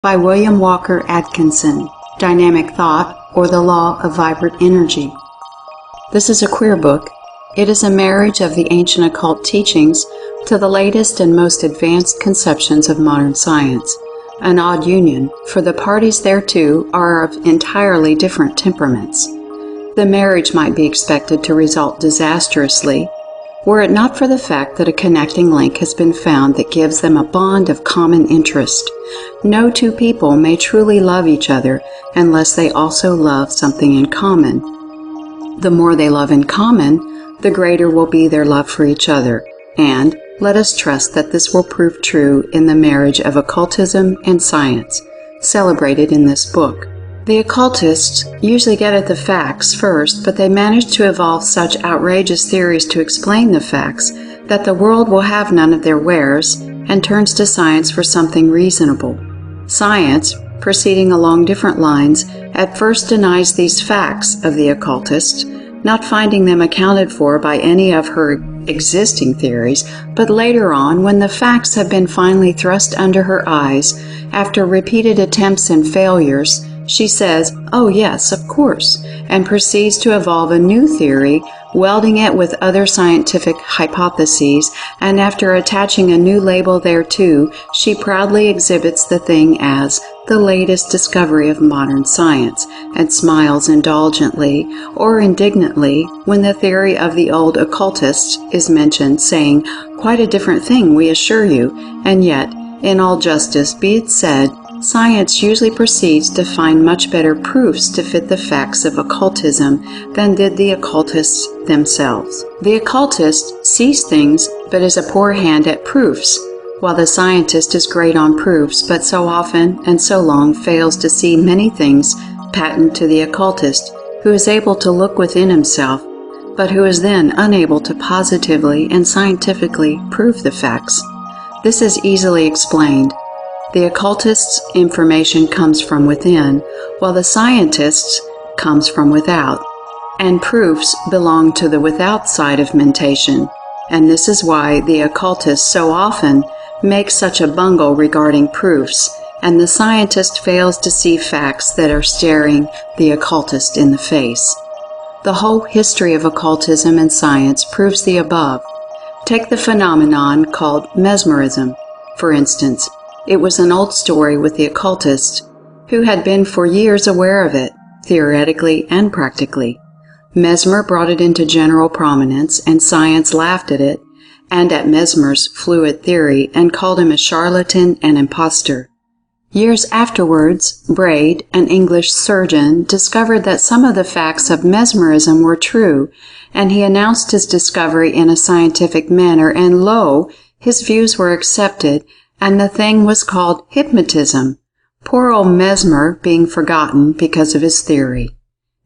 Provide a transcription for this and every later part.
by William Walker Atkinson, Dynamic Thought, or the Law of Vibrant Energy. This is a queer book. It is a marriage of the ancient occult teachings to the latest and most advanced conceptions of modern science. An odd union, for the parties thereto are of entirely different temperaments. The marriage might be expected to result disastrously, were it not for the fact that a connecting link has been found that gives them a bond of common interest. No two people may truly love each other unless they also love something in common. The more they love in common, the greater will be their love for each other, and let us trust that this will prove true in the marriage of occultism and science, celebrated in this book. The occultists usually get at the facts first, but they manage to evolve such outrageous theories to explain the facts that the world will have none of their wares and turns to science for something reasonable. Science, proceeding along different lines, at first denies these facts of the occultists, not finding them accounted for by any of her existing theories, but later on, when the facts have been finally thrust under her eyes, after repeated attempts and failures, she says, "Oh yes, of course," and proceeds to evolve a new theory, welding it with other scientific hypotheses, and after attaching a new label thereto, she proudly exhibits the thing as the latest discovery of modern science, and smiles indulgently or indignantly when the theory of the old occultists is mentioned, saying, "Quite a different thing, we assure you," and yet, in all justice be it said, science usually proceeds to find much better proofs to fit the facts of occultism than did the occultists themselves. The occultist sees things but is a poor hand at proofs, while the scientist is great on proofs but so often and so long fails to see many things patent to the occultist, who is able to look within himself, but who is then unable to positively and scientifically prove the facts. This is easily explained. The occultist's information comes from within, while the scientist's comes from without, and proofs belong to the without side of mentation, and this is why the occultist so often makes such a bungle regarding proofs, and the scientist fails to see facts that are staring the occultist in the face. The whole history of occultism and science proves the above. Take the phenomenon called mesmerism, for instance. It was an old story with the occultist, who had been for years aware of it, theoretically and practically. Mesmer brought it into general prominence, and science laughed at it, and at Mesmer's fluid theory, and called him a charlatan and impostor. Years afterwards, Braid, an English surgeon, discovered that some of the facts of mesmerism were true, and he announced his discovery in a scientific manner, and lo, his views were accepted, and the thing was called hypnotism, poor old Mesmer being forgotten because of his theory.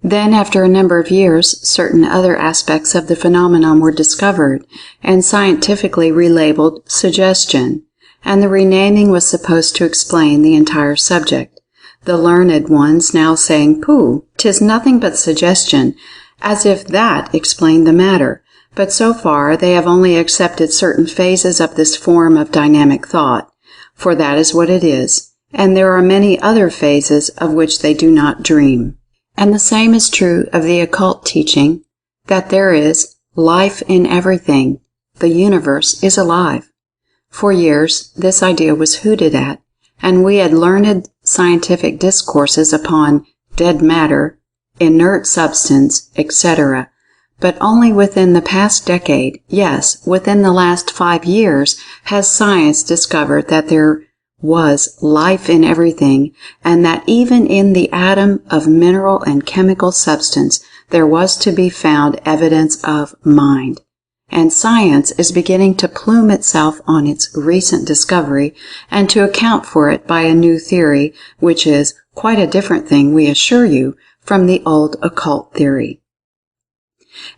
Then, after a number of years, certain other aspects of the phenomenon were discovered and scientifically relabeled suggestion, and the renaming was supposed to explain the entire subject. The learned ones now saying, "Pooh, 'tis nothing but suggestion," as if that explained the matter. But so far they have only accepted certain phases of this form of dynamic thought, for that is what it is, and there are many other phases of which they do not dream. And the same is true of the occult teaching, that there is life in everything. The universe is alive. For years this idea was hooted at, and we had learned scientific discourses upon dead matter, inert substance, etc., but only within the past decade, yes, within the last 5 years, has science discovered that there was life in everything, and that even in the atom of mineral and chemical substance there was to be found evidence of mind. And science is beginning to plume itself on its recent discovery, and to account for it by a new theory, which is quite a different thing, we assure you, from the old occult theory.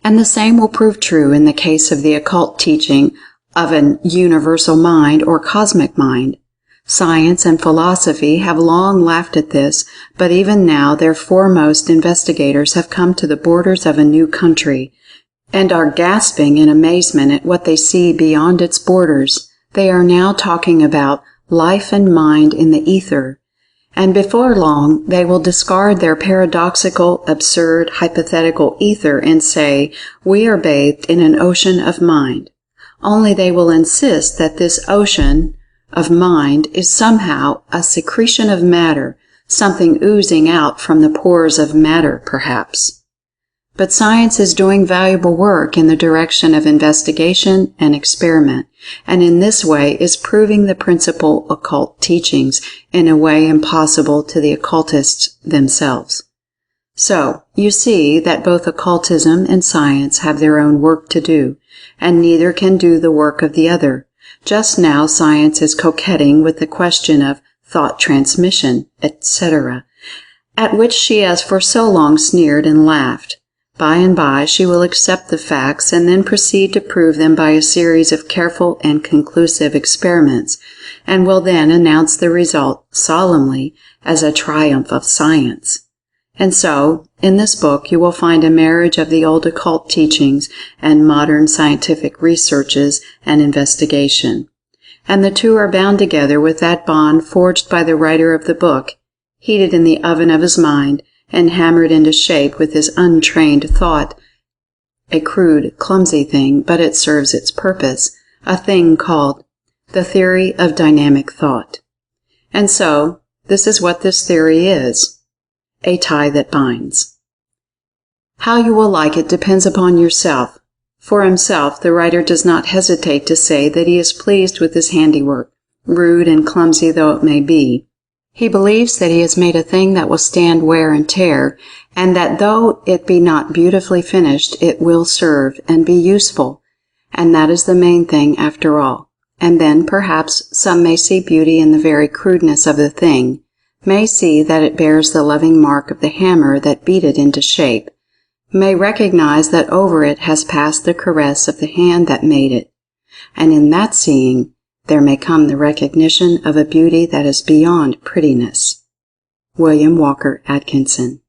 And the same will prove true in the case of the occult teaching of an universal mind or cosmic mind. Science and philosophy have long laughed at this, but even now their foremost investigators have come to the borders of a new country, and are gasping in amazement at what they see beyond its borders. They are now talking about life and mind in the ether, and before long they will discard their paradoxical, absurd, hypothetical ether and say, we are bathed in an ocean of mind. Only they will insist that this ocean of mind is somehow a secretion of matter, something oozing out from the pores of matter, perhaps. But science is doing valuable work in the direction of investigation and experiment, and in this way is proving the principal occult teachings in a way impossible to the occultists themselves. So, you see that both occultism and science have their own work to do, and neither can do the work of the other. Just now science is coquetting with the question of thought transmission, etc., at which she has for so long sneered and laughed. By and by she will accept the facts and then proceed to prove them by a series of careful and conclusive experiments, and will then announce the result solemnly as a triumph of science. And so, in this book you will find a marriage of the old occult teachings and modern scientific researches and investigation. And the two are bound together with that bond forged by the writer of the book, heated in the oven of his mind, and hammered into shape with his untrained thought, a crude, clumsy thing, but it serves its purpose, a thing called the theory of dynamic thought. And so, this is what this theory is, a tie that binds. How you will like it depends upon yourself. For himself, the writer does not hesitate to say that he is pleased with his handiwork, rude and clumsy though it may be. He believes that he has made a thing that will stand wear and tear, and that though it be not beautifully finished, it will serve and be useful, and that is the main thing after all. And then, perhaps, some may see beauty in the very crudeness of the thing, may see that it bears the loving mark of the hammer that beat it into shape, may recognize that over it has passed the caress of the hand that made it, and in that seeing, there may come the recognition of a beauty that is beyond prettiness. William Walker Atkinson.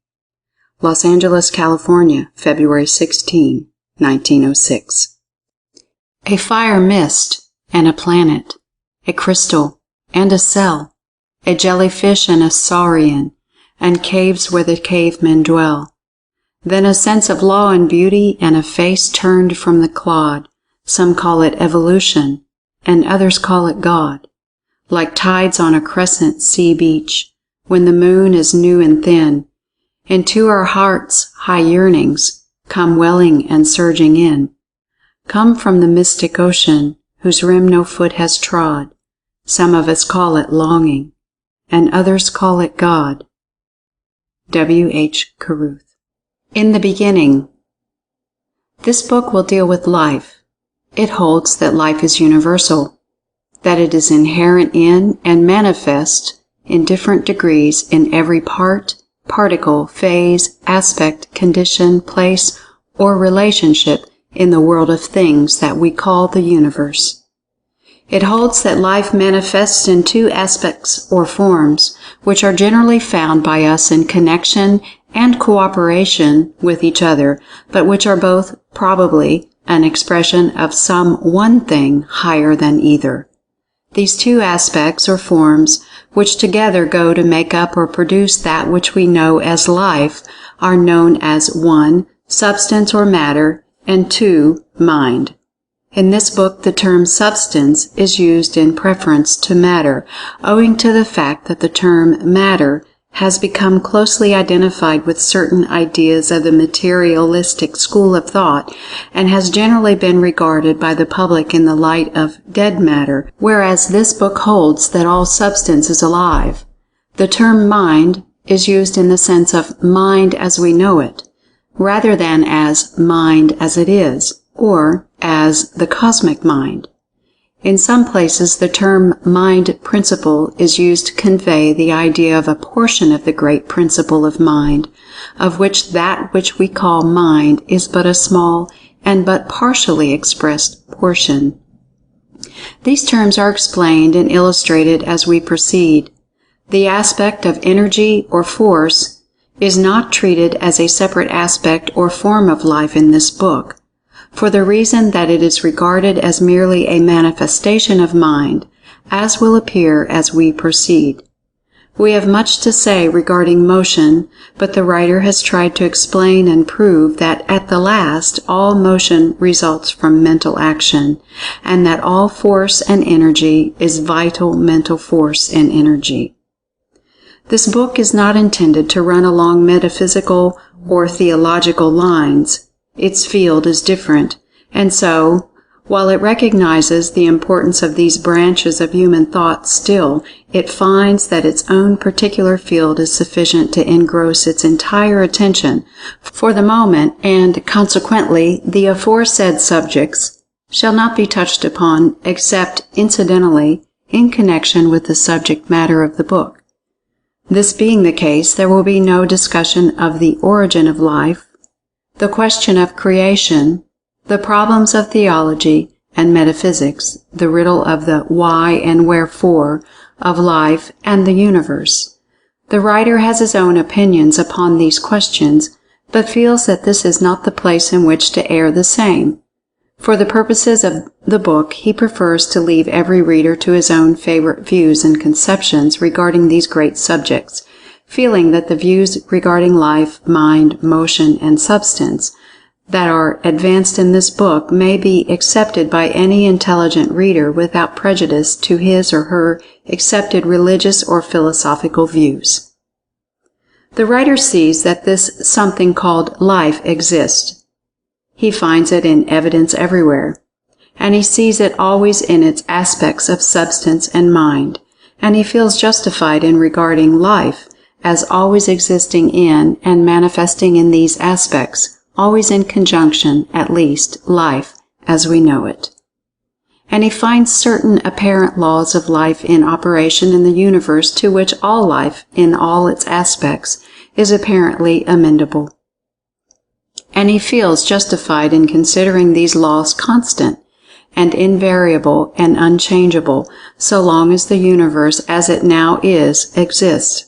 Los Angeles, California, February 16, 1906. A fire mist and a planet, a crystal and a cell, a jellyfish and a saurian, and caves where the cavemen dwell. Then a sense of law and beauty and a face turned from the clod. Some call it evolution, and others call it God, like tides on a crescent sea beach, when the moon is new and thin. Into our hearts high yearnings come welling and surging in, come from the mystic ocean, whose rim no foot has trod. Some of us call it longing, and others call it God. W. H. Caruth. In the beginning. This book will deal with life. It holds that life is universal, that it is inherent in and manifest in different degrees in every part, particle, phase, aspect, condition, place, or relationship in the world of things that we call the universe. It holds that life manifests in two aspects or forms, which are generally found by us in connection and cooperation with each other, but which are both probably an expression of some one thing higher than either. These two aspects or forms, which together go to make up or produce that which we know as life, are known as 1. Substance or matter, and 2. Mind. In this book, the term substance is used in preference to matter, owing to the fact that the term matter has become closely identified with certain ideas of the materialistic school of thought and has generally been regarded by the public in the light of dead matter, whereas this book holds that all substance is alive. The term mind is used in the sense of mind as we know it, rather than as mind as it is, or as the cosmic mind. In some places, the term mind principle is used to convey the idea of a portion of the great principle of mind, of which that which we call mind is but a small and but partially expressed portion. These terms are explained and illustrated as we proceed. The aspect of energy or force is not treated as a separate aspect or form of life in this book, for the reason that it is regarded as merely a manifestation of mind, as will appear as we proceed. We have much to say regarding motion, but the writer has tried to explain and prove that at the last all motion results from mental action, and that all force and energy is vital mental force and energy. This book is not intended to run along metaphysical or theological lines. Its field is different, and so, while it recognizes the importance of these branches of human thought still, it finds that its own particular field is sufficient to engross its entire attention for the moment, and consequently the aforesaid subjects shall not be touched upon except incidentally in connection with the subject matter of the book. This being the case, there will be no discussion of the origin of life, the question of creation, the problems of theology and metaphysics, the riddle of the why and wherefore of life and the universe. The writer has his own opinions upon these questions, but feels that this is not the place in which to air the same. For the purposes of the book, he prefers to leave every reader to his own favorite views and conceptions regarding these great subjects, feeling that the views regarding life, mind, motion, and substance that are advanced in this book may be accepted by any intelligent reader without prejudice to his or her accepted religious or philosophical views. The writer sees that this something called life exists. He finds it in evidence everywhere, and he sees it always in its aspects of substance and mind, and he feels justified in regarding life as always existing in and manifesting in these aspects, always in conjunction, at least, life as we know it. And he finds certain apparent laws of life in operation in the universe to which all life, in all its aspects, is apparently amenable. And he feels justified in considering these laws constant and invariable and unchangeable so long as the universe as it now is exists.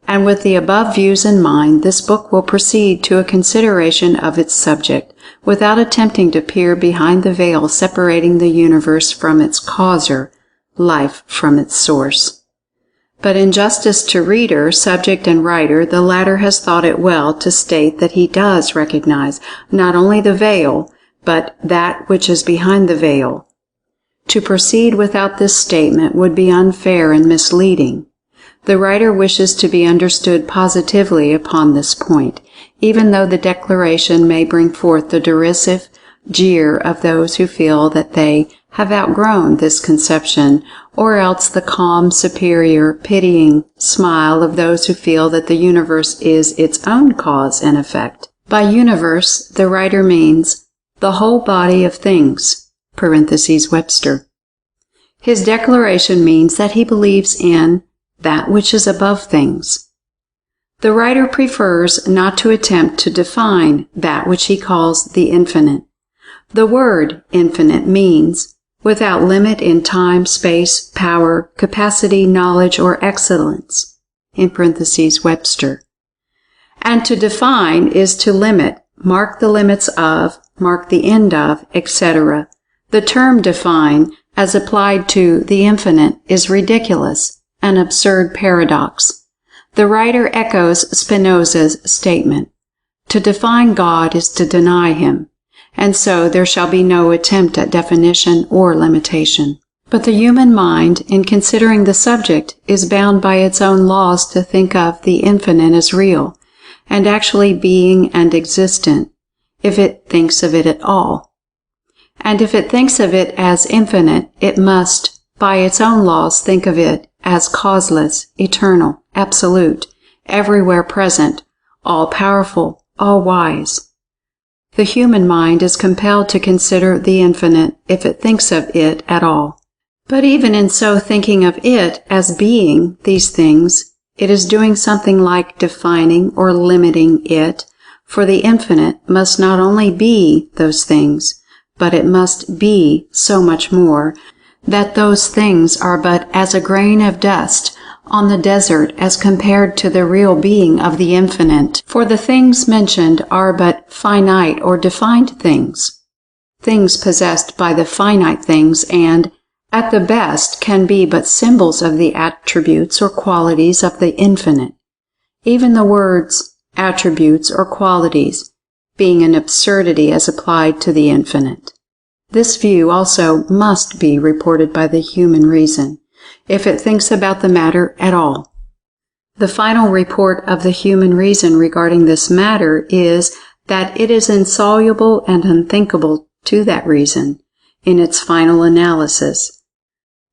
And with the above views in mind, this book will proceed to a consideration of its subject, without attempting to peer behind the veil separating the universe from its causer, life from its source. But in justice to reader, subject, and writer, the latter has thought it well to state that he does recognize not only the veil, but that which is behind the veil. To proceed without this statement would be unfair and misleading. The writer wishes to be understood positively upon this point, even though the declaration may bring forth the derisive jeer of those who feel that they have outgrown this conception, or else the calm, superior, pitying smile of those who feel that the universe is its own cause and effect. By universe, the writer means the whole body of things, (Webster). His declaration means that he believes in that which is above things. The writer prefers not to attempt to define that which he calls the infinite. The word infinite means without limit in time, space, power, capacity, knowledge, or excellence, (Webster). And to define is to limit, mark the limits of, mark the end of, etc. The term define, as applied to the infinite, is ridiculous, an absurd paradox. The writer echoes Spinoza's statement. To define God is to deny him, and so there shall be no attempt at definition or limitation. But the human mind, in considering the subject, is bound by its own laws to think of the infinite as real, and actually being and existent, if it thinks of it at all. And if it thinks of it as infinite, it must, by its own laws, think of it as causeless, eternal, absolute, everywhere present, all-powerful, all-wise. The human mind is compelled to consider the infinite if it thinks of it at all. But even in so thinking of it as being these things, it is doing something like defining or limiting it, for the infinite must not only be those things, but it must be so much more, that those things are but as a grain of dust on the desert as compared to the real being of the infinite. For the things mentioned are but finite or defined things, things possessed by the finite things, and at the best can be but symbols of the attributes or qualities of the infinite, even the words attributes or qualities being an absurdity as applied to the infinite. This view also must be reported by the human reason, if it thinks about the matter at all. The final report of the human reason regarding this matter is that it is insoluble and unthinkable to that reason in its final analysis.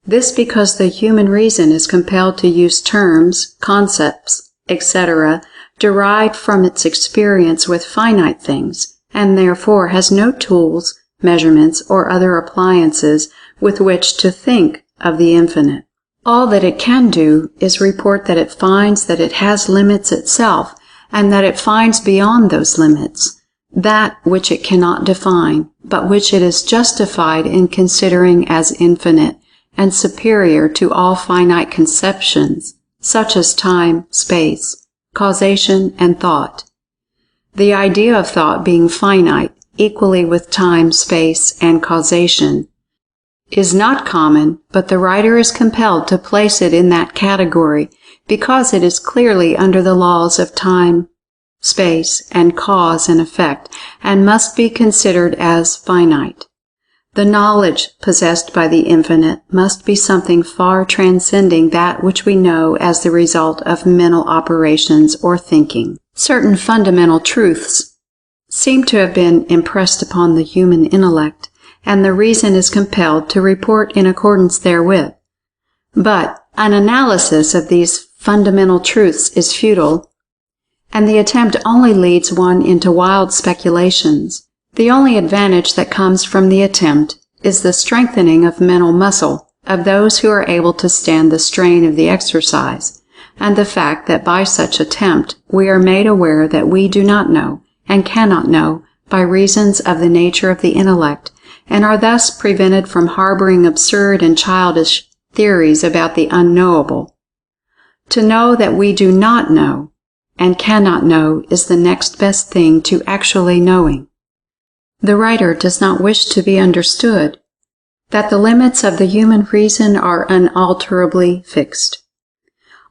This because the human reason is compelled to use terms, concepts, etc., derived from its experience with finite things, and therefore has no tools, measurements, or other appliances with which to think of the infinite. All that it can do is report that it finds that it has limits itself, and that it finds beyond those limits that which it cannot define, but which it is justified in considering as infinite and superior to all finite conceptions, such as time, space, causation, and thought. The idea of thought being finite, equally with time, space, and causation, is not common, but the writer is compelled to place it in that category because it is clearly under the laws of time, space, and cause and effect, and must be considered as finite. The knowledge possessed by the infinite must be something far transcending that which we know as the result of mental operations or thinking. Certain fundamental truths seem to have been impressed upon the human intellect, and the reason is compelled to report in accordance therewith. But an analysis of these fundamental truths is futile, and the attempt only leads one into wild speculations. The only advantage that comes from the attempt is the strengthening of mental muscle of those who are able to stand the strain of the exercise, and the fact that by such attempt we are made aware that we do not know and cannot know by reasons of the nature of the intellect, and are thus prevented from harboring absurd and childish theories about the unknowable. To know that we do not know and cannot know is the next best thing to actually knowing. The writer does not wish to be understood that the limits of the human reason are unalterably fixed.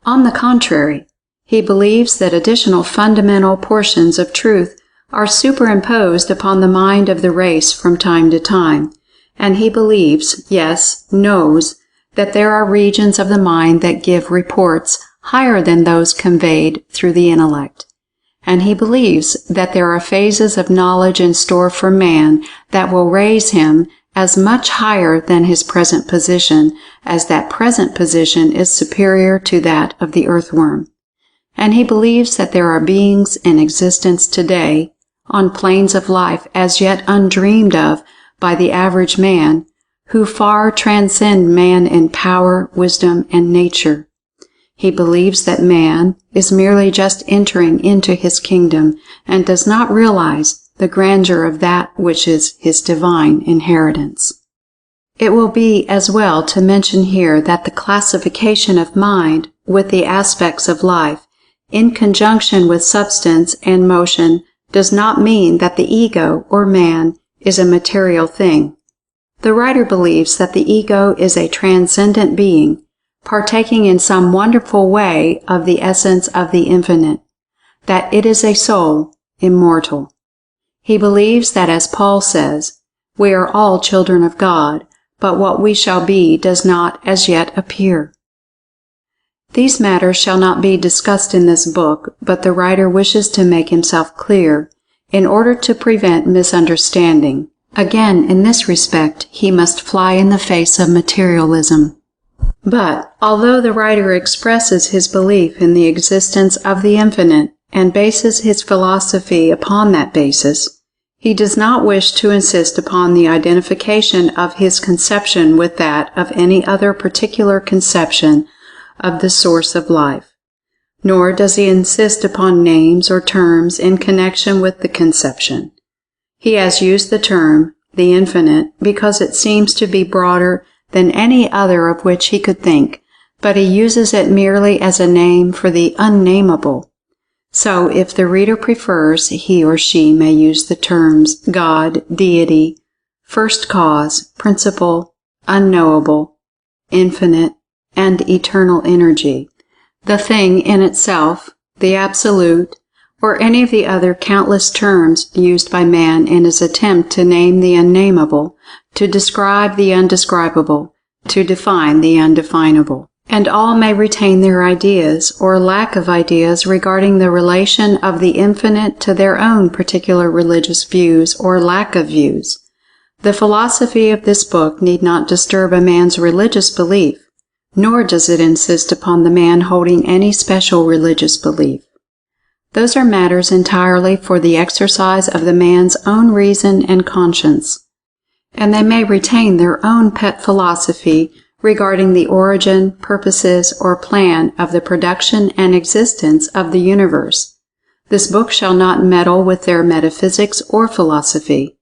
On the contrary, he believes that additional fundamental portions of truth are superimposed upon the mind of the race from time to time, and he believes, yes, knows, that there are regions of the mind that give reports higher than those conveyed through the intellect. And he believes that there are phases of knowledge in store for man that will raise him as much higher than his present position, as that present position is superior to that of the earthworm. And he believes that there are beings in existence today, on planes of life as yet undreamed of by the average man, who far transcend man in power, wisdom, and nature. He believes that man is merely just entering into his kingdom and does not realize the grandeur of that which is his divine inheritance. It will be as well to mention here that the classification of mind with the aspects of life, in conjunction with substance and motion, does not mean that the ego, or man, is a material thing. The writer believes that the ego is a transcendent being, partaking in some wonderful way of the essence of the infinite, that it is a soul, immortal. He believes that, as Paul says, we are all children of God, but what we shall be does not as yet appear. These matters shall not be discussed in this book, but the writer wishes to make himself clear in order to prevent misunderstanding. Again, in this respect, he must fly in the face of materialism. But, although the writer expresses his belief in the existence of the infinite and bases his philosophy upon that basis, he does not wish to insist upon the identification of his conception with that of any other particular conception of the source of life, nor does he insist upon names or terms in connection with the conception. He has used the term, the infinite, because it seems to be broader than any other of which he could think, but he uses it merely as a name for the unnameable. So, if the reader prefers, he or she may use the terms God, deity, first cause, principle, unknowable, infinite, and eternal energy. The thing in itself, the absolute, or any of the other countless terms used by man in his attempt to name the unnameable, to describe the undescribable, to define the undefinable. And all may retain their ideas or lack of ideas regarding the relation of the infinite to their own particular religious views or lack of views. The philosophy of this book need not disturb a man's religious belief, nor does it insist upon the man holding any special religious belief. Those are matters entirely for the exercise of the man's own reason and conscience, and they may retain their own pet philosophy regarding the origin, purposes, or plan of the production and existence of the universe. This book shall not meddle with their metaphysics or philosophy.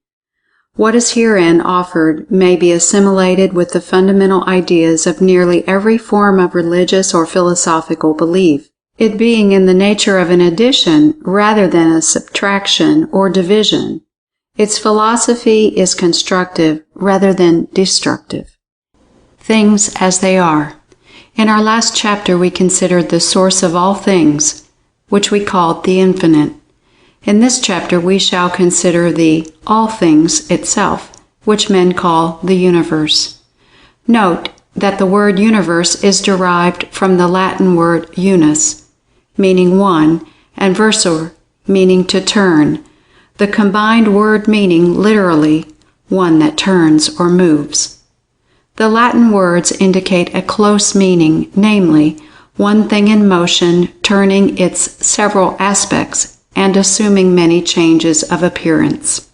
What is herein offered may be assimilated with the fundamental ideas of nearly every form of religious or philosophical belief, it being in the nature of an addition rather than a subtraction or division. Its philosophy is constructive rather than destructive. Things as they are. In our last chapter we considered the source of all things, which we called the infinite. In this chapter we shall consider the all things itself, which men call the universe. Note that the word universe is derived from the Latin word unus, meaning one, and versor, meaning to turn, the combined word meaning literally one that turns or moves. The Latin words indicate a close meaning, namely, one thing in motion, turning its several aspects and assuming many changes of appearance.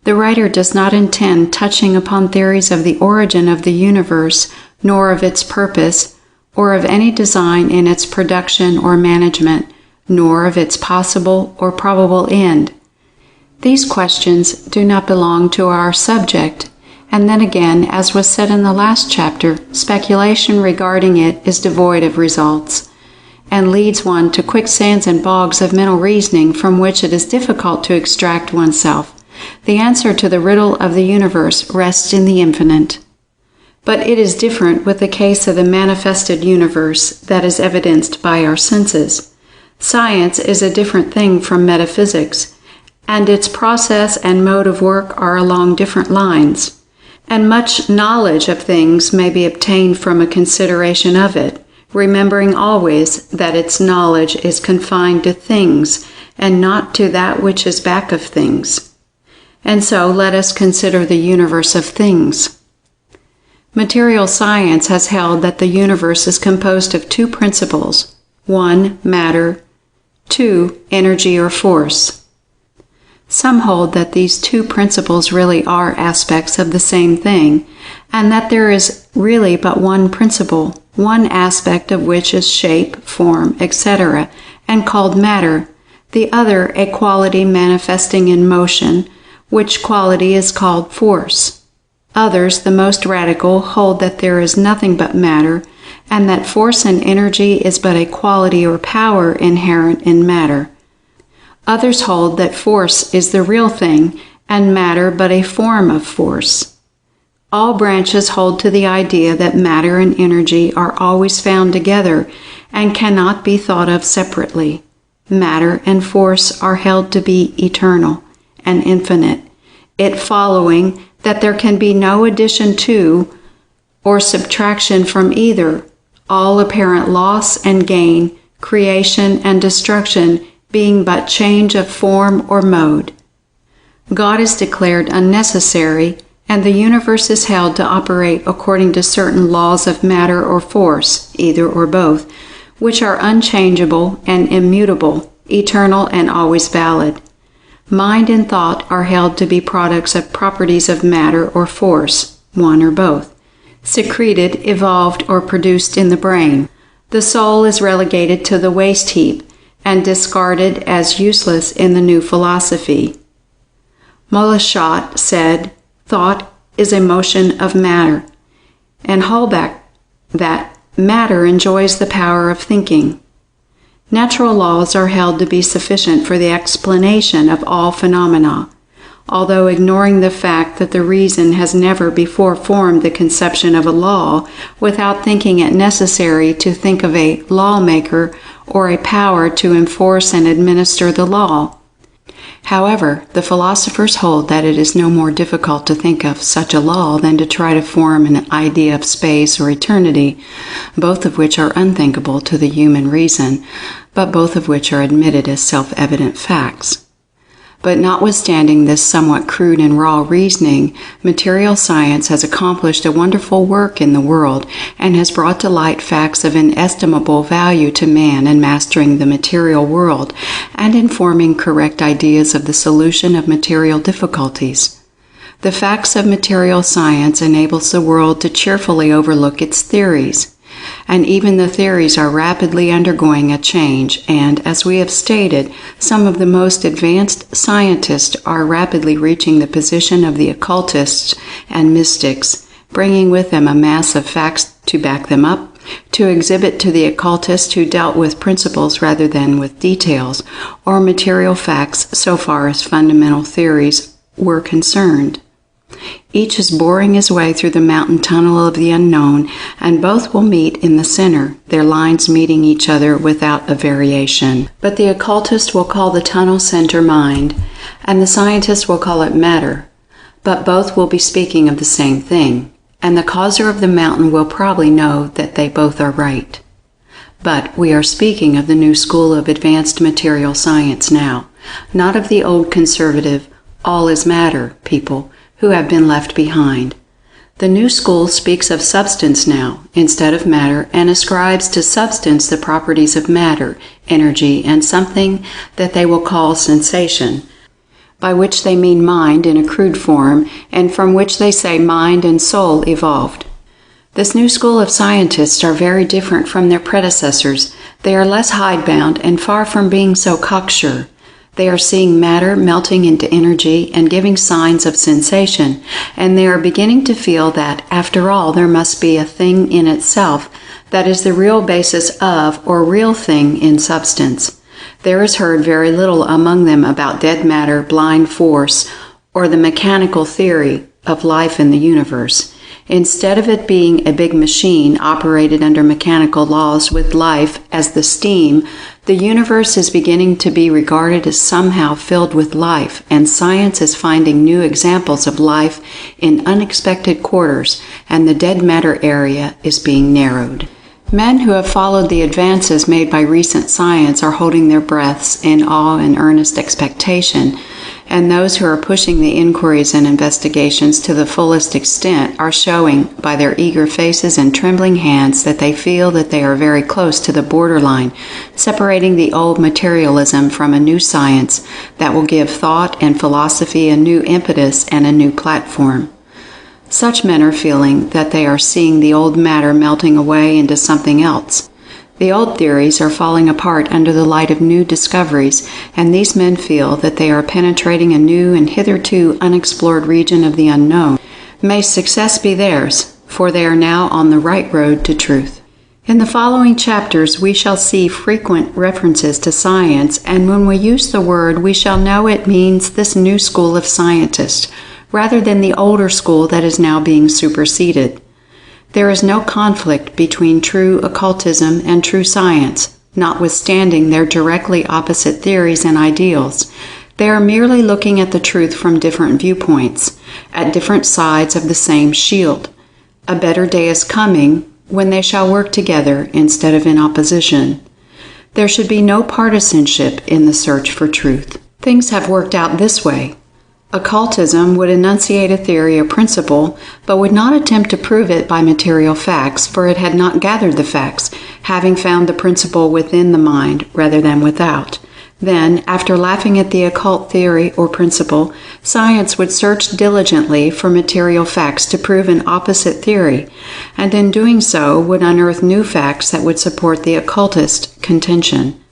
The writer does not intend touching upon theories of the origin of the universe, nor of its purpose, or of any design in its production or management, nor of its possible or probable end. These questions do not belong to our subject. And then again, as was said in the last chapter, speculation regarding it is devoid of results, and leads one to quicksands and bogs of mental reasoning from which it is difficult to extract oneself. The answer to the riddle of the universe rests in the infinite. But it is different with the case of the manifested universe that is evidenced by our senses. Science is a different thing from metaphysics, and its process and mode of work are along different lines. And much knowledge of things may be obtained from a consideration of it, remembering always that its knowledge is confined to things and not to that which is back of things. And so let us consider the universe of things. Material science has held that the universe is composed of two principles: 1, matter, 2, energy or force. Some hold that these two principles really are aspects of the same thing, and that there is really but one principle, one aspect of which is shape, form, etc., and called matter, the other a quality manifesting in motion, which quality is called force. Others, the most radical, hold that there is nothing but matter, and that force and energy is but a quality or power inherent in matter. Others hold that force is the real thing, and matter but a form of force. All branches hold to the idea that matter and energy are always found together and cannot be thought of separately. Matter and force are held to be eternal and infinite, it following that there can be no addition to or subtraction from either, all apparent loss and gain, creation and destruction being but change of form or mode. God is declared unnecessary, and the universe is held to operate according to certain laws of matter or force, either or both, which are unchangeable and immutable, eternal and always valid. Mind and thought are held to be products of properties of matter or force, one or both, secreted, evolved, or produced in the brain. The soul is relegated to the waste heap and discarded as useless in the new philosophy. Moleschott said, "Thought is a motion of matter," and Holbach that matter enjoys the power of thinking. Natural laws are held to be sufficient for the explanation of all phenomena. although ignoring the fact that the reason has never before formed the conception of a law without thinking it necessary to think of a lawmaker or a power to enforce and administer the law. However, the philosophers hold that it is no more difficult to think of such a law than to try to form an idea of space or eternity, both of which are unthinkable to the human reason, but both of which are admitted as self-evident facts. But notwithstanding this somewhat crude and raw reasoning, material science has accomplished a wonderful work in the world and has brought to light facts of inestimable value to man in mastering the material world and in forming correct ideas of the solution of material difficulties. The facts of material science enables the world to cheerfully overlook its theories. And even the theories are rapidly undergoing a change, and, as we have stated, some of the most advanced scientists are rapidly reaching the position of the occultists and mystics, bringing with them a mass of facts to back them up, to exhibit to the occultists who dealt with principles rather than with details, or material facts so far as fundamental theories were concerned. Each is boring his way through the mountain tunnel of the unknown, and both will meet in the center, their lines meeting each other without a variation. But the occultist will call the tunnel center mind, and the scientist will call it matter. But both will be speaking of the same thing, and the causer of the mountain will probably know that they both are right. But we are speaking of the new school of advanced material science now, not of the old conservative, all is matter people who have been left behind. The new school speaks of substance now, instead of matter, and ascribes to substance the properties of matter, energy, and something that they will call sensation, by which they mean mind in a crude form, and from which they say mind and soul evolved. This new school of scientists are very different from their predecessors. They are less hidebound and far from being so cocksure. They are seeing matter melting into energy and giving signs of sensation, and they are beginning to feel that, after all, there must be a thing in itself that is the real basis of, or real thing in substance. There is heard very little among them about dead matter, blind force, or the mechanical theory of life in the universe. Instead of it being a big machine operated under mechanical laws with life as the steam, the universe is beginning to be regarded as somehow filled with life, and science is finding new examples of life in unexpected quarters, and the dead matter area is being narrowed. Men who have followed the advances made by recent science are holding their breaths in awe and earnest expectation, and those who are pushing the inquiries and investigations to the fullest extent are showing by their eager faces and trembling hands that they feel that they are very close to the borderline, separating the old materialism from a new science that will give thought and philosophy a new impetus and a new platform. Such men are feeling that they are seeing the old matter melting away into something else. The old theories are falling apart under the light of new discoveries, and these men feel that they are penetrating a new and hitherto unexplored region of the unknown. May success be theirs, for they are now on the right road to truth. In the following chapters we shall see frequent references to science, and when we use the word we shall know it means this new school of scientists, rather than the older school that is now being superseded. There is no conflict between true occultism and true science, notwithstanding their directly opposite theories and ideals. They are merely looking at the truth from different viewpoints, at different sides of the same shield. A better day is coming when they shall work together instead of in opposition. There should be no partisanship in the search for truth. Things have worked out this way. Occultism would enunciate a theory or principle, but would not attempt to prove it by material facts, for it had not gathered the facts, having found the principle within the mind rather than without. Then, after laughing at the occult theory or principle, science would search diligently for material facts to prove an opposite theory, and in doing so would unearth new facts that would support the occultist contention.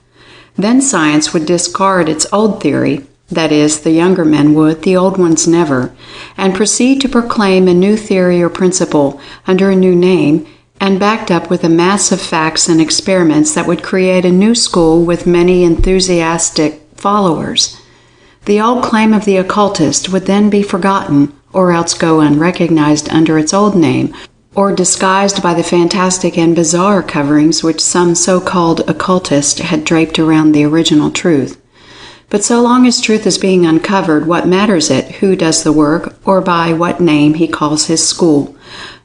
Then science would discard its old theory, that is, the younger men would, the old ones never, and proceed to proclaim a new theory or principle under a new name, and backed up with a mass of facts and experiments that would create a new school with many enthusiastic followers. The old claim of the occultist would then be forgotten, or else go unrecognized under its old name, or disguised by the fantastic and bizarre coverings which some so-called occultist had draped around the original truth. But so long as truth is being uncovered, what matters it who does the work, or by what name he calls his school?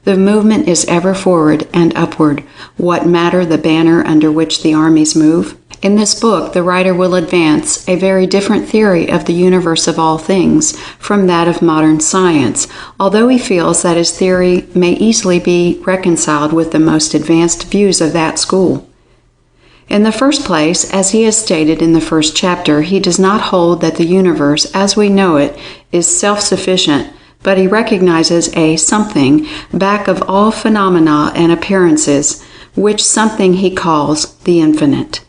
The movement is ever forward and upward. What matter the banner under which the armies move? In this book, the writer will advance a very different theory of the universe of all things from that of modern science, although he feels that his theory may easily be reconciled with the most advanced views of that school. In the first place, as he has stated in the first chapter, he does not hold that the universe as we know it is self-sufficient, but he recognizes a something back of all phenomena and appearances, which something he calls the infinite.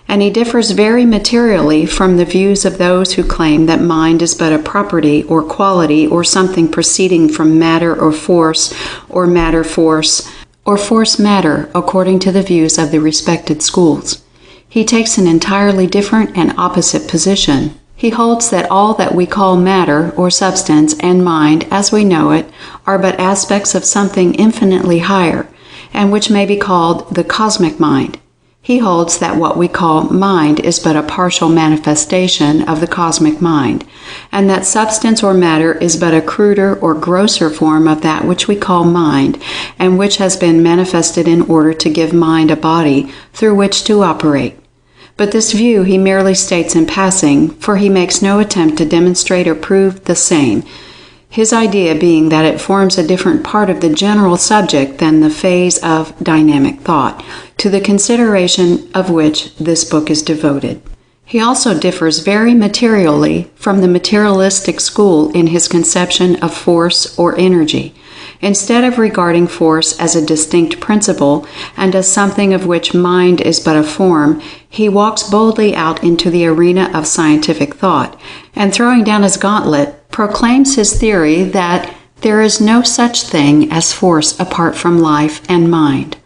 And he differs very materially from the views of those who claim that mind is but a property or quality or something proceeding from matter or force, or matter force, or force matter, according to the views of the respected schools. He takes an entirely different and opposite position. He holds that all that we call matter or substance and mind as we know it are but aspects of something infinitely higher, and which may be called the cosmic mind. He holds that what we call mind is but a partial manifestation of the cosmic mind, and that substance or matter is but a cruder or grosser form of that which we call mind, and which has been manifested in order to give mind a body through which to operate. But this view he merely states in passing, for he makes no attempt to demonstrate or prove the same, his idea being that it forms a different part of the general subject than the phase of dynamic thought, to the consideration of which this book is devoted. He also differs very materially from the materialistic school in his conception of force or energy. Instead of regarding force as a distinct principle and as something of which mind is but a form, he walks boldly out into the arena of scientific thought, and throwing down his gauntlet, proclaims his theory that there is no such thing as force apart from life and mind.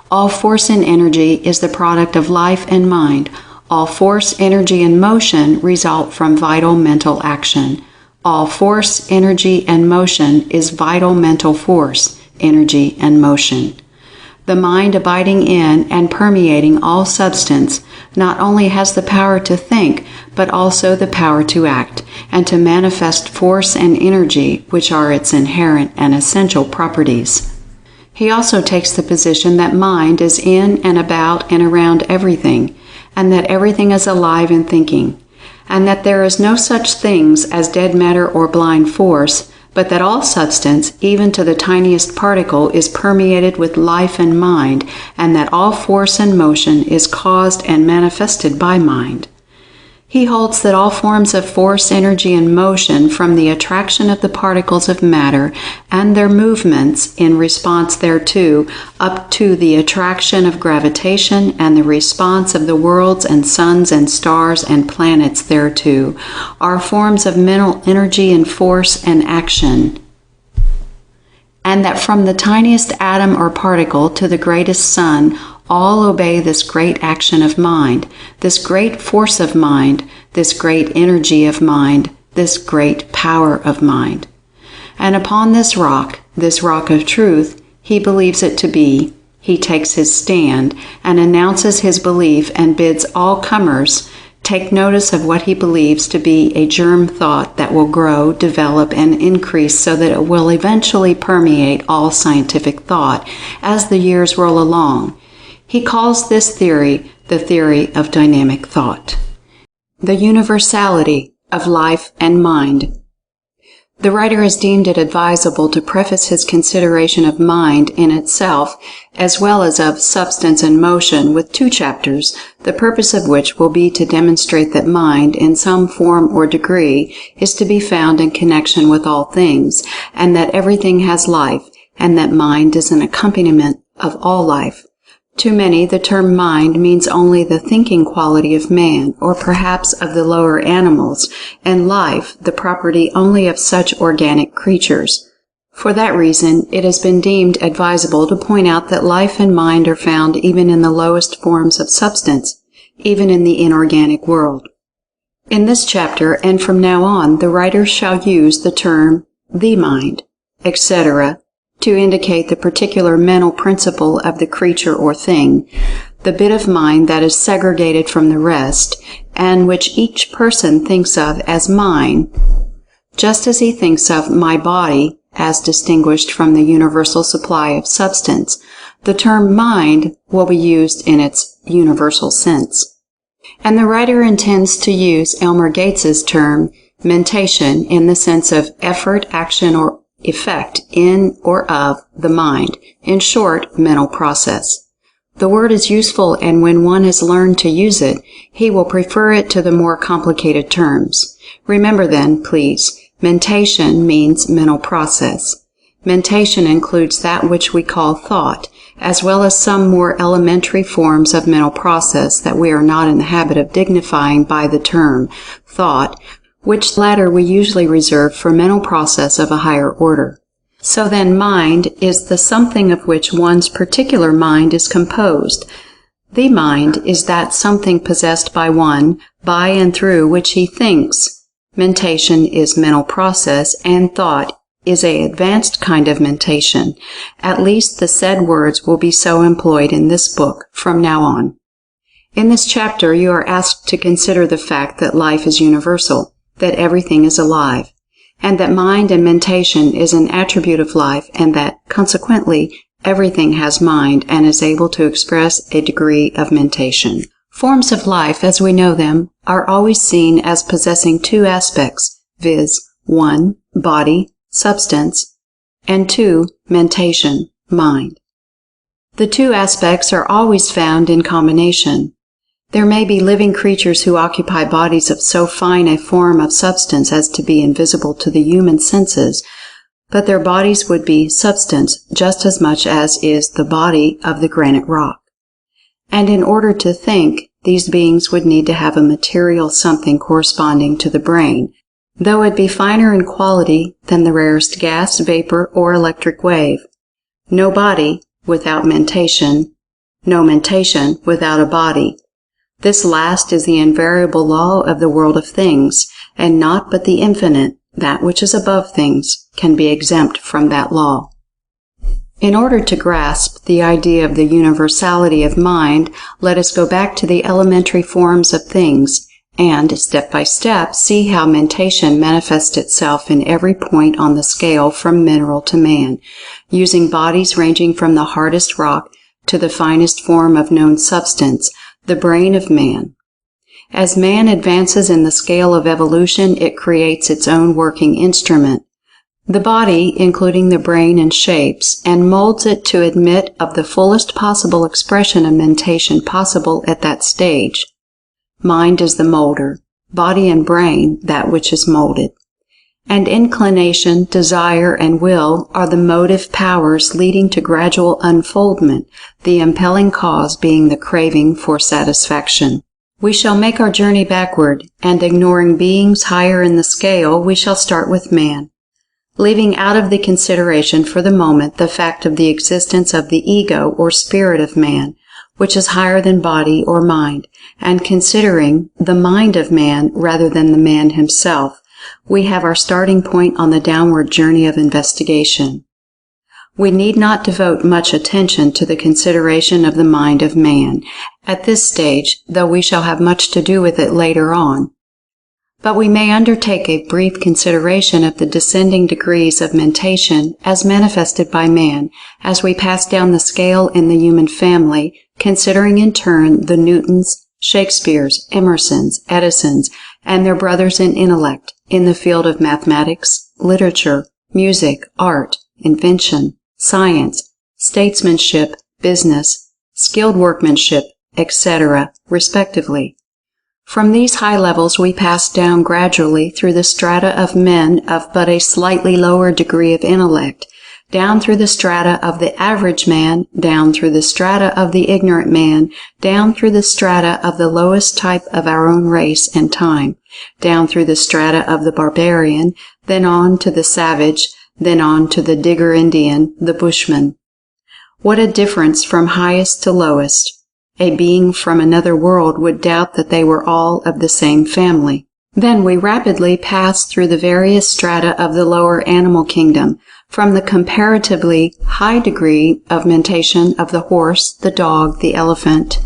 All force and energy is the product of life and mind. All force, energy, and motion result from vital mental action. All force, energy, and motion is vital mental force, energy, and motion. The mind abiding in and permeating all substance not only has the power to think, but also the power to act, and to manifest force and energy, which are its inherent and essential properties. He also takes the position that mind is in and about and around everything, and that everything is alive and thinking, and that there is no such things as dead matter or blind force, but that all substance, even to the tiniest particle, is permeated with life and mind, and that all force and motion is caused and manifested by mind. He holds that all forms of force, energy, and motion, from the attraction of the particles of matter and their movements in response thereto, up to the attraction of gravitation and the response of the worlds and suns and stars and planets thereto, are forms of mental energy and force and action, and that from the tiniest atom or particle to the greatest sun, all obey this great action of mind, this great force of mind, this great energy of mind, this great power of mind. And upon this rock of truth, he believes it to be, he takes his stand and announces his belief and bids all comers take notice of what he believes to be a germ thought that will grow, develop, and increase so that it will eventually permeate all scientific thought as the years roll along. He calls this theory the theory of dynamic thought. The universality of life and mind. The writer has deemed it advisable to preface his consideration of mind in itself, as well as of substance and motion, with 2 chapters, the purpose of which will be to demonstrate that mind, in some form or degree, is to be found in connection with all things, and that everything has life, and that mind is an accompaniment of all life. To many, the term mind means only the thinking quality of man, or perhaps of the lower animals, and life, the property only of such organic creatures. For that reason, it has been deemed advisable to point out that life and mind are found even in the lowest forms of substance, even in the inorganic world. In this chapter and from now on, the writer shall use the term the mind, etc., to indicate the particular mental principle of the creature or thing, the bit of mind that is segregated from the rest, and which each person thinks of as mine, just as he thinks of my body as distinguished from the universal supply of substance. The term mind will be used in its universal sense. And the writer intends to use Elmer Gates's term mentation in the sense of effort, action, or effect in or of the mind, in short, mental process. The word is useful, and when one has learned to use it, he will prefer it to the more complicated terms. Remember then, please, mentation means mental process. Mentation includes that which we call thought, as well as some more elementary forms of mental process that we are not in the habit of dignifying by the term thought, which latter we usually reserve for mental process of a higher order. So then mind is the something of which one's particular mind is composed. The mind is that something possessed by one, by and through which he thinks. Mentation is mental process, and thought is an advanced kind of mentation. At least the said words will be so employed in this book from now on. In this chapter you are asked to consider the fact that life is universal, that everything is alive, and that mind and mentation is an attribute of life, and that, consequently, everything has mind and is able to express a degree of mentation. Forms of life, as we know them, are always seen as possessing two aspects, viz., 1. Body, substance, and 2. Mentation, mind. The two aspects are always found in combination. There may be living creatures who occupy bodies of so fine a form of substance as to be invisible to the human senses, but their bodies would be substance just as much as is the body of the granite rock. And in order to think, these beings would need to have a material something corresponding to the brain, though it be finer in quality than the rarest gas, vapor, or electric wave. No body without mentation, no mentation without a body. This last is the invariable law of the world of things, and naught but the infinite, that which is above things, can be exempt from that law. In order to grasp the idea of the universality of mind, let us go back to the elementary forms of things, and, step by step, see how mentation manifests itself in every point on the scale from mineral to man, using bodies ranging from the hardest rock to the finest form of known substance, the brain of man. As man advances in the scale of evolution, it creates its own working instrument, the body, including the brain and shapes, and molds it to admit of the fullest possible expression of mentation possible at that stage. Mind is the molder, body and brain that which is molded. And inclination, desire, and will are the motive powers leading to gradual unfoldment, the impelling cause being the craving for satisfaction. We shall make our journey backward, and ignoring beings higher in the scale, we shall start with man, leaving out of the consideration for the moment the fact of the existence of the ego or spirit of man, which is higher than body or mind, and considering the mind of man rather than the man himself, we have our starting point on the downward journey of investigation. We need not devote much attention to the consideration of the mind of man at this stage, though we shall have much to do with it later on. But we may undertake a brief consideration of the descending degrees of mentation as manifested by man as we pass down the scale in the human family, considering in turn the Newtons, Shakespeares, Emersons, Edisons, and their brothers in intellect in the field of mathematics, literature, music, art, invention, science, statesmanship, business, skilled workmanship, etc., respectively. From these high levels we pass down gradually through the strata of men of but a slightly lower degree of intellect, down through the strata of the average man, down through the strata of the ignorant man, down through the strata of the lowest type of our own race and time, down through the strata of the barbarian, then on to the savage, then on to the digger Indian, the bushman. What a difference from highest to lowest! A being from another world would doubt that they were all of the same family. Then we rapidly pass through the various strata of the lower animal kingdom, from the comparatively high degree of mentation of the horse, the dog, the elephant,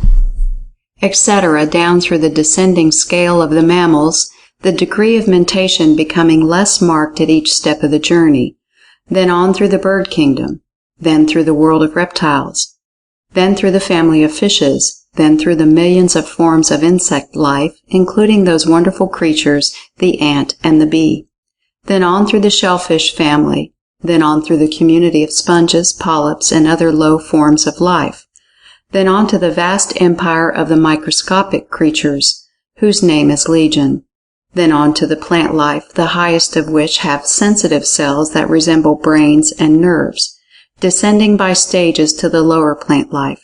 etc., down through the descending scale of the mammals, the degree of mentation becoming less marked at each step of the journey, then on through the bird kingdom, then through the world of reptiles, then through the family of fishes, then through the millions of forms of insect life, including those wonderful creatures, the ant and the bee, then on through the shellfish family, then on through the community of sponges, polyps, and other low forms of life, then on to the vast empire of the microscopic creatures, whose name is Legion, then on to the plant life, the highest of which have sensitive cells that resemble brains and nerves, descending by stages to the lower plant life,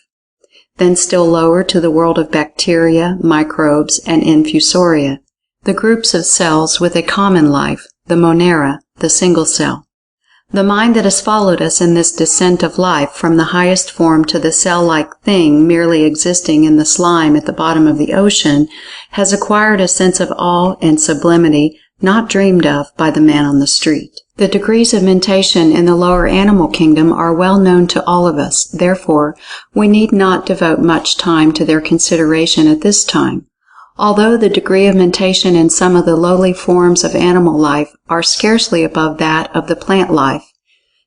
then still lower to the world of bacteria, microbes, and infusoria, the groups of cells with a common life, the monera, the single cell. The mind that has followed us in this descent of life from the highest form to the cell-like thing merely existing in the slime at the bottom of the ocean has acquired a sense of awe and sublimity not dreamed of by the man on the street. The degrees of mentation in the lower animal kingdom are well known to all of us, therefore we need not devote much time to their consideration at this time. Although the degree of mentation in some of the lowly forms of animal life are scarcely above that of the plant life,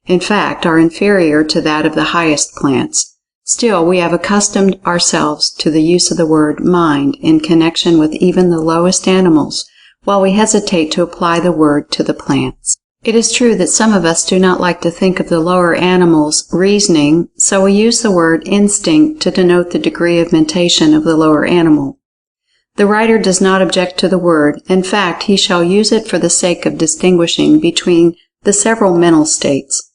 in fact are inferior to that of the highest plants, still we have accustomed ourselves to the use of the word mind in connection with even the lowest animals, while we hesitate to apply the word to the plants. It is true that some of us do not like to think of the lower animals reasoning, so we use the word instinct to denote the degree of mentation of the lower animal. The writer does not object to the word. In fact, he shall use it for the sake of distinguishing between the several mental states.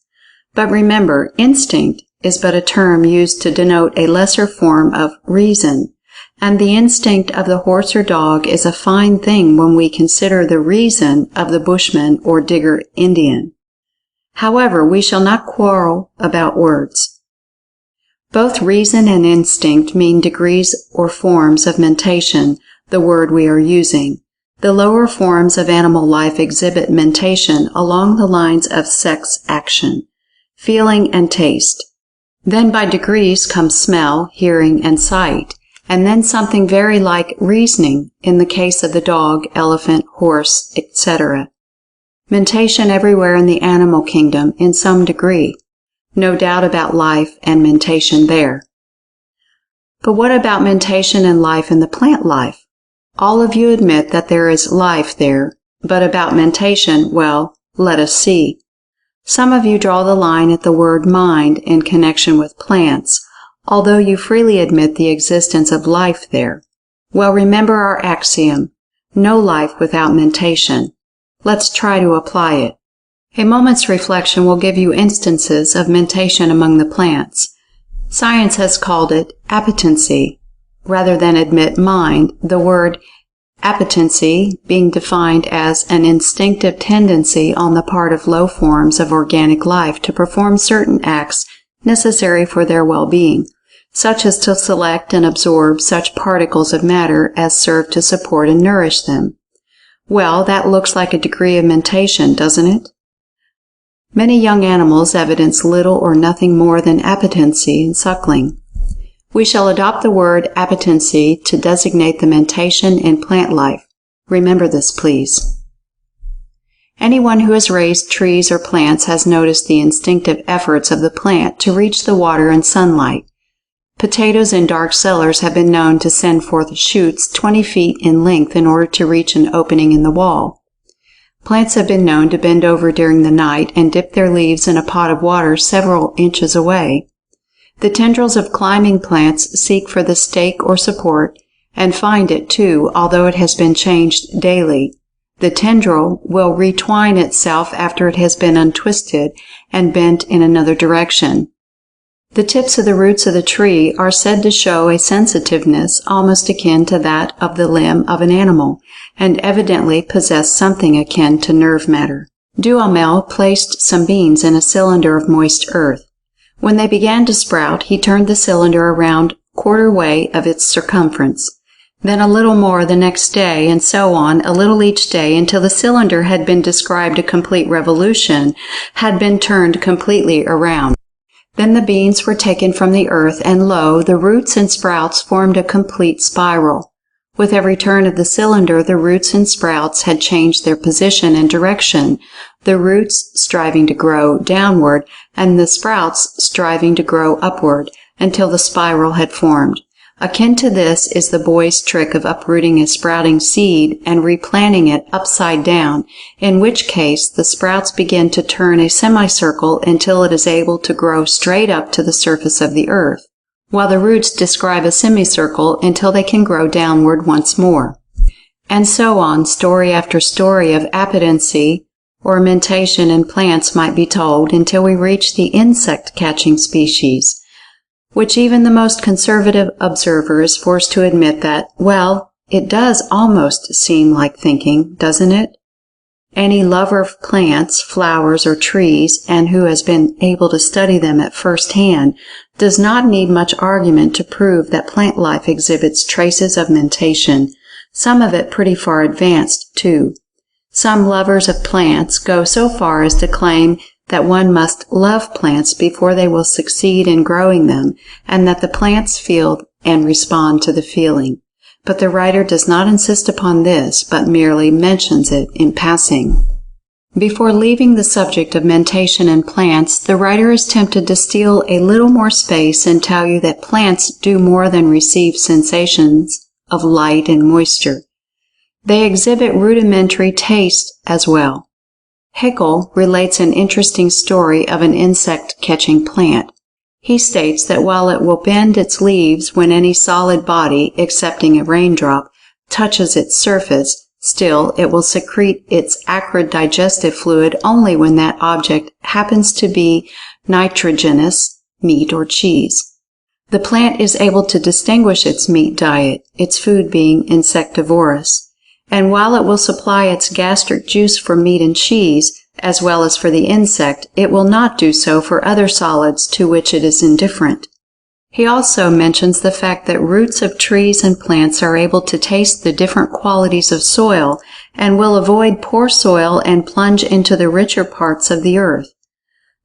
But remember, instinct is but a term used to denote a lesser form of reason, and the instinct of the horse or dog is a fine thing when we consider the reason of the bushman or digger Indian. However, we shall not quarrel about words. Both reason and instinct mean degrees or forms of mentation, the word we are using. The lower forms of animal life exhibit mentation along the lines of sex action, feeling and taste. Then by degrees come smell, hearing, and sight, and then something very like reasoning in the case of the dog, elephant, horse, etc. Mentation everywhere in the animal kingdom in some degree. No doubt about life and mentation there. But what about mentation and life in the plant life? All of you admit that there is life there, but about mentation, well, let us see. Some of you draw the line at the word mind in connection with plants, although you freely admit the existence of life there. Well, remember our axiom, no life without mentation. Let's try to apply it. A moment's reflection will give you instances of mentation among the plants. Science has called it appetency. Rather than admit mind, the word appetency being defined as an instinctive tendency on the part of low forms of organic life to perform certain acts necessary for their well-being, such as to select and absorb such particles of matter as serve to support and nourish them. Well, that looks like a degree of mentation, doesn't it? Many young animals evidence little or nothing more than appetency in suckling. We shall adopt the word appetency to designate the mentation in plant life. Remember this, please. Anyone who has raised trees or plants has noticed the instinctive efforts of the plant to reach the water and sunlight. Potatoes in dark cellars have been known to send forth shoots 20 feet in length in order to reach an opening in the wall. Plants have been known to bend over during the night and dip their leaves in a pot of water several inches away. The tendrils of climbing plants seek for the stake or support, and find it too, although it has been changed daily. The tendril will retwine itself after it has been untwisted and bent in another direction. The tips of the roots of the tree are said to show a sensitiveness almost akin to that of the limb of an animal, and evidently possess something akin to nerve matter. Duhamel placed some beans in a cylinder of moist earth. When they began to sprout, he turned the cylinder around quarter way of its circumference. then a little more the next day, and so on, a little each day, until the cylinder had been described a complete revolution, had been turned completely around. Then the beans were taken from the earth, and lo, the roots and sprouts formed a complete spiral. With every turn of the cylinder, the roots and sprouts had changed their position and direction, the roots striving to grow downward, and the sprouts striving to grow upward, until the spiral had formed. Akin to this is the boy's trick of uprooting a sprouting seed and replanting it upside down, in which case the sprouts begin to turn a semicircle until it is able to grow straight up to the surface of the earth, while the roots describe a semicircle until they can grow downward once more. And so on, story after story of appetency or mentation in plants might be told until we reach the insect-catching species, which even the most conservative observer is forced to admit that, well, it does almost seem like thinking, doesn't it? Any lover of plants, flowers, or trees, and who has been able to study them at first hand, does not need much argument to prove that plant life exhibits traces of mentation, some of it pretty far advanced, too. Some lovers of plants go so far as to claim that one must love plants before they will succeed in growing them, and that the plants feel and respond to the feeling. But the writer does not insist upon this, but merely mentions it in passing. Before leaving the subject of mentation in plants, the writer is tempted to steal a little more space and tell you that plants do more than receive sensations of light and moisture. They exhibit rudimentary taste as well. Haeckel relates an interesting story of an insect-catching plant. He states that while it will bend its leaves when any solid body, excepting a raindrop, touches its surface, still it will secrete its acrid digestive fluid only when that object happens to be nitrogenous, meat or cheese. The plant is able to distinguish its meat diet, its food being insectivorous. And while it will supply its gastric juice for meat and cheese, as well as for the insect, it will not do so for other solids to which it is indifferent. He also mentions the fact that roots of trees and plants are able to taste the different qualities of soil, and will avoid poor soil and plunge into the richer parts of the earth.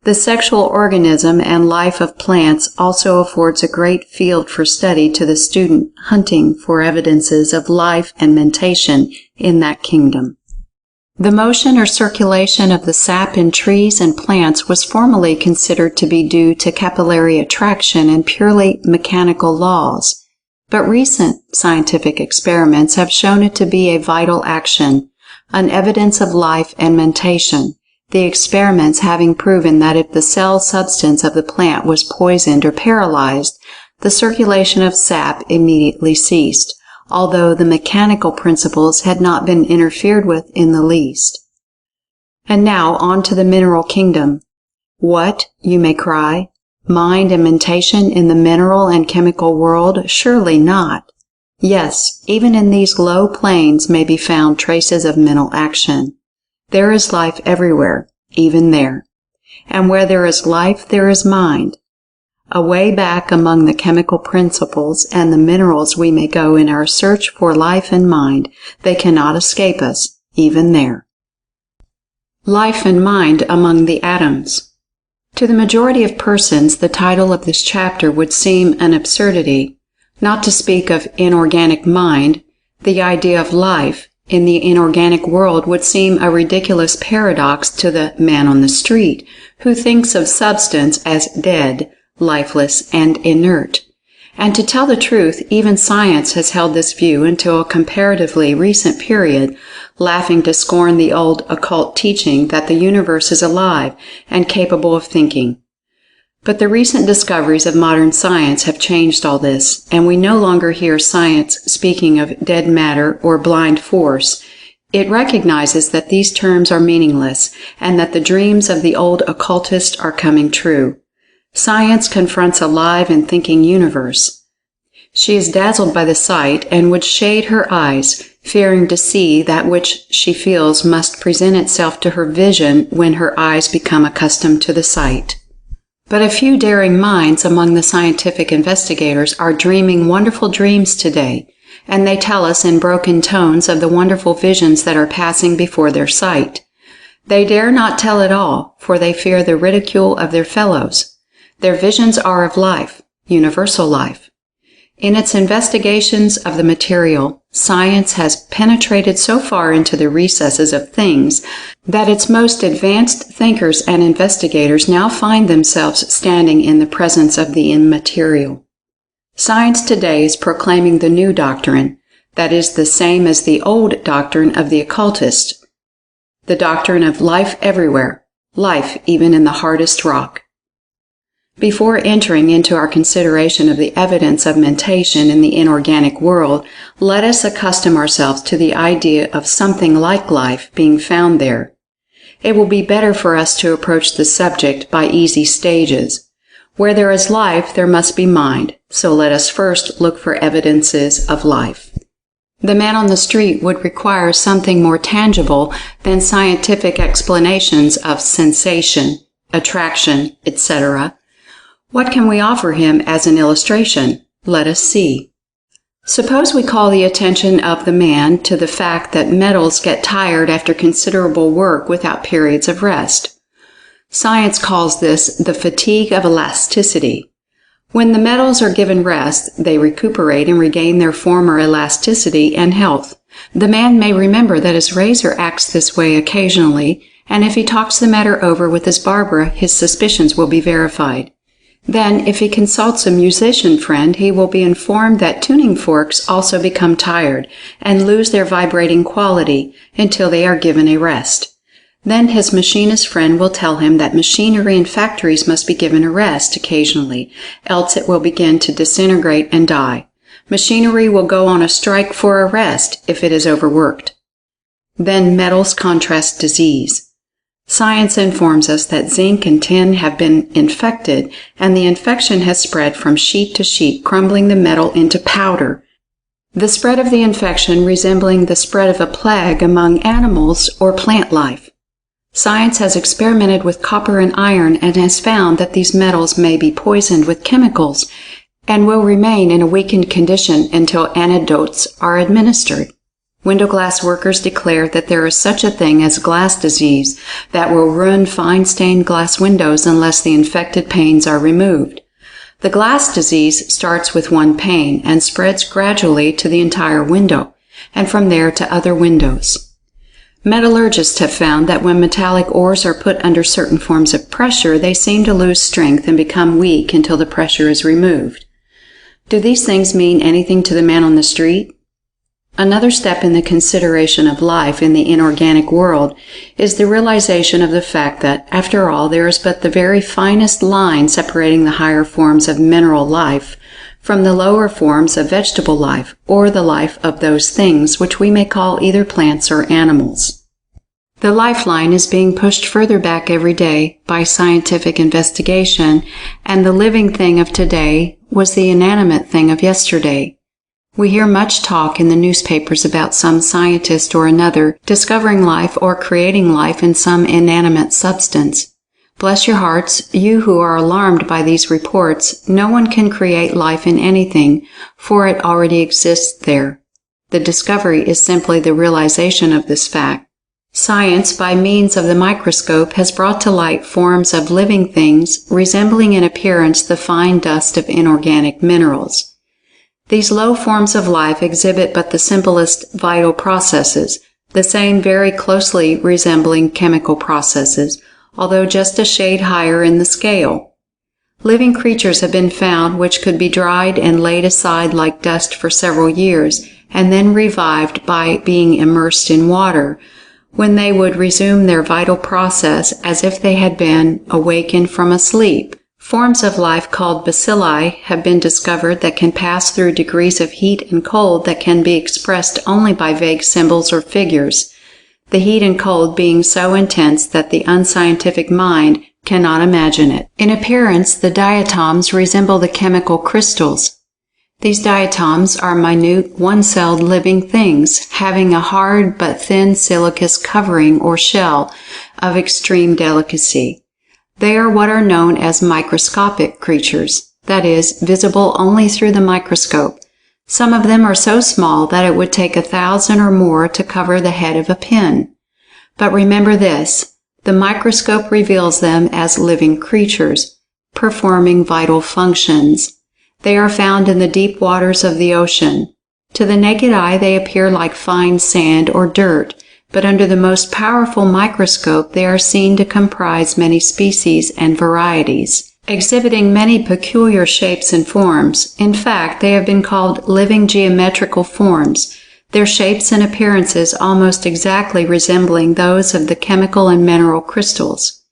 The sexual organism and life of plants also affords a great field for study to the student hunting for evidences of life and mentation in that kingdom. The motion or circulation of the sap in trees and plants was formerly considered to be due to capillary attraction and purely mechanical laws, but recent scientific experiments have shown it to be a vital action, an evidence of life and mentation. The experiments having proven that if the cell substance of the plant was poisoned or paralyzed, the circulation of sap immediately ceased, although the mechanical principles had not been interfered with in the least. And now on to the mineral kingdom. What, you may cry, mind and mentation in the mineral and chemical world? Surely not. Yes, even in these low planes may be found traces of mental action. There is life everywhere, even there. And where there is life, there is mind. Away back among the chemical principles and the minerals we may go in our search for life and mind. They cannot escape us, even there. Life and mind among the atoms. To the majority of persons, the title of this chapter would seem an absurdity. Not to speak of inorganic mind, the idea of life in the inorganic world would seem a ridiculous paradox to the man on the street, who thinks of substance as dead, lifeless, and inert. And to tell the truth, even science has held this view until a comparatively recent period, laughing to scorn the old occult teaching that the universe is alive and capable of thinking. But the recent discoveries of modern science have changed all this, and we no longer hear science speaking of dead matter or blind force. It recognizes that these terms are meaningless, and that the dreams of the old occultist are coming true. Science confronts a live and thinking universe. She is dazzled by the sight, and would shade her eyes, fearing to see that which she feels must present itself to her vision when her eyes become accustomed to the sight. But a few daring minds among the scientific investigators are dreaming wonderful dreams today, and they tell us in broken tones of the wonderful visions that are passing before their sight. They dare not tell it all, for they fear the ridicule of their fellows. Their visions are of life, universal life. In its investigations of the material, science has penetrated so far into the recesses of things that its most advanced thinkers and investigators now find themselves standing in the presence of the immaterial. Science today is proclaiming the new doctrine, that is the same as the old doctrine of the occultists, the doctrine of life everywhere, life even in the hardest rock. Before entering into our consideration of the evidence of mentation in the inorganic world, let us accustom ourselves to the idea of something like life being found there. It will be better for us to approach the subject by easy stages. Where there is life, there must be mind, so let us first look for evidences of life. The man on the street would require something more tangible than scientific explanations of sensation, attraction, etc. What can we offer him as an illustration? Let us see. Suppose we call the attention of the man to the fact that metals get tired after considerable work without periods of rest. Science calls this the fatigue of elasticity. When the metals are given rest, they recuperate and regain their former elasticity and health. The man may remember that his razor acts this way occasionally, and if he talks the matter over with his barber, his suspicions will be verified. Then, if he consults a musician friend, he will be informed that tuning forks also become tired and lose their vibrating quality until they are given a rest. Then his machinist friend will tell him that machinery in factories must be given a rest occasionally, else it will begin to disintegrate and die. Machinery will go on a strike for a rest if it is overworked. Then metals contrast disease. Science informs us that zinc and tin have been infected, and the infection has spread from sheet to sheet, crumbling the metal into powder. The spread of the infection resembling the spread of a plague among animals or plant life. Science has experimented with copper and iron and has found that these metals may be poisoned with chemicals and will remain in a weakened condition until antidotes are administered. Window glass workers declare that there is such a thing as glass disease that will ruin fine stained glass windows unless the infected panes are removed. The glass disease starts with one pane and spreads gradually to the entire window, and from there to other windows. Metallurgists have found that when metallic ores are put under certain forms of pressure, they seem to lose strength and become weak until the pressure is removed. Do these things mean anything to the man on the street? Another step in the consideration of life in the inorganic world is the realization of the fact that, after all, there is but the very finest line separating the higher forms of mineral life from the lower forms of vegetable life, or the life of those things which we may call either plants or animals. The lifeline is being pushed further back every day by scientific investigation, and the living thing of today was the inanimate thing of yesterday. We hear much talk in the newspapers about some scientist or another discovering life or creating life in some inanimate substance. Bless your hearts, you who are alarmed by these reports, no one can create life in anything, for it already exists there. The discovery is simply the realization of this fact. Science, by means of the microscope, has brought to light forms of living things resembling in appearance the fine dust of inorganic minerals. These low forms of life exhibit but the simplest vital processes, the same very closely resembling chemical processes, although just a shade higher in the scale. Living creatures have been found which could be dried and laid aside like dust for several years, and then revived by being immersed in water, when they would resume their vital process as if they had been awakened from a sleep. Forms of life called bacilli have been discovered that can pass through degrees of heat and cold that can be expressed only by vague symbols or figures, the heat and cold being so intense that the unscientific mind cannot imagine it. In appearance, the diatoms resemble the chemical crystals. These diatoms are minute, one-celled living things, having a hard but thin silicous covering or shell of extreme delicacy. They are what are known as microscopic creatures, that is, visible only through the microscope. Some of them are so small that it would take 1,000 or more to cover the head of a pin. But remember this, the microscope reveals them as living creatures, performing vital functions. They are found in the deep waters of the ocean. To the naked eye they appear like fine sand or dirt, but under the most powerful microscope they are seen to comprise many species and varieties, exhibiting many peculiar shapes and forms. In fact, they have been called living geometrical forms, their shapes and appearances almost exactly resembling those of the chemical and mineral crystals.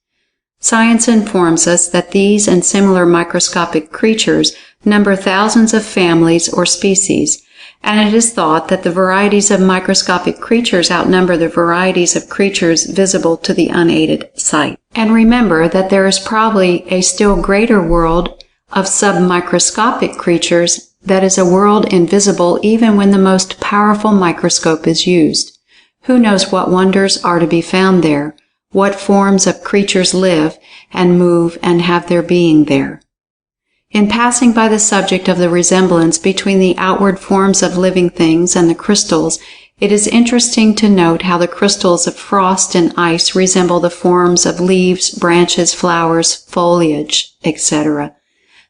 Science informs us that these and similar microscopic creatures number thousands of families or species, and it is thought that the varieties of microscopic creatures outnumber the varieties of creatures visible to the unaided sight. And remember that there is probably a still greater world of submicroscopic creatures that is a world invisible even when the most powerful microscope is used. Who knows what wonders are to be found there, what forms of creatures live and move and have their being there. In passing by the subject of the resemblance between the outward forms of living things and the crystals, it is interesting to note how the crystals of frost and ice resemble the forms of leaves, branches, flowers, foliage, etc.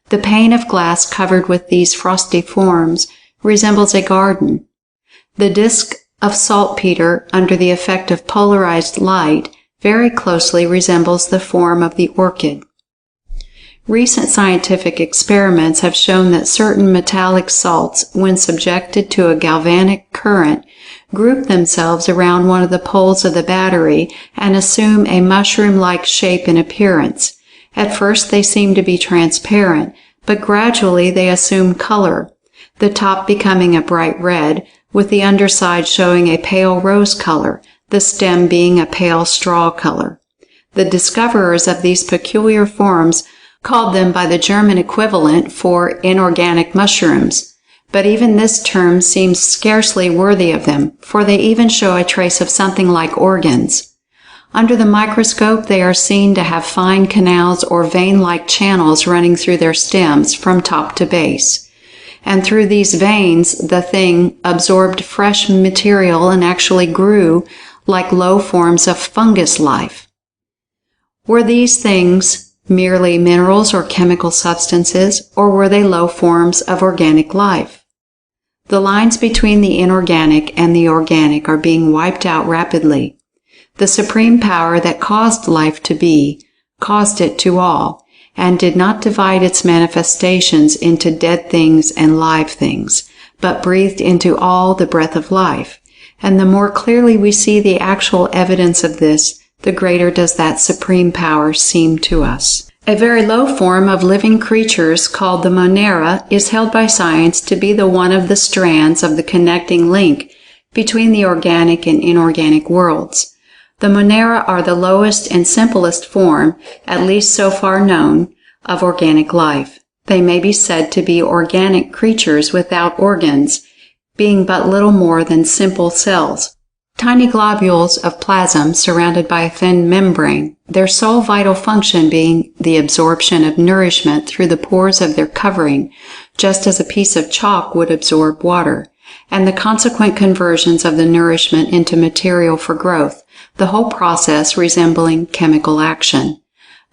The pane of glass covered with these frosty forms resembles a garden. The disk of saltpeter under the effect of polarized light very closely resembles the form of the orchid. Recent scientific experiments have shown that certain metallic salts, when subjected to a galvanic current, group themselves around one of the poles of the battery and assume a mushroom-like shape and appearance. At first they seem to be transparent, but gradually they assume color, the top becoming a bright red, with the underside showing a pale rose color, the stem being a pale straw color. The discoverers of these peculiar forms called them by the German equivalent for inorganic mushrooms, but even this term seems scarcely worthy of them, for they even show a trace of something like organs. Under the microscope they are seen to have fine canals or vein-like channels running through their stems from top to base, and through these veins the thing absorbed fresh material and actually grew like low forms of fungus life. Were these things merely minerals or chemical substances, or were they low forms of organic life? The lines between the inorganic and the organic are being wiped out rapidly. The supreme power that caused life to be, caused it to all, and did not divide its manifestations into dead things and live things, but breathed into all the breath of life. And the more clearly we see the actual evidence of this, the greater does that supreme power seem to us. A very low form of living creatures called the Monera is held by science to be the one of the strands of the connecting link between the organic and inorganic worlds. The Monera are the lowest and simplest form, at least so far known, of organic life. They may be said to be organic creatures without organs, being but little more than simple cells. Tiny globules of plasm surrounded by a thin membrane, their sole vital function being the absorption of nourishment through the pores of their covering, just as a piece of chalk would absorb water, and the consequent conversions of the nourishment into material for growth, the whole process resembling chemical action.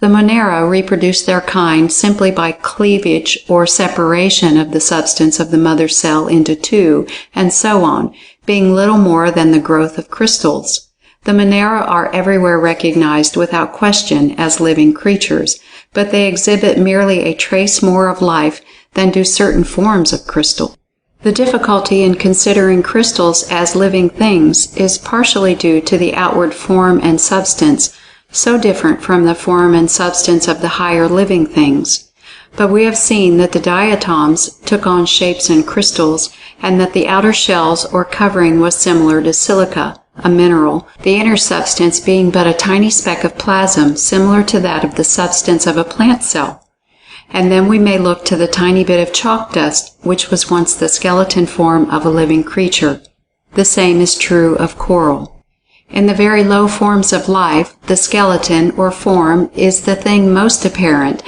The Monera reproduce their kind simply by cleavage or separation of the substance of the mother cell into two, and so on, being little more than the growth of crystals. The Monera are everywhere recognized without question as living creatures, but they exhibit merely a trace more of life than do certain forms of crystal. The difficulty in considering crystals as living things is partially due to the outward form and substance, so different from the form and substance of the higher living things. But we have seen that the diatoms took on shapes in crystals, and that the outer shells or covering was similar to silica, a mineral, the inner substance being but a tiny speck of plasm similar to that of the substance of a plant cell. And then we may look to the tiny bit of chalk dust which was once the skeleton form of a living creature. The same is true of coral. In the very low forms of life, the skeleton or form is the thing most apparent,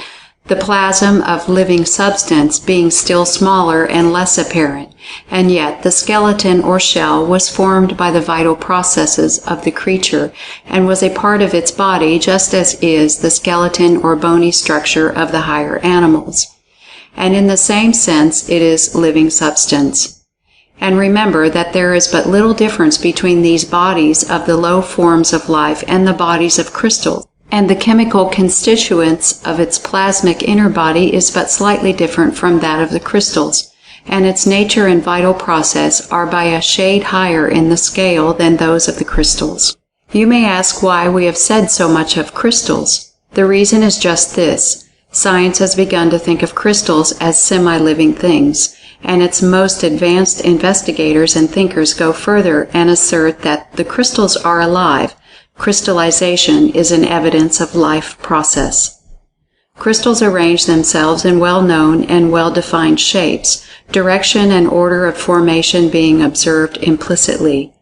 the plasm of living substance being still smaller and less apparent, and yet the skeleton or shell was formed by the vital processes of the creature and was a part of its body, just as is the skeleton or bony structure of the higher animals. And in the same sense it is living substance. And remember that there is but little difference between these bodies of the low forms of life and the bodies of crystals, and the chemical constituents of its plasmic inner body is but slightly different from that of the crystals, and its nature and vital process are by a shade higher in the scale than those of the crystals. You may ask why we have said so much of crystals. The reason is just this. Science has begun to think of crystals as semi-living things, and its most advanced investigators and thinkers go further and assert that the crystals are alive. Crystallization is an evidence of life process. Crystals arrange themselves in well-known and well-defined shapes, direction and order of formation being observed implicitly.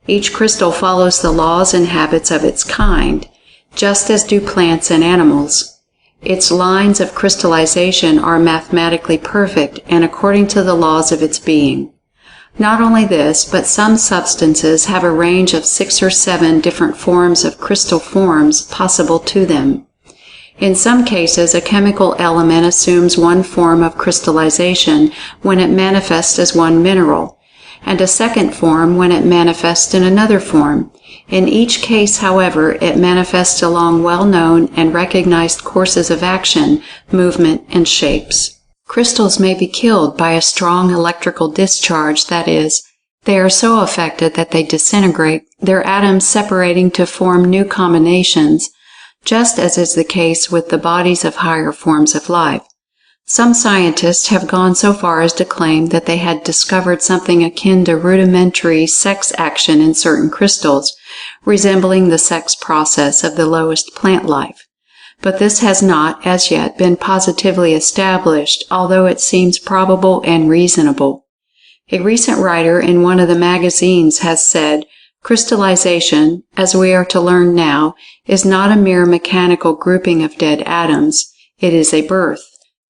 Each crystal follows the laws and habits of its kind, just as do plants and animals. Its lines of crystallization are mathematically perfect and according to the laws of its being. Not only this, but some substances have a range of 6 or 7 different forms of crystal forms possible to them. In some cases, a chemical element assumes one form of crystallization when it manifests as one mineral, and a second form when it manifests in another form. In each case, however, it manifests along well-known and recognized courses of action, movement, and shapes. Crystals may be killed by a strong electrical discharge, that is, they are so affected that they disintegrate, their atoms separating to form new combinations, just as is the case with the bodies of higher forms of life. Some scientists have gone so far as to claim that they had discovered something akin to rudimentary sex action in certain crystals, resembling the sex process of the lowest plant life. But this has not, as yet, been positively established, although it seems probable and reasonable. A recent writer in one of the magazines has said, "Crystallization, as we are to learn now, is not a mere mechanical grouping of dead atoms. It is a birth."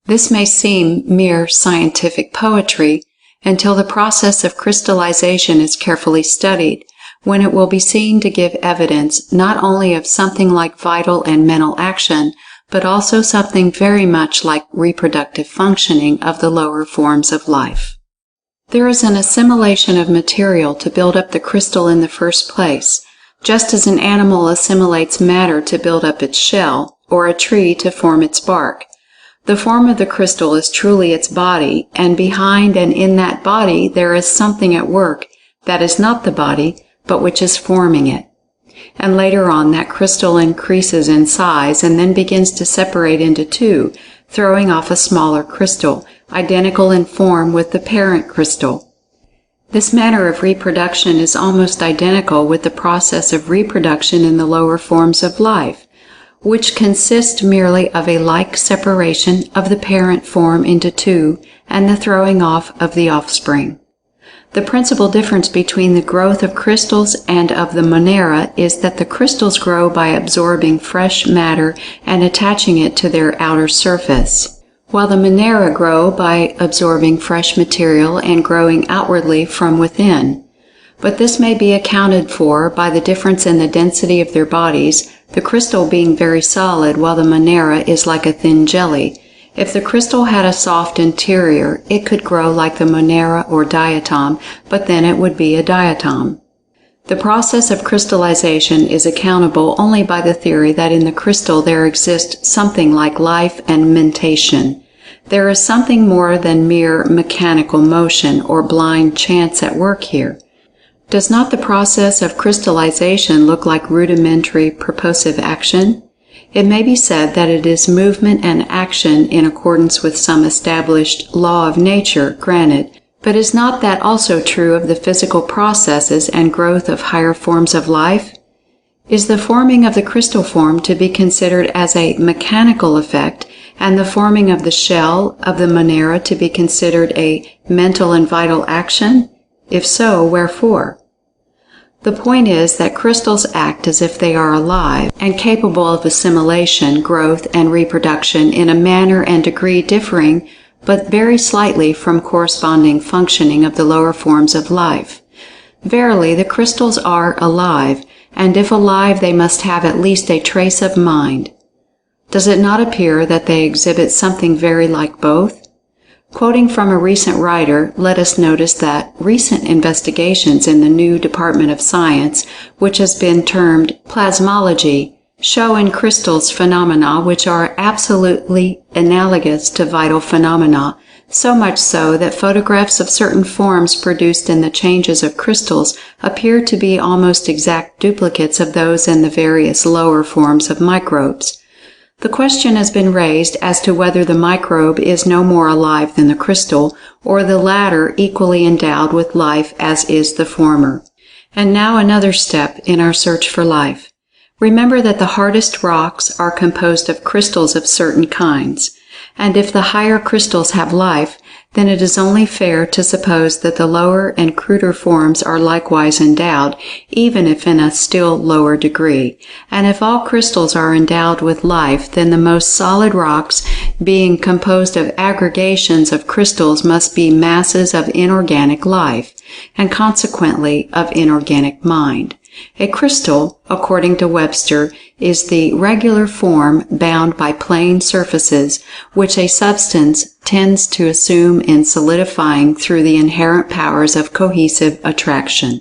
This may seem mere scientific poetry until the process of crystallization is carefully studied, when it will be seen to give evidence not only of something like vital and mental action, but also something very much like reproductive functioning of the lower forms of life. There is an assimilation of material to build up the crystal in the first place, just as an animal assimilates matter to build up its shell, or a tree to form its bark. The form of the crystal is truly its body, and behind and in that body there is something at work that is not the body, but which is forming it. And later on that crystal increases in size and then begins to separate into two, throwing off a smaller crystal, identical in form with the parent crystal. This manner of reproduction is almost identical with the process of reproduction in the lower forms of life, which consist merely of a like separation of the parent form into two and the throwing off of the offspring. The principal difference between the growth of crystals and of the Monera is that the crystals grow by absorbing fresh matter and attaching it to their outer surface, while the Monera grow by absorbing fresh material and growing outwardly from within. But this may be accounted for by the difference in the density of their bodies, the crystal being very solid while the Monera is like a thin jelly. If the crystal had a soft interior, it could grow like the Monera or diatom, but then it would be a diatom. The process of crystallization is accountable only by the theory that in the crystal there exists something like life and mentation. There is something more than mere mechanical motion or blind chance at work here. Does not the process of crystallization look like rudimentary purposive action? It may be said that it is movement and action in accordance with some established law of nature, granted, but is not that also true of the physical processes and growth of higher forms of life? Is the forming of the crystal form to be considered as a mechanical effect, and the forming of the shell of the Monera to be considered a mental and vital action? If so, wherefore? The point is that crystals act as if they are alive and capable of assimilation, growth, and reproduction in a manner and degree differing but very slightly from corresponding functioning of the lower forms of life. Verily, the crystals are alive, and if alive they must have at least a trace of mind. Does it not appear that they exhibit something very like both? Quoting from a recent writer, let us notice that recent investigations in the new department of science, which has been termed plasmology, show in crystals phenomena which are absolutely analogous to vital phenomena, so much so that photographs of certain forms produced in the changes of crystals appear to be almost exact duplicates of those in the various lower forms of microbes. The question has been raised as to whether the microbe is no more alive than the crystal, or the latter equally endowed with life as is the former. And now another step in our search for life. Remember that the hardest rocks are composed of crystals of certain kinds, and if the higher crystals have life, then it is only fair to suppose that the lower and cruder forms are likewise endowed, even if in a still lower degree. And if all crystals are endowed with life, then the most solid rocks, being composed of aggregations of crystals, must be masses of inorganic life, and consequently of inorganic mind. A crystal, according to Webster, is the regular form bound by plane surfaces which a substance tends to assume in solidifying through the inherent powers of cohesive attraction.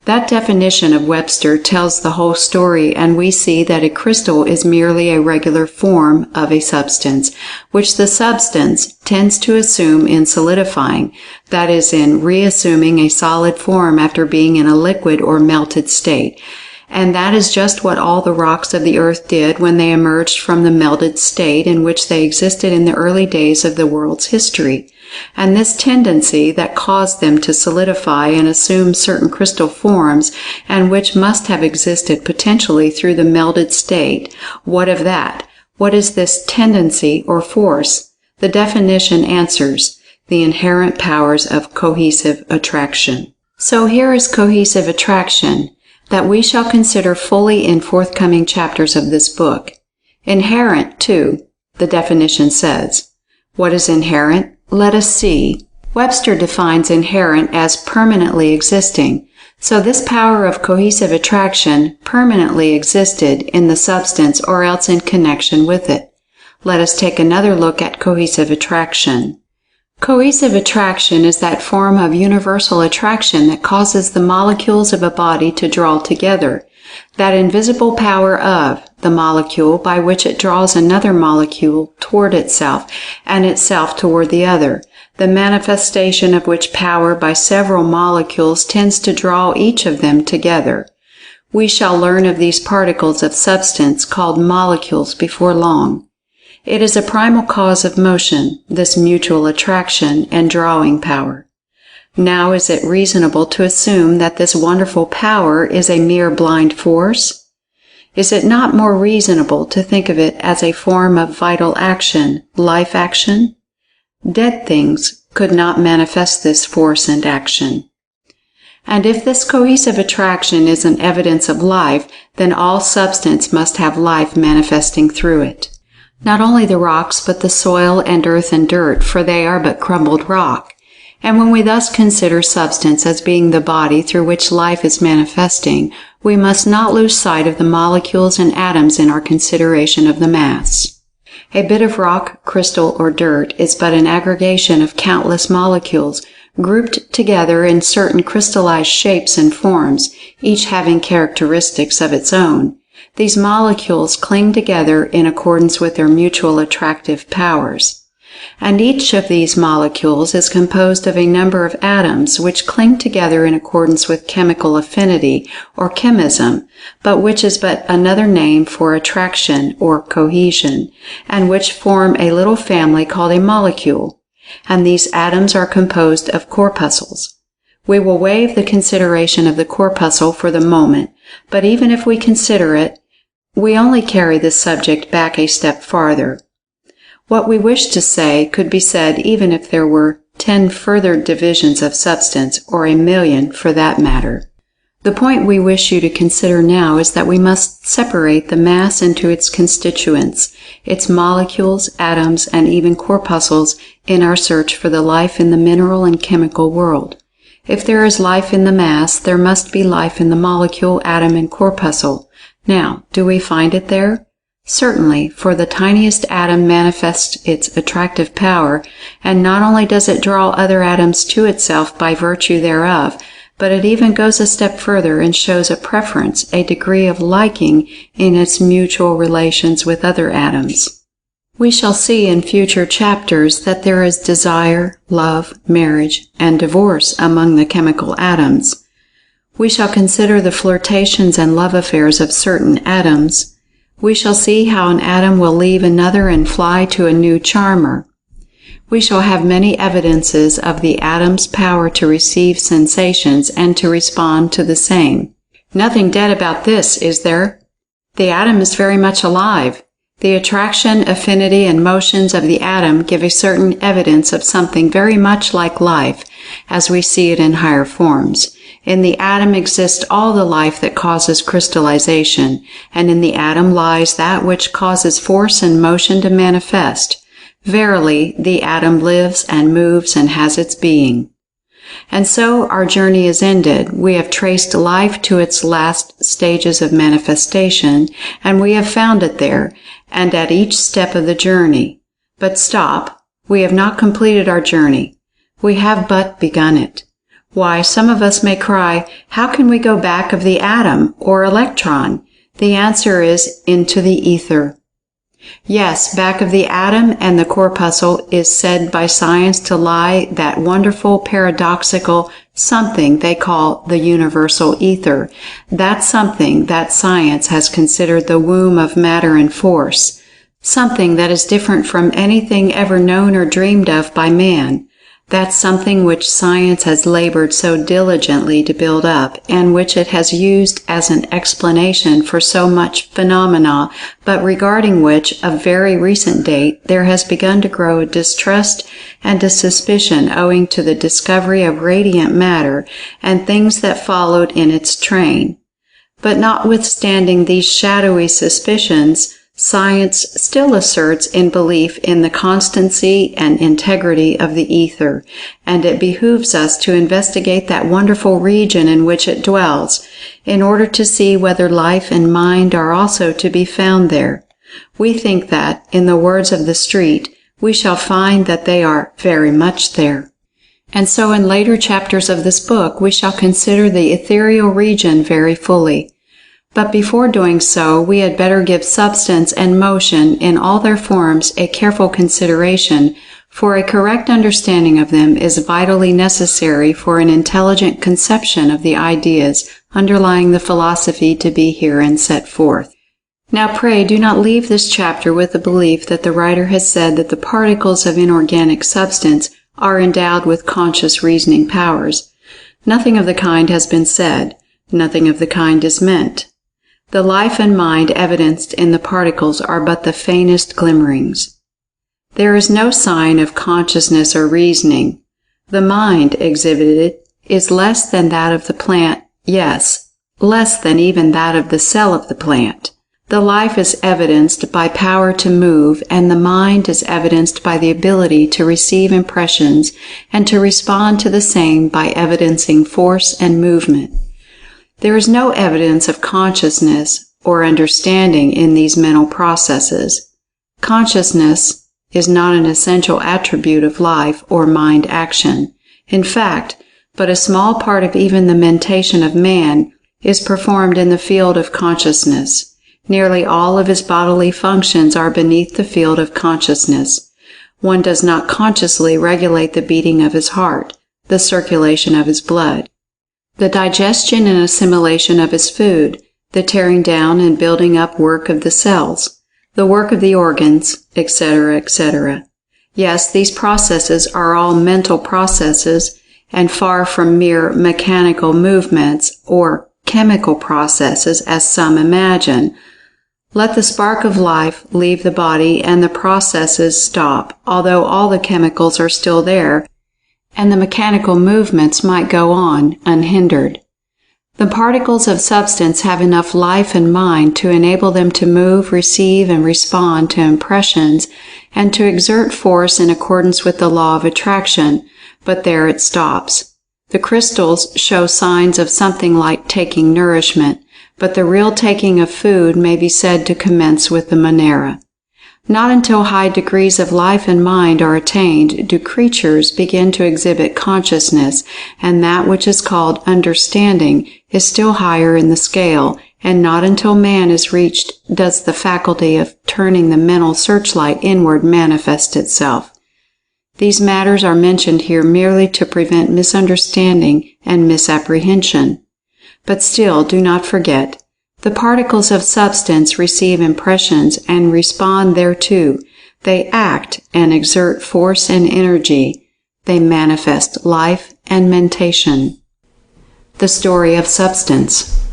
That definition of Webster tells the whole story, and we see that a crystal is merely a regular form of a substance, which the substance tends to assume in solidifying, that is, in reassuming a solid form after being in a liquid or melted state. And that is just what all the rocks of the earth did when they emerged from the melted state in which they existed in the early days of the world's history. And this tendency that caused them to solidify and assume certain crystal forms, and which must have existed potentially through the melted state, what of that? What is this tendency or force? The definition answers: the inherent powers of cohesive attraction. So here is cohesive attraction, that we shall consider fully in forthcoming chapters of this book. Inherent, too, the definition says. What is inherent? Let us see. Webster defines inherent as permanently existing, so this power of cohesive attraction permanently existed in the substance or else in connection with it. Let us take another look at cohesive attraction. Cohesive attraction is that form of universal attraction that causes the molecules of a body to draw together, that invisible power of the molecule by which it draws another molecule toward itself and itself toward the other, the manifestation of which power by several molecules tends to draw each of them together. We shall learn of these particles of substance called molecules before long. It is a primal cause of motion, this mutual attraction and drawing power. Now, is it reasonable to assume that this wonderful power is a mere blind force? Is it not more reasonable to think of it as a form of vital action, life action? Dead things could not manifest this force and action. And if this cohesive attraction is an evidence of life, then all substance must have life manifesting through it. Not only the rocks, but the soil and earth and dirt, for they are but crumbled rock. And when we thus consider substance as being the body through which life is manifesting, we must not lose sight of the molecules and atoms in our consideration of the mass. A bit of rock, crystal, or dirt is but an aggregation of countless molecules, grouped together in certain crystallized shapes and forms, each having characteristics of its own. These molecules cling together in accordance with their mutual attractive powers. And each of these molecules is composed of a number of atoms which cling together in accordance with chemical affinity or chemism, but which is but another name for attraction or cohesion, and which form a little family called a molecule. And these atoms are composed of corpuscles. We will waive the consideration of the corpuscle for the moment, but even if we consider it, we only carry this subject back a step farther. What we wish to say could be said even if there were 10 further divisions of substance, or 1,000,000 for that matter. The point we wish you to consider now is that we must separate the mass into its constituents, its molecules, atoms, and even corpuscles in our search for the life in the mineral and chemical world. If there is life in the mass, there must be life in the molecule, atom, and corpuscle. Now, do we find it there? Certainly, for the tiniest atom manifests its attractive power, and not only does it draw other atoms to itself by virtue thereof, but it even goes a step further and shows a preference, a degree of liking in its mutual relations with other atoms. We shall see in future chapters that there is desire, love, marriage, and divorce among the chemical atoms. We shall consider the flirtations and love affairs of certain atoms. We shall see how an atom will leave another and fly to a new charmer. We shall have many evidences of the atom's power to receive sensations and to respond to the same. Nothing dead about this, is there? The atom is very much alive. The attraction, affinity, and motions of the atom give a certain evidence of something very much like life, as we see it in higher forms. In the atom exists all the life that causes crystallization, and in the atom lies that which causes force and motion to manifest. Verily, the atom lives and moves and has its being. And so our journey is ended. We have traced life to its last stages of manifestation, and we have found it there, and at each step of the journey. But stop, we have not completed our journey. We have but begun it. Why, some of us may cry, how can we go back of the atom or electron? The answer is into the ether. Yes, back of the atom and the corpuscle is said by science to lie that wonderful paradoxical something they call the universal ether. That something that science has considered the womb of matter and force. Something that is different from anything ever known or dreamed of by man. That something which science has labored so diligently to build up, and which it has used as an explanation for so much phenomena, but regarding which, of very recent date, there has begun to grow a distrust and a suspicion owing to the discovery of radiant matter and things that followed in its train. But notwithstanding these shadowy suspicions, science still asserts in belief in the constancy and integrity of the ether, and it behooves us to investigate that wonderful region in which it dwells, in order to see whether life and mind are also to be found there. We think that, in the words of the street, we shall find that they are very much there. And so in later chapters of this book we shall consider the ethereal region very fully. But before doing so, we had better give substance and motion in all their forms a careful consideration, for a correct understanding of them is vitally necessary for an intelligent conception of the ideas underlying the philosophy to be herein set forth. Now pray do not leave this chapter with the belief that the writer has said that the particles of inorganic substance are endowed with conscious reasoning powers. Nothing of the kind has been said. Nothing of the kind is meant. The life and mind evidenced in the particles are but the faintest glimmerings. There is no sign of consciousness or reasoning. The mind exhibited is less than that of the plant, yes, less than even that of the cell of the plant. The life is evidenced by power to move, and the mind is evidenced by the ability to receive impressions and to respond to the same by evidencing force and movement. There is no evidence of consciousness or understanding in these mental processes. Consciousness is not an essential attribute of life or mind action. In fact, but a small part of even the mentation of man is performed in the field of consciousness. Nearly all of his bodily functions are beneath the field of consciousness. One does not consciously regulate the beating of his heart, the circulation of his blood, the digestion and assimilation of his food, the tearing down and building up work of the cells, the work of the organs, etc., etc. Yes, these processes are all mental processes, and far from mere mechanical movements or chemical processes as some imagine. Let the spark of life leave the body and the processes stop, although all the chemicals are still there, and the mechanical movements might go on unhindered. The particles of substance have enough life and mind to enable them to move, receive, and respond to impressions and to exert force in accordance with the law of attraction, but there it stops. The crystals show signs of something like taking nourishment, but the real taking of food may be said to commence with the Monera. Not until high degrees of life and mind are attained do creatures begin to exhibit consciousness, and that which is called understanding is still higher in the scale, and not until man is reached does the faculty of turning the mental searchlight inward manifest itself. These matters are mentioned here merely to prevent misunderstanding and misapprehension. But still, do not forget, the particles of substance receive impressions and respond thereto. They act and exert force and energy. They manifest life and mentation. The story of substance.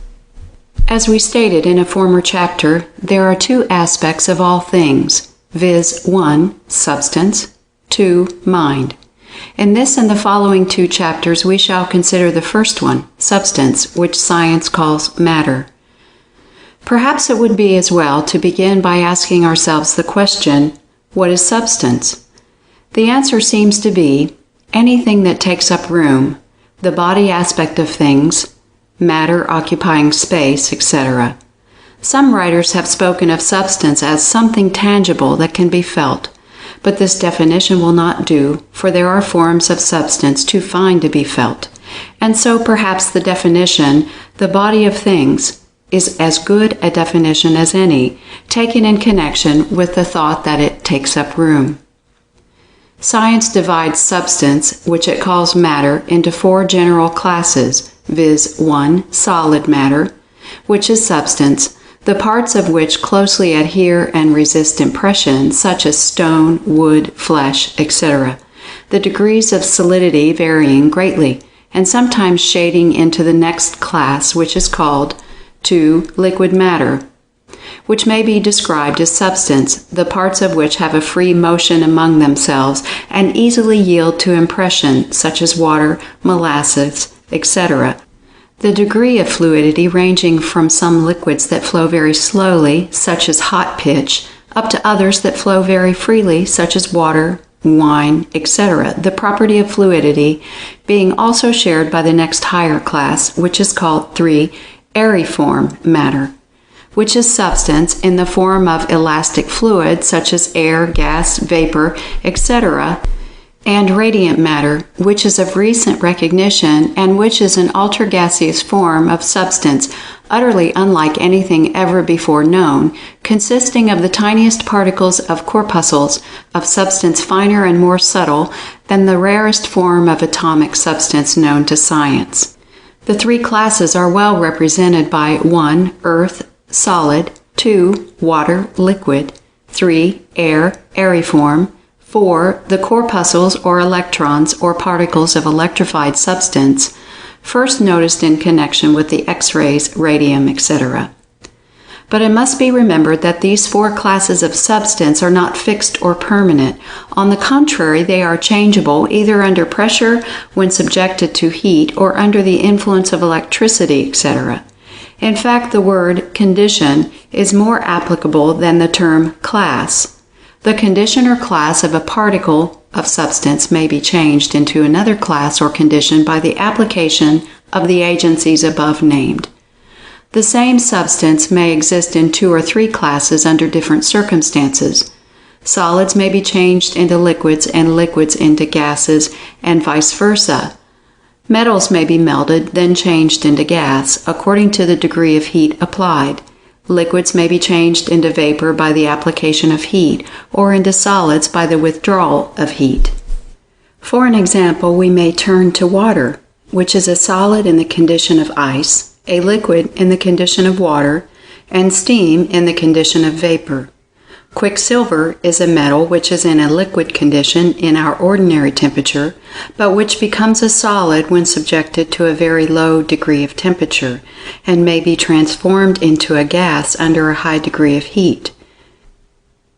As we stated in a former chapter, there are two aspects of all things, viz. 1. Substance, 2. Mind. In this and the following two chapters we shall consider the first one, substance, which science calls matter. Perhaps it would be as well to begin by asking ourselves the question, what is substance? The answer seems to be anything that takes up room, the body aspect of things, matter occupying space, etc. Some writers have spoken of substance as something tangible that can be felt, but this definition will not do, for there are forms of substance too fine to be felt, and so perhaps the definition, the body of things, is as good a definition as any, taken in connection with the thought that it takes up room. Science divides substance, which it calls matter, into four general classes, viz. 1. Solid matter, which is substance, the parts of which closely adhere and resist impression, such as stone, wood, flesh, etc., the degrees of solidity varying greatly, and sometimes shading into the next class, which is called 2. Liquid matter, which may be described as substance, the parts of which have a free motion among themselves and easily yield to impression, such as water, molasses, etc. The degree of fluidity ranging from some liquids that flow very slowly, such as hot pitch, up to others that flow very freely, such as water, wine, etc., the property of fluidity being also shared by the next higher class, which is called 3. Aeriform matter, which is substance in the form of elastic fluid such as air, gas, vapor, etc., and radiant matter, which is of recent recognition and which is an ultra-gaseous form of substance utterly unlike anything ever before known, consisting of the tiniest particles of corpuscles of substance finer and more subtle than the rarest form of atomic substance known to science. The three classes are well represented by 1. Earth, solid, 2. Water, liquid, 3. Air, aeriform, 4. The corpuscles or electrons or particles of electrified substance, first noticed in connection with the X-rays, radium, etc. But it must be remembered that these four classes of substance are not fixed or permanent. On the contrary, they are changeable either under pressure when subjected to heat or under the influence of electricity, etc. In fact, the word condition is more applicable than the term class. The condition or class of a particle of substance may be changed into another class or condition by the application of the agencies above named. The same substance may exist in 2 or 3 classes under different circumstances. Solids may be changed into liquids and liquids into gases, and vice versa. Metals may be melted, then changed into gas, according to the degree of heat applied. Liquids may be changed into vapor by the application of heat, or into solids by the withdrawal of heat. For an example, we may turn to water, which is a solid in the condition of ice, a liquid in the condition of water, and steam in the condition of vapor. Quicksilver is a metal which is in a liquid condition in our ordinary temperature, but which becomes a solid when subjected to a very low degree of temperature, and may be transformed into a gas under a high degree of heat.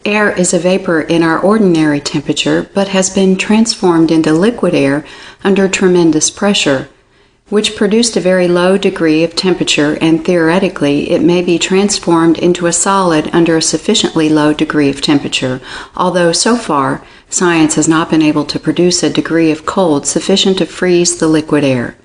Air is a vapor in our ordinary temperature, but has been transformed into liquid air under tremendous pressure. which produced a very low degree of temperature, and theoretically it may be transformed into a solid under a sufficiently low degree of temperature, although so far science has not been able to produce a degree of cold sufficient to freeze the liquid air.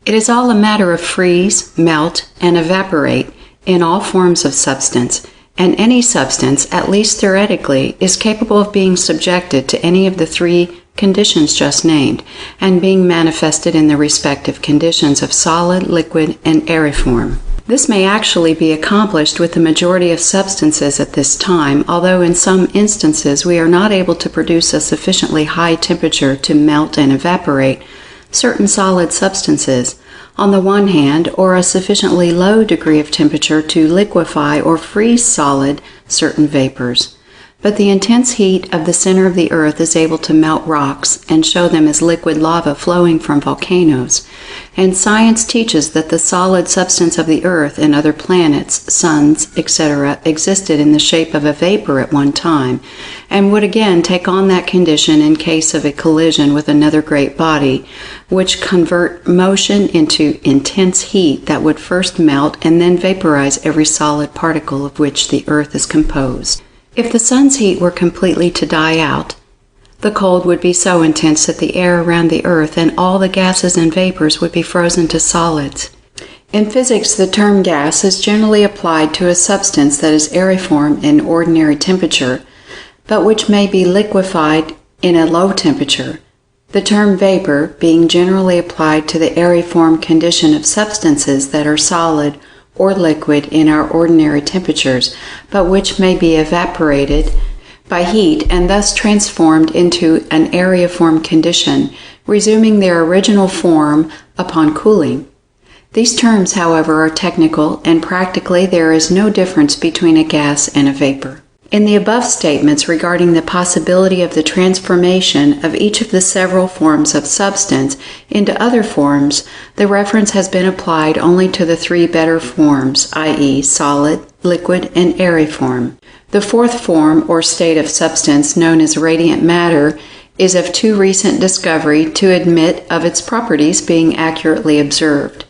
It is all a matter of freeze, melt, and evaporate in all forms of substance, and any substance, at least theoretically, is capable of being subjected to any of the three conditions just named, and being manifested in the respective conditions of solid, liquid, and aeriform. This may actually be accomplished with the majority of substances at this time, although in some instances we are not able to produce a sufficiently high temperature to melt and evaporate certain solid substances, on the one hand, or a sufficiently low degree of temperature to liquefy or freeze solid certain vapors. But the intense heat of the center of the earth is able to melt rocks and show them as liquid lava flowing from volcanoes, and science teaches that the solid substance of the earth and other planets, suns, etc., existed in the shape of a vapor at one time, and would again take on that condition in case of a collision with another great body, which convert motion into intense heat that would first melt and then vaporize every solid particle of which the earth is composed. If the sun's heat were completely to die out, the cold would be so intense that the air around the earth and all the gases and vapors would be frozen to solids. In physics, the term gas is generally applied to a substance that is aeriform in ordinary temperature, but which may be liquefied in a low temperature. The term vapor being generally applied to the aeriform condition of substances that are solid or liquid in our ordinary temperatures, but which may be evaporated by heat and thus transformed into an aeriform condition, resuming their original form upon cooling. These terms, however, are technical, and practically there is no difference between a gas and a vapor. In the above statements regarding the possibility of the transformation of each of the several forms of substance into other forms, the reference has been applied only to the three better forms, i.e., solid, liquid, and aeriform. The fourth form or state of substance, known as radiant matter, is of too recent discovery to admit of its properties being accurately observed.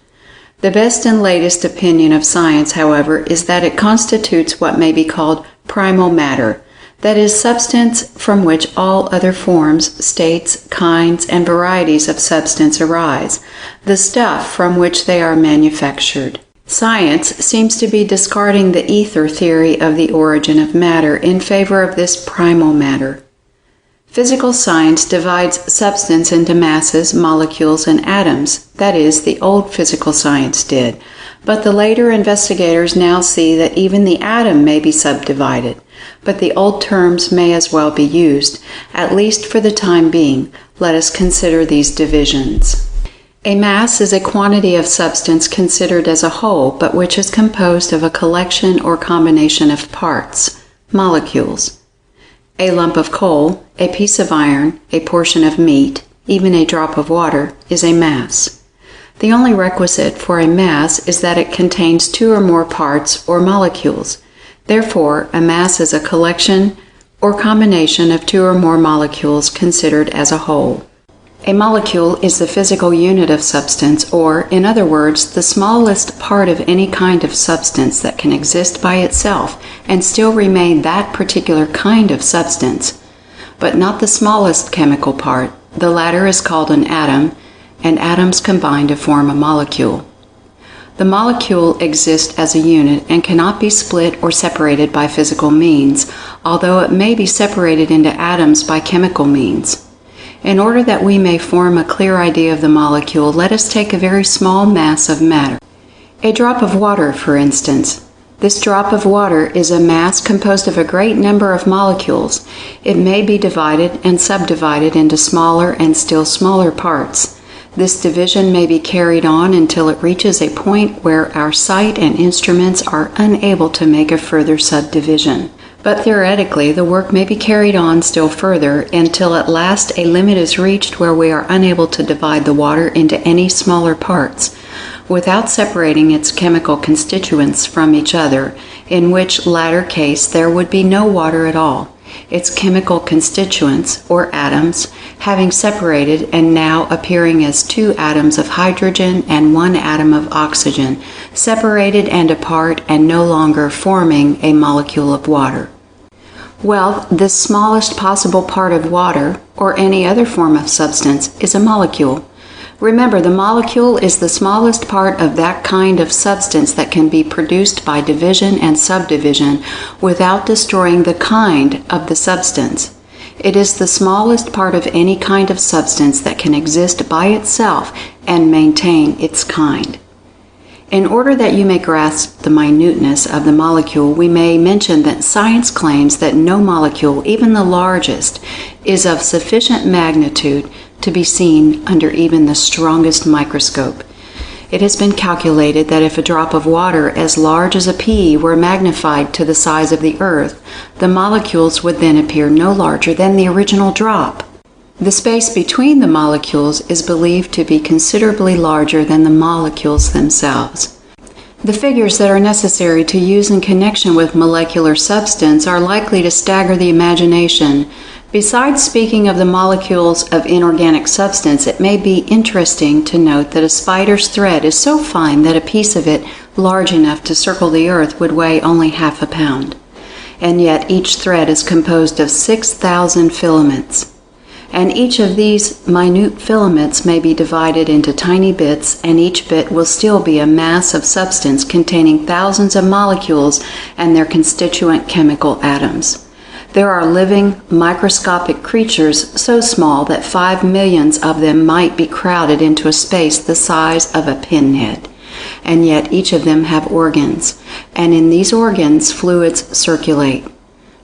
The best and latest opinion of science, however, is that it constitutes what may be called primal matter, that is, substance from which all other forms, states, kinds, and varieties of substance arise, the stuff from which they are manufactured. Science seems to be discarding the ether theory of the origin of matter in favor of this primal matter. Physical science divides substance into masses, molecules, and atoms, that is, the old physical science did, but the later investigators now see that even the atom may be subdivided, but the old terms may as well be used, at least for the time being. Let us consider these divisions. A mass is a quantity of substance considered as a whole, but which is composed of a collection or combination of parts, molecules. A lump of coal, a piece of iron, a portion of meat, even a drop of water, is a mass. The only requisite for a mass is that it contains two or more parts or molecules. Therefore, a mass is a collection or combination of two or more molecules considered as a whole. A molecule is the physical unit of substance, or, in other words, the smallest part of any kind of substance that can exist by itself and still remain that particular kind of substance, but not the smallest chemical part. The latter is called an atom, and atoms combine to form a molecule. The molecule exists as a unit and cannot be split or separated by physical means, although it may be separated into atoms by chemical means. In order that we may form a clear idea of the molecule, let us take a very small mass of matter. A drop of water, for instance. This drop of water is a mass composed of a great number of molecules. It may be divided and subdivided into smaller and still smaller parts. This division may be carried on until it reaches a point where our sight and instruments are unable to make a further subdivision. But theoretically, the work may be carried on still further until at last a limit is reached where we are unable to divide the water into any smaller parts, without separating its chemical constituents from each other, in which latter case there would be no water at all. its chemical constituents, or atoms, having separated and now appearing as 2 atoms of hydrogen and 1 atom of oxygen, separated and apart and no longer forming a molecule of water. Well, this smallest possible part of water, or any other form of substance, is a molecule. Remember, the molecule is the smallest part of that kind of substance that can be produced by division and subdivision without destroying the kind of the substance. It is the smallest part of any kind of substance that can exist by itself and maintain its kind. In order that you may grasp the minuteness of the molecule, we may mention that science claims that no molecule, even the largest, is of sufficient magnitude to be seen under even the strongest microscope. It has been calculated that if a drop of water as large as a pea were magnified to the size of the earth, the molecules would then appear no larger than the original drop. The space between the molecules is believed to be considerably larger than the molecules themselves. The figures that are necessary to use in connection with molecular substance are likely to stagger the imagination. Besides speaking of the molecules of inorganic substance, it may be interesting to note that a spider's thread is so fine that a piece of it large enough to circle the earth would weigh only half a pound. And yet each thread is composed of 6,000 filaments. And each of these minute filaments may be divided into tiny bits, and each bit will still be a mass of substance containing thousands of molecules and their constituent chemical atoms. There are living, microscopic creatures so small that 5 millions of them might be crowded into a space the size of a pinhead. And yet each of them have organs, and in these organs fluids circulate.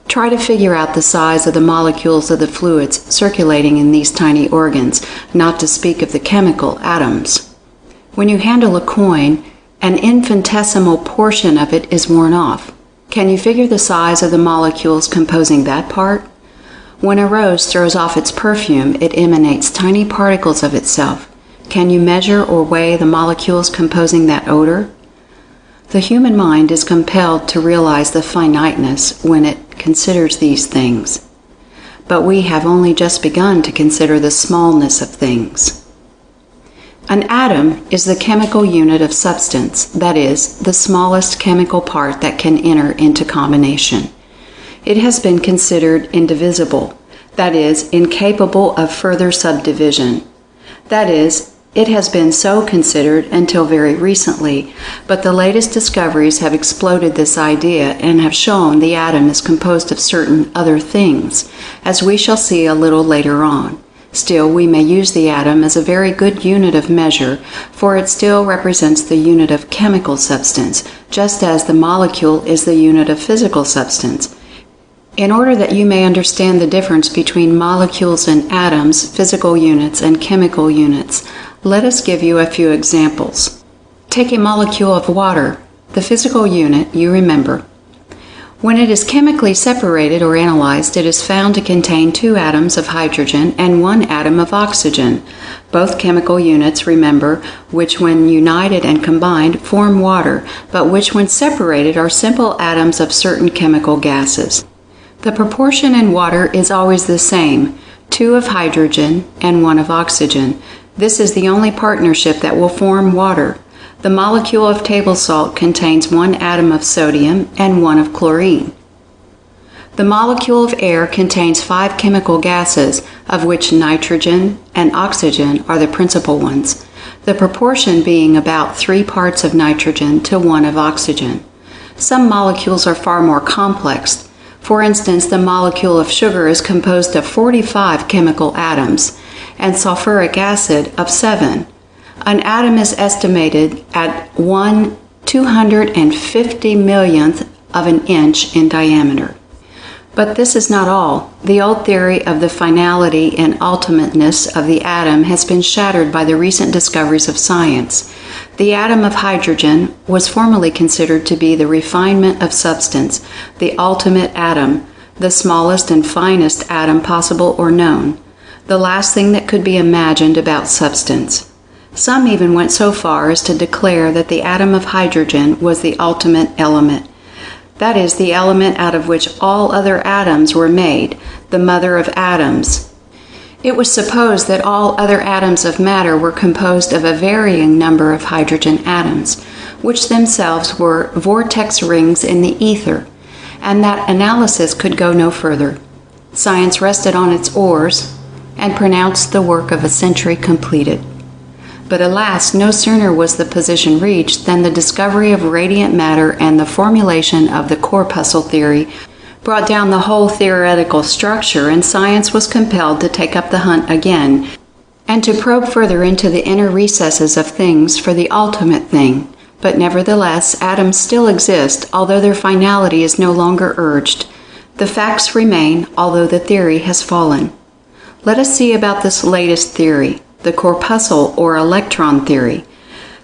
Try to figure out the size of the molecules of the fluids circulating in these tiny organs, not to speak of the chemical atoms. When you handle a coin, an infinitesimal portion of it is worn off. Can you figure the size of the molecules composing that part? When a rose throws off its perfume, it emanates tiny particles of itself. Can you measure or weigh the molecules composing that odor? The human mind is compelled to realize the finiteness when it considers these things. But we have only just begun to consider the smallness of things. An atom is the chemical unit of substance, that is, the smallest chemical part that can enter into combination. It has been considered indivisible, that is, incapable of further subdivision. That is, it has been so considered until very recently, but the latest discoveries have exploded this idea and have shown the atom is composed of certain other things, as we shall see a little later on. Still, we may use the atom as a very good unit of measure, for it still represents the unit of chemical substance, just as the molecule is the unit of physical substance. In order that you may understand the difference between molecules and atoms, physical units and chemical units, let us give you a few examples. Take a molecule of water, the physical unit, you remember. When it is chemically separated or analyzed, it is found to contain 2 atoms of hydrogen and 1 atom of oxygen. Both chemical units, remember, which when united and combined form water, but which when separated are simple atoms of certain chemical gases. The proportion in water is always the same, 2 of hydrogen and 1 of oxygen. This is the only partnership that will form water. The molecule of table salt contains 1 atom of sodium and 1 of chlorine. The molecule of air contains 5 chemical gases, of which nitrogen and oxygen are the principal ones, the proportion being about 3 parts of nitrogen to 1 of oxygen. Some molecules are far more complex. For instance, the molecule of sugar is composed of 45 chemical atoms, and sulfuric acid of 7. An atom is estimated at 1/250 millionth of an inch in diameter. But this is not all. The old theory of the finality and ultimateness of the atom has been shattered by the recent discoveries of science. The atom of hydrogen was formerly considered to be the refinement of substance, the ultimate atom, the smallest and finest atom possible or known, the last thing that could be imagined about substance. Some even went so far as to declare that the atom of hydrogen was the ultimate element. That is, the element out of which all other atoms were made, the mother of atoms. It was supposed that all other atoms of matter were composed of a varying number of hydrogen atoms, which themselves were vortex rings in the ether, and that analysis could go no further. Science rested on its oars and pronounced the work of a century completed. But alas, no sooner was the position reached than the discovery of radiant matter and the formulation of the corpuscle theory brought down the whole theoretical structure, and science was compelled to take up the hunt again and to probe further into the inner recesses of things for the ultimate thing. But nevertheless, atoms still exist, although their finality is no longer urged. The facts remain, although the theory has fallen. Let us see about this latest theory, the corpuscle or electron theory.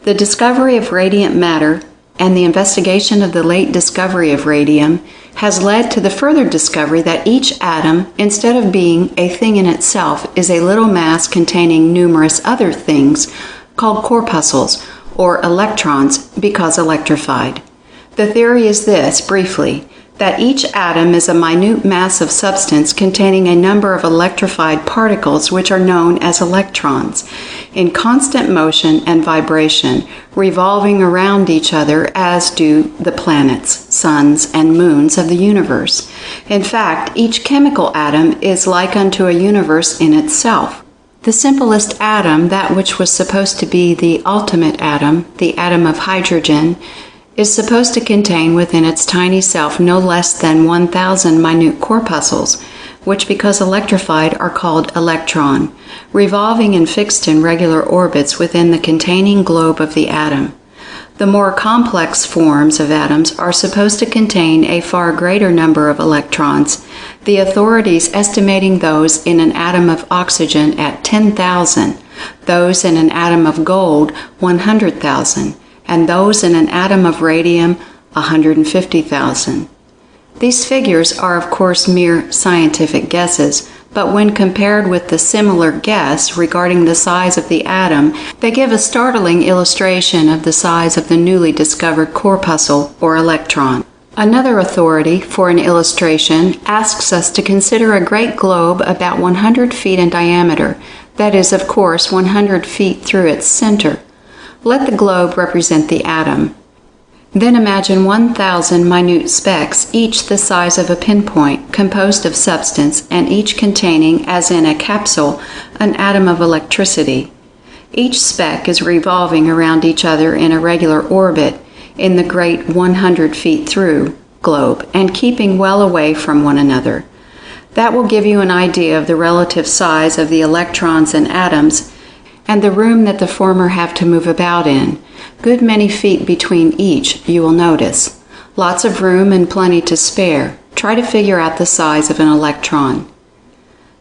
The discovery of radiant matter and the investigation of the late discovery of radium has led to the further discovery that each atom, instead of being a thing in itself, is a little mass containing numerous other things called corpuscles or electrons because electrified. The theory is this, briefly, that each atom is a minute mass of substance containing a number of electrified particles which are known as electrons, in constant motion and vibration, revolving around each other as do the planets, suns, and moons of the universe. In fact, each chemical atom is like unto a universe in itself. The simplest atom, that which was supposed to be the ultimate atom, the atom of hydrogen, is supposed to contain within its tiny self no less than 1,000 minute corpuscles, which because electrified are called electron, revolving and fixed in regular orbits within the containing globe of the atom. The more complex forms of atoms are supposed to contain a far greater number of electrons, the authorities estimating those in an atom of oxygen at 10,000, those in an atom of gold 100,000, and those in an atom of radium 150,000. These figures are of course mere scientific guesses, but when compared with the similar guess regarding the size of the atom, they give a startling illustration of the size of the newly discovered corpuscle or electron. Another authority for an illustration asks us to consider a great globe about 100 feet in diameter, that is, of course, 100 feet through its center. Let the globe represent the atom. Then imagine 1,000 minute specks, each the size of a pinpoint, composed of substance, and each containing, as in a capsule, an atom of electricity. Each speck is revolving around each other in a regular orbit in the great 100 feet through globe, and keeping well away from one another. That will give you an idea of the relative size of the electrons and atoms, and the room that the former have to move about in. Good many feet between each, you will notice. Lots of room and plenty to spare. Try to figure out the size of an electron.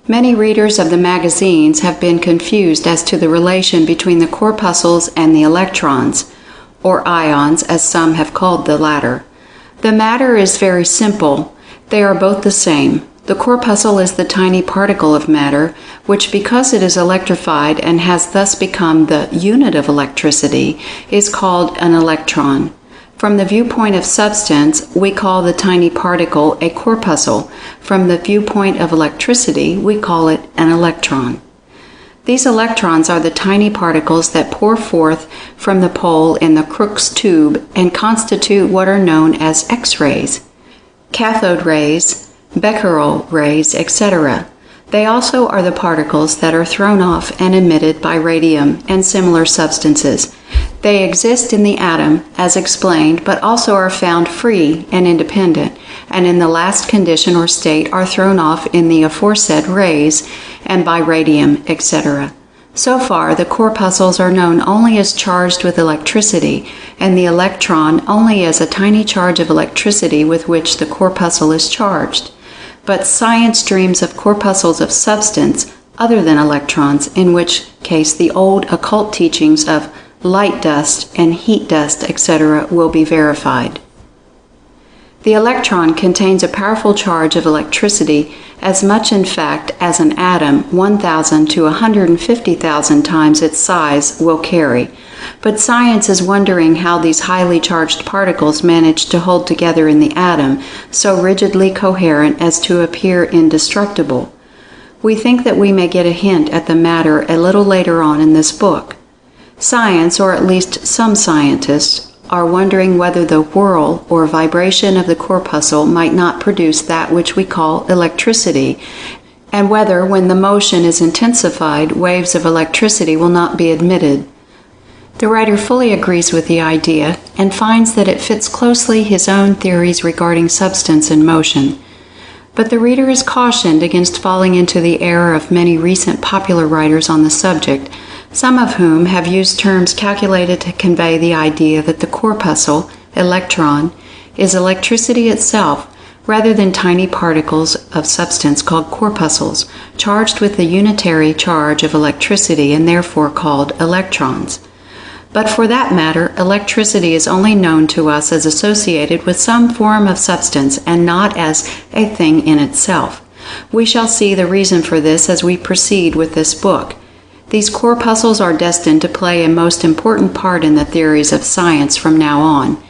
Many readers of the magazines have been confused as to the relation between the corpuscles and the electrons, or ions as some have called the latter. The matter is very simple. They are both the same. The corpuscle is the tiny particle of matter, which because it is electrified and has thus become the unit of electricity, is called an electron. From the viewpoint of substance, we call the tiny particle a corpuscle. From the viewpoint of electricity, we call it an electron. These electrons are the tiny particles that pour forth from the pole in the Crookes tube and constitute what are known as X-rays, cathode rays, Becquerel rays, etc. They also are the particles that are thrown off and emitted by radium and similar substances. They exist in the atom, as explained, but also are found free and independent, and in the last condition or state are thrown off in the aforesaid rays and by radium, etc. So far, the corpuscles are known only as charged with electricity, and the electron only as a tiny charge of electricity with which the corpuscle is charged. But science dreams of corpuscles of substance other than electrons, in which case the old occult teachings of light dust and heat dust, etc. will be verified. The electron contains a powerful charge of electricity, as much in fact as an atom 1,000 to 150,000 times its size will carry. But science is wondering how these highly charged particles manage to hold together in the atom, so rigidly coherent as to appear indestructible. We think that we may get a hint at the matter a little later on in this book. Science, or at least some scientists, are wondering whether the whirl or vibration of the corpuscle might not produce that which we call electricity, and whether, when the motion is intensified, waves of electricity will not be emitted. The writer fully agrees with the idea and finds that it fits closely his own theories regarding substance and motion. But the reader is cautioned against falling into the error of many recent popular writers on the subject, some of whom have used terms calculated to convey the idea that the corpuscle, electron, is electricity itself, rather than tiny particles of substance called corpuscles, charged with the unitary charge of electricity and therefore called electrons. But for that matter, electricity is only known to us as associated with some form of substance and not as a thing in itself. We shall see the reason for this as we proceed with this book. These corpuscles are destined to play a most important part in the theories of science from now on.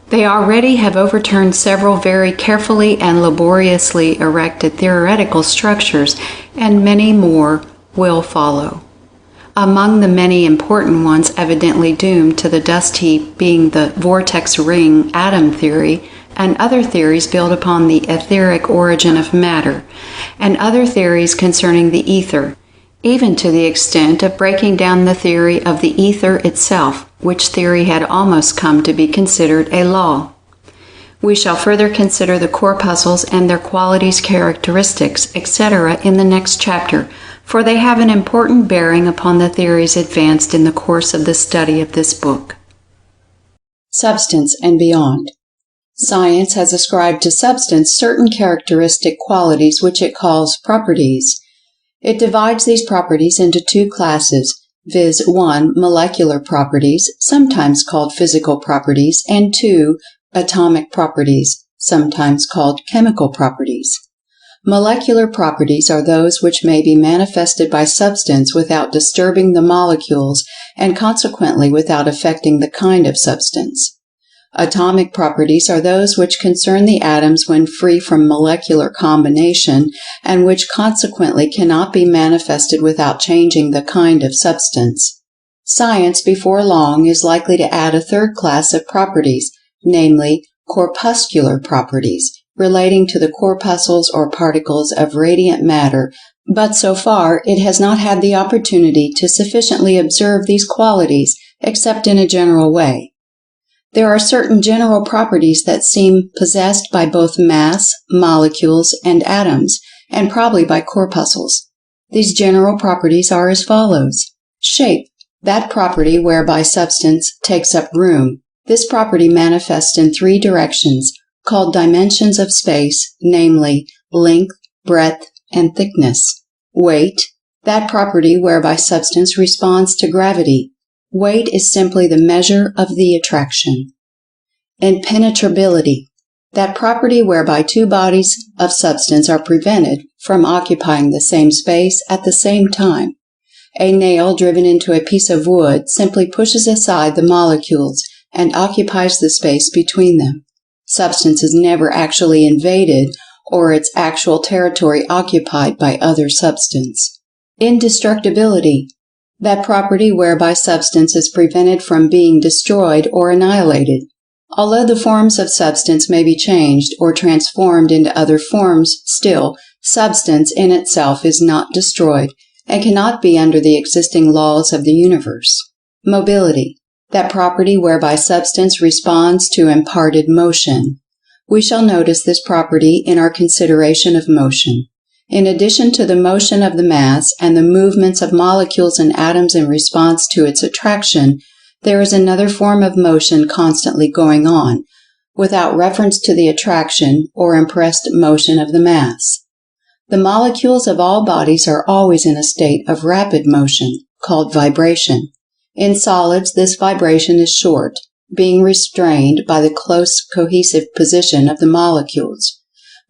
They already have overturned several very carefully and laboriously erected theoretical structures, and many more will follow. Among the many important ones evidently doomed to the dust heap being the vortex ring atom theory, and other theories built upon the etheric origin of matter, and other theories concerning the ether, even to the extent of breaking down the theory of the ether itself, which theory had almost come to be considered a law. We shall further consider the corpuscles and their qualities, characteristics, etc. in the next chapter, for they have an important bearing upon the theories advanced in the course of the study of this book. Substance and beyond. Science has ascribed to substance certain characteristic qualities which it calls properties. It divides these properties into two classes, viz. 1. Molecular properties, sometimes called physical properties, and 2. Atomic properties, sometimes called chemical properties. Molecular properties are those which may be manifested by substance without disturbing the molecules and consequently without affecting the kind of substance. Atomic properties are those which concern the atoms when free from molecular combination and which consequently cannot be manifested without changing the kind of substance. Science before long is likely to add a third class of properties, namely corpuscular properties, relating to the corpuscles or particles of radiant matter, but so far it has not had the opportunity to sufficiently observe these qualities except in a general way. There are certain general properties that seem possessed by both mass, molecules, and atoms, and probably by corpuscles. These general properties are as follows. Shape, that property whereby substance takes up room. This property manifests in three directions, called dimensions of space, namely length, breadth, and thickness. Weight, that property whereby substance responds to gravity. Weight is simply the measure of the attraction. Impenetrability, that property whereby two bodies of substance are prevented from occupying the same space at the same time. A nail driven into a piece of wood simply pushes aside the molecules and occupies the space between them. Substance is never actually invaded or its actual territory occupied by other substance. Indestructibility, that property whereby substance is prevented from being destroyed or annihilated. Although the forms of substance may be changed or transformed into other forms, still, substance in itself is not destroyed and cannot be under the existing laws of the universe. Mobility, that property whereby substance responds to imparted motion. We shall notice this property in our consideration of motion. In addition to the motion of the mass and the movements of molecules and atoms in response to its attraction, there is another form of motion constantly going on, without reference to the attraction or impressed motion of the mass. The molecules of all bodies are always in a state of rapid motion, called vibration. In solids, this vibration is short, being restrained by the close cohesive position of the molecules.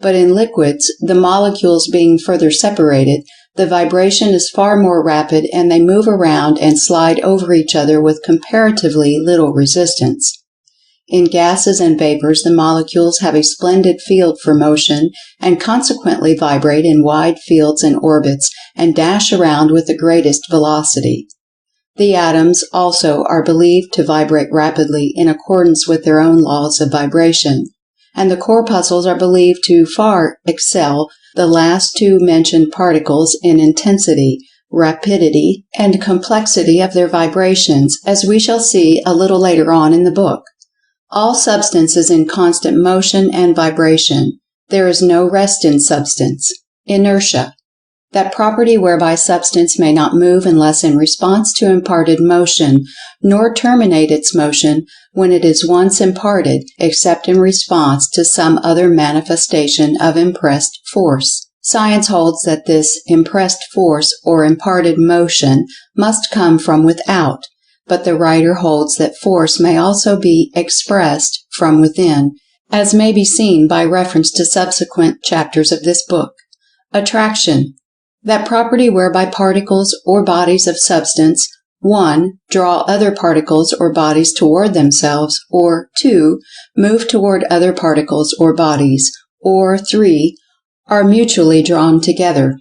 But in liquids, the molecules being further separated, the vibration is far more rapid and they move around and slide over each other with comparatively little resistance. In gases and vapors, the molecules have a splendid field for motion and consequently vibrate in wide fields and orbits and dash around with the greatest velocity. The atoms also are believed to vibrate rapidly in accordance with their own laws of vibration, and the corpuscles are believed to far excel the last two mentioned particles in intensity, rapidity, and complexity of their vibrations, as we shall see a little later on in the book. All substance is in constant motion and vibration. There is no rest in substance. Inertia. That property whereby substance may not move unless in response to imparted motion, nor terminate its motion when it is once imparted, except in response to some other manifestation of impressed force. Science holds that this impressed force or imparted motion must come from without, but the writer holds that force may also be expressed from within, as may be seen by reference to subsequent chapters of this book. Attraction. That property whereby particles or bodies of substance 1. Draw other particles or bodies toward themselves, or 2. Move toward other particles or bodies, or 3. Are mutually drawn together.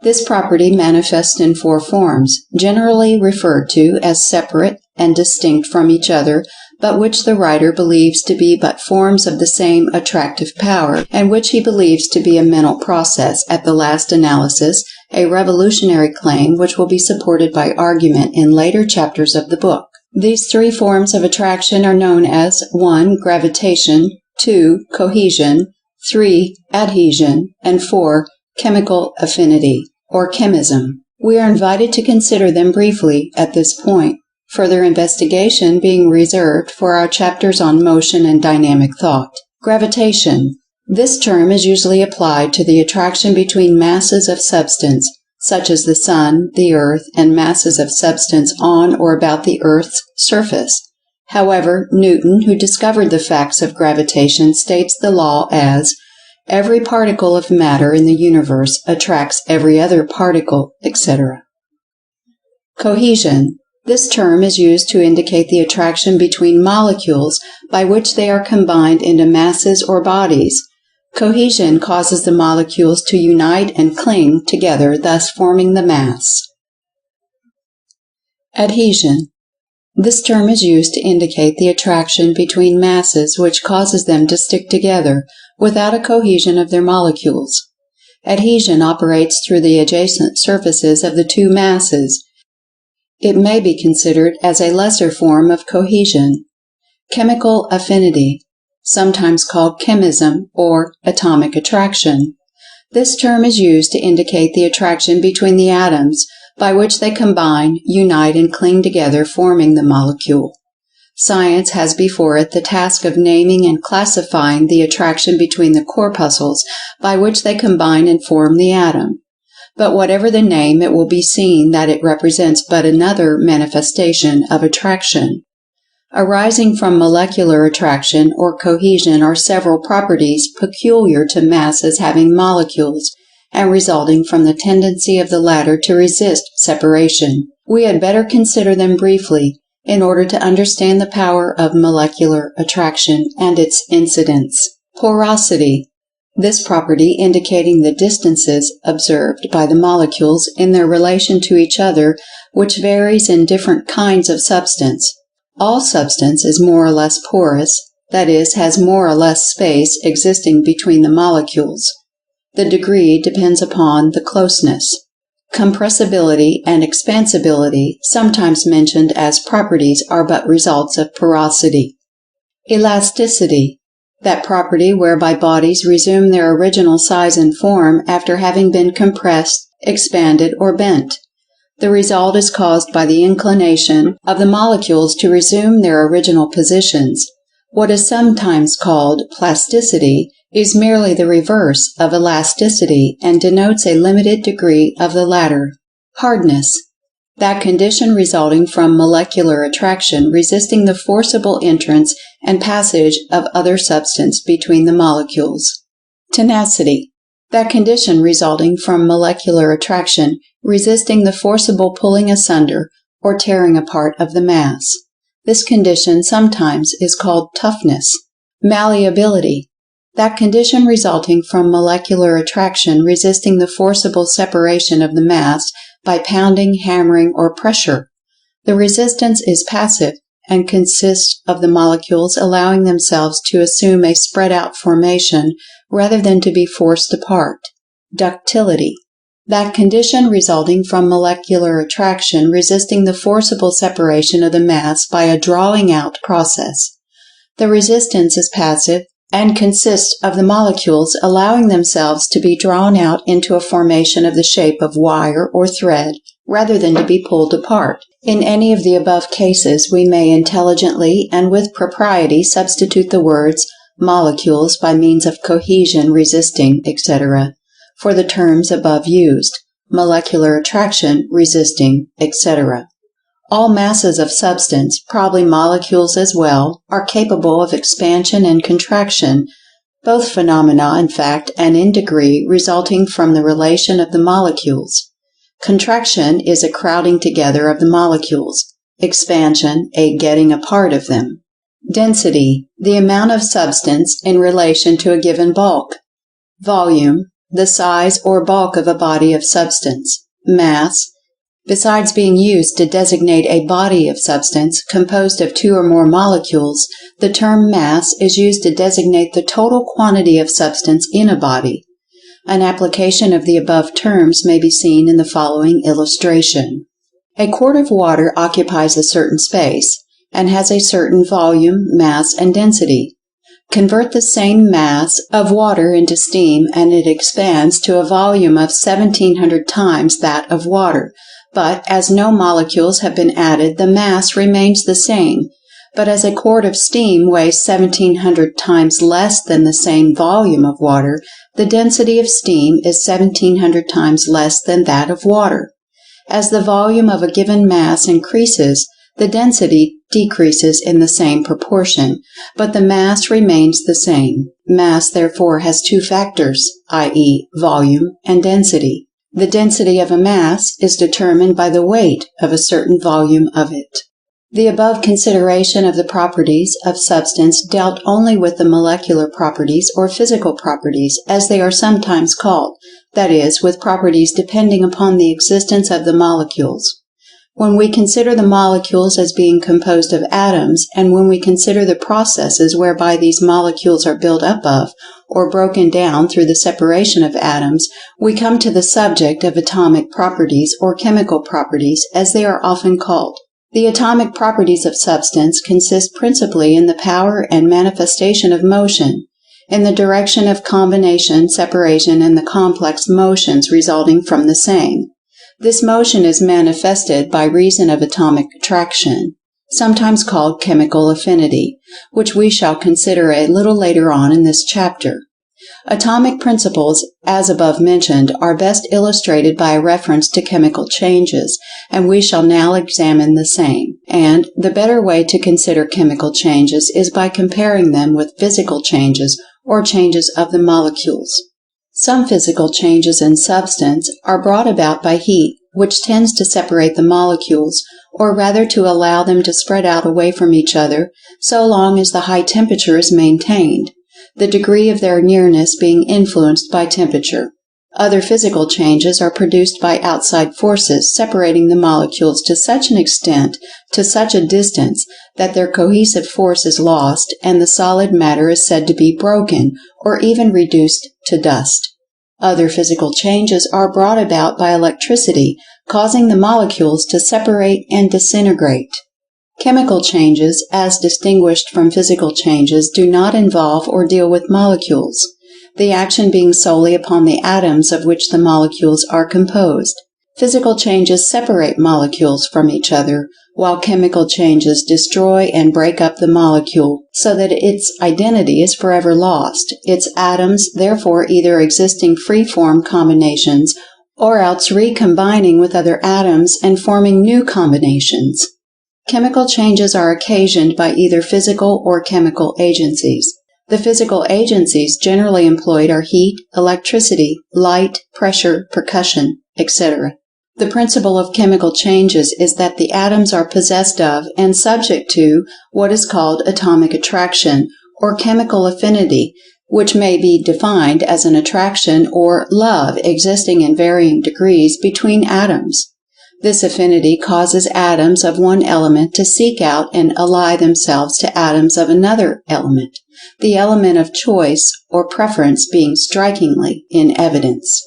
This property manifests in 4 forms, generally referred to as separate and distinct from each other, but which the writer believes to be but forms of the same attractive power, and which he believes to be a mental process at the last analysis, a revolutionary claim which will be supported by argument in later chapters of the book. These 3 forms of attraction are known as 1. Gravitation, 2. Cohesion, 3. Adhesion, and 4. Chemical affinity, or chemism. We are invited to consider them briefly at this point, further investigation being reserved for our chapters on motion and dynamic thought. Gravitation. This term is usually applied to the attraction between masses of substance, such as the sun, the earth, and masses of substance on or about the earth's surface. However, Newton, who discovered the facts of gravitation, states the law as every particle of matter in the universe attracts every other particle, etc. Cohesion. This term is used to indicate the attraction between molecules by which they are combined into masses or bodies. Cohesion causes the molecules to unite and cling together, thus forming the mass. Adhesion. This term is used to indicate the attraction between masses which causes them to stick together without a cohesion of their molecules. Adhesion operates through the adjacent surfaces of the 2 masses. It may be considered as a lesser form of cohesion. Chemical affinity, sometimes called chemism or atomic attraction. This term is used to indicate the attraction between the atoms by which they combine, unite, and cling together, forming the molecule. Science has before it the task of naming and classifying the attraction between the corpuscles by which they combine and form the atom. But whatever the name, it will be seen that it represents but another manifestation of attraction. Arising from molecular attraction or cohesion are several properties peculiar to masses having molecules, and resulting from the tendency of the latter to resist separation. We had better consider them briefly, in order to understand the power of molecular attraction and its incidence. Porosity. This property indicating the distances observed by the molecules in their relation to each other, which varies in different kinds of substance. All substance is more or less porous, that is, has more or less space existing between the molecules. The degree depends upon the closeness. Compressibility and expansibility, sometimes mentioned as properties, are but results of porosity. Elasticity. That property whereby bodies resume their original size and form after having been compressed, expanded, or bent. The result is caused by the inclination of the molecules to resume their original positions. What is sometimes called plasticity is merely the reverse of elasticity and denotes a limited degree of the latter. Hardness. that condition resulting from molecular attraction resisting the forcible entrance and passage of other substance between the molecules. Tenacity, that condition resulting from molecular attraction resisting the forcible pulling asunder or tearing apart of the mass. This condition sometimes is called toughness. Malleability, that condition resulting from molecular attraction resisting the forcible separation of the mass by pounding, hammering, or pressure. The resistance is passive and consists of the molecules allowing themselves to assume a spread-out formation rather than to be forced apart. Ductility, that condition resulting from molecular attraction resisting the forcible separation of the mass by a drawing-out process. The resistance is passive and consists of the molecules allowing themselves to be drawn out into a formation of the shape of wire or thread rather than to be pulled apart. In any of the above cases, we may intelligently and with propriety substitute the words molecules by means of cohesion, resisting, etc., for the terms above used, molecular attraction, resisting, etc. All masses of substance, probably molecules as well, are capable of expansion and contraction, both phenomena in fact and in degree resulting from the relation of the molecules. Contraction is a crowding together of the molecules, expansion a getting apart of them. Density, the amount of substance in relation to a given bulk. Volume, the size or bulk of a body of substance. Mass, besides being used to designate a body of substance composed of two or more molecules, the term mass is used to designate the total quantity of substance in a body. An application of the above terms may be seen in the following illustration. A quart of water occupies a certain space and has a certain volume, mass, and density. Convert the same mass of water into steam and it expands to a volume of 1,700 times that of water. But as no molecules have been added, the mass remains the same. But as a quart of steam weighs 1,700 times less than the same volume of water, the density of steam is 1,700 times less than that of water. As the volume of a given mass increases, the density decreases in the same proportion, but the mass remains the same. Mass, therefore, has two factors, i.e., volume and density. The density of a mass is determined by the weight of a certain volume of it. The above consideration of the properties of substance dealt only with the molecular properties or physical properties, as they are sometimes called, that is, with properties depending upon the existence of the molecules. When we consider the molecules as being composed of atoms, and when we consider the processes whereby these molecules are built up of, or broken down through the separation of atoms, we come to the subject of atomic properties or chemical properties, as they are often called. The atomic properties of substance consist principally in the power and manifestation of motion, in the direction of combination, separation, and the complex motions resulting from the same. This motion is manifested by reason of atomic attraction, sometimes called chemical affinity, which we shall consider a little later on in this chapter. Atomic principles, as above mentioned, are best illustrated by a reference to chemical changes, and we shall now examine the same. And the better way to consider chemical changes is by comparing them with physical changes or changes of the molecules. Some physical changes in substance are brought about by heat, which tends to separate the molecules, or rather to allow them to spread out away from each other, so long as the high temperature is maintained, the degree of their nearness being influenced by temperature. Other physical changes are produced by outside forces, separating the molecules to such an extent, to such a distance, that their cohesive force is lost, and the solid matter is said to be broken, or even reduced to dust. Other physical changes are brought about by electricity, causing the molecules to separate and disintegrate. Chemical changes, as distinguished from physical changes, do not involve or deal with molecules, the action being solely upon the atoms of which the molecules are composed. Physical changes separate molecules from each other, while chemical changes destroy and break up the molecule so that its identity is forever lost, its atoms therefore either existing free-form combinations or else recombining with other atoms and forming new combinations. Chemical changes are occasioned by either physical or chemical agencies. The physical agencies generally employed are heat, electricity, light, pressure, percussion, etc. The principle of chemical changes is that the atoms are possessed of and subject to what is called atomic attraction or chemical affinity, which may be defined as an attraction or love existing in varying degrees between atoms. This affinity causes atoms of one element to seek out and ally themselves to atoms of another element, the element of choice or preference being strikingly in evidence.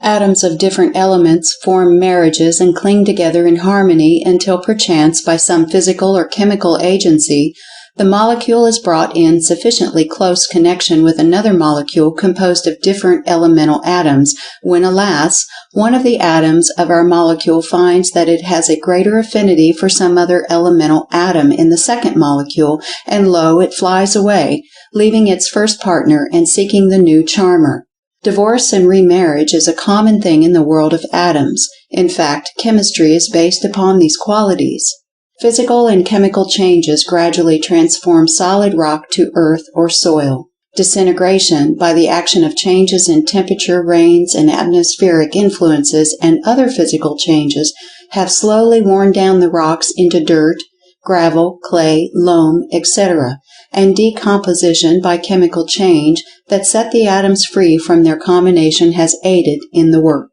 Atoms of different elements form marriages and cling together in harmony until perchance by some physical or chemical agency the molecule is brought in sufficiently close connection with another molecule composed of different elemental atoms, when, alas, one of the atoms of our molecule finds that it has a greater affinity for some other elemental atom in the second molecule, and lo, it flies away, leaving its first partner and seeking the new charmer. Divorce and remarriage is a common thing in the world of atoms. In fact, chemistry is based upon these qualities. Physical and chemical changes gradually transform solid rock to earth or soil. Disintegration, by the action of changes in temperature, rains, and atmospheric influences and other physical changes, have slowly worn down the rocks into dirt, gravel, clay, loam, etc., and decomposition by chemical change that set the atoms free from their combination has aided in the work.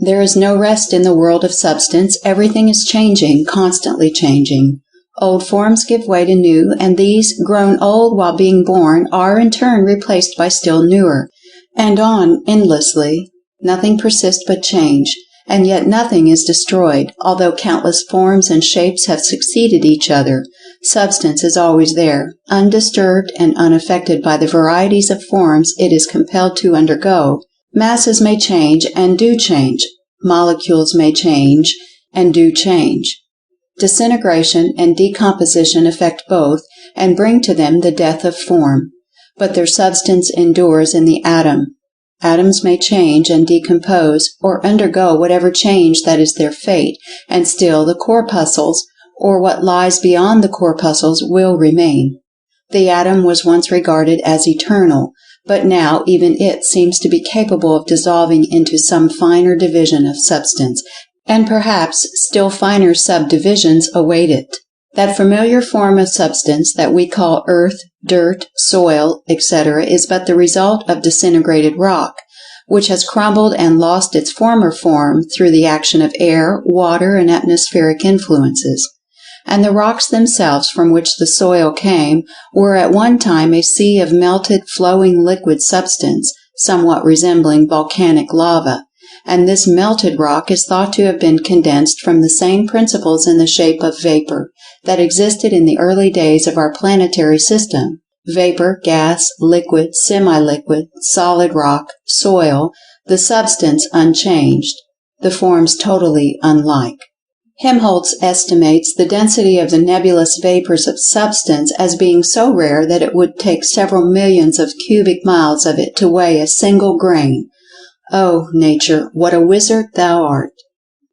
There is no rest in the world of substance. Everything is changing, constantly changing. Old forms give way to new, and these, grown old while being born, are in turn replaced by still newer, and on endlessly. Nothing persists but change, and yet nothing is destroyed, although countless forms and shapes have succeeded each other. Substance is always there, undisturbed and unaffected by the varieties of forms it is compelled to undergo. Masses may change and do change. Molecules may change and do change. Disintegration and decomposition affect both and bring to them the death of form, but their substance endures in the atom. Atoms may change and decompose or undergo whatever change that is their fate, and still the corpuscles, or what lies beyond the corpuscles, will remain. The atom was once regarded as eternal, but now even it seems to be capable of dissolving into some finer division of substance, and perhaps still finer subdivisions await it. That familiar form of substance that we call earth, dirt, soil, etc., is but the result of disintegrated rock, which has crumbled and lost its former form through the action of air, water, and atmospheric influences. And the rocks themselves from which the soil came were at one time a sea of melted, flowing liquid substance, somewhat resembling volcanic lava, and this melted rock is thought to have been condensed from the same principles in the shape of vapor that existed in the early days of our planetary system. Vapor, gas, liquid, semi-liquid, solid rock, soil, the substance unchanged, the forms totally unlike. Helmholtz estimates the density of the nebulous vapors of substance as being so rare that it would take several millions of cubic miles of it to weigh a single grain. Oh, nature, what a wizard thou art!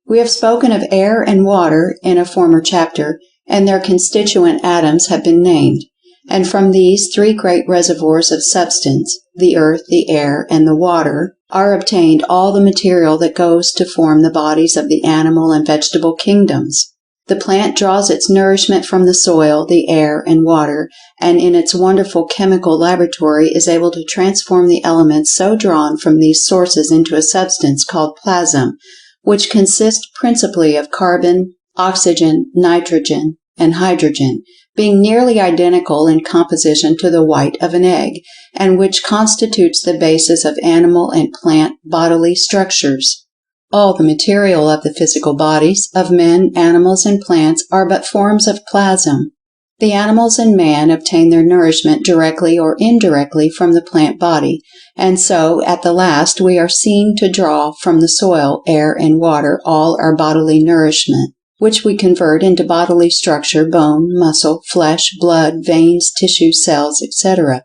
We have spoken of air and water in a former chapter, and their constituent atoms have been named, and from these three great reservoirs of substance, the earth, the air, and the water, are obtained all the material that goes to form the bodies of the animal and vegetable kingdoms. The plant draws its nourishment from the soil, the air, and water, and in its wonderful chemical laboratory is able to transform the elements so drawn from these sources into a substance called plasm, which consists principally of carbon, oxygen, nitrogen, and hydrogen, being nearly identical in composition to the white of an egg, and which constitutes the basis of animal and plant bodily structures. All the material of the physical bodies of men, animals, and plants are but forms of plasm. The animals and man obtain their nourishment directly or indirectly from the plant body, and so at the last we are seen to draw from the soil, air, and water all our bodily nourishment, which we convert into bodily structure, bone, muscle, flesh, blood, veins, tissue, cells, etc.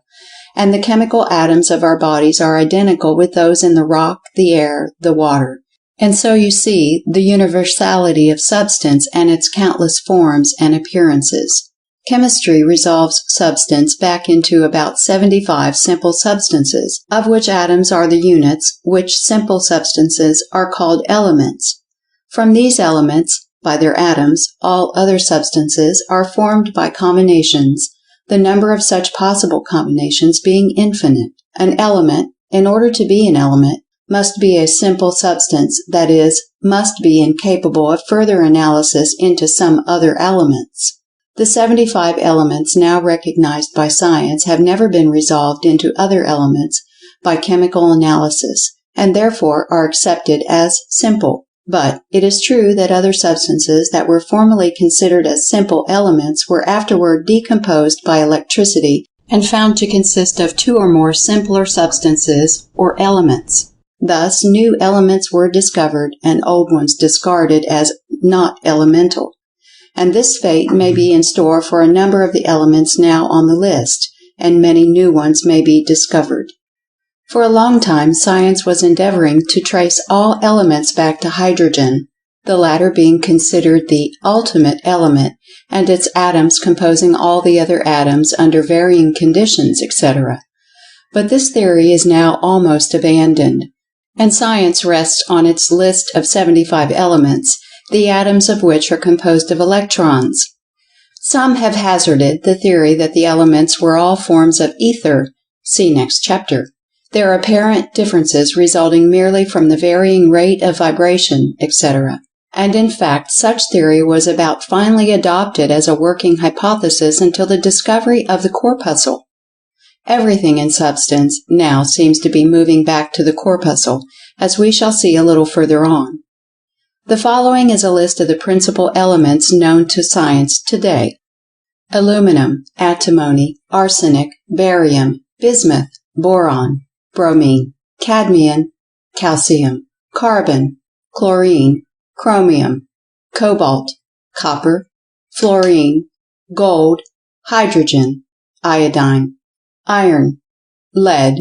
And the chemical atoms of our bodies are identical with those in the rock, the air, the water. And so you see the universality of substance and its countless forms and appearances. Chemistry resolves substance back into about 75 simple substances, of which atoms are the units, which simple substances are called elements. From these elements, by their atoms, all other substances are formed by combinations, the number of such possible combinations being infinite. An element, in order to be an element, must be a simple substance, that is, must be incapable of further analysis into some other elements. The 75 elements now recognized by science have never been resolved into other elements by chemical analysis, and therefore are accepted as simple. But it is true that other substances that were formerly considered as simple elements were afterward decomposed by electricity and found to consist of two or more simpler substances or elements. Thus, new elements were discovered and old ones discarded as not elemental. And this fate may be in store for a number of the elements now on the list, and many new ones may be discovered. For a long time, science was endeavoring to trace all elements back to hydrogen, the latter being considered the ultimate element, and its atoms composing all the other atoms under varying conditions, etc. But this theory is now almost abandoned, and science rests on its list of 75 elements, the atoms of which are composed of electrons. Some have hazarded the theory that the elements were all forms of ether. See next chapter. There are apparent differences resulting merely from the varying rate of vibration, etc. And in fact, such theory was about finally adopted as a working hypothesis until the discovery of the corpuscle. Everything in substance now seems to be moving back to the corpuscle, as we shall see a little further on. The following is a list of the principal elements known to science today: aluminum, antimony, arsenic, barium, bismuth, boron, bromine, cadmium, calcium, carbon, chlorine, chromium, cobalt, copper, fluorine, gold, hydrogen, iodine, iron, lead,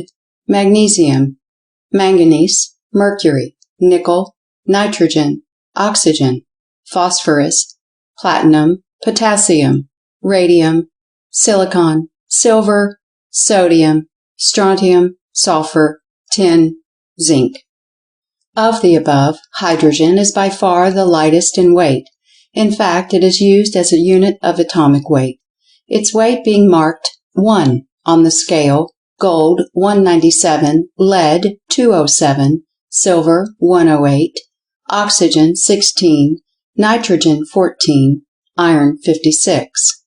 magnesium, manganese, mercury, nickel, nitrogen, oxygen, phosphorus, platinum, potassium, radium, silicon, silver, sodium, strontium, sulfur, tin, zinc. Of the above, hydrogen is by far the lightest in weight. In fact, it is used as a unit of atomic weight, its weight being marked 1 on the scale, gold 197, lead 207, silver 108, oxygen 16, nitrogen 14, iron 56.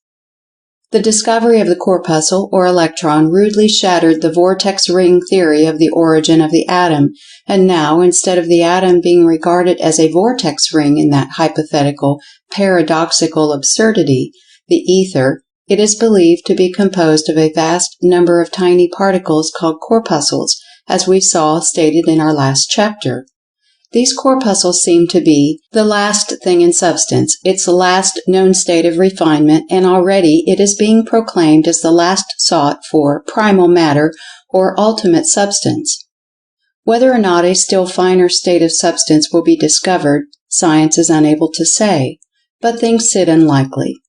The discovery of the corpuscle or electron rudely shattered the vortex ring theory of the origin of the atom, and now, instead of the atom being regarded as a vortex ring in that hypothetical, paradoxical absurdity, the ether, it is believed to be composed of a vast number of tiny particles called corpuscles, as we saw stated in our last chapter. These corpuscles seem to be the last thing in substance, its last known state of refinement, and already it is being proclaimed as the last sought for primal matter or ultimate substance. Whether or not a still finer state of substance will be discovered, science is unable to say, but thinks it unlikely.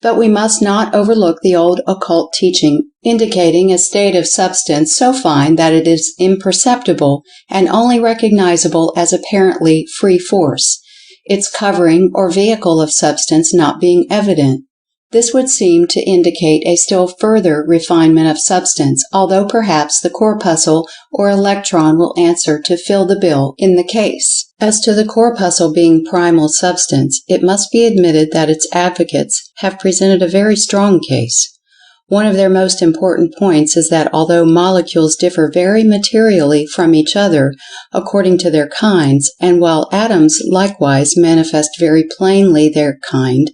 But we must not overlook the old occult teaching indicating a state of substance so fine that it is imperceptible and only recognizable as apparently free force, its covering or vehicle of substance not being evident. This would seem to indicate a still further refinement of substance, although perhaps the corpuscle or electron will answer to fill the bill in the case. As to the corpuscle being primal substance, it must be admitted that its advocates have presented a very strong case. One of their most important points is that although molecules differ very materially from each other according to their kinds, and while atoms likewise manifest very plainly their kind,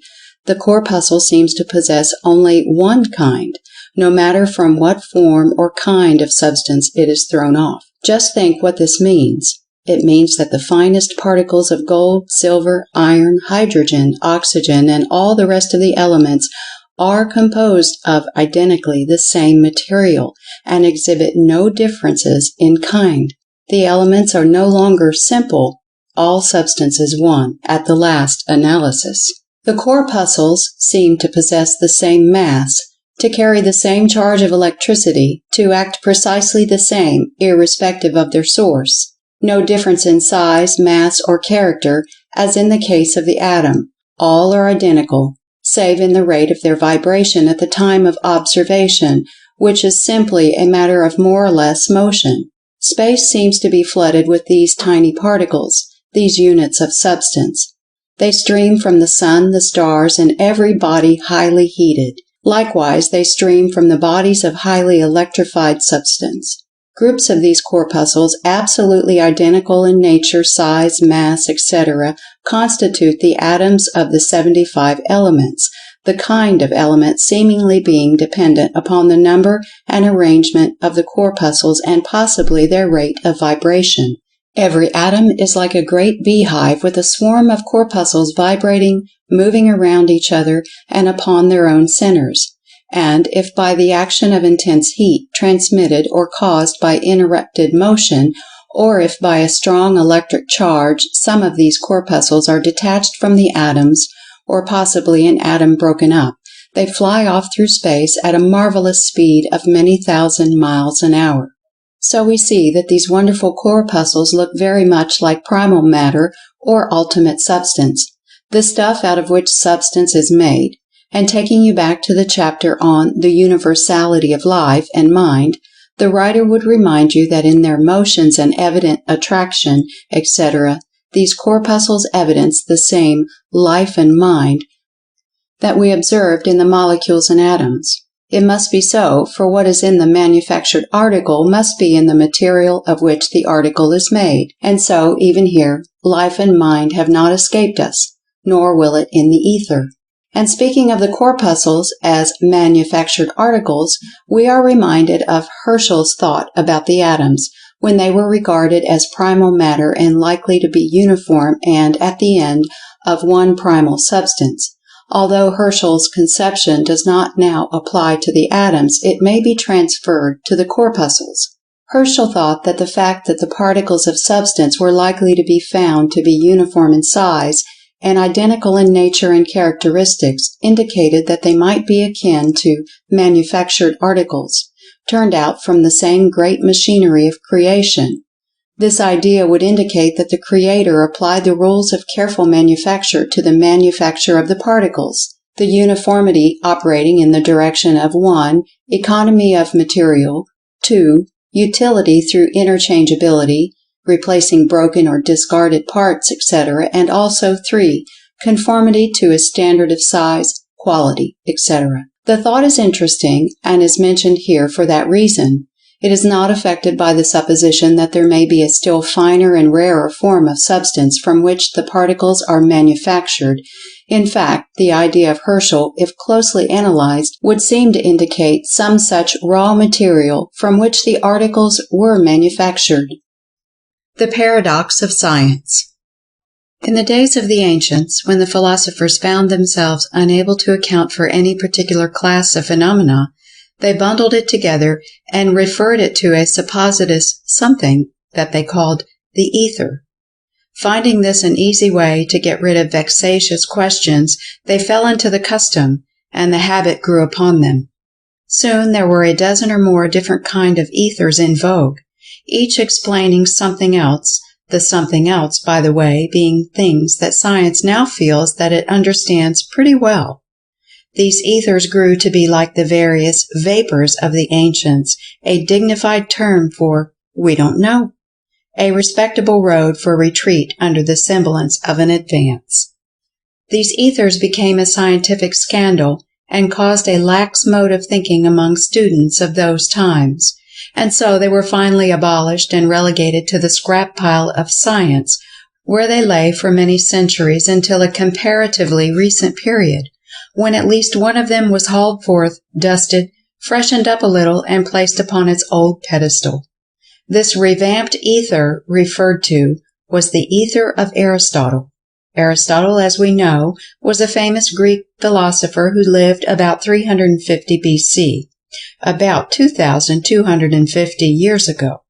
the corpuscle seems to possess only one kind, no matter from what form or kind of substance it is thrown off. Just think what this means. It means that the finest particles of gold, silver, iron, hydrogen, oxygen, and all the rest of the elements are composed of identically the same material and exhibit no differences in kind. The elements are no longer simple, all substances one at the last analysis. The corpuscles seem to possess the same mass, to carry the same charge of electricity, to act precisely the same, irrespective of their source. No difference in size, mass, or character, as in the case of the atom. All are identical, save in the rate of their vibration at the time of observation, which is simply a matter of more or less motion. Space seems to be flooded with these tiny particles, these units of substance. They stream from the sun, the stars, and every body highly heated. Likewise, they stream from the bodies of highly electrified substance. Groups of these corpuscles, absolutely identical in nature, size, mass, etc., constitute the atoms of the 75 elements, the kind of element seemingly being dependent upon the number and arrangement of the corpuscles and possibly their rate of vibration. Every atom is like a great beehive with a swarm of corpuscles vibrating, moving around each other and upon their own centers. And if by the action of intense heat transmitted or caused by interrupted motion, or if by a strong electric charge some of these corpuscles are detached from the atoms, or possibly an atom broken up, they fly off through space at a marvelous speed of many thousand miles an hour. So we see that these wonderful corpuscles look very much like primal matter or ultimate substance, the stuff out of which substance is made. And taking you back to the chapter on the universality of life and mind, the writer would remind you that in their motions and evident attraction, etc., these corpuscles evidence the same life and mind that we observed in the molecules and atoms. It must be so, for what is in the manufactured article must be in the material of which the article is made, and so, even here, life and mind have not escaped us, nor will it in the ether. And speaking of the corpuscles as manufactured articles, we are reminded of Herschel's thought about the atoms, when they were regarded as primal matter and likely to be uniform and, at the end, of one primal substance. Although Herschel's conception does not now apply to the atoms, it may be transferred to the corpuscles. Herschel thought that the fact that the particles of substance were likely to be found to be uniform in size and identical in nature and characteristics indicated that they might be akin to manufactured articles, turned out from the same great machinery of creation. This idea would indicate that the Creator applied the rules of careful manufacture to the manufacture of the particles, the uniformity operating in the direction of 1. Economy of material, 2. Utility through interchangeability, replacing broken or discarded parts, etc., and also 3. Conformity to a standard of size, quality, etc. The thought is interesting and is mentioned here for that reason. It is not affected by the supposition that there may be a still finer and rarer form of substance from which the particles are manufactured. In fact, the idea of Herschel, if closely analyzed, would seem to indicate some such raw material from which the articles were manufactured. The paradox of science. In the days of the ancients, when the philosophers found themselves unable to account for any particular class of phenomena, they bundled it together and referred it to a supposititious something that they called the ether. Finding this an easy way to get rid of vexatious questions, they fell into the custom, and the habit grew upon them. Soon there were a dozen or more different kind of ethers in vogue, each explaining something else, the something else, by the way, being things that science now feels that it understands pretty well. These ethers grew to be like the various vapors of the ancients, a dignified term for "we don't know," a respectable road for retreat under the semblance of an advance. These ethers became a scientific scandal and caused a lax mode of thinking among students of those times, and so they were finally abolished and relegated to the scrap pile of science, where they lay for many centuries until a comparatively recent period, when at least one of them was hauled forth, dusted, freshened up a little, and placed upon its old pedestal. This revamped ether referred to was the ether of Aristotle. Aristotle, as we know, was a famous Greek philosopher who lived about 350 BC, about 2,250 years ago.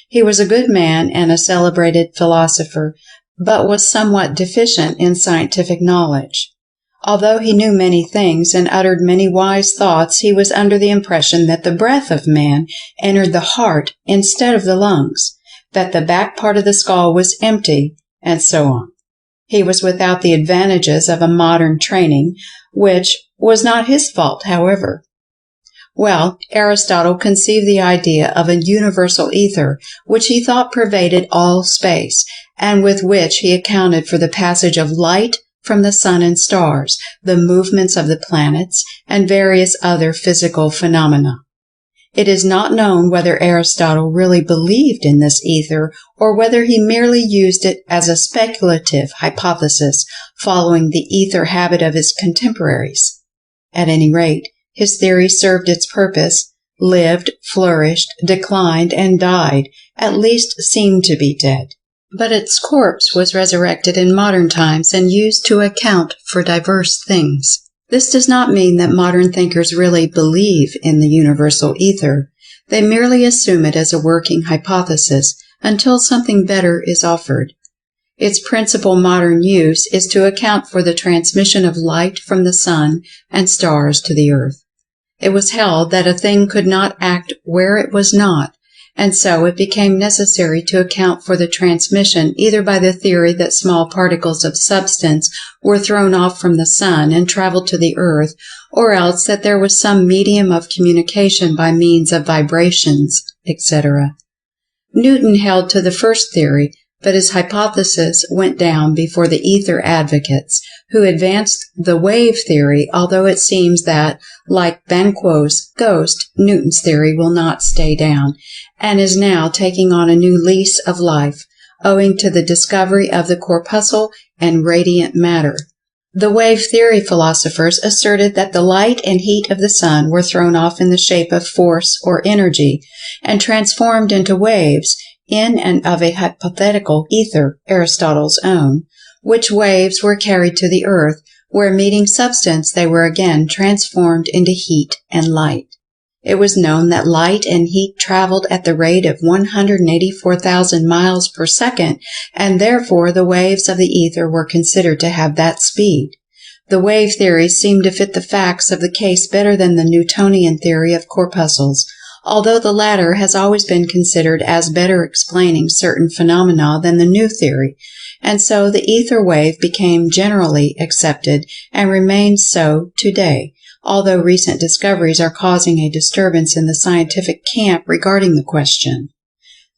He was a good man and a celebrated philosopher, but was somewhat deficient in scientific knowledge. Although he knew many things and uttered many wise thoughts, he was under the impression that the breath of man entered the heart instead of the lungs, that the back part of the skull was empty, and so on. He was without the advantages of a modern training, which was not his fault, however. Well, Aristotle conceived the idea of a universal ether, which he thought pervaded all space, and with which he accounted for the passage of light from the sun and stars, the movements of the planets, and various other physical phenomena. It is not known whether Aristotle really believed in this ether, or whether he merely used it as a speculative hypothesis, following the ether habit of his contemporaries. At any rate, his theory served its purpose, lived, flourished, declined, and died, at least seemed to be dead. But its corpse was resurrected in modern times and used to account for diverse things. This does not mean that modern thinkers really believe in the universal ether. They merely assume it as a working hypothesis until something better is offered. Its principal modern use is to account for the transmission of light from the sun and stars to the earth. It was held that a thing could not act where it was not, and so it became necessary to account for the transmission either by the theory that small particles of substance were thrown off from the sun and traveled to the earth, or else that there was some medium of communication by means of vibrations, etc. Newton held to the first theory, but his hypothesis went down before the ether advocates, who advanced the wave theory, although it seems that, like Banquo's ghost, Newton's theory will not stay down, and is now taking on a new lease of life, owing to the discovery of the corpuscle and radiant matter. The wave theory philosophers asserted that the light and heat of the sun were thrown off in the shape of force or energy, and transformed into waves, in and of a hypothetical ether, Aristotle's own, which waves were carried to the earth, where meeting substance they were again transformed into heat and light. It was known that light and heat traveled at the rate of 184,000 miles per second, and therefore the waves of the ether were considered to have that speed. The wave theory seemed to fit the facts of the case better than the Newtonian theory of corpuscles, although the latter has always been considered as better explaining certain phenomena than the new theory, and so the ether wave became generally accepted and remains so today, although recent discoveries are causing a disturbance in the scientific camp regarding the question.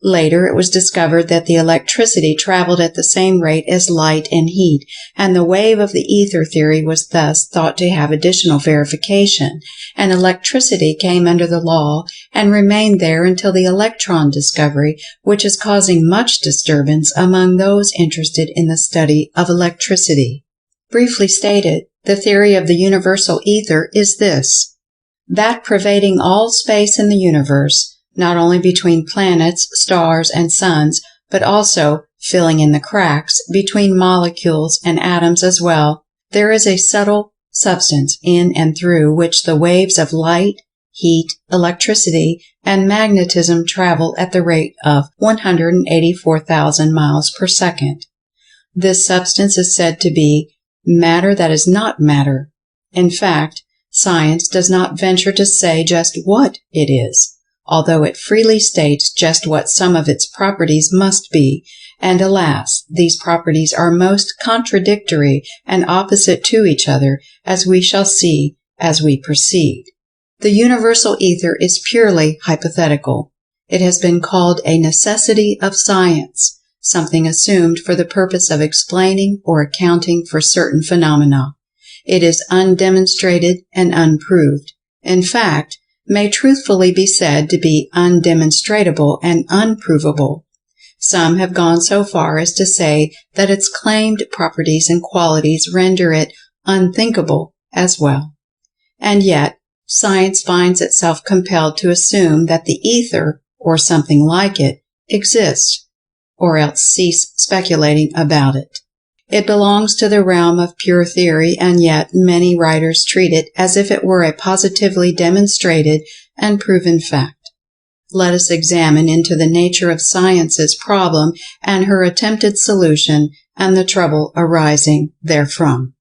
Later, it was discovered that the electricity traveled at the same rate as light and heat, and the wave of the ether theory was thus thought to have additional verification, and electricity came under the law and remained there until the electron discovery, which is causing much disturbance among those interested in the study of electricity. Briefly stated, the theory of the universal ether is this: that pervading all space in the universe, not only between planets, stars, and suns, but also, filling in the cracks, between molecules and atoms as well, there is a subtle substance in and through which the waves of light, heat, electricity, and magnetism travel at the rate of 184,000 miles per second. This substance is said to be matter that is not matter. In fact, science does not venture to say just what it is, although it freely states just what some of its properties must be, and alas, these properties are most contradictory and opposite to each other, as we shall see as we proceed. The universal ether is purely hypothetical. It has been called a necessity of science, something assumed for the purpose of explaining or accounting for certain phenomena. It is undemonstrated and unproved. In fact, may truthfully be said to be undemonstratable and unprovable. Some have gone so far as to say that its claimed properties and qualities render it unthinkable as well. And yet, science finds itself compelled to assume that the ether, or something like it, exists, or else cease speculating about it. It belongs to the realm of pure theory, and yet many writers treat it as if it were a positively demonstrated and proven fact. let us examine into the nature of science's problem and her attempted solution and the trouble arising therefrom.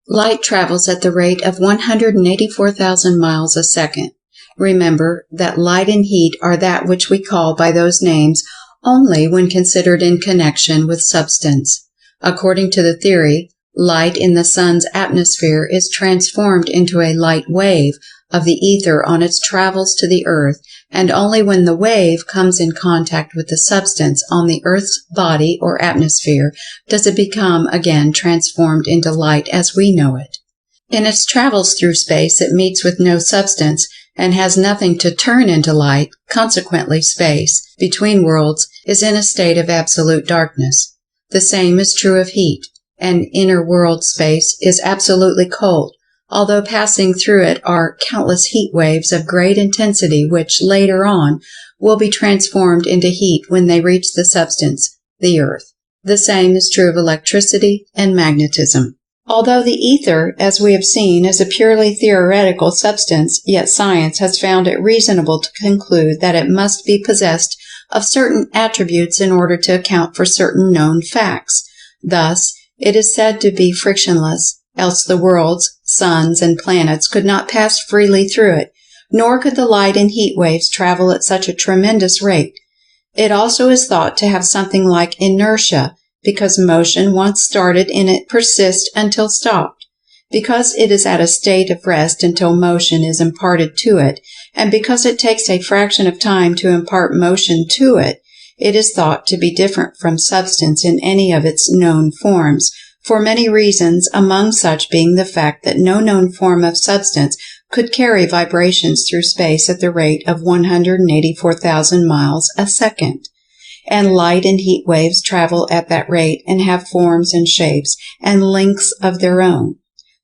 Light travels at the rate of 184,000 miles a second. Remember that light and heat are that which we call by those names only when considered in connection with substance. According to the theory, light in the sun's atmosphere is transformed into a light wave of the ether on its travels to the earth, and only when the wave comes in contact with the substance on the earth's body or atmosphere does it become again transformed into light as we know it. In its travels through space, it meets with no substance and has nothing to turn into light. Consequently, space between worlds is in a state of absolute darkness. The same is true of heat, and inner world space is absolutely cold, although passing through it are countless heat waves of great intensity which, later on, will be transformed into heat when they reach the substance, the earth. The same is true of electricity and magnetism. Although the ether, as we have seen, is a purely theoretical substance, yet science has found it reasonable to conclude that it must be possessed of certain attributes in order to account for certain known facts. Thus, it is said to be frictionless, else the worlds, suns, and planets could not pass freely through it, nor could the light and heat waves travel at such a tremendous rate. It also is thought to have something like inertia, because motion once started in it persists until stopped. Because it is at a state of rest until motion is imparted to it, and because it takes a fraction of time to impart motion to it, it is thought to be different from substance in any of its known forms, for many reasons, among such being the fact that no known form of substance could carry vibrations through space at the rate of 184,000 miles a second. And light and heat waves travel at that rate and have forms and shapes and lengths of their own.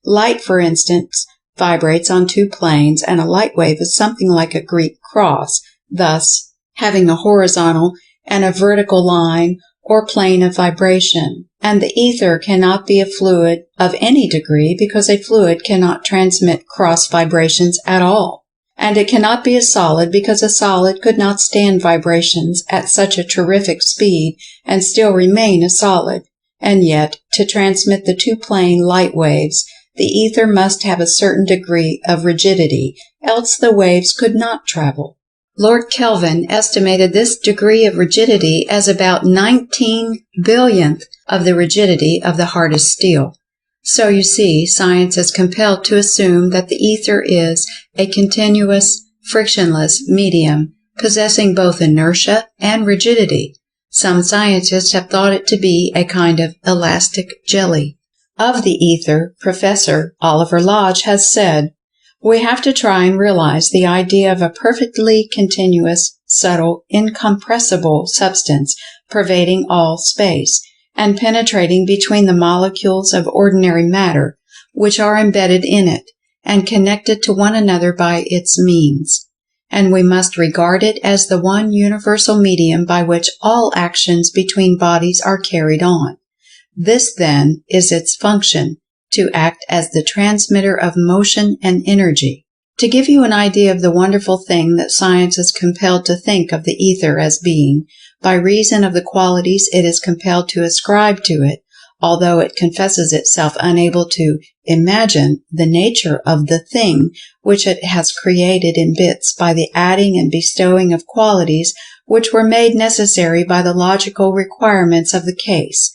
Light, for instance, vibrates on two planes, and a light wave is something like a Greek cross, thus having a horizontal and a vertical line or plane of vibration. And the ether cannot be a fluid of any degree because a fluid cannot transmit cross vibrations at all. And it cannot be a solid because a solid could not stand vibrations at such a terrific speed and still remain a solid. And yet, to transmit the two-plane light waves, the ether must have a certain degree of rigidity, else the waves could not travel. Lord Kelvin estimated this degree of rigidity as about 19 billionth of the rigidity of the hardest steel. So you see, science is compelled to assume that the ether is a continuous, frictionless medium, possessing both inertia and rigidity. Some scientists have thought it to be a kind of elastic jelly. Of the ether, Professor Oliver Lodge has said, "We have to try and realize the idea of a perfectly continuous, subtle, incompressible substance pervading all space, and penetrating between the molecules of ordinary matter, which are embedded in it, and connected to one another by its means. And we must regard it as the one universal medium by which all actions between bodies are carried on. This, then, is its function, to act as the transmitter of motion and energy." To give you an idea of the wonderful thing that science is compelled to think of the ether as being, by reason of the qualities it is compelled to ascribe to it, although it confesses itself unable to imagine the nature of the thing which it has created in bits by the adding and bestowing of qualities which were made necessary by the logical requirements of the case.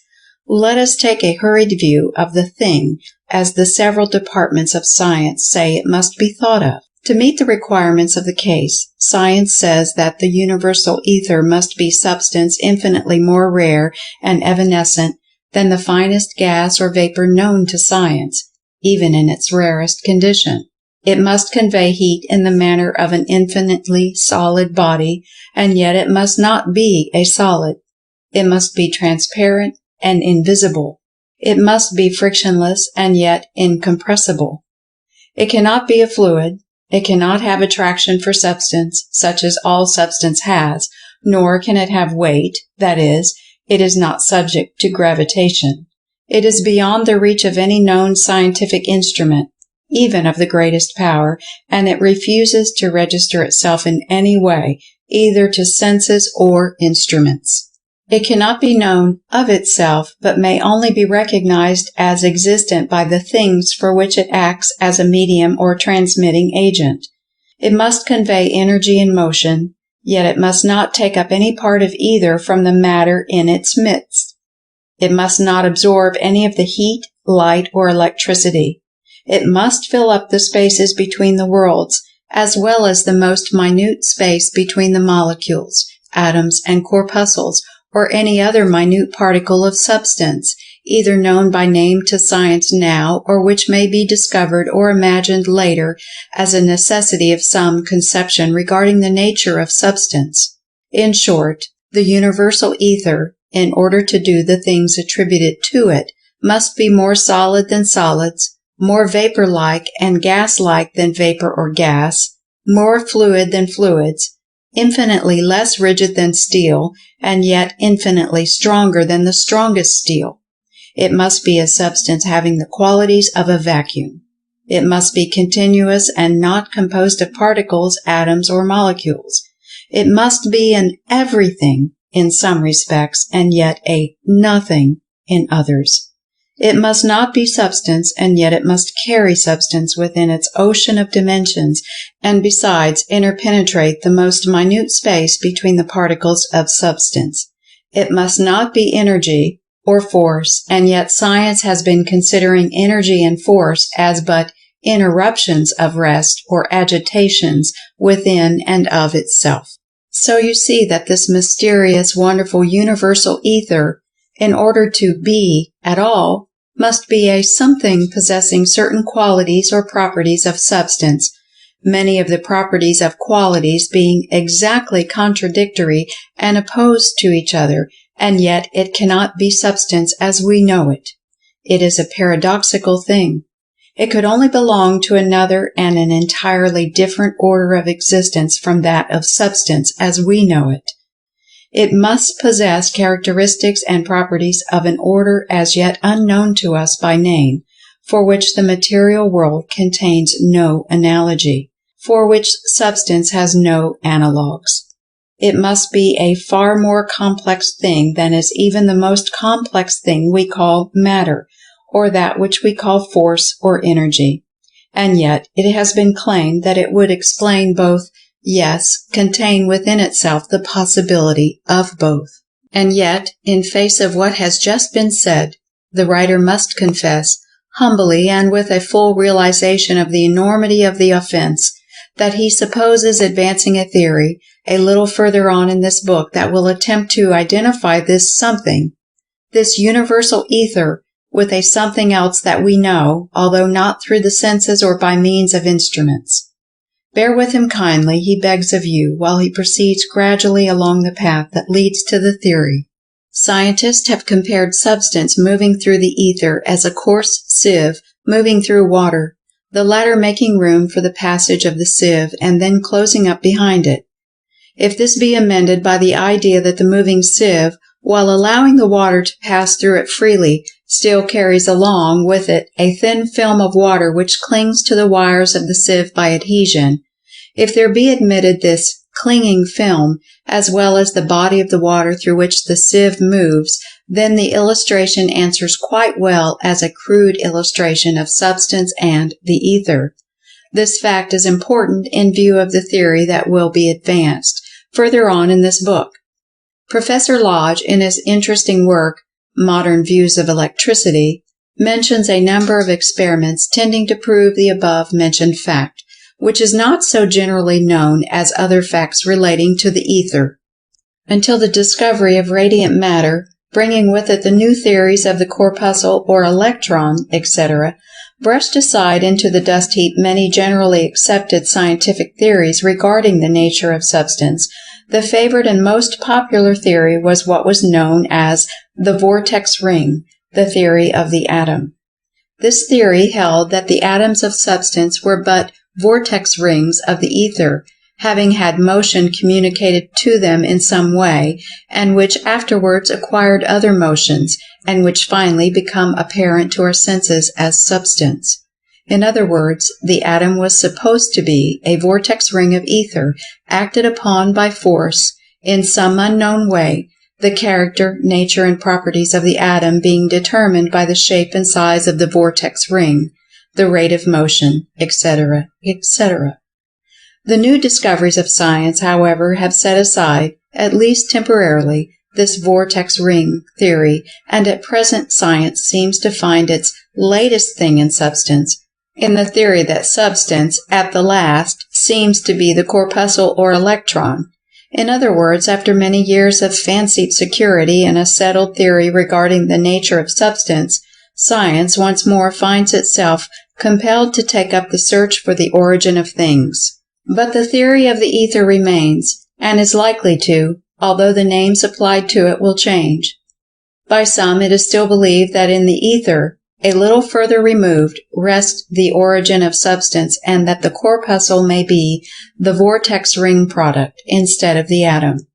Let us take a hurried view of the thing as the several departments of science say it must be thought of. To meet the requirements of the case, science says that the universal ether must be substance infinitely more rare and evanescent than the finest gas or vapor known to science, even in its rarest condition. It must convey heat in the manner of an infinitely solid body, and yet it must not be a solid. It must be transparent and invisible. It must be frictionless and yet incompressible. It cannot be a fluid. It cannot have attraction for substance, such as all substance has, nor can it have weight, that is, it is not subject to gravitation. It is beyond the reach of any known scientific instrument, even of the greatest power, and it refuses to register itself in any way, either to senses or instruments. It cannot be known of itself, but may only be recognized as existent by the things for which it acts as a medium or transmitting agent. It must convey energy and motion, yet it must not take up any part of either from the matter in its midst. It must not absorb any of the heat, light, or electricity. It must fill up the spaces between the worlds, as well as the most minute space between the molecules, atoms, and corpuscles, or any other minute particle of substance, either known by name to science now or which may be discovered or imagined later as a necessity of some conception regarding the nature of substance. In short, the universal ether, in order to do the things attributed to it, must be more solid than solids, more vapor-like and gas-like than vapor or gas, more fluid than fluids, infinitely less rigid than steel, and yet infinitely stronger than the strongest steel. It must be a substance having the qualities of a vacuum. It must be continuous and not composed of particles, atoms, or molecules. It must be an everything in some respects, and yet a nothing in others. It must not be substance, and yet it must carry substance within its ocean of dimensions, and besides interpenetrate the most minute space between the particles of substance. It must not be energy or force, and yet science has been considering energy and force as but interruptions of rest or agitations within and of itself. So you see that this mysterious, wonderful, universal ether, in order to be at all, must be a something possessing certain qualities or properties of substance, many of the properties of qualities being exactly contradictory and opposed to each other, and yet it cannot be substance as we know it. It is a paradoxical thing. It could only belong to another and an entirely different order of existence from that of substance as we know it. It must possess characteristics and properties of an order as yet unknown to us by name, for which the material world contains no analogy, for which substance has no analogues. It must be a far more complex thing than is even the most complex thing we call matter, or that which we call force or energy. And yet it has been claimed that it would explain both, yes, contain within itself the possibility of both. And yet, in face of what has just been said, the writer must confess, humbly and with a full realization of the enormity of the offense, that he supposes advancing a theory a little further on in this book that will attempt to identify this something, this universal ether, with a something else that we know, although not through the senses or by means of instruments. Bear with him kindly, he begs of you, while he proceeds gradually along the path that leads to the theory. Scientists have compared substance moving through the ether as a coarse sieve moving through water, the latter making room for the passage of the sieve and then closing up behind it. If this be amended by the idea that the moving sieve, while allowing the water to pass through it freely, still carries along with it a thin film of water which clings to the wires of the sieve by adhesion, if there be admitted this clinging film, as well as the body of the water through which the sieve moves, then the illustration answers quite well as a crude illustration of substance and the ether. This fact is important in view of the theory that will be advanced further on in this book. Professor Lodge, in his interesting work, Modern Views of Electricity, mentions a number of experiments tending to prove the above-mentioned fact, which is not so generally known as other facts relating to the ether. Until the discovery of radiant matter, bringing with it the new theories of the corpuscle or electron, etc., brushed aside into the dust heap many generally accepted scientific theories regarding the nature of substance, the favored and most popular theory was what was known as the vortex ring, the theory of the atom. This theory held that the atoms of substance were but vortex rings of the ether, having had motion communicated to them in some way, and which afterwards acquired other motions, and which finally become apparent to our senses as substance. In other words, the atom was supposed to be a vortex ring of ether acted upon by force in some unknown way, the character, nature, and properties of the atom being determined by the shape and size of the vortex ring, the rate of motion, etc., etc. The new discoveries of science, however, have set aside, at least temporarily, this vortex ring theory, and at present science seems to find its latest thing in substance in the theory that substance, at the last, seems to be the corpuscle or electron. In other words, after many years of fancied security and a settled theory regarding the nature of substance, science once more finds itself compelled to take up the search for the origin of things. But the theory of the ether remains, and is likely to, although the names applied to it will change. By some, it is still believed that in the ether, a little further removed, rests the origin of substance, and that the corpuscle may be the vortex ring product instead of the atom.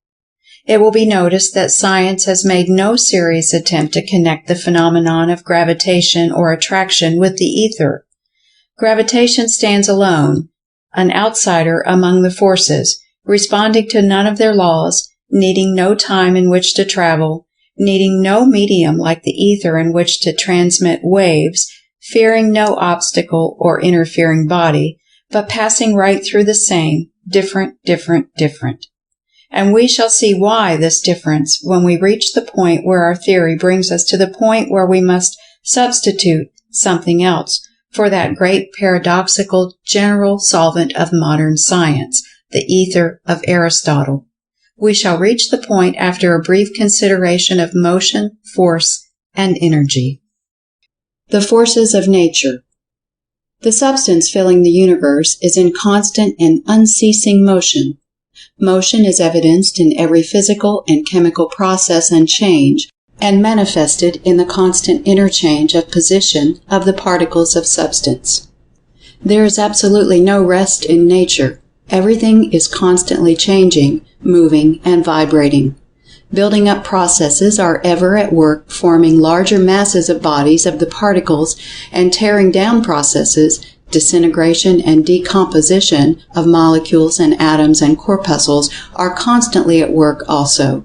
It will be noticed that science has made no serious attempt to connect the phenomenon of gravitation or attraction with the ether. Gravitation stands alone, an outsider among the forces, responding to none of their laws, needing no time in which to travel, needing no medium like the ether in which to transmit waves, fearing no obstacle or interfering body, but passing right through the same, different. And we shall see why this difference when we reach the point where our theory brings us to the point where we must substitute something else for that great paradoxical general solvent of modern science, the ether of Aristotle. We shall reach the point after a brief consideration of motion, force, and energy. The forces of nature. The substance filling the universe is in constant and unceasing motion. Motion is evidenced in every physical and chemical process and change, and manifested in the constant interchange of position of the particles of substance. There is absolutely no rest in nature. Everything is constantly changing, moving, and vibrating. Building up processes are ever at work forming larger masses of bodies of the particles, and tearing down processes, disintegration and decomposition of molecules and atoms and corpuscles are constantly at work also.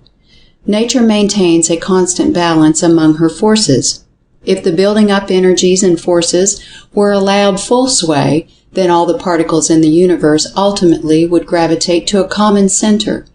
Nature maintains a constant balance among her forces. If the building up energies and forces were allowed full sway, then all the particles in the universe ultimately would gravitate to a common center,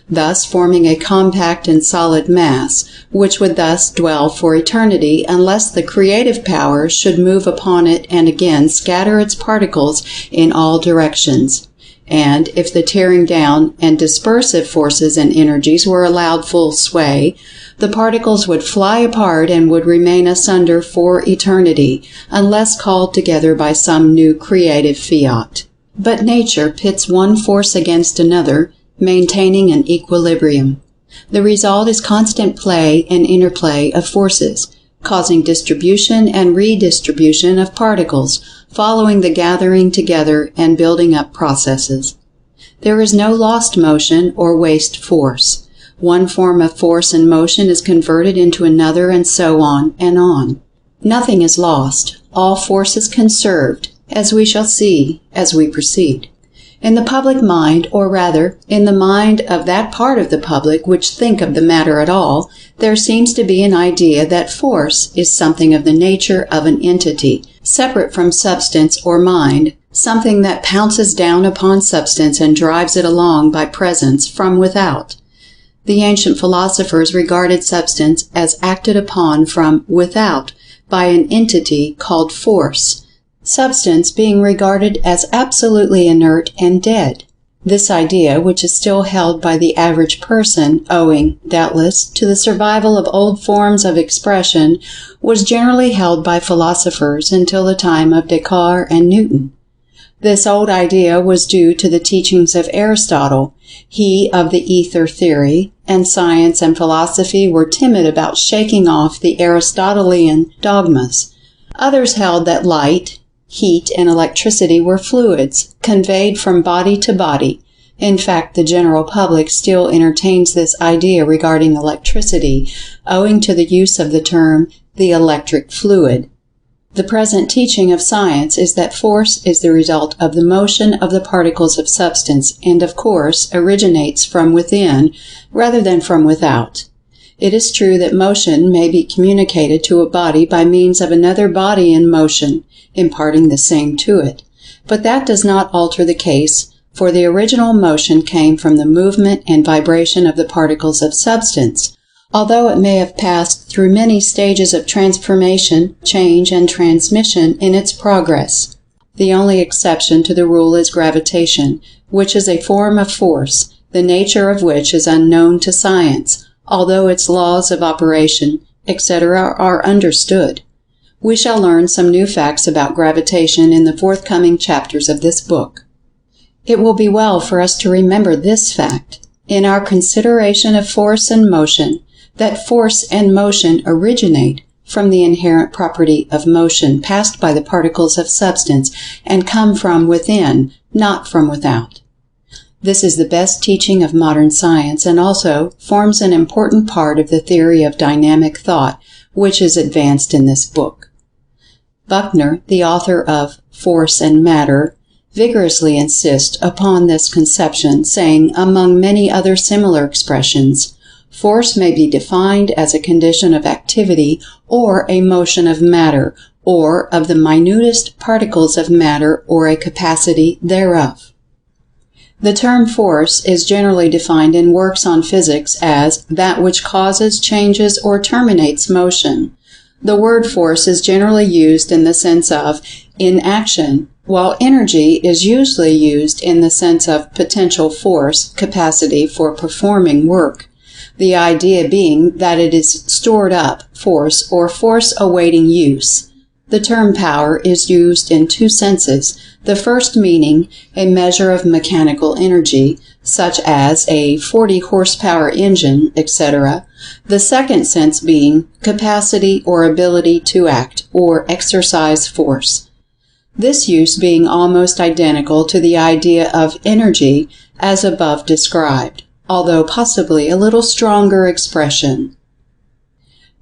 thus forming a compact and solid mass, which would thus dwell for eternity unless the creative power should move upon it and again scatter its particles in all directions. And if the tearing down and dispersive forces and energies were allowed full sway, the particles would fly apart and would remain asunder for eternity, unless called together by some new creative fiat. But nature pits one force against another, maintaining an equilibrium. The result is constant play and interplay of forces, causing distribution and redistribution of particles, following the gathering together and building up processes. There is no lost motion or waste force. One form of force and motion is converted into another, and so on and on. Nothing is lost. All force is conserved, as we shall see as we proceed. In the public mind, or rather, in the mind of that part of the public which think of the matter at all, there seems to be an idea that force is something of the nature of an entity, separate from substance or mind, something that pounces down upon substance and drives it along by presence from without. The ancient philosophers regarded substance as acted upon from without by an entity called force, substance being regarded as absolutely inert and dead. This idea, which is still held by the average person, owing, doubtless, to the survival of old forms of expression, was generally held by philosophers until the time of Descartes and Newton. This old idea was due to the teachings of Aristotle, he of the ether theory, and science and philosophy were timid about shaking off the Aristotelian dogmas. Others held that light, heat, and electricity were fluids, conveyed from body to body. In fact, the general public still entertains this idea regarding electricity, owing to the use of the term the electric fluid. The present teaching of science is that force is the result of the motion of the particles of substance and, of course, originates from within rather than from without. It is true that motion may be communicated to a body by means of another body in motion, imparting the same to it, but that does not alter the case, for the original motion came from the movement and vibration of the particles of substance, although it may have passed through many stages of transformation, change, and transmission in its progress. The only exception to the rule is gravitation, which is a form of force, the nature of which is unknown to science, although its laws of operation, etc., are understood. We shall learn some new facts about gravitation in the forthcoming chapters of this book. It will be well for us to remember this fact, in our consideration of force and motion, that force and motion originate from the inherent property of motion passed by the particles of substance and come from within, not from without. This is the best teaching of modern science and also forms an important part of the theory of dynamic thought, which is advanced in this book. Buckner, the author of Force and Matter, vigorously insists upon this conception, saying, among many other similar expressions, force may be defined as a condition of activity or a motion of matter, or of the minutest particles of matter or a capacity thereof. The term force is generally defined in works on physics as that which causes, changes, or terminates motion. The word force is generally used in the sense of in action, while energy is usually used in the sense of potential force, capacity for performing work. The idea being that it is stored up force or force awaiting use. The term power is used in two senses, the first meaning a measure of mechanical energy, such as a 40-horsepower engine, etc. The second sense being capacity or ability to act or exercise force. This use being almost identical to the idea of energy as above described, although possibly a little stronger expression.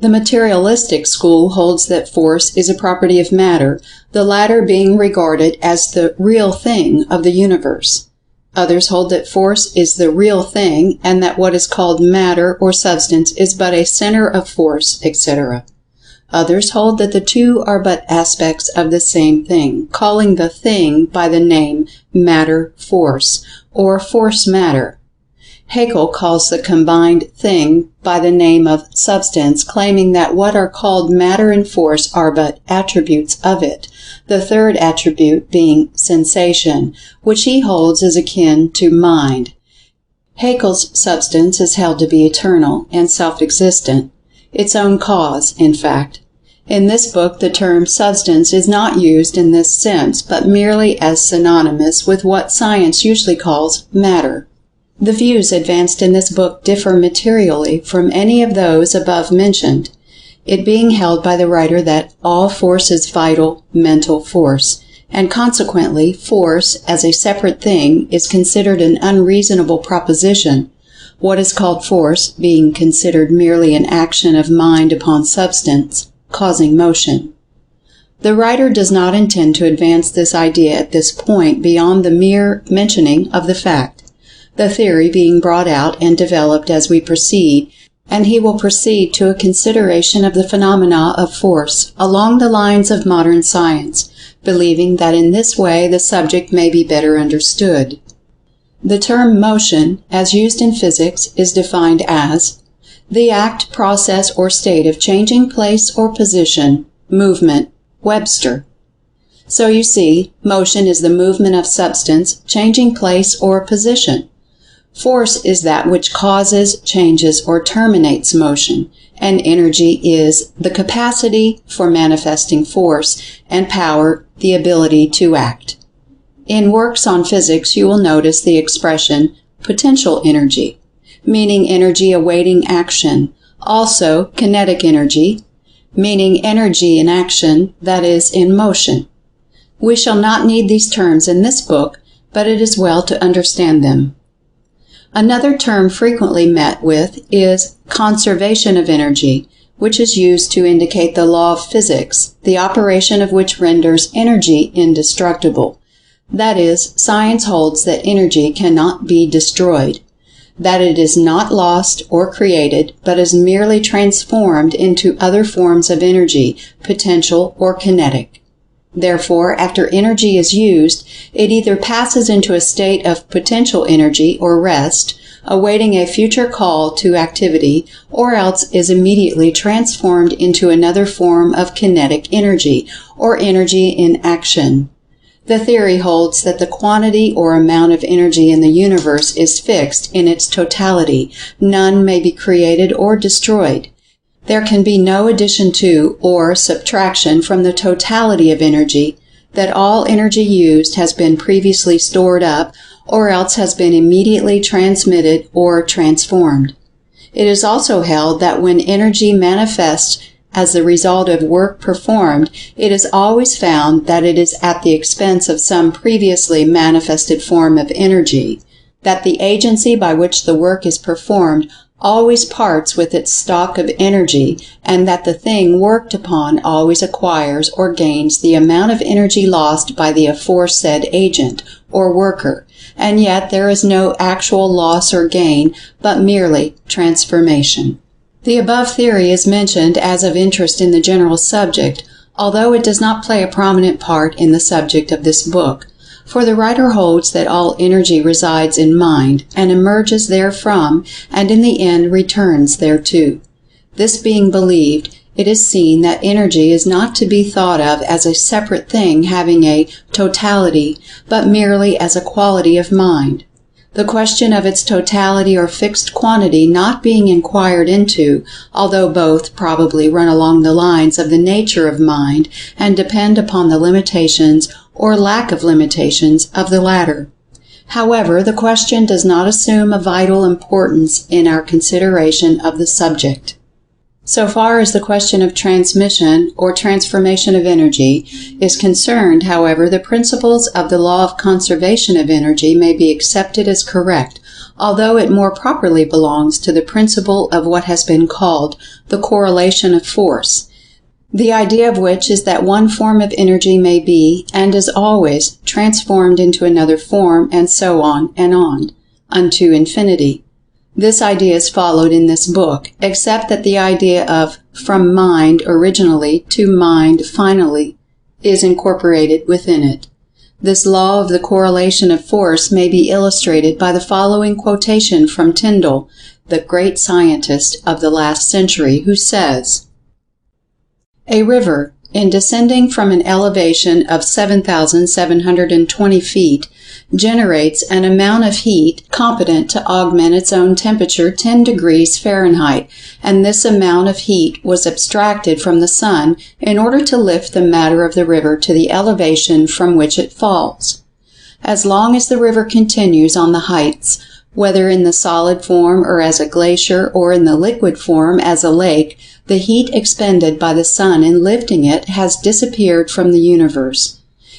The materialistic school holds that force is a property of matter, the latter being regarded as the real thing of the universe. Others hold that force is the real thing and that what is called matter or substance is but a center of force, etc. Others hold that the two are but aspects of the same thing, calling the thing by the name matter-force or force-matter. Haeckel calls the combined thing by the name of substance, claiming that what are called matter and force are but attributes of it, the third attribute being sensation, which he holds is akin to mind. Haeckel's substance is held to be eternal and self-existent, its own cause, in fact. In this book, the term substance is not used in this sense, but merely as synonymous with what science usually calls matter. The views advanced in this book differ materially from any of those above mentioned, it being held by the writer that all force is vital, mental force, and consequently force, as a separate thing, is considered an unreasonable proposition, what is called force being considered merely an action of mind upon substance, causing motion. The writer does not intend to advance this idea at this point beyond the mere mentioning of the fact, the theory being brought out and developed as we proceed, and he will proceed to a consideration of the phenomena of force along the lines of modern science, believing that in this way the subject may be better understood. The term motion, as used in physics, is defined as the act, process, or state of changing place or position, movement, Webster. So you see, motion is the movement of substance, changing place or position. Force is that which causes, changes, or terminates motion, and energy is the capacity for manifesting force, and power the ability to act. In works on physics, you will notice the expression potential energy, meaning energy awaiting action, also kinetic energy, meaning energy in action, that is, in motion. We shall not need these terms in this book, but it is well to understand them. Another term frequently met with is conservation of energy, which is used to indicate the law of physics, the operation of which renders energy indestructible. That is, science holds that energy cannot be destroyed, that it is not lost or created, but is merely transformed into other forms of energy, potential or kinetic. Therefore, after energy is used, it either passes into a state of potential energy or rest, awaiting a future call to activity, or else is immediately transformed into another form of kinetic energy, or energy in action. The theory holds that the quantity or amount of energy in the universe is fixed in its totality. None may be created or destroyed. There can be no addition to or subtraction from the totality of energy, that all energy used has been previously stored up, or else has been immediately transmitted or transformed. It is also held that when energy manifests as the result of work performed, it is always found that it is at the expense of some previously manifested form of energy, that the agency by which the work is performed always parts with its stock of energy, and that the thing worked upon always acquires or gains the amount of energy lost by the aforesaid agent or worker, and yet there is no actual loss or gain, but merely transformation. The above theory is mentioned as of interest in the general subject, although it does not play a prominent part in the subject of this book, for the writer holds that all energy resides in mind, and emerges therefrom, and in the end returns thereto. This being believed, it is seen that energy is not to be thought of as a separate thing having a totality, but merely as a quality of mind. The question of its totality or fixed quantity not being inquired into, although both probably run along the lines of the nature of mind and depend upon the limitations or lack of limitations of the latter. However, the question does not assume a vital importance in our consideration of the subject. So far as the question of transmission or transformation of energy is concerned, however, the principles of the law of conservation of energy may be accepted as correct, although it more properly belongs to the principle of what has been called the correlation of force, the idea of which is that one form of energy may be, and is always, transformed into another form, and so on, unto infinity. This idea is followed in this book, except that the idea of from mind originally to mind finally is incorporated within it. This law of the correlation of force may be illustrated by the following quotation from Tyndall, the great scientist of the last century, who says, "A river, in descending from an elevation of 7,720 feet, generates an amount of heat competent to augment its own temperature 10 degrees Fahrenheit, and this amount of heat was abstracted from the sun in order to lift the matter of the river to the elevation from which it falls. As long as the river continues on the heights, whether in the solid form or as a glacier or in the liquid form as a lake, the heat expended by the sun in lifting it has disappeared from the universe.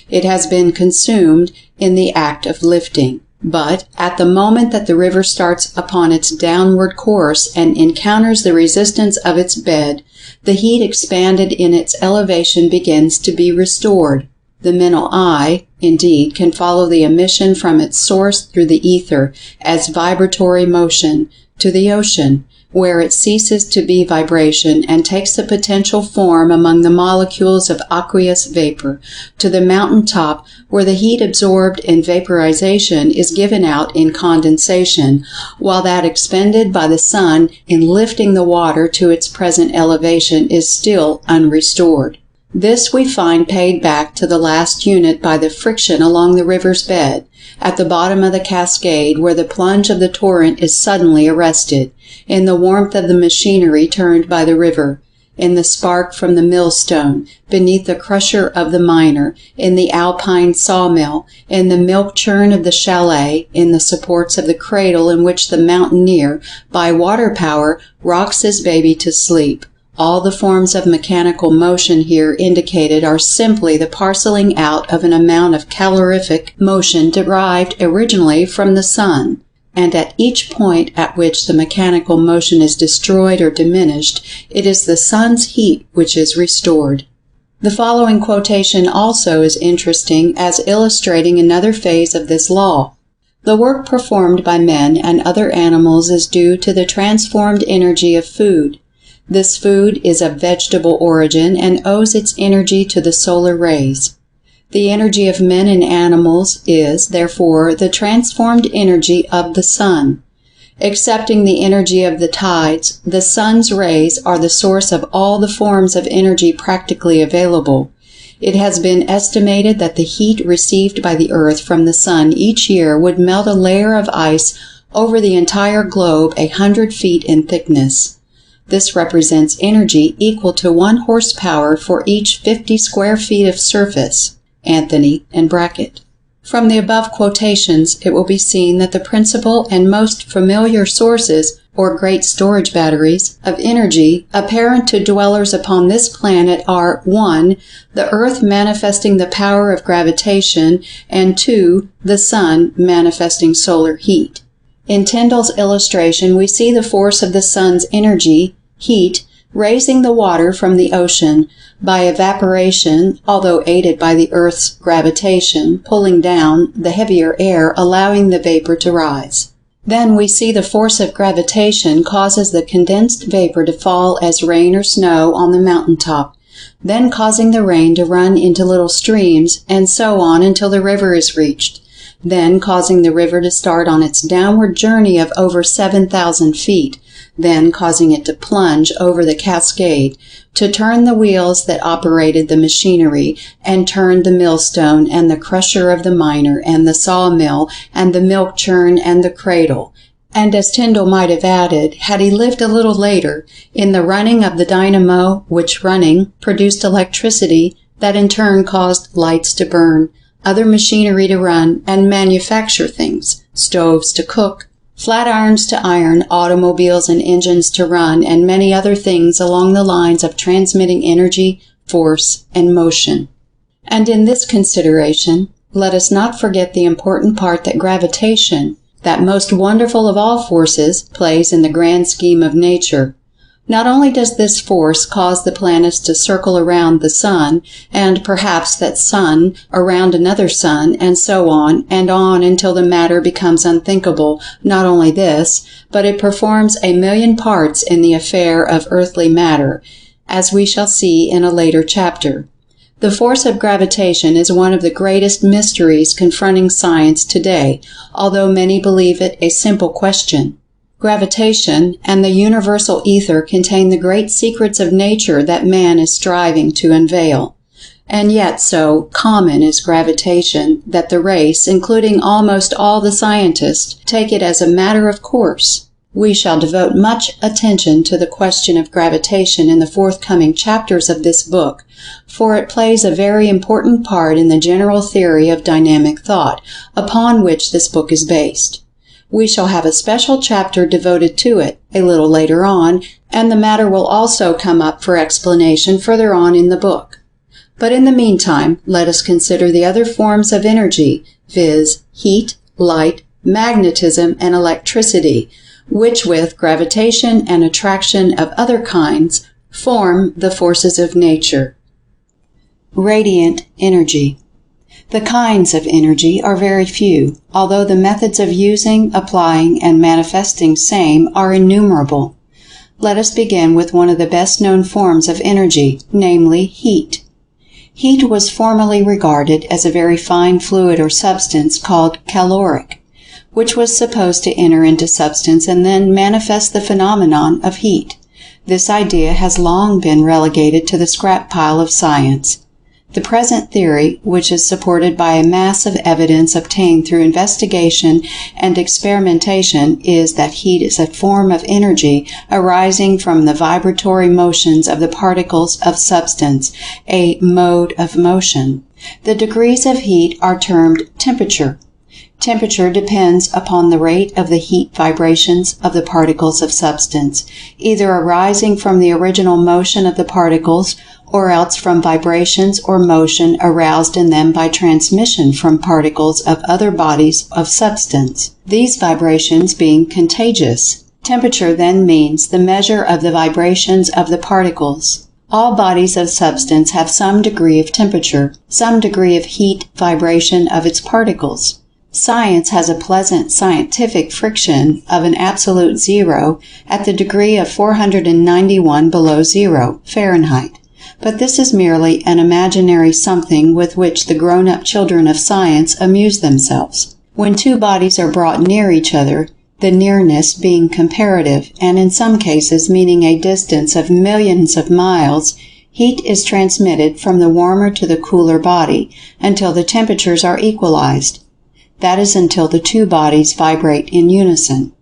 It has been consumed in the act of lifting. But at the moment that the river starts upon its downward course and encounters the resistance of its bed, the heat expanded in its elevation begins to be restored. The mental eye, indeed, can follow the emission from its source through the ether as vibratory motion to the ocean, where it ceases to be vibration and takes the potential form among the molecules of aqueous vapor, to the mountain top where the heat absorbed in vaporization is given out in condensation, while that expended by the sun in lifting the water to its present elevation is still unrestored. This we find paid back to the last unit by the friction along the river's bed, at the bottom of the cascade where the plunge of the torrent is suddenly arrested, in the warmth of the machinery turned by the river, in the spark from the millstone, beneath the crusher of the miner, in the alpine sawmill, in the milk churn of the chalet, in the supports of the cradle in which the mountaineer, by water power, rocks his baby to sleep. All the forms of mechanical motion here indicated are simply the parceling out of an amount of calorific motion derived originally from the sun. and at each point at which the mechanical motion is destroyed or diminished, it is the sun's heat which is restored. The following quotation also is interesting as illustrating another phase of this law. The work performed by men and other animals is due to the transformed energy of food. This food is of vegetable origin and owes its energy to the solar rays. The energy of men and animals is, therefore, the transformed energy of the sun. Excepting the energy of the tides, the sun's rays are the source of all the forms of energy practically available. It has been estimated that the heat received by the earth from the sun each year would melt a layer of ice over the entire globe 100 feet in thickness. This represents energy equal to 1 horsepower for each 50 square feet of surface. Anthony and Brackett. From the above quotations, it will be seen that the principal and most familiar sources, or great storage batteries, of energy apparent to dwellers upon this planet are 1. The earth manifesting the power of gravitation, and 2. The sun manifesting solar heat. In Tyndall's illustration, we see the force of the sun's energy, heat, raising the water from the ocean by evaporation, although aided by the Earth's gravitation, pulling down the heavier air, allowing the vapor to rise. Then we see the force of gravitation causes the condensed vapor to fall as rain or snow on the mountaintop, then causing the rain to run into little streams, and so on until the river is reached, then causing the river to start on its downward journey of over 7,000 feet, then causing it to plunge over the cascade, to turn the wheels that operated the machinery, and turned the millstone, and the crusher of the miner, and the sawmill, and the milk churn, and the cradle. And as Tyndall might have added, had he lived a little later, in the running of the dynamo, which running produced electricity, that in turn caused lights to burn, other machinery to run, and manufacture things, stoves to cook, flat irons to iron, automobiles and engines to run, and many other things along the lines of transmitting energy, force, and motion. And in this consideration, let us not forget the important part that gravitation, that most wonderful of all forces, plays in the grand scheme of nature. Not only does this force cause the planets to circle around the sun, and perhaps that sun around another sun, and so on until the matter becomes unthinkable. Not only this, but it performs 1,000,000 parts in the affair of earthly matter, as we shall see in a later chapter. The force of gravitation is one of the greatest mysteries confronting science today, although many believe it a simple question. Gravitation and the universal ether contain the great secrets of nature that man is striving to unveil. And yet so common is gravitation that the race, including almost all the scientists, take it as a matter of course. We shall devote much attention to the question of gravitation in the forthcoming chapters of this book, for it plays a very important part in the general theory of dynamic thought, upon which this book is based. We shall have a special chapter devoted to it a little later on, and the matter will also come up for explanation further on in the book. But in the meantime, let us consider the other forms of energy, viz., heat, light, magnetism, and electricity, which with gravitation and attraction of other kinds form the forces of nature. Radiant energy. The kinds of energy are very few, although the methods of using, applying, and manifesting same are innumerable. Let us begin with one of the best-known forms of energy, namely heat. Heat was formerly regarded as a very fine fluid or substance called caloric, which was supposed to enter into substance and then manifest the phenomenon of heat. This idea has long been relegated to the scrap pile of science. The present theory, which is supported by a mass of evidence obtained through investigation and experimentation, is that heat is a form of energy arising from the vibratory motions of the particles of substance, a mode of motion. The degrees of heat are termed temperature. Temperature depends upon the rate of the heat vibrations of the particles of substance, either arising from the original motion of the particles or else from vibrations or motion aroused in them by transmission from particles of other bodies of substance, these vibrations being contagious. Temperature then means the measure of the vibrations of the particles. All bodies of substance have some degree of temperature, some degree of heat vibration of its particles. Science has a pleasant scientific friction of an absolute zero at the degree of 491 below zero Fahrenheit. But this is merely an imaginary something with which the grown-up children of science amuse themselves. When two bodies are brought near each other, the nearness being comparative, and in some cases meaning a distance of millions of miles, heat is transmitted from the warmer to the cooler body until the temperatures are equalized. That is until the two bodies vibrate in unison.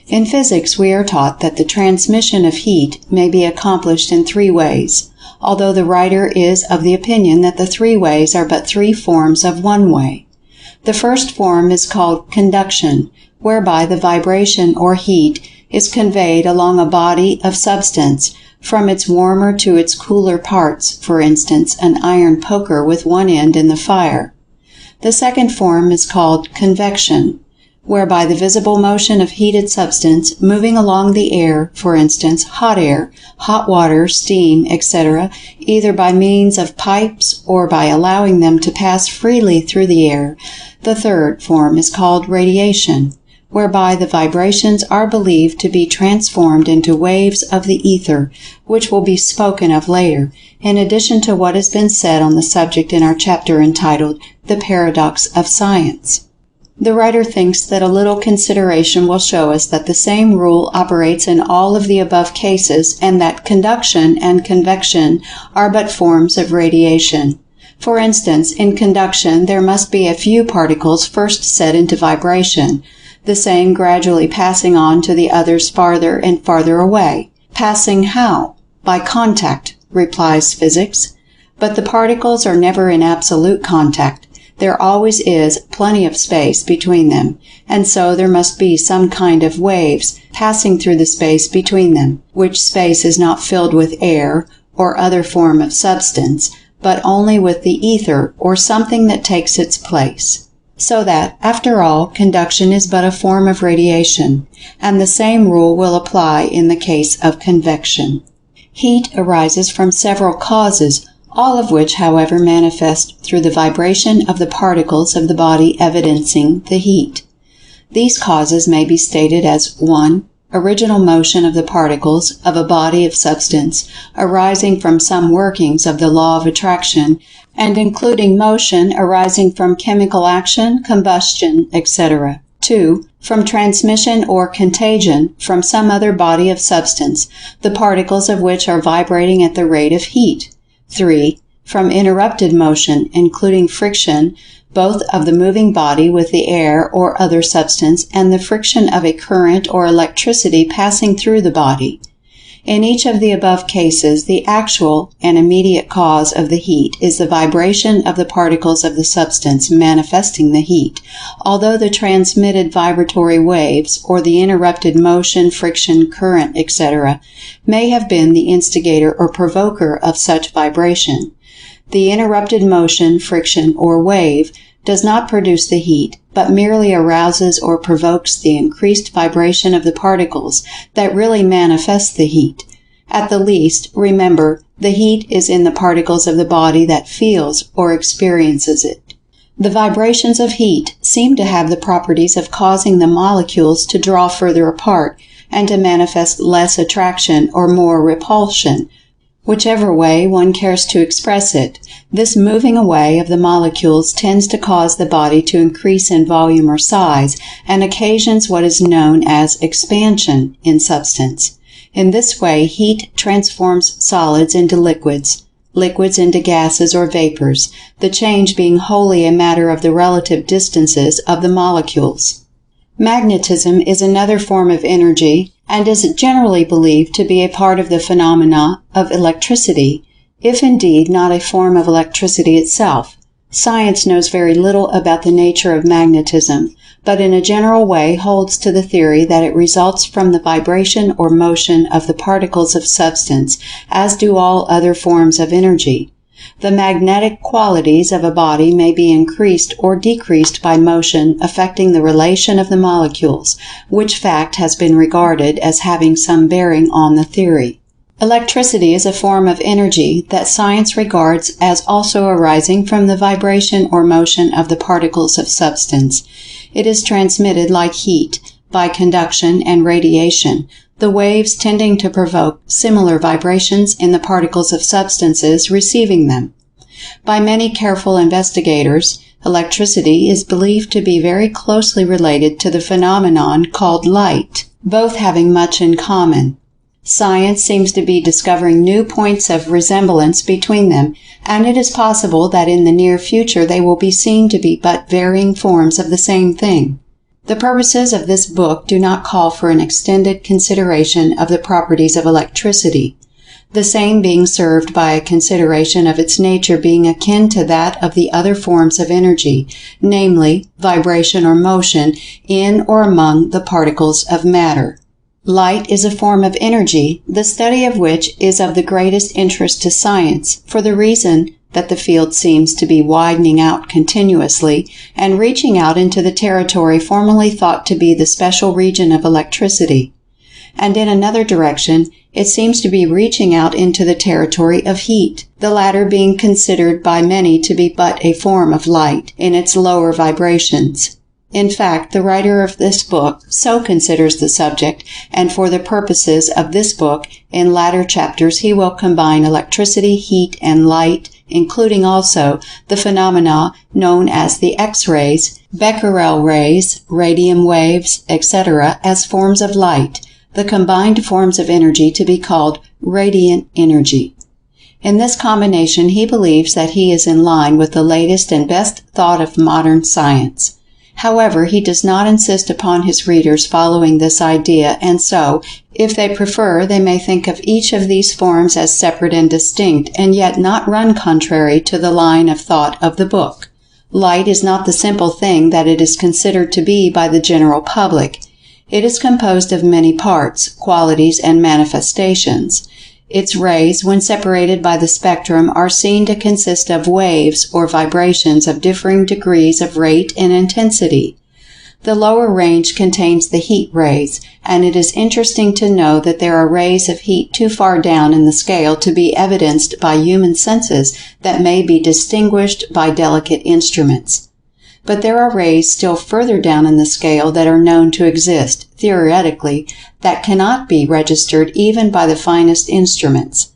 In physics, we are taught that the transmission of heat may be accomplished in three ways, although the writer is of the opinion that the three ways are but three forms of one way. The first form is called conduction, whereby the vibration or heat is conveyed along a body of substance from its warmer to its cooler parts, for instance, an iron poker with one end in the fire. The second form is called convection, whereby the visible motion of heated substance moving along the air, for instance, hot air, hot water, steam, etc., either by means of pipes or by allowing them to pass freely through the air. The third form is called radiation, whereby the vibrations are believed to be transformed into waves of the ether, which will be spoken of later, in addition to what has been said on the subject in our chapter entitled The Paradox of Science. The writer thinks that a little consideration will show us that the same rule operates in all of the above cases, and that conduction and convection are but forms of radiation. For instance, in conduction there must be a few particles first set into vibration, the same gradually passing on to the others farther and farther away. Passing how? By contact, replies physics. But the particles are never in absolute contact. There always is plenty of space between them, and so there must be some kind of waves passing through the space between them, which space is not filled with air or other form of substance, but only with the ether or something that takes its place. So that, after all, conduction is but a form of radiation, and the same rule will apply in the case of convection. Heat arises from several causes, all of which, however, manifest through the vibration of the particles of the body evidencing the heat. These causes may be stated as 1. Original motion of the particles of a body of substance arising from some workings of the law of attraction, and including motion arising from chemical action, combustion, etc. 2. From transmission or contagion from some other body of substance, the particles of which are vibrating at the rate of heat. 3. From interrupted motion, including friction, both of the moving body with the air or other substance and the friction of a current or electricity passing through the body. In each of the above cases, the actual and immediate cause of the heat is the vibration of the particles of the substance manifesting the heat, although the transmitted vibratory waves, or the interrupted motion, friction, current, etc., may have been the instigator or provoker of such vibration. The interrupted motion, friction, or wave does not produce the heat, but merely arouses or provokes the increased vibration of the particles that really manifest the heat. At the least, remember, the heat is in the particles of the body that feels or experiences it. The vibrations of heat seem to have the properties of causing the molecules to draw further apart and to manifest less attraction or more repulsion, whichever way one cares to express it. This moving away of the molecules tends to cause the body to increase in volume or size, and occasions what is known as expansion in substance. In this way, heat transforms solids into liquids, liquids into gases or vapors, the change being wholly a matter of the relative distances of the molecules. Magnetism is another form of energy, and is generally believed to be a part of the phenomena of electricity, if indeed not a form of electricity itself. Science knows very little about the nature of magnetism, but in a general way holds to the theory that it results from the vibration or motion of the particles of substance, as do all other forms of energy. The magnetic qualities of a body may be increased or decreased by motion affecting the relation of the molecules, which fact has been regarded as having some bearing on the theory. Electricity is a form of energy that science regards as also arising from the vibration or motion of the particles of substance. It is transmitted like heat, by conduction and radiation, the waves tending to provoke similar vibrations in the particles of substances receiving them. By many careful investigators, electricity is believed to be very closely related to the phenomenon called light, both having much in common. Science seems to be discovering new points of resemblance between them, and it is possible that in the near future they will be seen to be but varying forms of the same thing. The purposes of this book do not call for an extended consideration of the properties of electricity, the same being served by a consideration of its nature being akin to that of the other forms of energy, namely, vibration or motion in or among the particles of matter. Light is a form of energy, the study of which is of the greatest interest to science, for the reason that the field seems to be widening out continuously and reaching out into the territory formerly thought to be the special region of electricity. And in another direction, it seems to be reaching out into the territory of heat, the latter being considered by many to be but a form of light in its lower vibrations. In fact, the writer of this book so considers the subject, and for the purposes of this book, in latter chapters he will combine electricity, heat, and light, including also the phenomena known as the X-rays, Becquerel rays, radium waves, etc., as forms of light, the combined forms of energy to be called radiant energy. In this combination he believes that he is in line with the latest and best thought of modern science. However, he does not insist upon his readers following this idea, and so, if they prefer, they may think of each of these forms as separate and distinct, and yet not run contrary to the line of thought of the book. Light is not the simple thing that it is considered to be by the general public. It is composed of many parts, qualities, and manifestations. Its rays, when separated by the spectrum, are seen to consist of waves or vibrations of differing degrees of rate and intensity. The lower range contains the heat rays, and it is interesting to know that there are rays of heat too far down in the scale to be evidenced by human senses that may be distinguished by delicate instruments. But there are rays still further down in the scale that are known to exist, theoretically, that cannot be registered even by the finest instruments.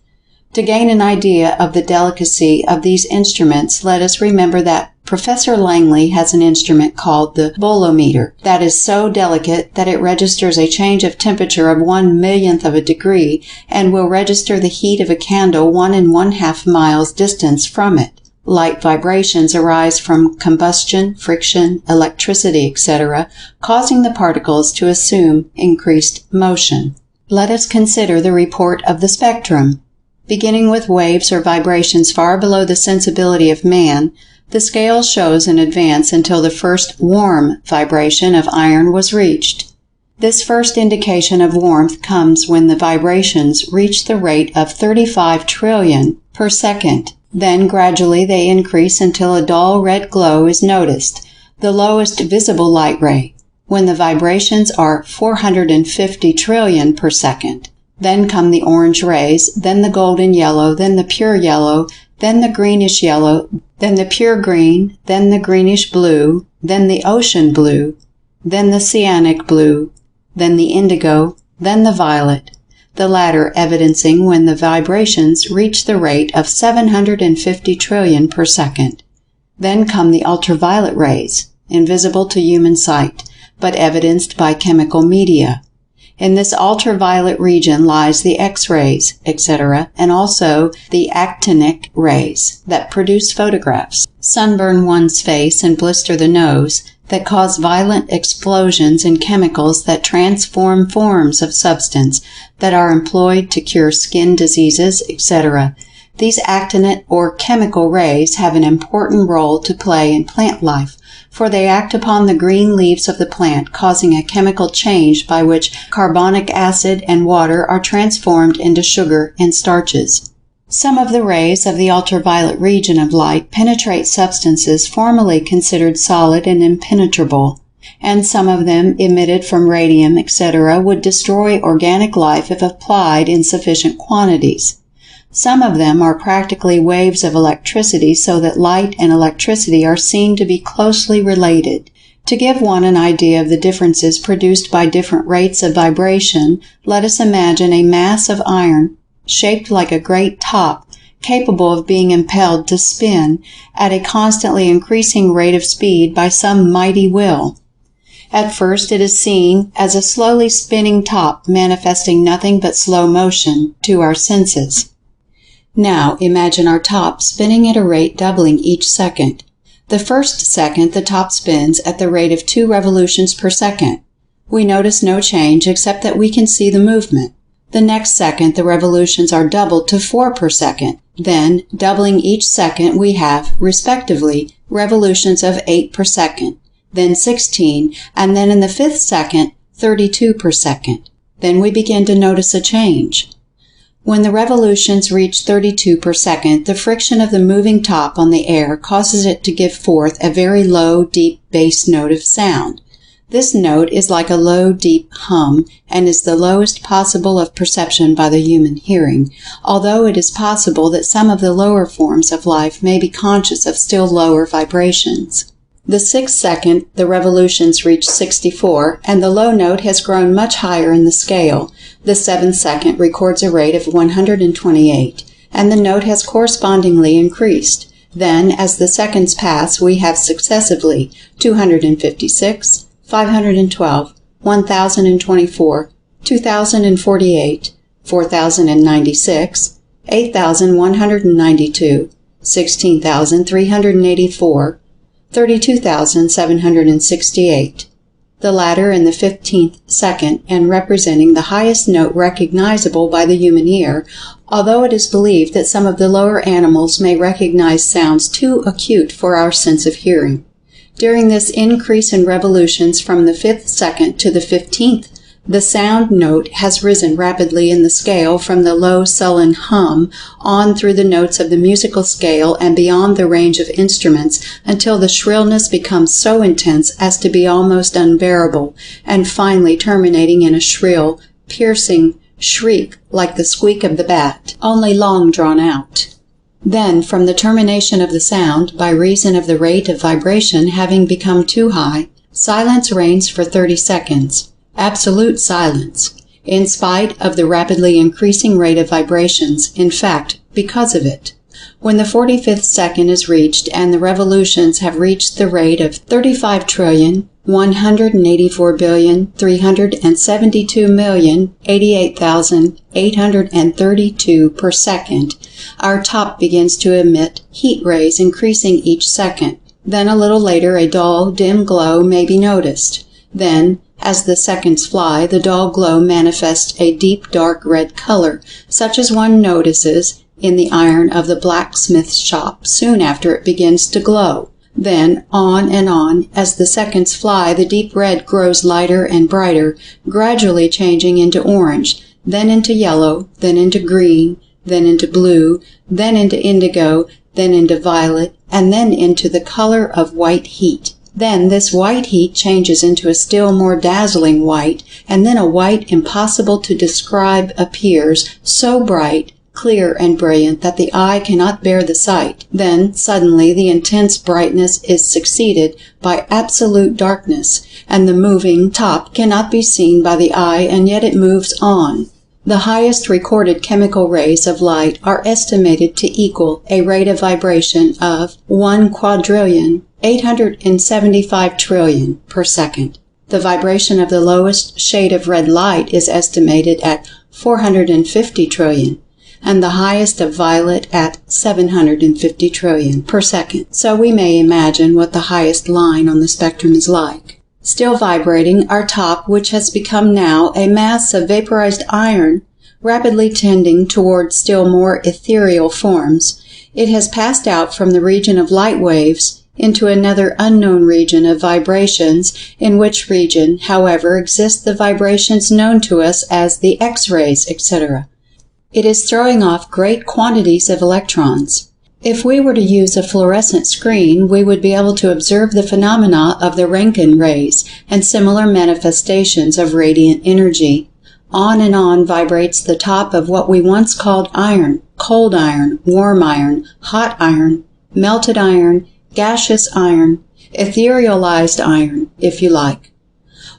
To gain an idea of the delicacy of these instruments, let us remember that Professor Langley has an instrument called the bolometer that is so delicate that it registers a change of temperature of 1/1,000,000th of a degree and will register the heat of a candle 1½ miles distance from it. Light vibrations arise from combustion, friction, electricity, etc., causing the particles to assume increased motion. Let us consider the report of the spectrum. Beginning with waves or vibrations far below the sensibility of man, the scale shows an advance until the first warm vibration of iron was reached. This first indication of warmth comes when the vibrations reach the rate of 35 trillion per second. Then gradually they increase until a dull red glow is noticed, the lowest visible light ray, when the vibrations are 450 trillion per second. Then come the orange rays, then the golden yellow, then the pure yellow, then the greenish yellow, then the pure green, then the greenish blue, then the ocean blue, then the cyanic blue, then the indigo, then the violet, the latter evidencing when the vibrations reach the rate of 750 trillion per second. Then come the ultraviolet rays, invisible to human sight, but evidenced by chemical media. In this ultraviolet region lies the X-rays, etc., and also the actinic rays that produce photographs, sunburn one's face and blister the nose, that cause violent explosions in chemicals that transform forms of substance that are employed to cure skin diseases, etc. These actinate or chemical rays have an important role to play in plant life, for they act upon the green leaves of the plant, causing a chemical change by which carbonic acid and water are transformed into sugar and starches. Some of the rays of the ultraviolet region of light penetrate substances formerly considered solid and impenetrable, and some of them, emitted from radium, etc., would destroy organic life if applied in sufficient quantities. Some of them are practically waves of electricity, so that light and electricity are seen to be closely related. To give one an idea of the differences produced by different rates of vibration, let us imagine a mass of iron shaped like a great top, capable of being impelled to spin at a constantly increasing rate of speed by some mighty will. At first it is seen as a slowly spinning top manifesting nothing but slow motion to our senses. Now imagine our top spinning at a rate doubling each second. The first second the top spins at the rate of 2 revolutions per second. We notice no change except that we can see the movement. The next second the revolutions are doubled to 4 per second. Then, doubling each second, we have, respectively, revolutions of 8 per second, then 16, and then in the 5th second, 32 per second. Then we begin to notice a change. When the revolutions reach 32 per second, the friction of the moving top on the air causes it to give forth a very low, deep bass note of sound. This note is like a low, deep hum, and is the lowest possible of perception by the human hearing, although it is possible that some of the lower forms of life may be conscious of still lower vibrations. The 6th second, the revolutions reach 64, and the low note has grown much higher in the scale. The 7th second records a rate of 128, and the note has correspondingly increased. Then, as the seconds pass, we have successively 256, 512, 1024, 2048, 4096, 8192, 16384, 32,768, the latter in the 15th second and representing the highest note recognizable by the human ear, although it is believed that some of the lower animals may recognize sounds too acute for our sense of hearing. During this increase in revolutions from the 5th second to the 15th, the sound note has risen rapidly in the scale from the low sullen hum on through the notes of the musical scale and beyond the range of instruments until the shrillness becomes so intense as to be almost unbearable, and finally terminating in a shrill, piercing shriek like the squeak of the bat, only long drawn out. Then, from the termination of the sound, by reason of the rate of vibration having become too high, silence reigns for 30 seconds. Absolute silence, in spite of the rapidly increasing rate of vibrations, in fact, because of it. When the 45th second is reached and the revolutions have reached the rate of 35,184,372,088,832 per second, our top begins to emit heat rays increasing each second. Then a little later a dull, dim glow may be noticed. Then, as the seconds fly, the dull glow manifests a deep dark red color, such as one notices in the iron of the blacksmith's shop soon after it begins to glow. Then, on and on, as the seconds fly, the deep red grows lighter and brighter, gradually changing into orange, then into yellow, then into green, then into blue, then into indigo, then into violet, and then into the color of white heat. Then this white heat changes into a still more dazzling white, and then a white impossible to describe appears, so bright, clear, and brilliant that the eye cannot bear the sight. Then, suddenly, the intense brightness is succeeded by absolute darkness, and the moving top cannot be seen by the eye, and yet it moves on. The highest recorded chemical rays of light are estimated to equal a rate of vibration of 1,875 trillion per second. The vibration of the lowest shade of red light is estimated at 450 trillion, and the highest of violet at 750 trillion per second. So we may imagine what the highest line on the spectrum is like. Still vibrating, our top, which has become now a mass of vaporized iron, rapidly tending toward still more ethereal forms, it has passed out from the region of light waves into another unknown region of vibrations, in which region, however, exist the vibrations known to us as the X-rays, etc. It is throwing off great quantities of electrons. If we were to use a fluorescent screen, we would be able to observe the phenomena of the Röntgen rays and similar manifestations of radiant energy. On and on vibrates the top of what we once called iron, cold iron, warm iron, hot iron, melted iron, gaseous iron, etherealized iron, if you like.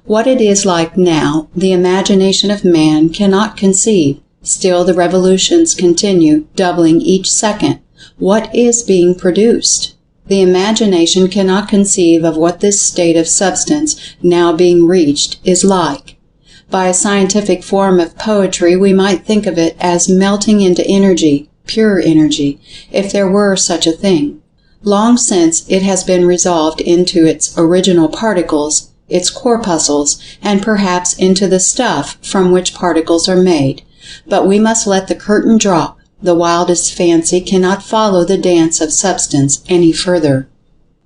What it is like now, the imagination of man cannot conceive. Still the revolutions continue, doubling each second. What is being produced? The imagination cannot conceive of what this state of substance, now being reached, is like. By a scientific form of poetry, we might think of it as melting into energy, pure energy, if there were such a thing. Long since it has been resolved into its original particles, its corpuscles, and perhaps into the stuff from which particles are made. But we must let the curtain drop. The wildest fancy cannot follow the dance of substance any further.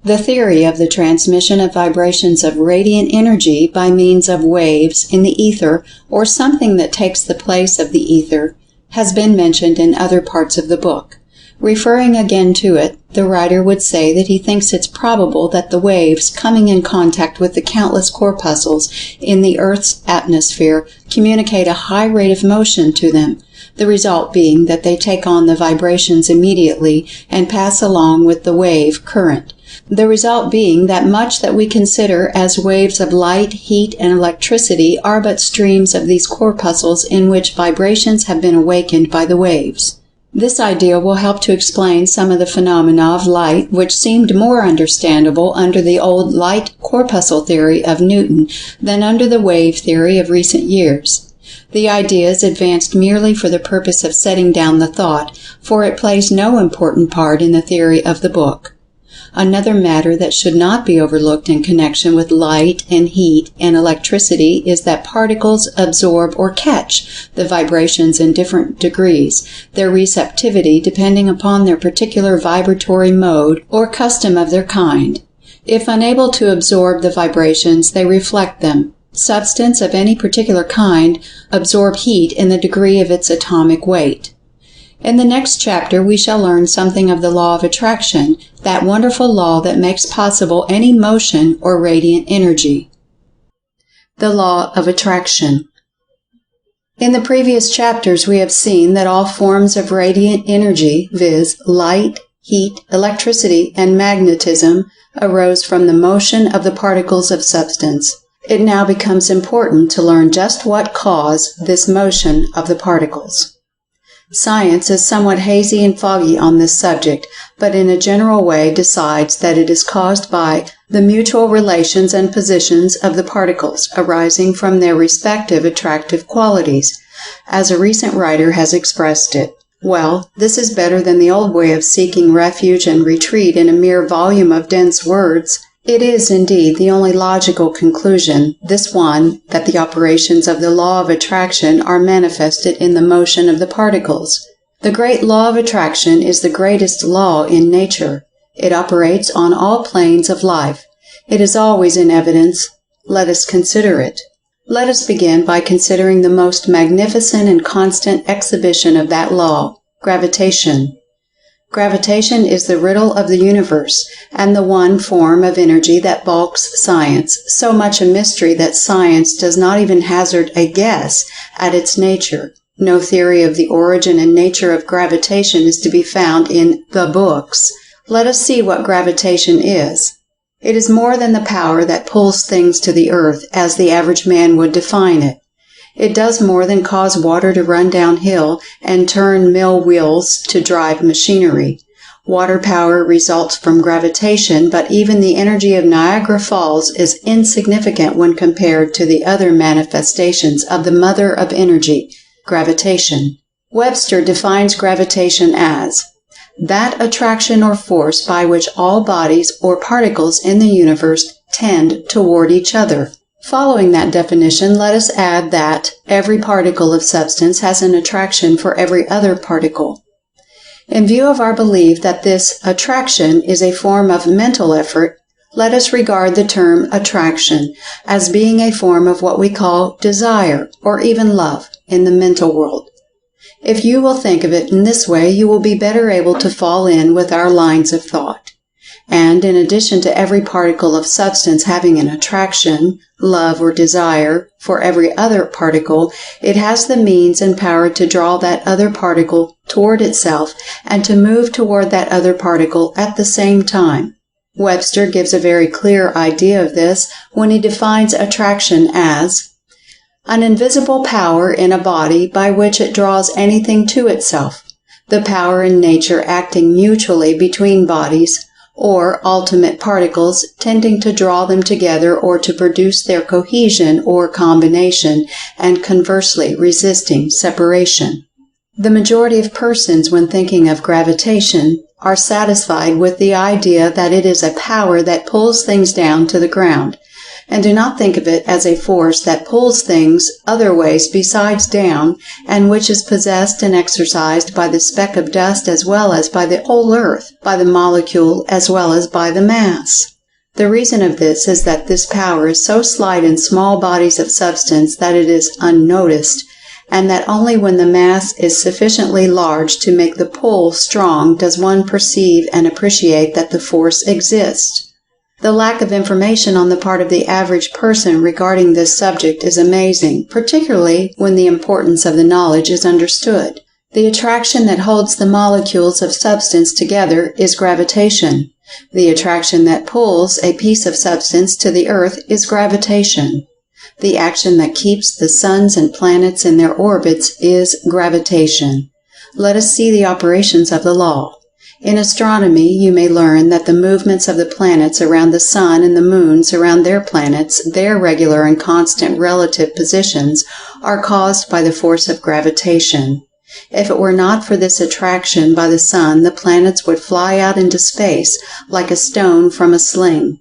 The theory of the transmission of vibrations of radiant energy by means of waves in the ether, or something that takes the place of the ether, has been mentioned in other parts of the book. Referring again to it, the writer would say that he thinks it's probable that the waves coming in contact with the countless corpuscles in the Earth's atmosphere communicate a high rate of motion to them, the result being that they take on the vibrations immediately and pass along with the wave current. The result being that much that we consider as waves of light, heat, and electricity are but streams of these corpuscles in which vibrations have been awakened by the waves. This idea will help to explain some of the phenomena of light which seemed more understandable under the old light corpuscle theory of Newton than under the wave theory of recent years. The idea is advanced merely for the purpose of setting down the thought, for it plays no important part in the theory of the book. Another matter that should not be overlooked in connection with light and heat and electricity is that particles absorb or catch the vibrations in different degrees, their receptivity depending upon their particular vibratory mode or custom of their kind. If unable to absorb the vibrations, they reflect them. Substance of any particular kind absorb heat in the degree of its atomic weight. In the next chapter, we shall learn something of the law of attraction, that wonderful law that makes possible any motion or radiant energy. The law of attraction. In the previous chapters, we have seen that all forms of radiant energy, viz., light, heat, electricity, and magnetism, arose from the motion of the particles of substance. It now becomes important to learn just what caused this motion of the particles. Science is somewhat hazy and foggy on this subject, but in a general way decides that it is caused by the mutual relations and positions of the particles arising from their respective attractive qualities, as a recent writer has expressed it. Well, this is better than the old way of seeking refuge and retreat in a mere volume of dense words. It is, indeed, the only logical conclusion, this one, that the operations of the law of attraction are manifested in the motion of the particles. The great law of attraction is the greatest law in nature. It operates on all planes of life. It is always in evidence. Let us consider it. Let us begin by considering the most magnificent and constant exhibition of that law, gravitation. Gravitation is the riddle of the universe, and the one form of energy that balks science, so much a mystery that science does not even hazard a guess at its nature. No theory of the origin and nature of gravitation is to be found in the books. Let us see what gravitation is. It is more than the power that pulls things to the earth, as the average man would define it. It does more than cause water to run downhill and turn mill wheels to drive machinery. Water power results from gravitation, but even the energy of Niagara Falls is insignificant when compared to the other manifestations of the mother of energy, gravitation. Webster defines gravitation as that attraction or force by which all bodies or particles in the universe tend toward each other. Following that definition, let us add that every particle of substance has an attraction for every other particle. In view of our belief that this attraction is a form of mental effort, let us regard the term attraction as being a form of what we call desire or even love in the mental world. If you will think of it in this way, you will be better able to fall in with our lines of thought. And in addition to every particle of substance having an attraction, love, or desire for every other particle, it has the means and power to draw that other particle toward itself and to move toward that other particle at the same time. Webster gives a very clear idea of this when he defines attraction as an invisible power in a body by which it draws anything to itself, the power in nature acting mutually between bodies, or ultimate particles tending to draw them together or to produce their cohesion or combination, and conversely resisting separation. The majority of persons, when thinking of gravitation, are satisfied with the idea that it is a power that pulls things down to the ground, and do not think of it as a force that pulls things other ways besides down, and which is possessed and exercised by the speck of dust as well as by the whole earth, by the molecule as well as by the mass. The reason of this is that this power is so slight in small bodies of substance that it is unnoticed, and that only when the mass is sufficiently large to make the pull strong does one perceive and appreciate that the force exists. The lack of information on the part of the average person regarding this subject is amazing, particularly when the importance of the knowledge is understood. The attraction that holds the molecules of substance together is gravitation. The attraction that pulls a piece of substance to the earth is gravitation. The action that keeps the suns and planets in their orbits is gravitation. Let us see the operations of the law. In astronomy, you may learn that the movements of the planets around the sun and the moons around their planets, their regular and constant relative positions, are caused by the force of gravitation. If it were not for this attraction by the sun, the planets would fly out into space like a stone from a sling.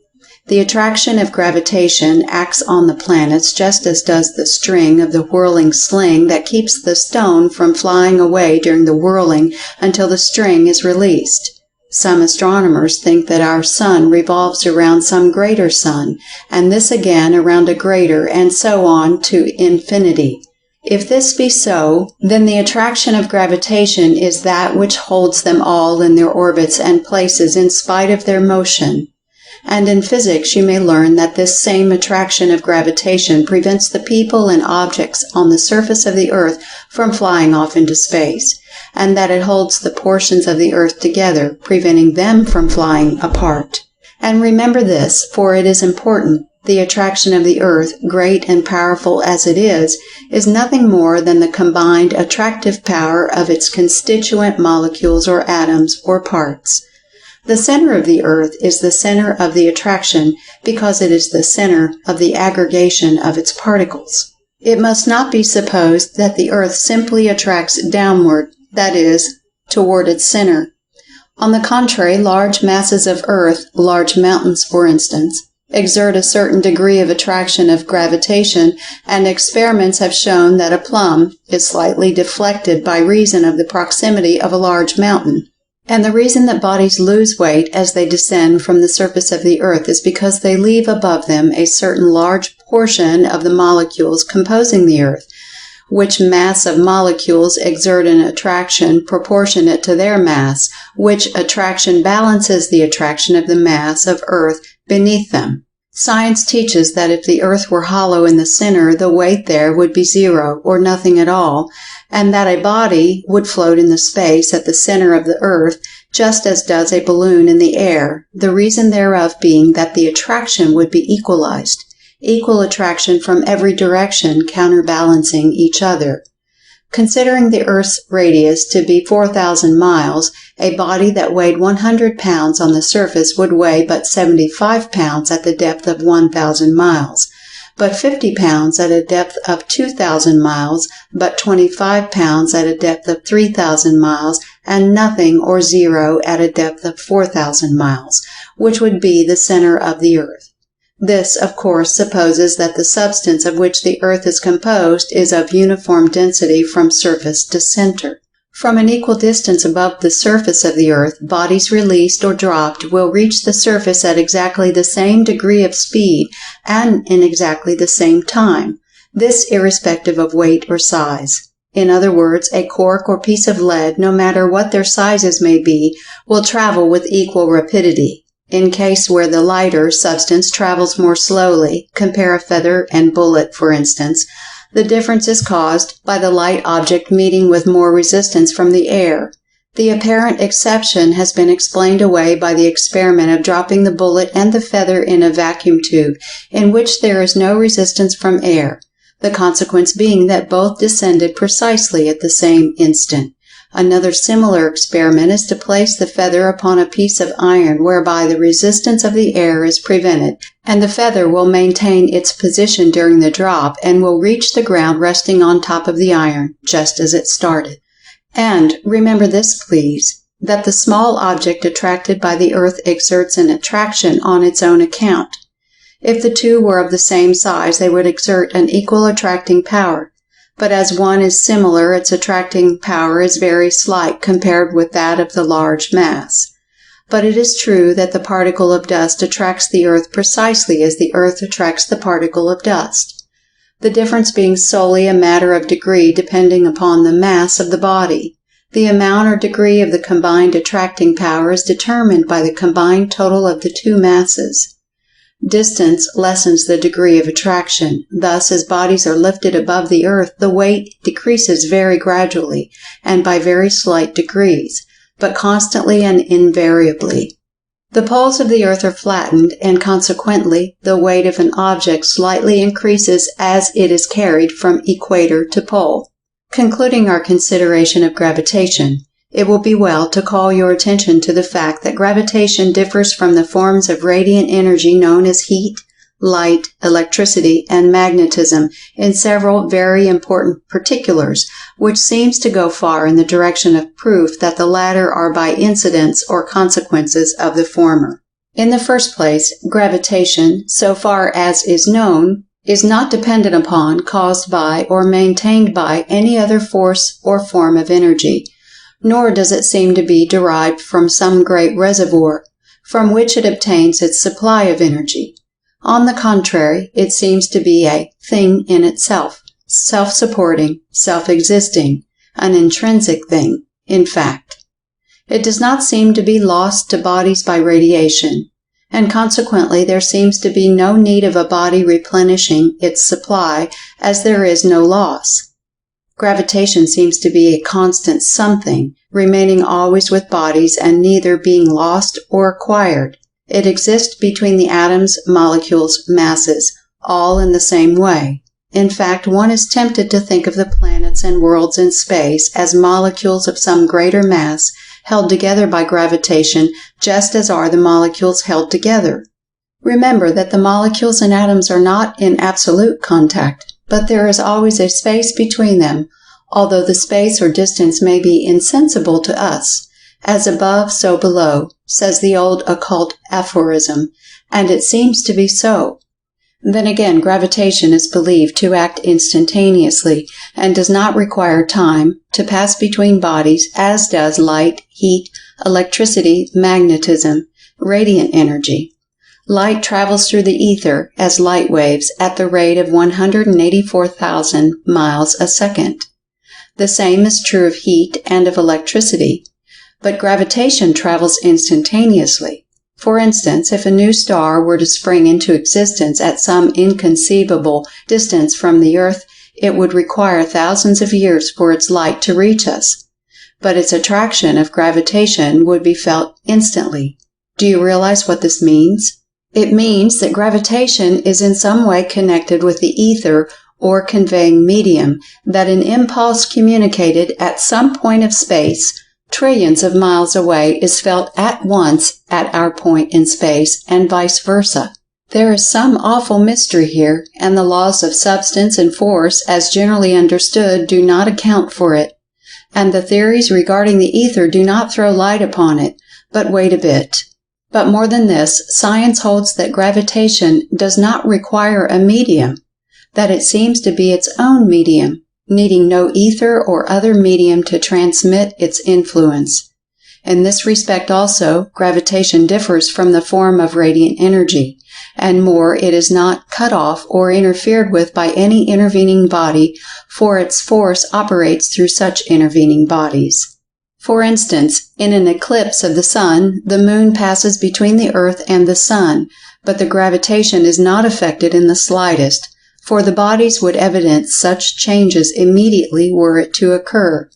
The attraction of gravitation acts on the planets just as does the string of the whirling sling that keeps the stone from flying away during the whirling until the string is released. Some astronomers think that our sun revolves around some greater sun, and this again around a greater, and so on to infinity. If this be so, then the attraction of gravitation is that which holds them all in their orbits and places in spite of their motion. And in physics you may learn that this same attraction of gravitation prevents the people and objects on the surface of the earth from flying off into space, and that it holds the portions of the earth together, preventing them from flying apart. And remember this, for it is important. The attraction of the earth, great and powerful as it is nothing more than the combined attractive power of its constituent molecules or atoms or parts. The center of the earth is the center of the attraction because it is the center of the aggregation of its particles. It must not be supposed that the earth simply attracts downward, that is, toward its center. On the contrary, large masses of earth, large mountains for instance, exert a certain degree of attraction of gravitation, and experiments have shown that a plum is slightly deflected by reason of the proximity of a large mountain. And the reason that bodies lose weight as they descend from the surface of the earth is because they leave above them a certain large portion of the molecules composing the earth, which mass of molecules exert an attraction proportionate to their mass, which attraction balances the attraction of the mass of earth beneath them. Science teaches that if the earth were hollow in the center, the weight there would be zero, or nothing at all, and that a body would float in the space at the center of the earth, just as does a balloon in the air, the reason thereof being that the attraction would be equalized, equal attraction from every direction counterbalancing each other. Considering the Earth's radius to be 4,000 miles, a body that weighed 100 pounds on the surface would weigh but 75 pounds at the depth of 1,000 miles, but 50 pounds at a depth of 2,000 miles, but 25 pounds at a depth of 3,000 miles, and nothing or zero at a depth of 4,000 miles, which would be the center of the earth. This, of course, supposes that the substance of which the earth is composed is of uniform density from surface to center. From an equal distance above the surface of the earth, bodies released or dropped will reach the surface at exactly the same degree of speed and in exactly the same time, this irrespective of weight or size. In other words, a cork or piece of lead, no matter what their sizes may be, will travel with equal rapidity. In case where the lighter substance travels more slowly, compare a feather and bullet, for instance, the difference is caused by the light object meeting with more resistance from the air. The apparent exception has been explained away by the experiment of dropping the bullet and the feather in a vacuum tube, in which there is no resistance from air, the consequence being that both descended precisely at the same instant. Another similar experiment is to place the feather upon a piece of iron whereby the resistance of the air is prevented, and the feather will maintain its position during the drop and will reach the ground resting on top of the iron, just as it started. And remember this, please, that the small object attracted by the earth exerts an attraction on its own account. If the two were of the same size, they would exert an equal attracting power. But as one is similar, its attracting power is very slight compared with that of the large mass. But it is true that the particle of dust attracts the earth precisely as the earth attracts the particle of dust, the difference being solely a matter of degree depending upon the mass of the body. The amount or degree of the combined attracting power is determined by the combined total of the two masses. Distance lessens the degree of attraction. Thus, as bodies are lifted above the earth, the weight decreases very gradually and by very slight degrees, but constantly and invariably. The poles of the earth are flattened, and consequently, the weight of an object slightly increases as it is carried from equator to pole. Concluding our consideration of gravitation, it will be well to call your attention to the fact that gravitation differs from the forms of radiant energy known as heat, light, electricity, and magnetism in several very important particulars, which seems to go far in the direction of proof that the latter are by incidents or consequences of the former. In the first place, gravitation, so far as is known, is not dependent upon, caused by, or maintained by any other force or form of energy, nor does it seem to be derived from some great reservoir, from which it obtains its supply of energy. On the contrary, it seems to be a thing in itself, self-supporting, self-existing, an intrinsic thing, in fact. It does not seem to be lost to bodies by radiation, and consequently there seems to be no need of a body replenishing its supply, as there is no loss. Gravitation seems to be a constant something, remaining always with bodies and neither being lost or acquired. It exists between the atoms, molecules, masses, all in the same way. In fact, one is tempted to think of the planets and worlds in space as molecules of some greater mass held together by gravitation, just as are the molecules held together. Remember that the molecules and atoms are not in absolute contact, but there is always a space between them, although the space or distance may be insensible to us. As above, so below, says the old occult aphorism, and it seems to be so. Then again, gravitation is believed to act instantaneously and does not require time to pass between bodies, as does light, heat, electricity, magnetism, radiant energy. Light travels through the ether as light waves at the rate of 184,000 miles a second. The same is true of heat and of electricity, but gravitation travels instantaneously. For instance, if a new star were to spring into existence at some inconceivable distance from the earth, it would require thousands of years for its light to reach us. But its attraction of gravitation would be felt instantly. Do you realize what this means? It means that gravitation is in some way connected with the ether or conveying medium, that an impulse communicated at some point of space, trillions of miles away, is felt at once at our point in space, and vice versa. There is some awful mystery here, and the laws of substance and force, as generally understood, do not account for it, and the theories regarding the ether do not throw light upon it. But wait a bit. But more than this, science holds that gravitation does not require a medium, that it seems to be its own medium, needing no ether or other medium to transmit its influence. In this respect also, gravitation differs from the form of radiant energy, and more, it is not cut off or interfered with by any intervening body, for its force operates through such intervening bodies. For instance, in an eclipse of the sun, the moon passes between the earth and the sun, but the gravitation is not affected in the slightest, for the bodies would evidence such changes immediately were it to occur.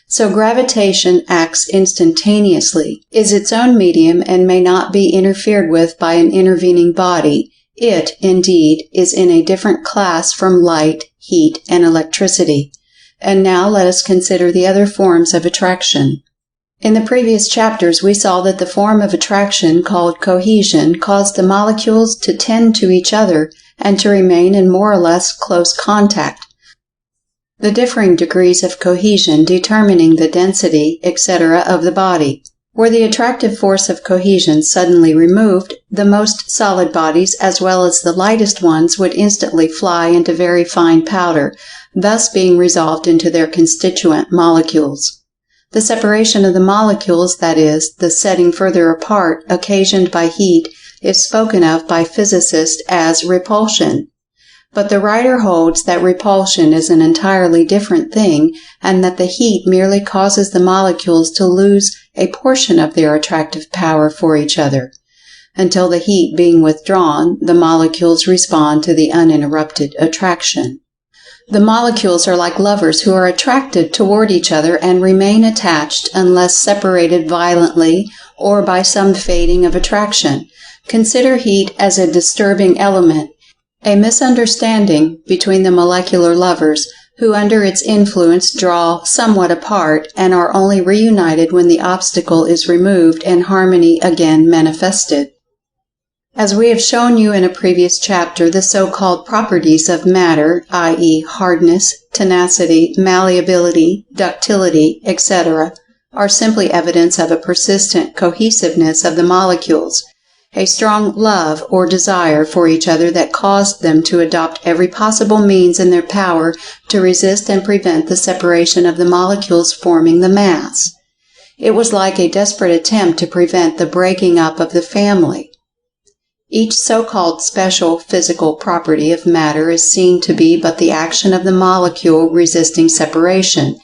So gravitation acts instantaneously, is its own medium, and may not be interfered with by an intervening body. It, indeed, is in a different class from light, heat, and electricity. And now let us consider the other forms of attraction. In the previous chapters we saw that the form of attraction called cohesion caused the molecules to tend to each other and to remain in more or less close contact, the differing degrees of cohesion determining the density, etc. of the body. Were the attractive force of cohesion suddenly removed, the most solid bodies as well as the lightest ones would instantly fly into very fine powder, thus being resolved into their constituent molecules. The separation of the molecules, that is, the setting further apart, occasioned by heat, is spoken of by physicists as repulsion. But the writer holds that repulsion is an entirely different thing, and that the heat merely causes the molecules to lose a portion of their attractive power for each other. Until the heat being withdrawn, the molecules respond to the uninterrupted attraction. The molecules are like lovers who are attracted toward each other and remain attached unless separated violently or by some fading of attraction. Consider heat as a disturbing element, a misunderstanding between the molecular lovers, who under its influence draw somewhat apart and are only reunited when the obstacle is removed and harmony again manifested. As we have shown you in a previous chapter, the so-called properties of matter, i.e. hardness, tenacity, malleability, ductility, etc., are simply evidence of a persistent cohesiveness of the molecules, a strong love or desire for each other that caused them to adopt every possible means in their power to resist and prevent the separation of the molecules forming the mass. It was like a desperate attempt to prevent the breaking up of the family. Each so-called special physical property of matter is seen to be but the action of the molecule resisting separation,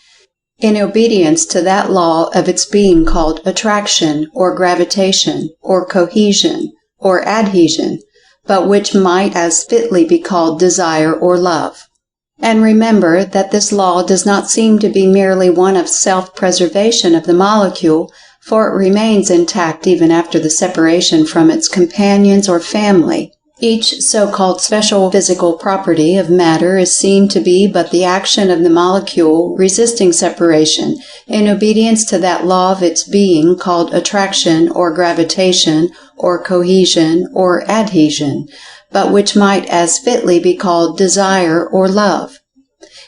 in obedience to that law of its being called attraction, or gravitation, or cohesion, or adhesion, but which might as fitly be called desire or love. And remember that this law does not seem to be merely one of self-preservation of the molecule, for it remains intact even after the separation from its companions or family. Each so-called special physical property of matter is seen to be but the action of the molecule resisting separation, in obedience to that law of its being called attraction or gravitation or cohesion or adhesion, but which might as fitly be called desire or love.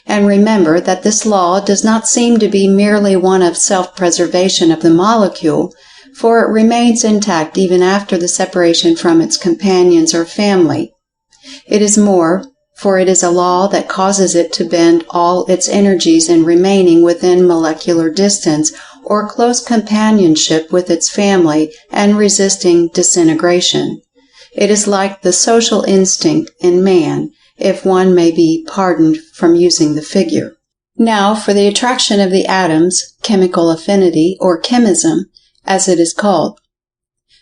And remember that this law does not seem to be merely one of self-preservation of the molecule, for it remains intact even after the separation from its companions or family. It is more, for it is a law that causes it to bend all its energies in remaining within molecular distance or close companionship with its family and resisting disintegration. It is like the social instinct in man, if one may be pardoned from using the figure. Now for the attraction of the atoms, chemical affinity, or chemism, as it is called.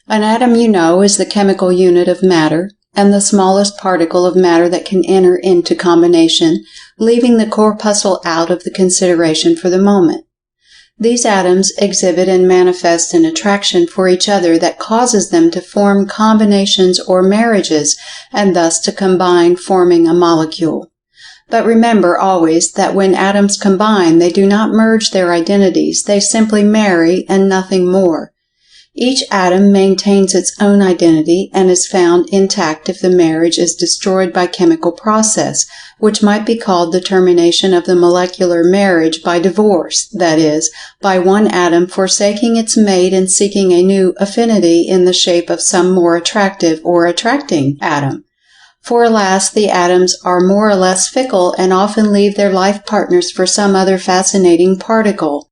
An atom, you know, is the chemical unit of matter, and the smallest particle of matter that can enter into combination, leaving the corpuscle out of the consideration for the moment. These atoms exhibit and manifest an attraction for each other that causes them to form combinations or marriages, and thus to combine, forming a molecule. But remember always that when atoms combine, they do not merge their identities, they simply marry and nothing more. Each atom maintains its own identity and is found intact if the marriage is destroyed by chemical process, which might be called the termination of the molecular marriage by divorce, that is, by one atom forsaking its mate and seeking a new affinity in the shape of some more attractive or attracting atom. For alas, the atoms are more or less fickle and often leave their life partners for some other fascinating particle.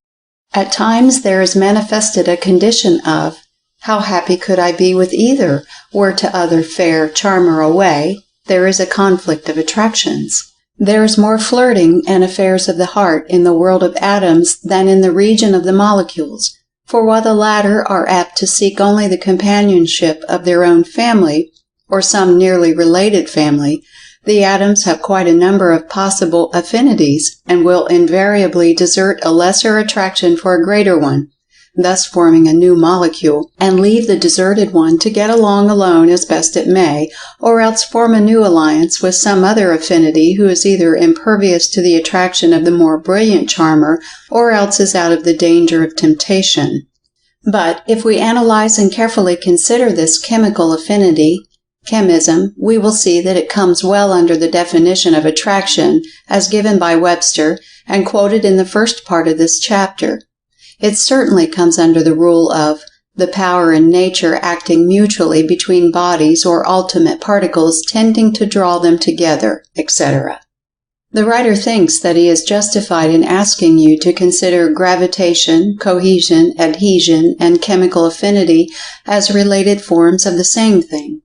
At times there is manifested a condition of, how happy could I be with either, were to other fair charmer away. There is a conflict of attractions. There is more flirting and affairs of the heart in the world of atoms than in the region of the molecules, for while the latter are apt to seek only the companionship of their own family, or some nearly related family, the atoms have quite a number of possible affinities, and will invariably desert a lesser attraction for a greater one, thus forming a new molecule, and leave the deserted one to get along alone as best it may, or else form a new alliance with some other affinity who is either impervious to the attraction of the more brilliant charmer, or else is out of the danger of temptation. But if we analyze and carefully consider this chemical affinity, chemism, we will see that it comes well under the definition of attraction, as given by Webster, and quoted in the first part of this chapter. It certainly comes under the rule of the power in nature acting mutually between bodies or ultimate particles tending to draw them together, etc. The writer thinks that he is justified in asking you to consider gravitation, cohesion, adhesion, and chemical affinity as related forms of the same thing.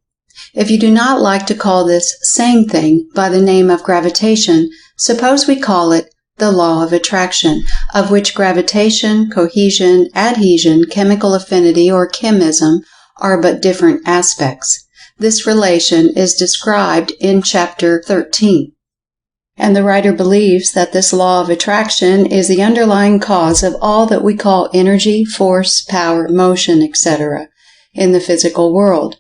If you do not like to call this same thing by the name of gravitation, suppose we call it the law of attraction, of which gravitation, cohesion, adhesion, chemical affinity, or chemism are but different aspects. This relation is described in Chapter 13. And the writer believes that this law of attraction is the underlying cause of all that we call energy, force, power, motion, etc. in the physical world.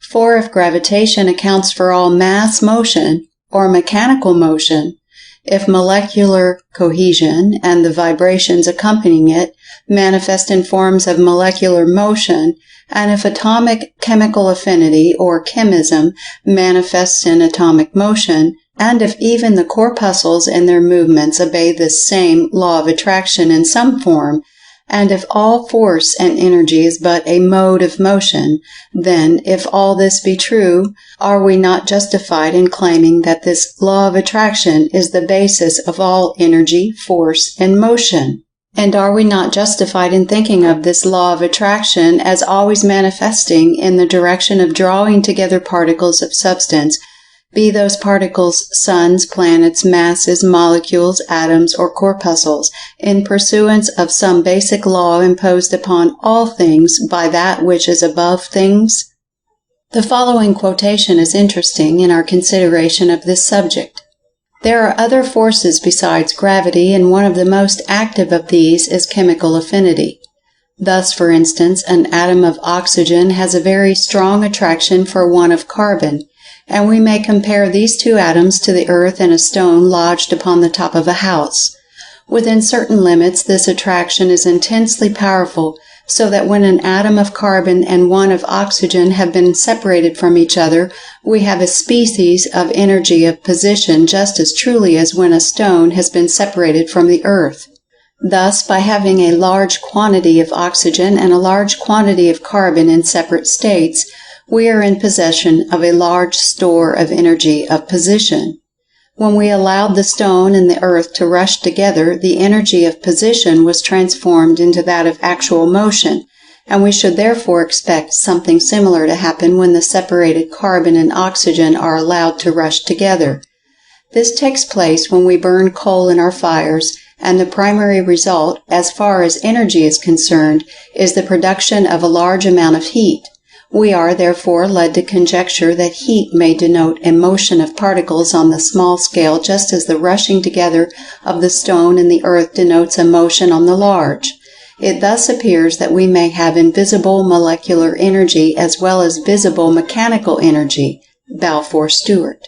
For if gravitation accounts for all mass motion, or mechanical motion, if molecular cohesion and the vibrations accompanying it manifest in forms of molecular motion, and if atomic chemical affinity or chemism manifests in atomic motion, and if even the corpuscles in their movements obey this same law of attraction in some form, and if all force and energy is but a mode of motion, then, if all this be true, are we not justified in claiming that this law of attraction is the basis of all energy, force, and motion? And are we not justified in thinking of this law of attraction as always manifesting in the direction of drawing together particles of substance, be those particles suns, planets, masses, molecules, atoms, or corpuscles, in pursuance of some basic law imposed upon all things by that which is above things? The following quotation is interesting in our consideration of this subject. There are other forces besides gravity, and one of the most active of these is chemical affinity. Thus, for instance, an atom of oxygen has a very strong attraction for one of carbon, and we may compare these two atoms to the earth and a stone lodged upon the top of a house. Within certain limits, this attraction is intensely powerful, so that when an atom of carbon and one of oxygen have been separated from each other, we have a species of energy of position just as truly as when a stone has been separated from the earth. Thus, by having a large quantity of oxygen and a large quantity of carbon in separate states, we are in possession of a large store of energy of position. When we allowed the stone and the earth to rush together, the energy of position was transformed into that of actual motion, and we should therefore expect something similar to happen when the separated carbon and oxygen are allowed to rush together. This takes place when we burn coal in our fires, and the primary result, as far as energy is concerned, is the production of a large amount of heat. We are, therefore, led to conjecture that heat may denote a motion of particles on the small scale, just as the rushing together of the stone and the earth denotes a motion on the large. It thus appears that we may have invisible molecular energy as well as visible mechanical energy. Balfour Stewart.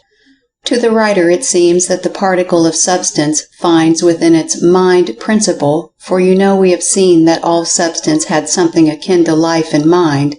To the writer it seems that the particle of substance finds within its mind principle, for you know we have seen that all substance had something akin to life and mind,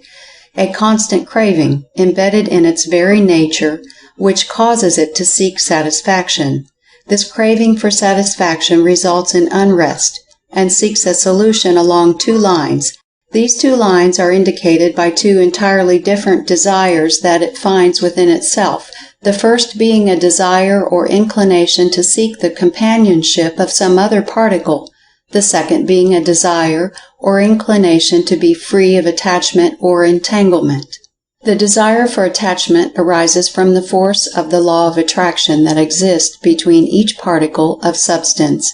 a constant craving embedded in its very nature, which causes it to seek satisfaction. This craving for satisfaction results in unrest, and seeks a solution along two lines. These two lines are indicated by two entirely different desires that it finds within itself, the first being a desire or inclination to seek the companionship of some other particle, the second being a desire or inclination to be free of attachment or entanglement. The desire for attachment arises from the force of the law of attraction that exists between each particle of substance.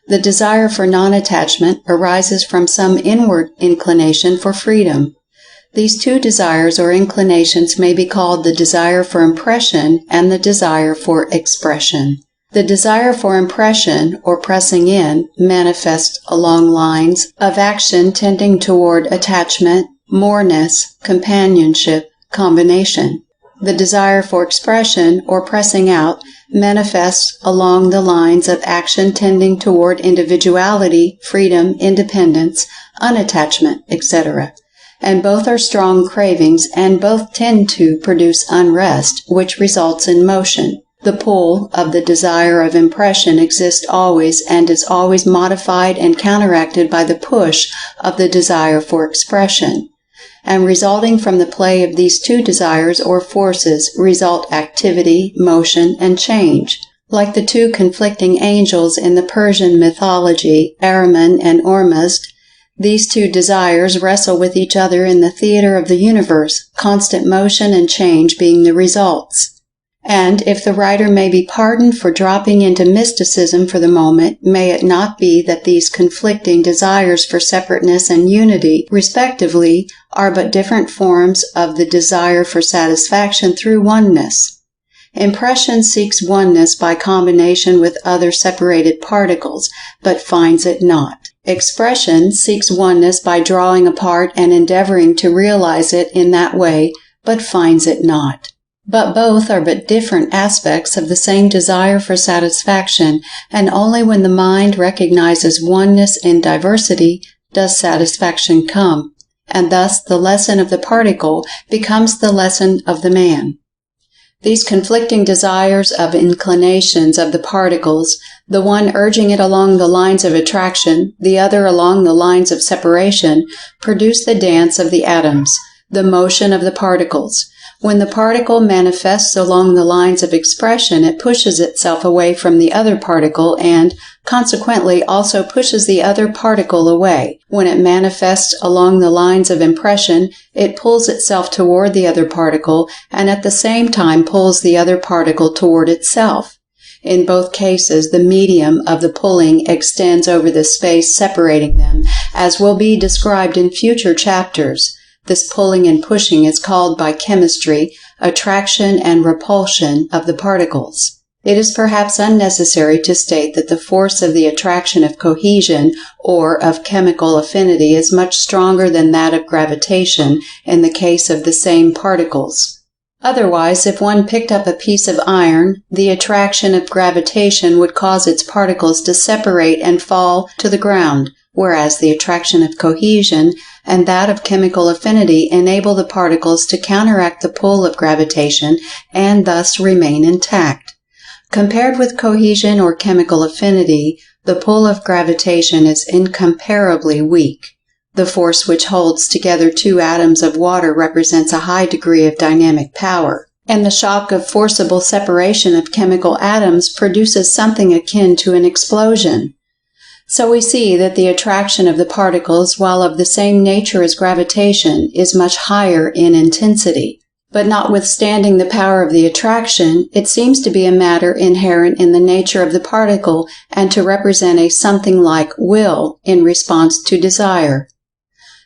The desire for non-attachment arises from some inward inclination for freedom. These two desires or inclinations may be called the desire for impression and the desire for expression. The desire for impression, or pressing in, manifests along lines of action tending toward attachment, moreness, companionship, combination. The desire for expression, or pressing out, manifests along the lines of action tending toward individuality, freedom, independence, unattachment, etc. And both are strong cravings, and both tend to produce unrest, which results in motion. The pull of the desire of impression exists always and is always modified and counteracted by the push of the desire for expression. And resulting from the play of these two desires or forces result activity, motion, and change. Like the two conflicting angels in the Persian mythology, Ahriman and Ormuzd, these two desires wrestle with each other in the theater of the universe, constant motion and change being the results. And if the writer may be pardoned for dropping into mysticism for the moment, may it not be that these conflicting desires for separateness and unity, respectively, are but different forms of the desire for satisfaction through oneness? Impression seeks oneness by combination with other separated particles, but finds it not. Expression seeks oneness by drawing apart and endeavoring to realize it in that way, but finds it not. But both are but different aspects of the same desire for satisfaction, and only when the mind recognizes oneness in diversity does satisfaction come, and thus the lesson of the particle becomes the lesson of the man. These conflicting desires of inclinations of the particles, the one urging it along the lines of attraction, the other along the lines of separation, produce the dance of the atoms, the motion of the particles. When the particle manifests along the lines of expression, it pushes itself away from the other particle and, consequently, also pushes the other particle away. When it manifests along the lines of impression, it pulls itself toward the other particle and at the same time pulls the other particle toward itself. In both cases, the medium of the pulling extends over the space separating them, as will be described in future chapters. This pulling and pushing is called by chemistry attraction and repulsion of the particles. It is perhaps unnecessary to state that the force of the attraction of cohesion or of chemical affinity is much stronger than that of gravitation in the case of the same particles. Otherwise, if one picked up a piece of iron, the attraction of gravitation would cause its particles to separate and fall to the ground, whereas the attraction of cohesion and that of chemical affinity enable the particles to counteract the pull of gravitation and thus remain intact. Compared with cohesion or chemical affinity, the pull of gravitation is incomparably weak. The force which holds together two atoms of water represents a high degree of dynamic power, and the shock of forcible separation of chemical atoms produces something akin to an explosion. So we see that the attraction of the particles, while of the same nature as gravitation, is much higher in intensity. But notwithstanding the power of the attraction, it seems to be a matter inherent in the nature of the particle and to represent a something like will in response to desire.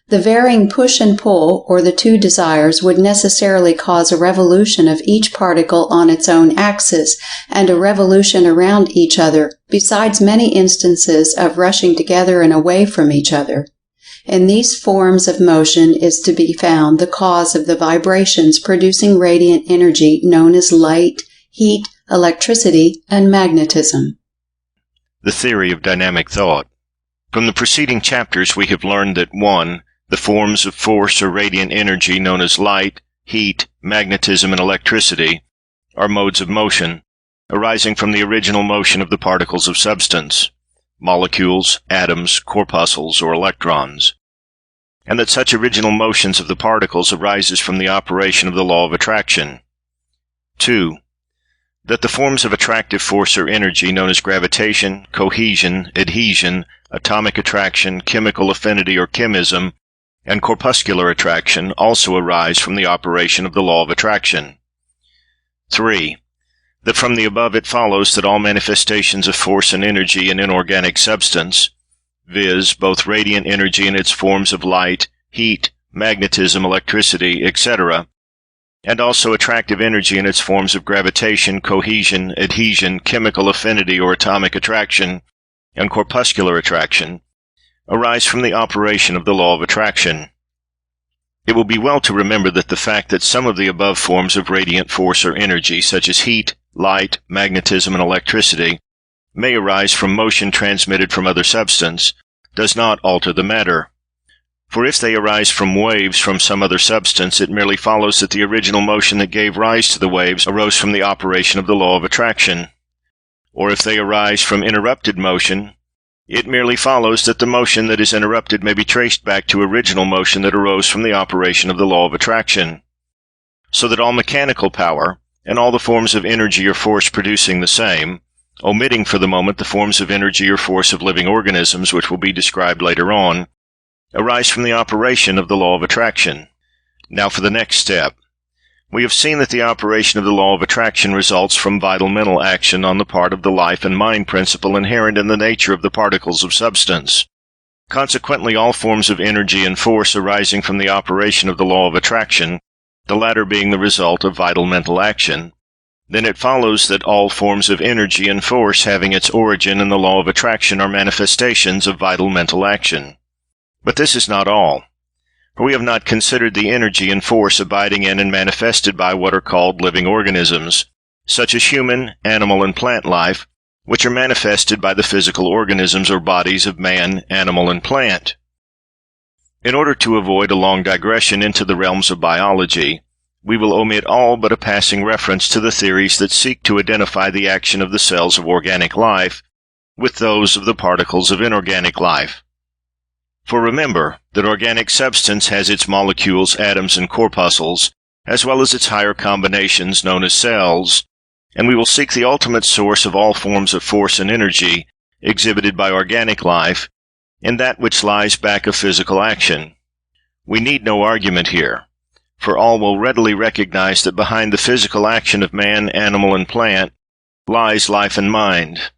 The varying push and pull, or the two desires, would necessarily cause a revolution of each particle on its own axis, and a revolution around each other, besides many instances of rushing together and away from each other. In these forms of motion is to be found the cause of the vibrations producing radiant energy known as light, heat, electricity, and magnetism. The theory of dynamic thought. From the preceding chapters we have learned that 1. The forms of force or radiant energy known as light, heat, magnetism, and electricity are modes of motion, arising from the original motion of the particles of substance, molecules, atoms, corpuscles, or electrons, and that such original motions of the particles arises from the operation of the law of attraction. 2. That the forms of attractive force or energy known as gravitation, cohesion, adhesion, atomic attraction, chemical affinity or chemism, and corpuscular attraction also arise from the operation of the law of attraction. 3. That from the above it follows that all manifestations of force and energy in inorganic substance, viz., both radiant energy in its forms of light, heat, magnetism, electricity, etc., and also attractive energy in its forms of gravitation, cohesion, adhesion, chemical affinity or atomic attraction, and corpuscular attraction, arise from the operation of the law of attraction. It will be well to remember that the fact that some of the above forms of radiant force or energy, such as heat, light, magnetism, and electricity, may arise from motion transmitted from other substance, does not alter the matter. For if they arise from waves from some other substance, it merely follows that the original motion that gave rise to the waves arose from the operation of the law of attraction. Or if they arise from interrupted motion, it merely follows that the motion that is interrupted may be traced back to original motion that arose from the operation of the law of attraction. So that all mechanical power, and all the forms of energy or force producing the same, omitting for the moment the forms of energy or force of living organisms, which will be described later on, arise from the operation of the law of attraction. Now for the next step. We have seen that the operation of the law of attraction results from vital mental action on the part of the life and mind principle inherent in the nature of the particles of substance. Consequently, all forms of energy and force arising from the operation of the law of attraction, the latter being the result of vital mental action, then it follows that all forms of energy and force having its origin in the law of attraction are manifestations of vital mental action. But this is not all, for we have not considered the energy and force abiding in and manifested by what are called living organisms, such as human, animal, and plant life, which are manifested by the physical organisms or bodies of man, animal, and plant. In order to avoid a long digression into the realms of biology, we will omit all but a passing reference to the theories that seek to identify the action of the cells of organic life with those of the particles of inorganic life. For remember that organic substance has its molecules, atoms, and corpuscles, as well as its higher combinations known as cells, and we will seek the ultimate source of all forms of force and energy exhibited by organic life in that which lies back of physical action. We need no argument here, for all will readily recognize that behind the physical action of man, animal, and plant lies life and mind,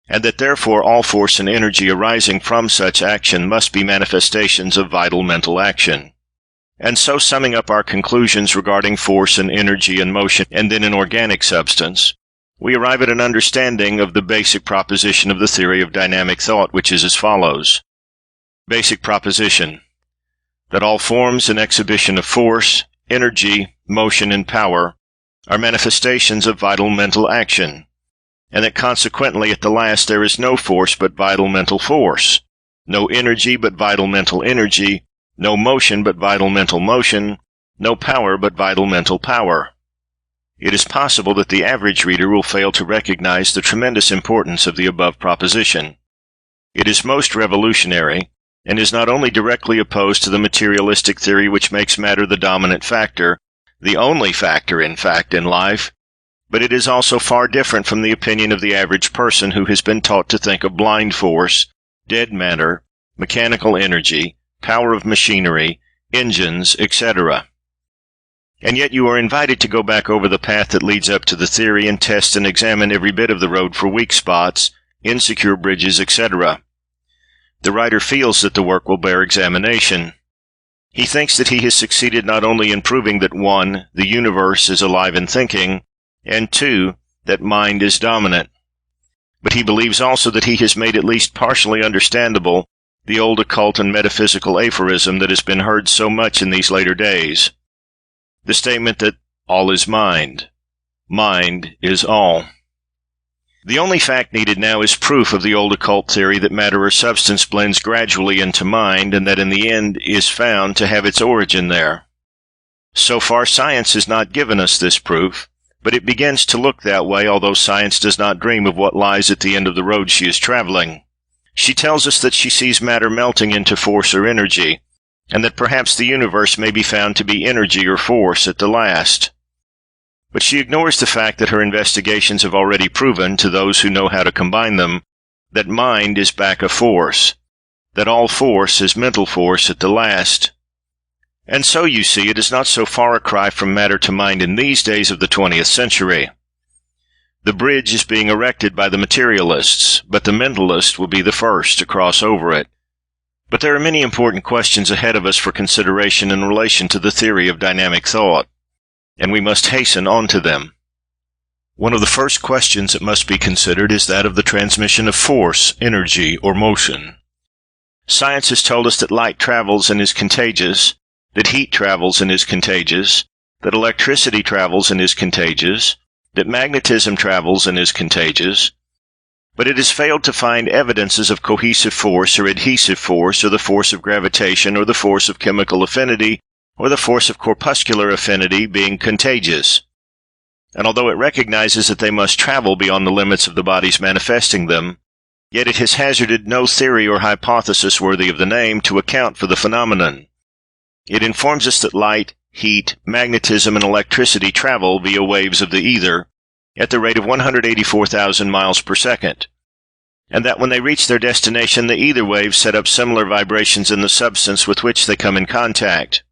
and that therefore all force and energy arising from such action must be manifestations of vital mental action. And so, summing up our conclusions regarding force and energy and motion and then in organic substance, we arrive at an understanding of the basic proposition of the theory of dynamic thought, which is as follows. Basic proposition: that all forms and exhibition of force, energy, motion, and power are manifestations of vital mental action, and that consequently at the last there is no force but vital mental force, no energy but vital mental energy, no motion but vital mental motion, no power but vital mental power. It is possible that the average reader will fail to recognize the tremendous importance of the above proposition. It is most revolutionary, and is not only directly opposed to the materialistic theory which makes matter the dominant factor, the only factor, in fact, in life, but it is also far different from the opinion of the average person who has been taught to think of blind force, dead matter, mechanical energy, power of machinery, engines, etc. And yet you are invited to go back over the path that leads up to the theory and test and examine every bit of the road for weak spots, insecure bridges, etc. The writer feels that the work will bear examination. He thinks that he has succeeded not only in proving that 1. The universe is alive and thinking, and 2. That mind is dominant, but he believes also that he has made at least partially understandable the old occult and metaphysical aphorism that has been heard so much in these later days. The statement that all is mind. Mind is all. The only fact needed now is proof of the old occult theory that matter or substance blends gradually into mind, and that in the end is found to have its origin there. So far, science has not given us this proof, but it begins to look that way, although science does not dream of what lies at the end of the road she is traveling. She tells us that she sees matter melting into force or energy, and that perhaps the universe may be found to be energy or force at the last. But she ignores the fact that her investigations have already proven, to those who know how to combine them, that mind is back of force, that all force is mental force at the last. And so, you see, it is not so far a cry from matter to mind in these days of the 20th century. The bridge is being erected by the materialists, but the mentalist will be the first to cross over it. But there are many important questions ahead of us for consideration in relation to the theory of dynamic thought, and we must hasten on to them. One of the first questions that must be considered is that of the transmission of force, energy, or motion. Science has told us that light travels and is contagious, that heat travels and is contagious, that electricity travels and is contagious, that magnetism travels and is contagious, but it has failed to find evidences of cohesive force or adhesive force, or the force of gravitation, or the force of chemical affinity, or the force of corpuscular affinity being contagious. And although it recognizes that they must travel beyond the limits of the bodies manifesting them, yet it has hazarded no theory or hypothesis worthy of the name to account for the phenomenon. It informs us that light, heat, magnetism, and electricity travel via waves of the ether at the rate of 184,000 miles per second, and that when they reach their destination, the ether waves set up similar vibrations in the substance with which they come in contact.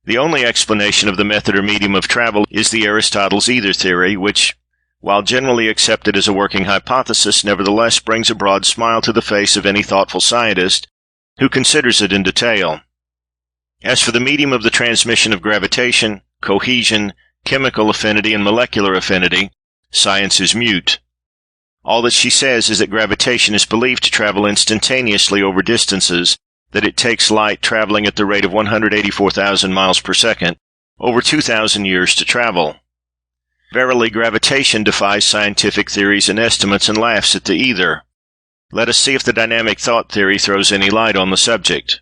The only explanation of the method or medium of travel is the Aristotle's ether theory, which, while generally accepted as a working hypothesis, nevertheless brings a broad smile to the face of any thoughtful scientist who considers it in detail. As for the medium of the transmission of gravitation, cohesion, chemical affinity, and molecular affinity, science is mute. All that she says is that gravitation is believed to travel instantaneously over distances, that it takes light traveling at the rate of 184,000 miles per second, over 2,000 years to travel. Verily, gravitation defies scientific theories and estimates and laughs at the ether. Let us see if the dynamic thought theory throws any light on the subject.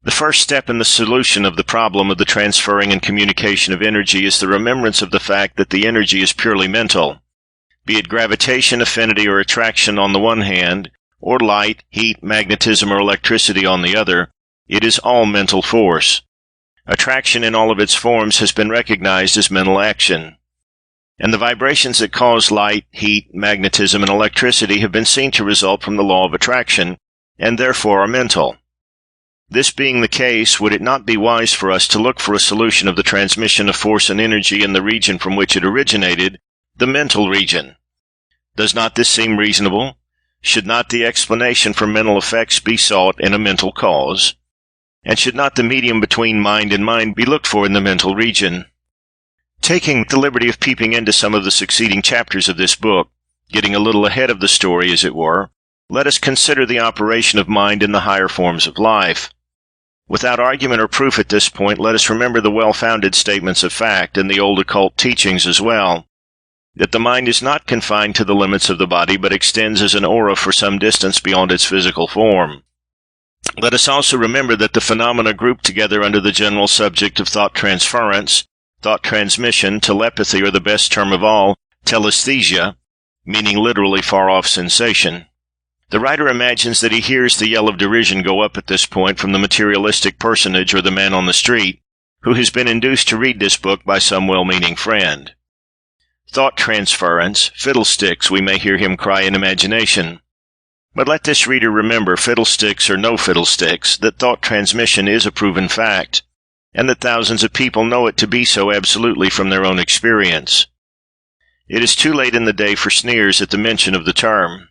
The first step in the solution of the problem of the transferring and communication of energy is the remembrance of the fact that the energy is purely mental, be it gravitation, affinity, or attraction on the one hand, or light, heat, magnetism, or electricity on the other. It is all mental force. Attraction in all of its forms has been recognized as mental action, and the vibrations that cause light, heat, magnetism, and electricity have been seen to result from the law of attraction, and therefore are mental. This being the case, would it not be wise for us to look for a solution of the transmission of force and energy in the region from which it originated, the mental region? Does not this seem reasonable? Should not the explanation for mental effects be sought in a mental cause? And should not the medium between mind and mind be looked for in the mental region? Taking the liberty of peeping into some of the succeeding chapters of this book, getting a little ahead of the story, as it were, let us consider the operation of mind in the higher forms of life. Without argument or proof at this point, let us remember the well-founded statements of fact, and the old occult teachings as well, that the mind is not confined to the limits of the body, but extends as an aura for some distance beyond its physical form. Let us also remember that the phenomena grouped together under the general subject of thought transference, thought transmission, telepathy, or the best term of all, telesthesia, meaning literally far-off sensation. The writer imagines that he hears the yell of derision go up at this point from the materialistic personage or the man on the street, who has been induced to read this book by some well-meaning friend. Thought transference, fiddlesticks, we may hear him cry in imagination. But let this reader remember, fiddlesticks or no fiddlesticks, that thought transmission is a proven fact, and that thousands of people know it to be so absolutely from their own experience. It is too late in the day for sneers at the mention of the term.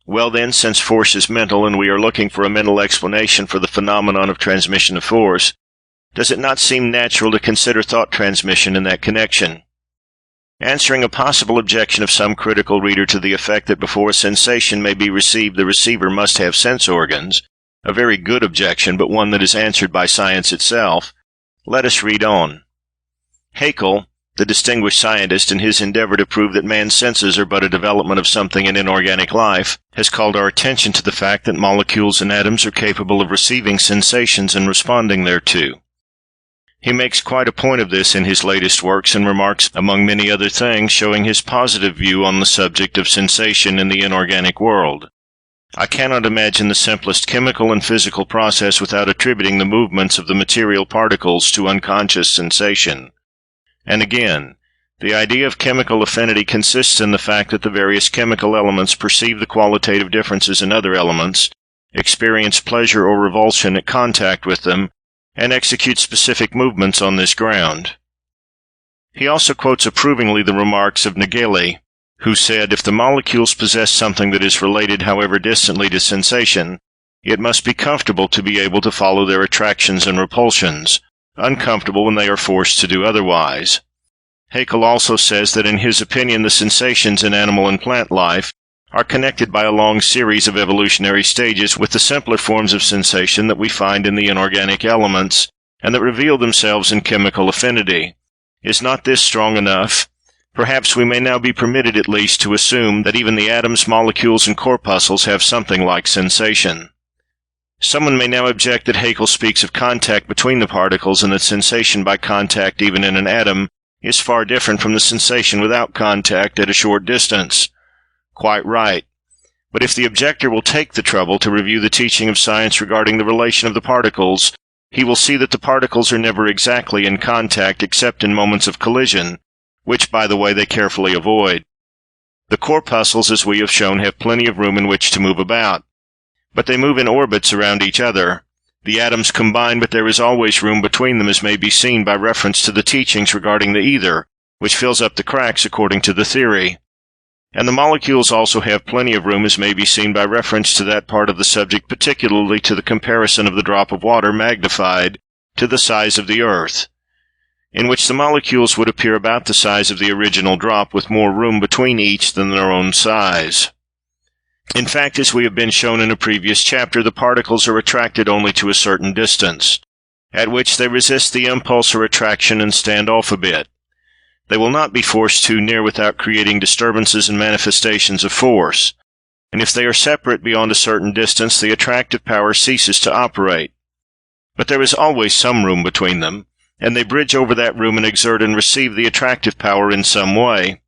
Well then, since force is mental and we are looking for a mental explanation for the phenomenon of transmission of force, does it not seem natural to consider thought transmission in that connection? Answering a possible objection of some critical reader to the effect that before a sensation may be received the receiver must have sense organs, a very good objection, but one that is answered by science itself, let us read on. Haeckel, the distinguished scientist, in his endeavor to prove that man's senses are but a development of something in inorganic life, has called our attention to the fact that molecules and atoms are capable of receiving sensations and responding thereto. He makes quite a point of this in his latest works and remarks, among many other things, showing his positive view on the subject of sensation in the inorganic world. I cannot imagine the simplest chemical and physical process without attributing the movements of the material particles to unconscious sensation. And again, the idea of chemical affinity consists in the fact that the various chemical elements perceive the qualitative differences in other elements, experience pleasure or revulsion at contact with them, and execute specific movements on this ground. He also quotes approvingly the remarks of Nageli, who said, "If the molecules possess something that is related, however distantly, to sensation, it must be comfortable to be able to follow their attractions and repulsions, uncomfortable when they are forced to do otherwise." Haeckel also says that in his opinion the sensations in animal and plant life are connected by a long series of evolutionary stages with the simpler forms of sensation that we find in the inorganic elements, and that reveal themselves in chemical affinity. Is not this strong enough? Perhaps we may now be permitted at least to assume that even the atoms, molecules, and corpuscles have something like sensation. Someone may now object that Haeckel speaks of contact between the particles, and that sensation by contact even in an atom is far different from the sensation without contact at a short distance. Quite right. But if the objector will take the trouble to review the teaching of science regarding the relation of the particles, he will see that the particles are never exactly in contact except in moments of collision, which, by the way, they carefully avoid. The corpuscles, as we have shown, have plenty of room in which to move about, but they move in orbits around each other. The atoms combine, but there is always room between them, as may be seen by reference to the teachings regarding the ether, which fills up the cracks according to the theory. And the molecules also have plenty of room, as may be seen by reference to that part of the subject, particularly to the comparison of the drop of water magnified to the size of the earth, in which the molecules would appear about the size of the original drop, with more room between each than their own size. In fact, as we have been shown in a previous chapter, the particles are attracted only to a certain distance, at which they resist the impulse or attraction and stand off a bit. They will not be forced too near without creating disturbances and manifestations of force, and if they are separate beyond a certain distance, the attractive power ceases to operate. But there is always some room between them, and they bridge over that room and exert and receive the attractive power in some way.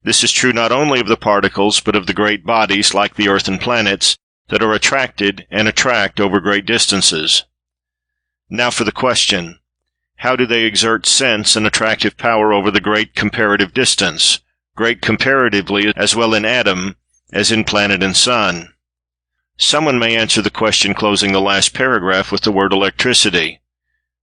This is true not only of the particles, but of the great bodies, like the Earth and planets, that are attracted and attract over great distances. Now for the question: how do they exert sense and attractive power over the great comparative distance, great comparatively as well in atom as in planet and sun? Someone may answer the question closing the last paragraph with the word electricity.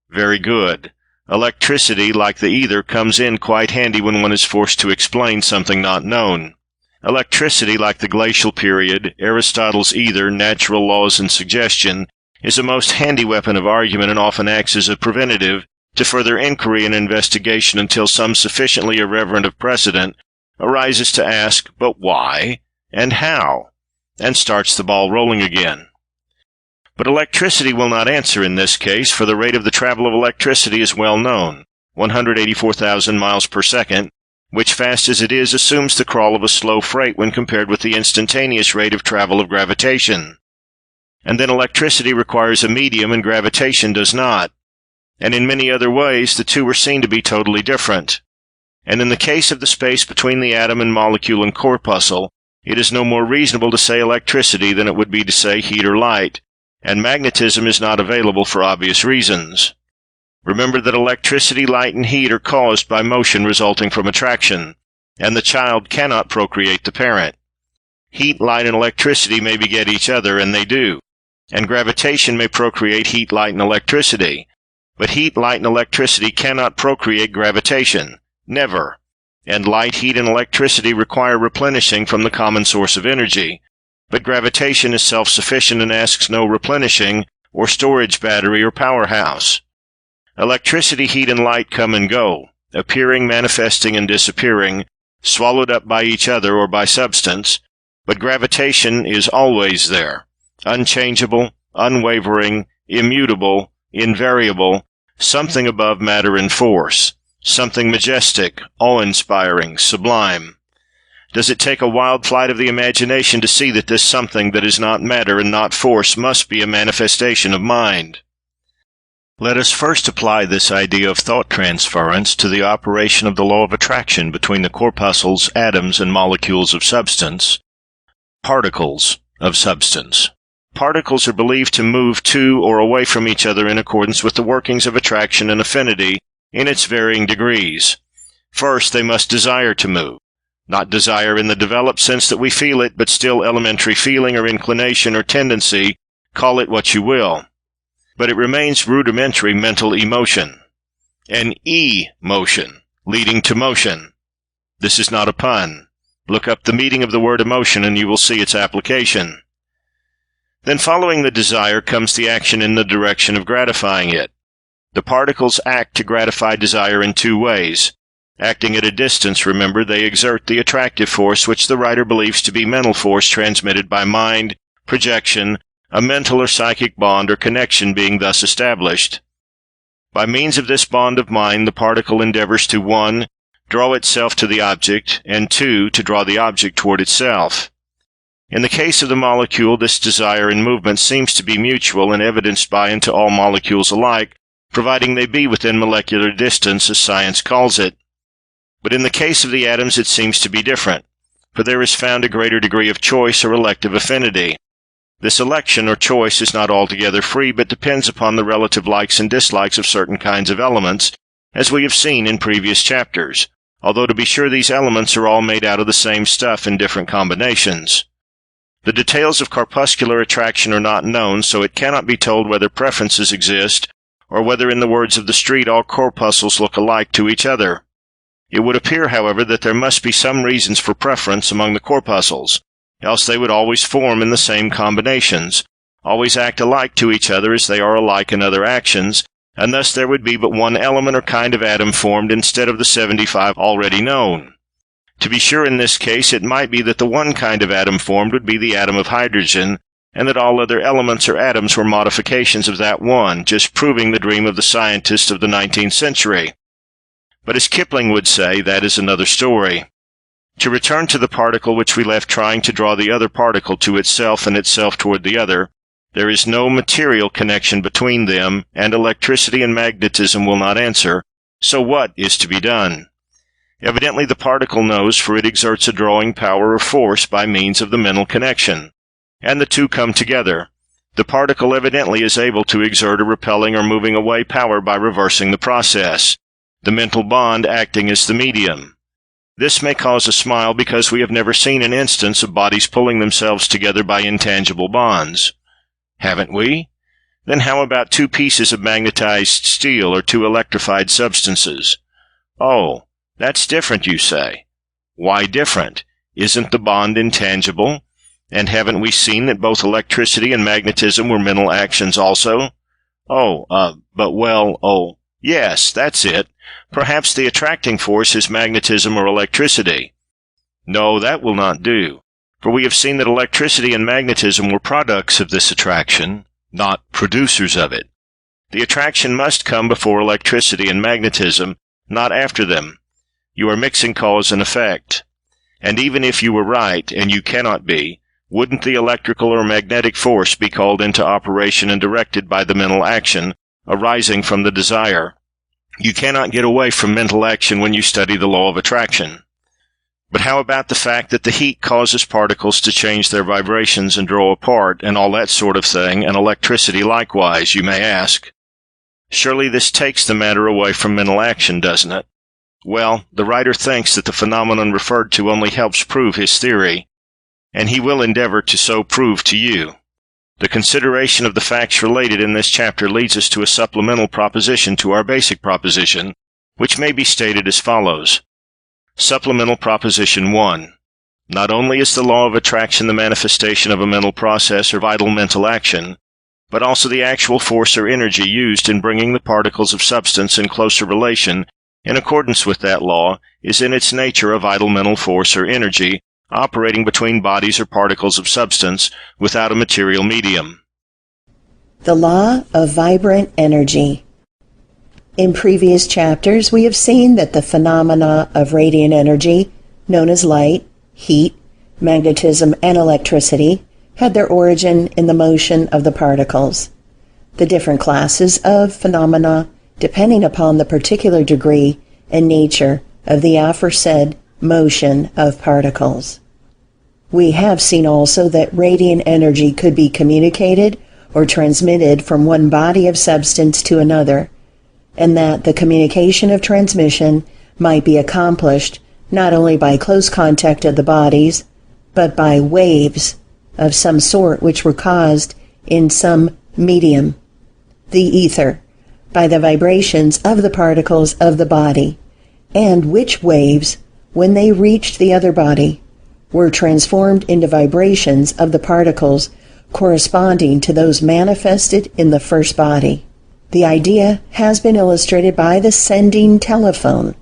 Very good. Electricity, like the ether, comes in quite handy when one is forced to explain something not known. Electricity, like the glacial period, Aristotle's ether, natural laws, and suggestion, is a most handy weapon of argument, and often acts as a preventative to further inquiry and investigation until some sufficiently irreverent of precedent arises to ask, but why and how, and starts the ball rolling again. But electricity will not answer in this case, for the rate of the travel of electricity is well known, 184,000 miles per second, which, fast as it is, assumes the crawl of a slow freight when compared with the instantaneous rate of travel of gravitation. And then electricity requires a medium, and gravitation does not. And in many other ways, the two are seen to be totally different. And in the case of the space between the atom and molecule and corpuscle, it is no more reasonable to say electricity than it would be to say heat or light, and magnetism is not available for obvious reasons. Remember that electricity, light, and heat are caused by motion resulting from attraction, and the child cannot procreate the parent. Heat, light, and electricity may beget each other, and they do, and gravitation may procreate heat, light, and electricity, but heat, light, and electricity cannot procreate gravitation. Never. And light, heat, and electricity require replenishing from the common source of energy, but gravitation is self-sufficient and asks no replenishing or storage battery or powerhouse. Electricity, heat, and light come and go, appearing, manifesting, and disappearing, swallowed up by each other or by substance, but gravitation is always there, unchangeable, unwavering, immutable, invariable, something above matter and force, something majestic, awe-inspiring, sublime? Does it take a wild flight of the imagination to see that this something that is not matter and not force must be a manifestation of mind? Let us first apply this idea of thought transference to the operation of the law of attraction between the corpuscles, atoms, and molecules of substance, particles of substance. Particles are believed to move to or away from each other in accordance with the workings of attraction and affinity in its varying degrees. First, they must desire to move. Not desire in the developed sense that we feel it, but still elementary feeling or inclination or tendency, call it what you will. But it remains rudimentary mental emotion. An E-motion, leading to motion. This is not a pun. Look up the meaning of the word emotion and you will see its application. Then following the desire comes the action in the direction of gratifying it. The particles act to gratify desire in two ways. Acting at a distance, remember, they exert the attractive force which the writer believes to be mental force transmitted by mind, projection, a mental or psychic bond or connection being thus established. By means of this bond of mind, the particle endeavors to 1. Draw itself to the object, and 2. To draw the object toward itself. In the case of the molecule, this desire and movement seems to be mutual and evidenced by and to all molecules alike, providing they be within molecular distance, as science calls it. But in the case of the atoms it seems to be different, for there is found a greater degree of choice or elective affinity. This election or choice is not altogether free, but depends upon the relative likes and dislikes of certain kinds of elements, as we have seen in previous chapters, although to be sure these elements are all made out of the same stuff in different combinations. The details of corpuscular attraction are not known, so it cannot be told whether preferences exist, or whether, in the words of the street, all corpuscles look alike to each other. It would appear, however, that there must be some reasons for preference among the corpuscles, else they would always form in the same combinations, always act alike to each other as they are alike in other actions, and thus there would be but one element or kind of atom formed instead of the 75 already known. To be sure, in this case, it might be that the one kind of atom formed would be the atom of hydrogen, and that all other elements or atoms were modifications of that one, just proving the dream of the scientists of the 19th century. But as Kipling would say, that is another story. To return to the particle which we left trying to draw the other particle to itself and itself toward the other, there is no material connection between them, and electricity and magnetism will not answer, so what is to be done? Evidently the particle knows, for it exerts a drawing power or force by means of the mental connection, and the two come together. The particle evidently is able to exert a repelling or moving away power by reversing the process, the mental bond acting as the medium. This may cause a smile because we have never seen an instance of bodies pulling themselves together by intangible bonds. Haven't we? Then how about two pieces of magnetized steel or two electrified substances? Oh, that's different, you say. Why different? Isn't the bond intangible? And haven't we seen that both electricity and magnetism were mental actions also? Yes, that's it. Perhaps the attracting force is magnetism or electricity. No, that will not do, for we have seen that electricity and magnetism were products of this attraction, not producers of it. The attraction must come before electricity and magnetism, not after them. You are mixing cause and effect. And even if you were right, and you cannot be, wouldn't the electrical or magnetic force be called into operation and directed by the mental action arising from the desire? You cannot get away from mental action when you study the law of attraction. But how about the fact that the heat causes particles to change their vibrations and draw apart, and all that sort of thing, and electricity likewise, you may ask? Surely this takes the matter away from mental action, doesn't it? Well, the writer thinks that the phenomenon referred to only helps prove his theory, and he will endeavor to so prove to you. The consideration of the facts related in this chapter leads us to a supplemental proposition to our basic proposition, which may be stated as follows. Supplemental Proposition 1. Not only is the law of attraction the manifestation of a mental process or vital mental action, but also the actual force or energy used in bringing the particles of substance in closer relation in accordance with that law is in its nature a vital mental force or energy, operating between bodies or particles of substance without a material medium. The law of vibrant energy. In previous chapters, we have seen that the phenomena of radiant energy, known as light, heat, magnetism, and electricity, had their origin in the motion of the particles. The different classes of phenomena, depending upon the particular degree and nature of the aforesaid motion of particles. We have seen also that radiant energy could be communicated or transmitted from one body of substance to another, and that the communication of transmission might be accomplished not only by close contact of the bodies, but by waves of some sort which were caused in some medium, the ether, by the vibrations of the particles of the body, and which waves, when they reached the other body, were transformed into vibrations of the particles corresponding to those manifested in the first body. The idea has been illustrated by the sending telephone,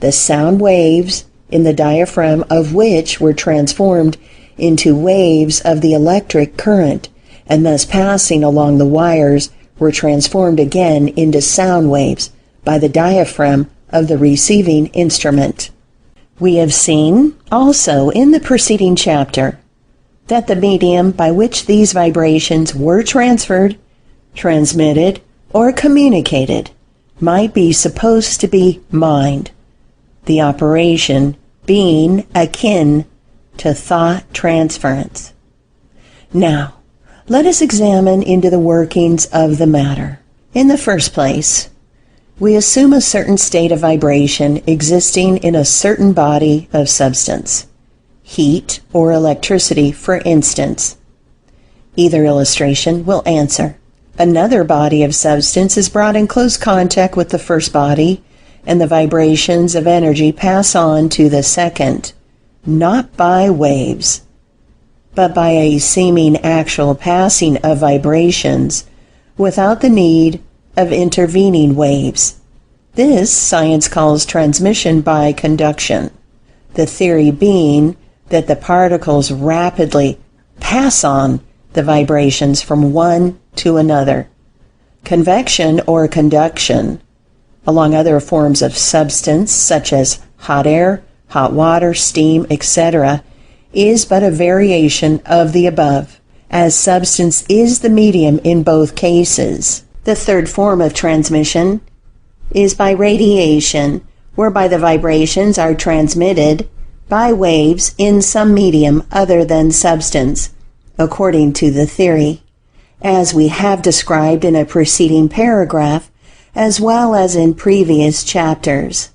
the sound waves in the diaphragm of which were transformed into waves of the electric current, and thus passing along the wires were transformed again into sound waves by the diaphragm of the receiving instrument. We have seen also in the preceding chapter that the medium by which these vibrations were transferred, transmitted, or communicated might be supposed to be mind, the operation being akin to thought transference. Now, let us examine into the workings of the matter. In the first place, we assume a certain state of vibration existing in a certain body of substance, heat or electricity, for instance. Either illustration will answer. Another body of substance is brought in close contact with the first body, and the vibrations of energy pass on to the second, not by waves, but by a seeming actual passing of vibrations without the need of intervening waves. This science calls transmission by conduction, the theory being that the particles rapidly pass on the vibrations from one to another. Convection or conduction, along other forms of substance such as hot air, hot water, steam, etc., is but a variation of the above, as substance is the medium in both cases. The third form of transmission is by radiation, whereby the vibrations are transmitted by waves in some medium other than substance, according to the theory, as we have described in a preceding paragraph, as well as in previous chapters.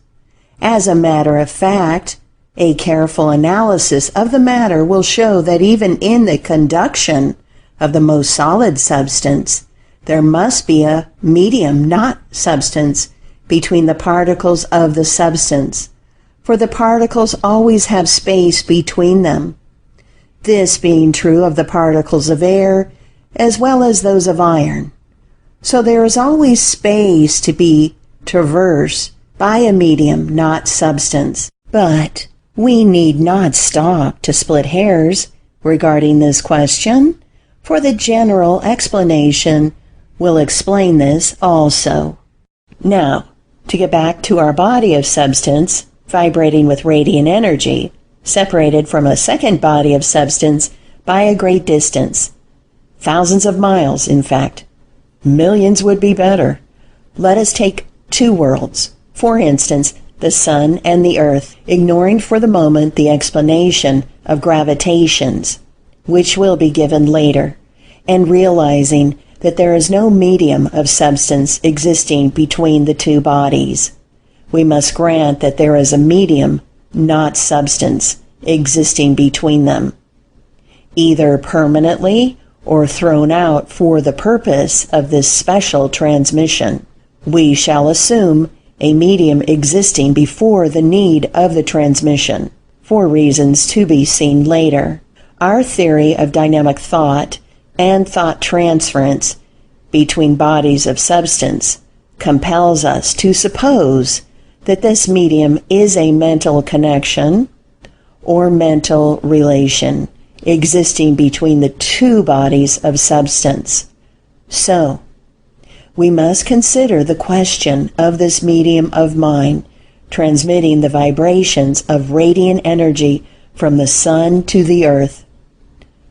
As a matter of fact, a careful analysis of the matter will show that even in the conduction of the most solid substance, there must be a medium, not substance, between the particles of the substance, for the particles always have space between them. This being true of the particles of air as well as those of iron. So there is always space to be traversed by a medium, not substance. But we need not stop to split hairs regarding this question, for the general explanation will explain this also. Now, to get back to our body of substance, vibrating with radiant energy, separated from a second body of substance by a great distance, thousands of miles, in fact. Millions would be better. Let us take two worlds, for instance, the sun and the earth, ignoring for the moment the explanation of gravitations, which will be given later, and realizing that there is no medium of substance existing between the two bodies. We must grant that there is a medium, not substance, existing between them, either permanently or thrown out for the purpose of this special transmission. We shall assume a medium existing before the need of the transmission, for reasons to be seen later. Our theory of dynamic thought and thought transference between bodies of substance compels us to suppose that this medium is a mental connection or mental relation existing between the two bodies of substance. So, we must consider the question of this medium of mind transmitting the vibrations of radiant energy from the sun to the earth.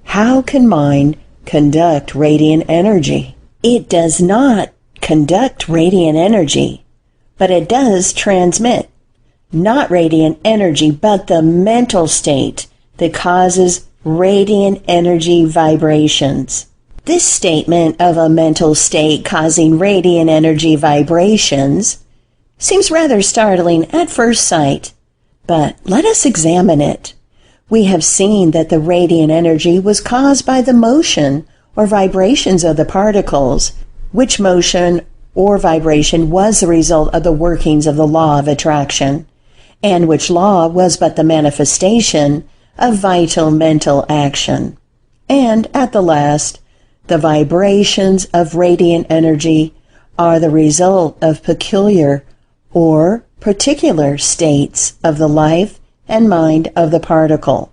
How can mind conduct radiant energy? It does not conduct radiant energy, but it does transmit not radiant energy, but the mental state that causes radiant energy vibrations. This statement of a mental state causing radiant energy vibrations seems rather startling at first sight, but let us examine it. We have seen that the radiant energy was caused by the motion or vibrations of the particles, which motion or vibration was the result of the workings of the law of attraction, and which law was but the manifestation of vital mental action. And at the last, the vibrations of radiant energy are the result of peculiar or particular states of the life and mind of the particle.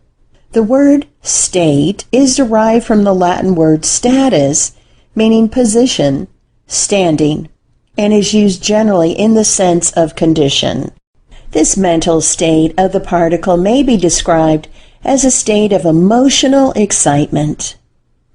The word state is derived from the Latin word status, meaning position, standing, and is used generally in the sense of condition. This mental state of the particle may be described as a state of emotional excitement.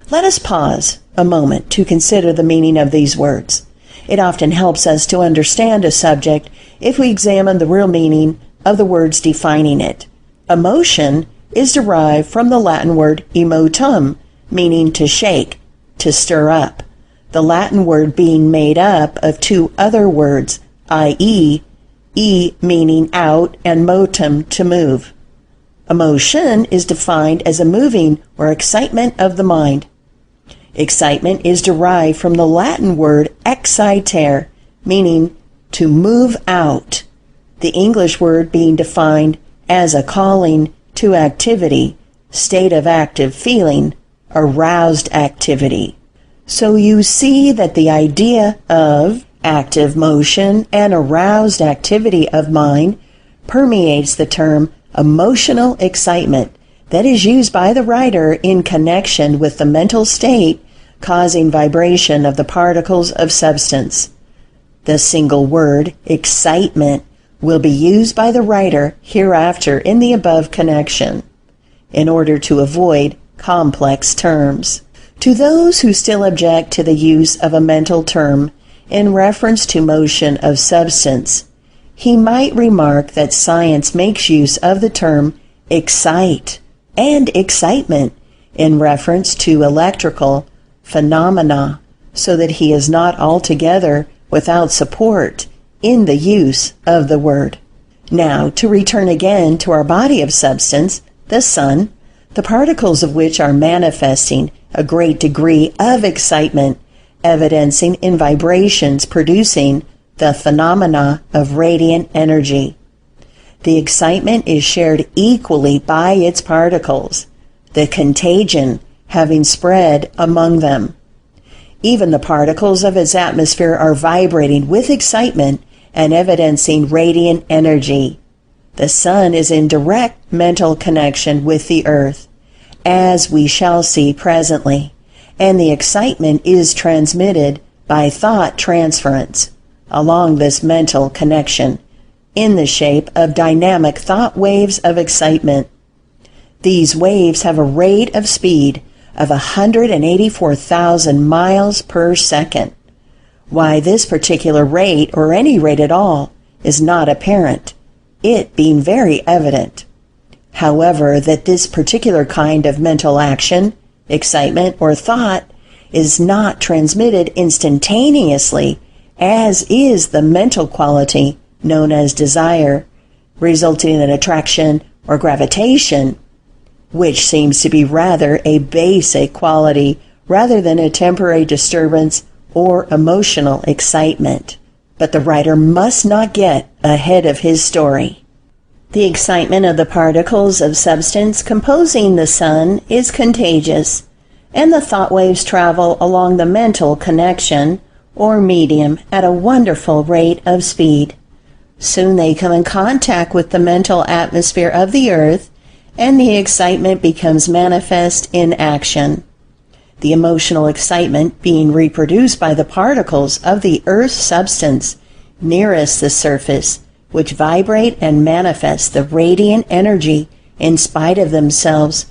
Let us pause a moment to consider the meaning of these words. It often helps us to understand a subject if we examine the real meaning of the words defining it. Emotion is derived from the Latin word emotum, meaning to shake, to stir up. The Latin word being made up of two other words, i.e., meaning out and motum, to move. Emotion is defined as a moving or excitement of the mind. Excitement is derived from the Latin word excitare, meaning to move out. The English word being defined as a calling to activity, state of active feeling, aroused activity. So you see that the idea of active motion and aroused activity of mind permeates the term emotional excitement that is used by the writer in connection with the mental state causing vibration of the particles of substance. The single word excitement will be used by the writer hereafter in the above connection in order to avoid complex terms. To those who still object to the use of a mental term in reference to motion of substance, he might remark that science makes use of the term excite and excitement in reference to electrical phenomena, so that he is not altogether without support in the use of the word. Now, to return again to our body of substance, the sun, the particles of which are manifesting a great degree of excitement, evidencing in vibrations producing the phenomena of radiant energy. The excitement is shared equally by its particles, the contagion having spread among them. Even the particles of its atmosphere are vibrating with excitement and evidencing radiant energy. The sun is in direct mental connection with the earth, as we shall see presently, and the excitement is transmitted by thought transference along this mental connection in the shape of dynamic thought waves of excitement. These waves have a rate of speed of 184,000 miles per second. Why this particular rate, or any rate at all, is not apparent, it being very evident. However, that this particular kind of mental action, excitement, or thought is not transmitted instantaneously, as is the mental quality known as desire, resulting in attraction or gravitation, which seems to be rather a basic quality rather than a temporary disturbance or emotional excitement. But the writer must not get ahead of his story. The excitement of the particles of substance composing the sun is contagious, and the thought waves travel along the mental connection or medium at a wonderful rate of speed. Soon they come in contact with the mental atmosphere of the earth, and the excitement becomes manifest in action. the emotional excitement being reproduced by the particles of the Earth's substance nearest the surface, which vibrate and manifest the radiant energy in spite of themselves,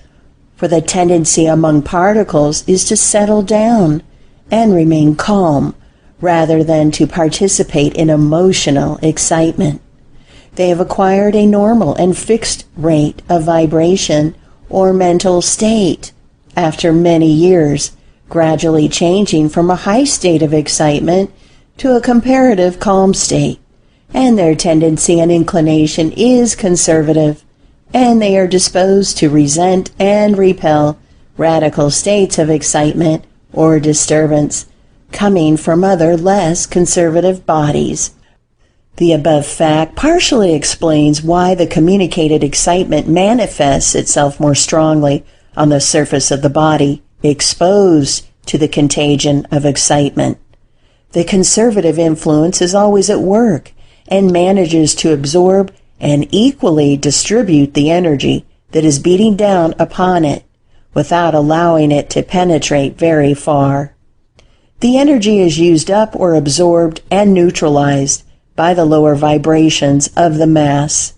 for the tendency among particles is to settle down and remain calm rather than to participate in emotional excitement. They have acquired a normal and fixed rate of vibration or mental state after many years, gradually changing from a high state of excitement to a comparative calm state, and their tendency and inclination is conservative, and they are disposed to resent and repel radical states of excitement or disturbance coming from other less conservative bodies. The above fact partially explains why the communicated excitement manifests itself more strongly on the surface of the body, exposed to the contagion of excitement. The conservative influence is always at work and manages to absorb and equally distribute the energy that is beating down upon it without allowing it to penetrate very far. The energy is used up or absorbed and neutralized by the lower vibrations of the mass.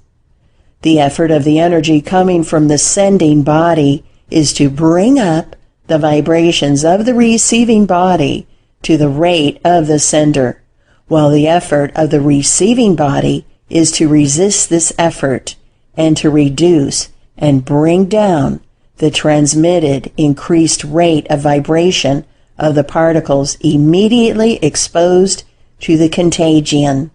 The effort of the energy coming from the sending body is to bring up the vibrations of the receiving body to the rate of the sender, while the effort of the receiving body is to resist this effort and to reduce and bring down the transmitted increased rate of vibration of the particles immediately exposed to the contagion.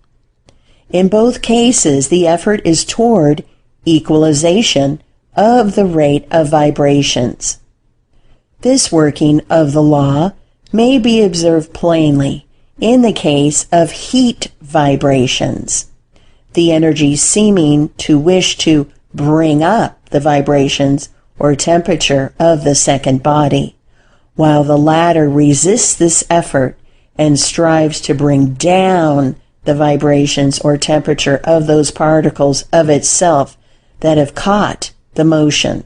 In both cases, the effort is toward equalization of the rate of vibrations. This working of the law may be observed plainly in the case of heat vibrations, the energy seeming to wish to bring up the vibrations or temperature of the second body, while the latter resists this effort and strives to bring down the vibrations or temperature of those particles of itself that have caught the motion.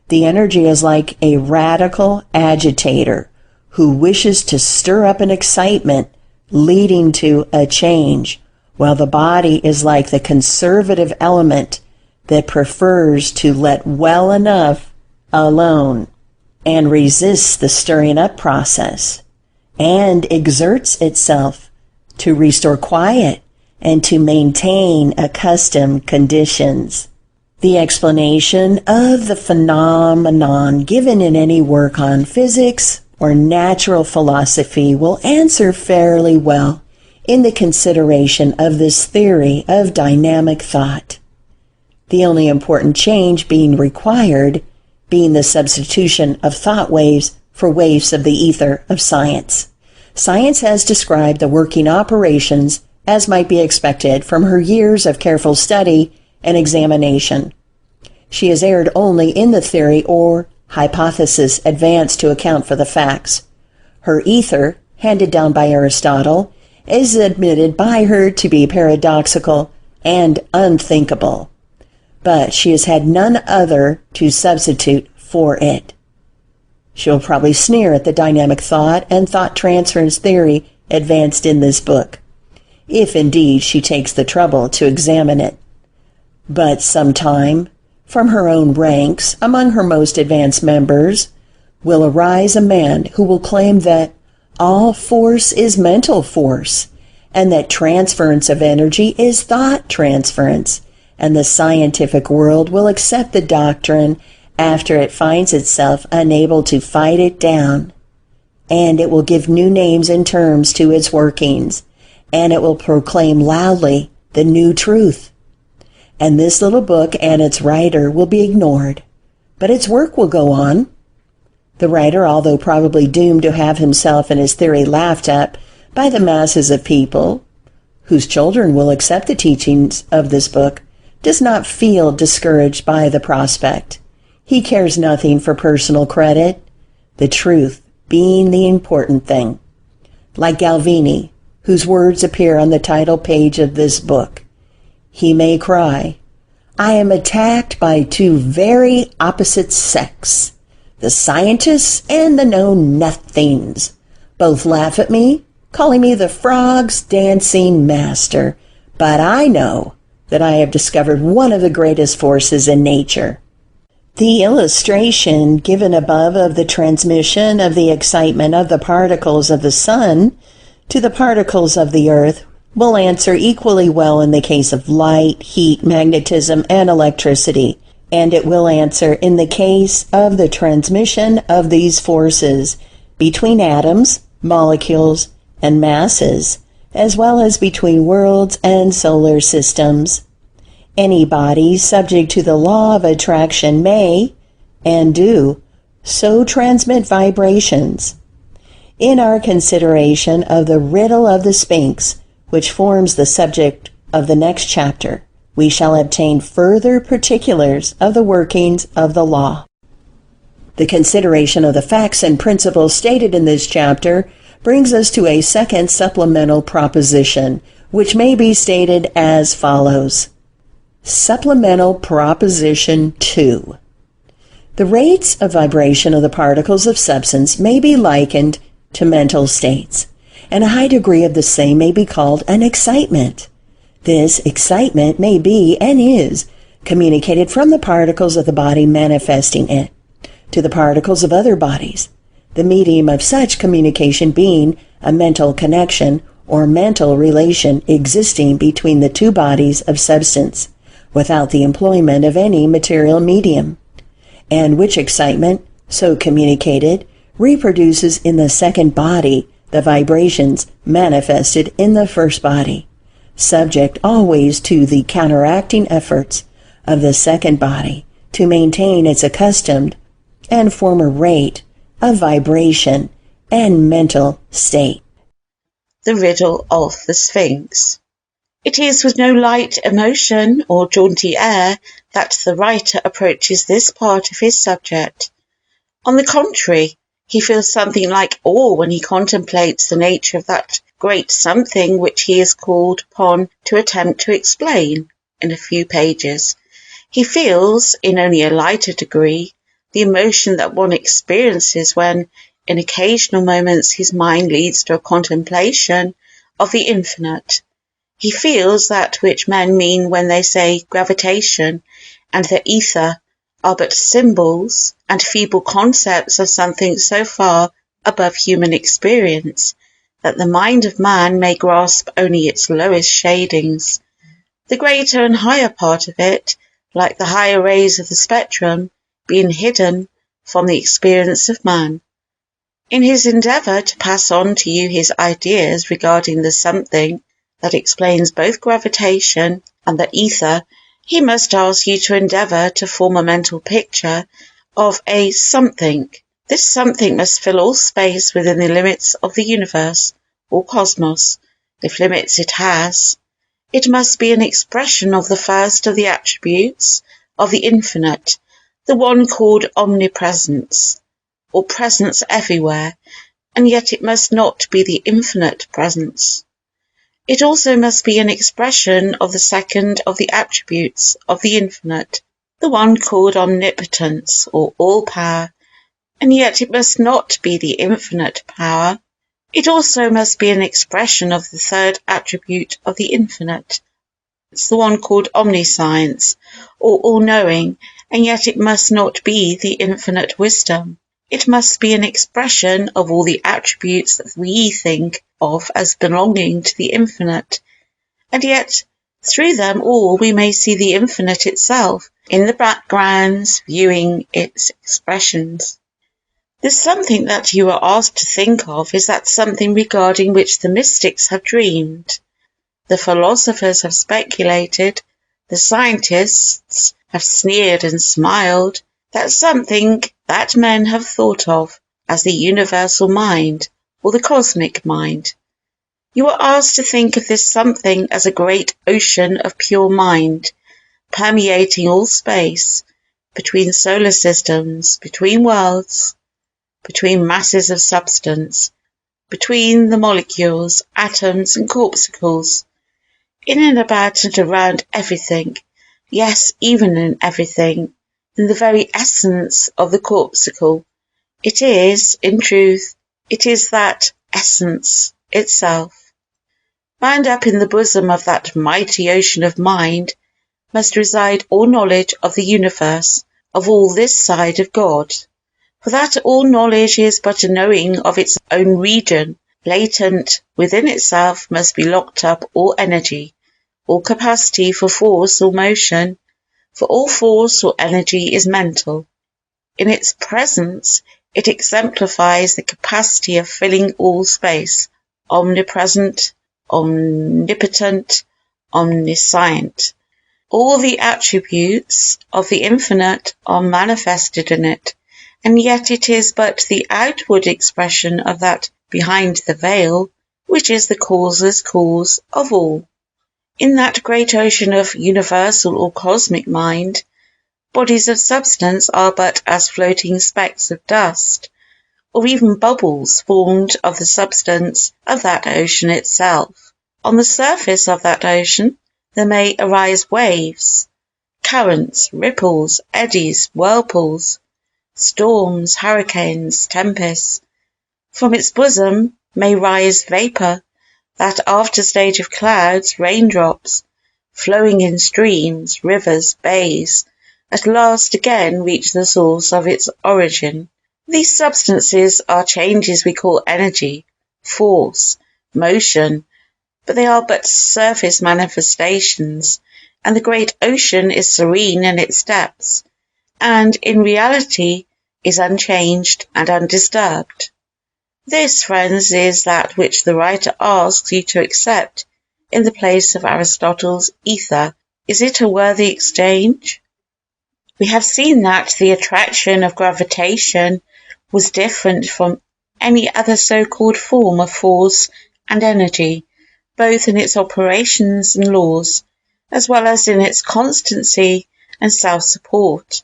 The energy is like a radical agitator who wishes to stir up an excitement leading to a change, while the body is like the conservative element that prefers to let well enough alone and resists the stirring up process and exerts itself to restore quiet and to maintain accustomed conditions. The explanation of the phenomenon given in any work on physics or natural philosophy will answer fairly well in the consideration of this theory of dynamic thought. The only important change being required being the substitution of thought waves for waves of the ether of science. Science has described the working operations as might be expected from her years of careful study and examination. She has erred only in the theory or hypothesis advanced to account for the facts. Her ether, handed down by Aristotle, is admitted by her to be paradoxical and unthinkable, but she has had none other to substitute for it. She will probably sneer at the dynamic thought and thought transference theory advanced in this book, if indeed she takes the trouble to examine it. But sometime, from her own ranks, among her most advanced members, will arise a man who will claim that all force is mental force, and that transference of energy is thought transference, and the scientific world will accept the doctrine after it finds itself unable to fight it down, and it will give new names and terms to its workings, and it will proclaim loudly the new truth. And this little book and its writer will be ignored, but its work will go on. The writer, although probably doomed to have himself and his theory laughed at by the masses of people whose children will accept the teachings of this book, does not feel discouraged by the prospect. He cares nothing for personal credit, the truth being the important thing. Like Galvini, whose words appear on the title page of this book, he may cry, "I am attacked by two very opposite sects, The scientists and the know-nothings both laugh at me, calling me the frog's dancing master, but I know that I have discovered one of the greatest forces in nature. The illustration given above of the transmission of the excitement of the particles of the sun to the particles of the earth will answer equally well in the case of light, heat, magnetism, and electricity, and it will answer in the case of the transmission of these forces between atoms, molecules, and masses, as well as between worlds and solar systems. Any body subject to the law of attraction may, and do, so transmit vibrations. In our consideration of the riddle of the Sphinx, which forms the subject of the next chapter, we shall obtain further particulars of the workings of the law. The consideration of the facts and principles stated in this chapter brings us to a second supplemental proposition, which may be stated as follows. Supplemental Proposition 2. The rates of vibration of the particles of substance may be likened to mental states, and a high degree of the same may be called an excitement. This excitement may be, and is, communicated from the particles of the body manifesting it to the particles of other bodies, the medium of such communication being a mental connection or mental relation existing between the two bodies of substance, without the employment of any material medium, and which excitement, so communicated, reproduces in the second body the vibrations manifested in the first body, subject always to the counteracting efforts of the second body to maintain its accustomed and former rate of vibration and mental state. The riddle of the Sphinx. It is with no light emotion or jaunty air that the writer approaches this part of his subject. On the contrary, he feels something like awe when he contemplates the nature of that great something which he is called upon to attempt to explain in a few pages. He feels, in only a lighter degree, the emotion that one experiences when, in occasional moments, his mind leads to a contemplation of the infinite. He feels that which men mean when they say gravitation and the ether are but symbols and feeble concepts of something so far above human experience that the mind of man may grasp only its lowest shadings. The greater and higher part of it, like the higher rays of the spectrum, being hidden from the experience of man. In his endeavour to pass on to you his ideas regarding the something that explains both gravitation and the ether, he must ask you to endeavour to form a mental picture of a something. This something must fill all space within the limits of the universe, or cosmos, if limits it has. It must be an expression of the first of the attributes of the infinite, the one called omnipresence, or presence everywhere, and yet it must not be the infinite presence. It also must be an expression of the second of the attributes of the infinite, the one called omnipotence, or all-power, and yet it must not be the infinite power. It also must be an expression of the third attribute of the infinite. It's the one called omniscience, or all-knowing, and yet it must not be the infinite wisdom. It must be an expression of all the attributes that we think of as belonging to the infinite, and yet through them all we may see the infinite itself in the backgrounds, viewing its expressions. The something that you are asked to think of is that something regarding which the mystics have dreamed, the philosophers have speculated, the scientists have sneered and smiled, that something that men have thought of as the universal mind, or the cosmic mind. You are asked to think of this something as a great ocean of pure mind, permeating all space, between solar systems, between worlds, between masses of substance, between the molecules, atoms, and corpuscles, in and about and around everything, yes, even in everything, in the very essence of the corpuscle, It is, in truth, it is that essence itself. Bound up in the bosom of that mighty ocean of mind must reside all knowledge of the universe, of all this side of God. For that all knowledge is but a knowing of its own region. Latent within itself must be locked up all energy, all capacity for force or motion, for all force or energy is mental. In its presence, it exemplifies the capacity of filling all space, omnipresent, omnipotent, omniscient. All the attributes of the infinite are manifested in it, and yet it is but the outward expression of that behind the veil, which is the causeless cause of all. In that great ocean of universal or cosmic mind, bodies of substance are but as floating specks of dust, or even bubbles formed of the substance of that ocean itself. On the surface of that ocean there may arise waves, currents, ripples, eddies, whirlpools, storms, hurricanes, tempests. From its bosom may rise vapour, that after stage of clouds, raindrops, flowing in streams, rivers, bays, at last again reach the source of its origin. These substances are changes we call energy, force, motion, but they are but surface manifestations, and the great ocean is serene in its depths, and in reality is unchanged and undisturbed. This, friends, is that which the writer asks you to accept in the place of Aristotle's ether. Is it a worthy exchange? We have seen that the attraction of gravitation was different from any other so-called form of force and energy, both in its operations and laws, as well as in its constancy and self-support,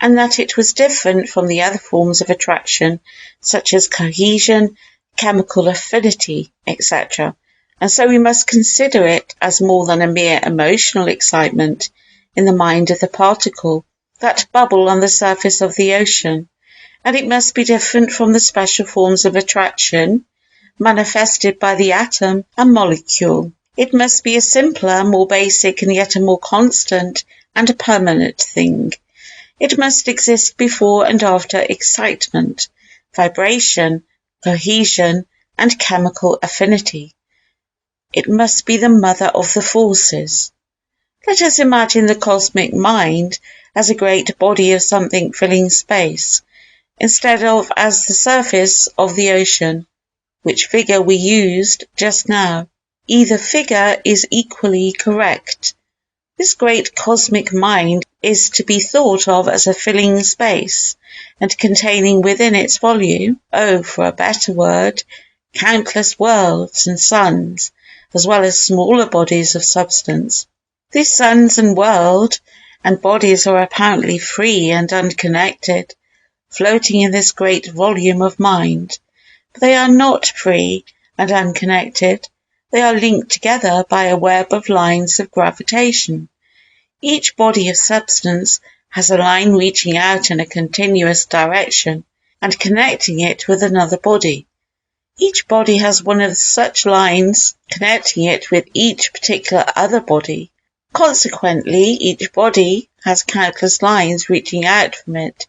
and that it was different from the other forms of attraction, such as cohesion, chemical affinity, etc. And so we must consider it as more than a mere emotional excitement in the mind of the particle, that bubble on the surface of the ocean, and it must be different from the special forms of attraction manifested by the atom and molecule. It must be a simpler, more basic, and yet a more constant and a permanent thing. It must exist before and after excitement, vibration, cohesion, and chemical affinity. It must be the mother of the forces. Let us imagine the cosmic mind as a great body of something filling space, instead of as the surface of the ocean, which figure we used just now. Either figure is equally correct. This great cosmic mind is to be thought of as a filling space, and containing within its volume, for a better word, countless worlds and suns, as well as smaller bodies of substance. These suns and world and bodies are apparently free and unconnected, floating in this great volume of mind. But they are not free and unconnected. They are linked together by a web of lines of gravitation. Each body of substance has a line reaching out in a continuous direction and connecting it with another body. Each body has one of such lines connecting it with each particular other body. Consequently, each body has countless lines reaching out from it,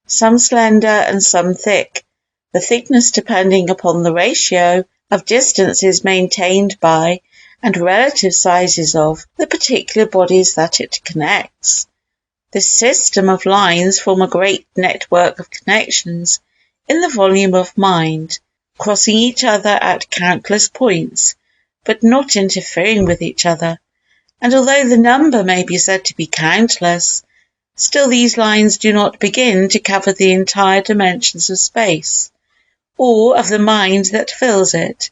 some slender and some thick, the thickness depending upon the ratio of distances maintained by and relative sizes of the particular bodies that it connects. This system of lines form a great network of connections in the volume of mind, crossing each other at countless points, but not interfering with each other. And although the number may be said to be countless, still these lines do not begin to cover the entire dimensions of space, or of the mind that fills it.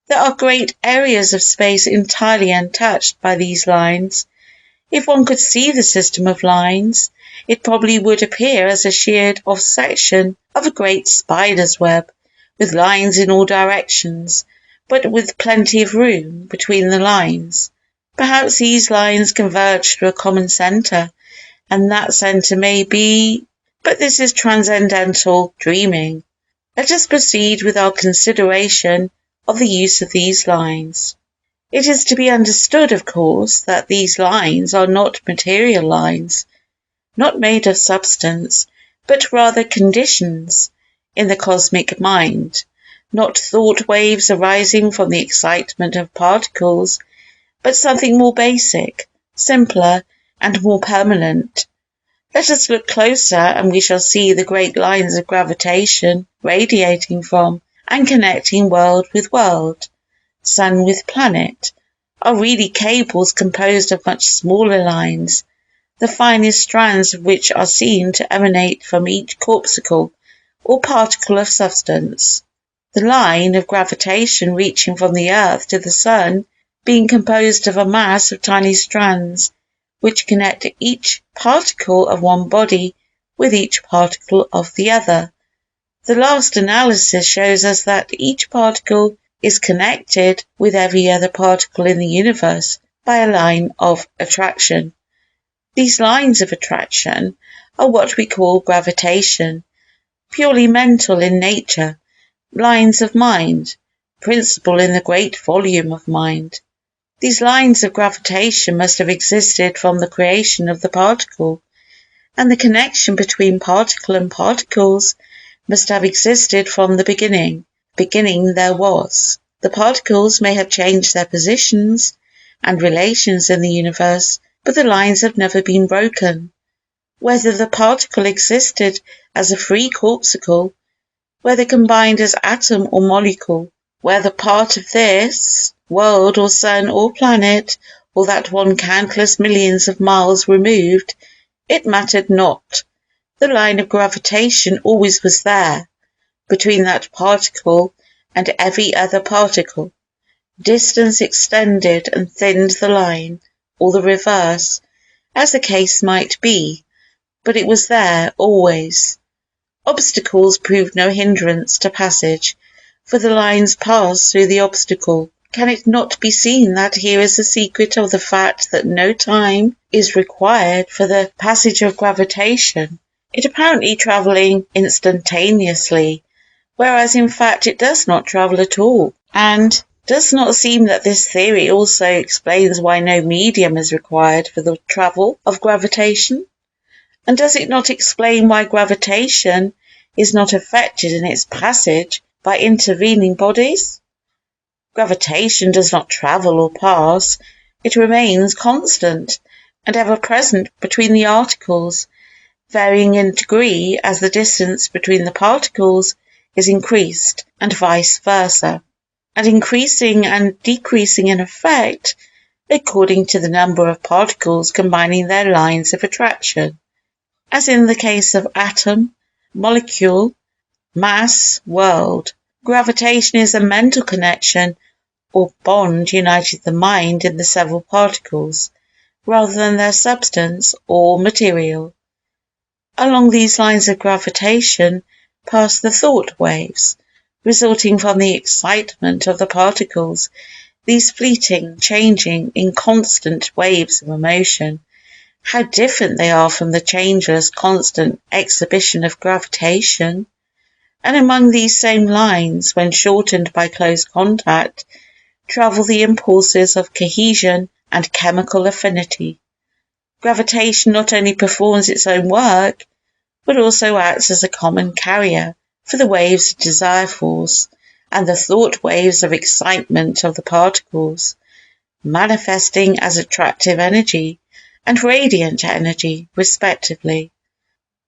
There are great areas of space entirely untouched by these lines. If one could see the system of lines, it probably would appear as a sheared off section of a great spider's web, with lines in all directions, but with plenty of room between the lines. Perhaps these lines converge to a common centre, and that centre may be But this is transcendental dreaming. Let us proceed with our consideration of the use of these lines. It is to be understood, of course, that these lines are not material lines, not made of substance, but rather conditions in the cosmic mind, not thought waves arising from the excitement of particles, but something more basic, simpler, and more permanent. Let us look closer and we shall see the great lines of gravitation radiating from and connecting world with world, sun with planet, are really cables composed of much smaller lines, the finest strands of which are seen to emanate from each corpuscle or particle of substance. The line of gravitation reaching from the earth to the sun being composed of a mass of tiny strands which connect each particle of one body with each particle of the other. The last analysis shows us that each particle is connected with every other particle in the universe by a line of attraction. These lines of attraction are what we call gravitation, purely mental in nature, lines of mind, principle in the great volume of mind. These lines of gravitation must have existed from the creation of the particle, and the connection between particle and particles must have existed from the beginning. Beginning there was. The particles may have changed their positions and relations in the universe, but the lines have never been broken. Whether the particle existed as a free corpuscle, whether combined as atom or molecule, whether part of this world or sun or planet, or that one countless millions of miles removed, it mattered not. The line of gravitation always was there, between that particle and every other particle. Distance extended and thinned the line, or the reverse, as the case might be, but it was there always. Obstacles proved no hindrance to passage, for the lines passed through the obstacle. Can it not be seen that here is the secret of the fact that no time is required for the passage of gravitation, it apparently travelling instantaneously, whereas in fact it does not travel at all? And does not seem that this theory also explains why no medium is required for the travel of gravitation? And does it not explain why gravitation is not affected in its passage by intervening bodies? Gravitation does not travel or pass, it remains constant and ever present between the articles, varying in degree as the distance between the particles is increased, and vice versa, and increasing and decreasing in effect according to the number of particles combining their lines of attraction, as in the case of atom, molecule, mass, world. Gravitation is a mental connection or bond uniting the mind in the several particles, rather than their substance or material. Along these lines of gravitation pass the thought waves, resulting from the excitement of the particles, these fleeting, changing, inconstant waves of emotion. How different they are from the changeless, constant exhibition of gravitation! And among these same lines, when shortened by close contact, travel the impulses of cohesion and chemical affinity. Gravitation not only performs its own work, but also acts as a common carrier for the waves of desire force and the thought waves of excitement of the particles, manifesting as attractive energy and radiant energy, respectively.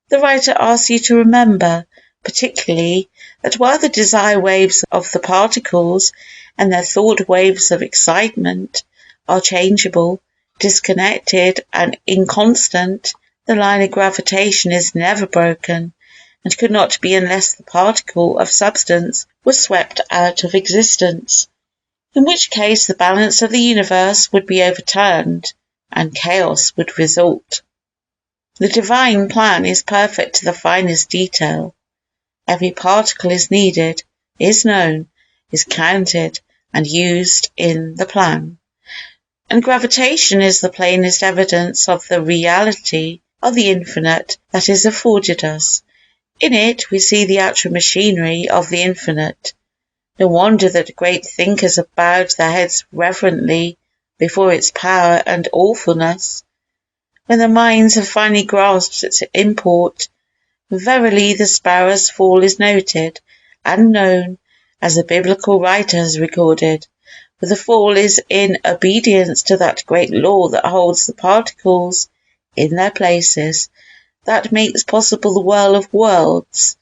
The writer asks you to remember, particularly, that while the desire waves of the particles and their thought waves of excitement are changeable, disconnected, and inconstant, the line of gravitation is never broken, and could not be unless the particle of substance was swept out of existence, in which case the balance of the universe would be overturned, and chaos would result. The divine plan is perfect to the finest detail. Every particle is needed, is known, is counted, and used in the plan. And gravitation is the plainest evidence of the reality of the infinite that is afforded us. In it we see the actual machinery of the infinite. No wonder that great thinkers have bowed their heads reverently before its power and awfulness. When their minds have finally grasped its import, verily the sparrow's fall is noted and known, as the biblical writer has recorded, for the fall is in obedience to that great law that holds the particles in their places, that makes possible the world of worlds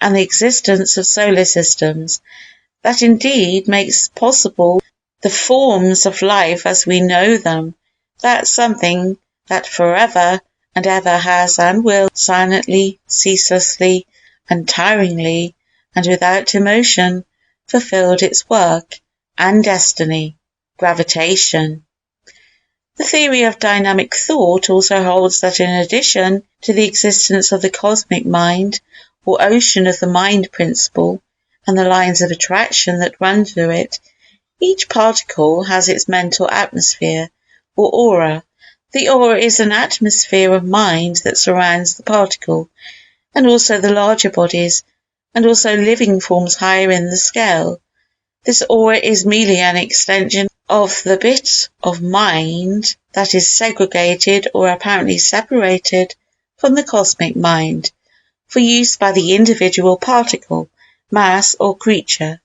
and the existence of solar systems, that indeed makes possible the forms of life as we know them, that something that forever and ever has and will silently, ceaselessly, untiringly, and without emotion fulfilled its work and destiny, gravitation. The theory of dynamic thought also holds that in addition to the existence of the cosmic mind, or ocean of the mind principle, and the lines of attraction that run through it, each particle has its mental atmosphere, or aura. The aura is an atmosphere of mind that surrounds the particle, and also the larger bodies, and also living forms higher in the scale. This aura is merely an extension of the bit of mind that is segregated or apparently separated from the cosmic mind, for use by the individual particle, mass, or creature.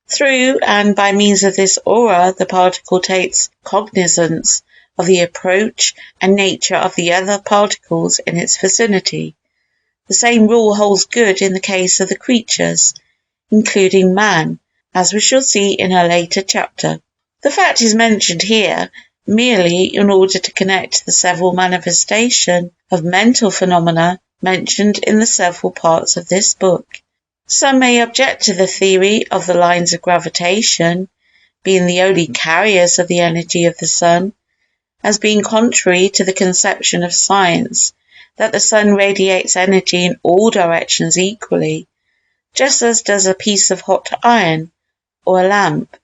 Through and by means of this aura, the particle takes cognizance of the approach and nature of the other particles in its vicinity. The same rule holds good in the case of the creatures, including man, as we shall see in a later chapter. The fact is mentioned here merely in order to connect the several manifestations of mental phenomena mentioned in the several parts of this book. Some may object to the theory of the lines of gravitation being the only carriers of the energy of the sun, as being contrary to the conception of science that the sun radiates energy in all directions equally, just as does a piece of hot iron or a lamp.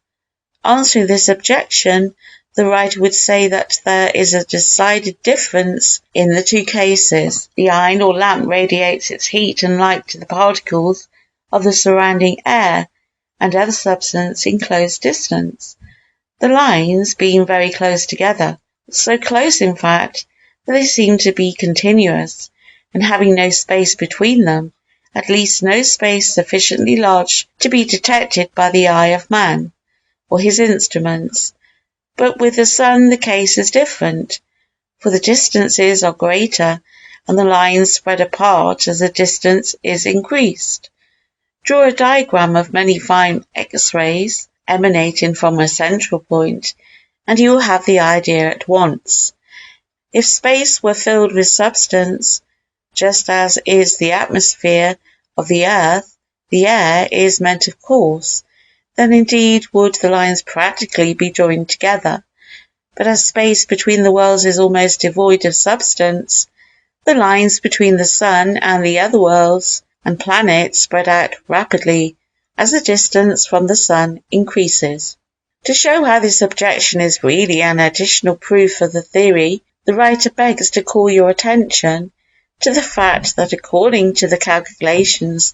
Answering this objection, the writer would say that there is a decided difference in the two cases. The iron or lamp radiates its heat and light to the particles of the surrounding air and other substance in close distance, the lines being very close together, so close in fact that they seem to be continuous, and having no space between them, at least no space sufficiently large to be detected by the eye of man or his instruments. But with the sun the case is different, for the distances are greater and the lines spread apart as the distance is increased. Draw a diagram of many fine X-rays emanating from a central point, and you will have the idea at once. If space were filled with substance, just as is the atmosphere of the earth, the air is meant of course, then indeed would the lines practically be joined together. But as space between the worlds is almost devoid of substance, the lines between the sun and the other worlds and planets spread out rapidly as the distance from the sun increases. To show how this objection is really an additional proof of the theory, the writer begs to call your attention to the fact that according to the calculations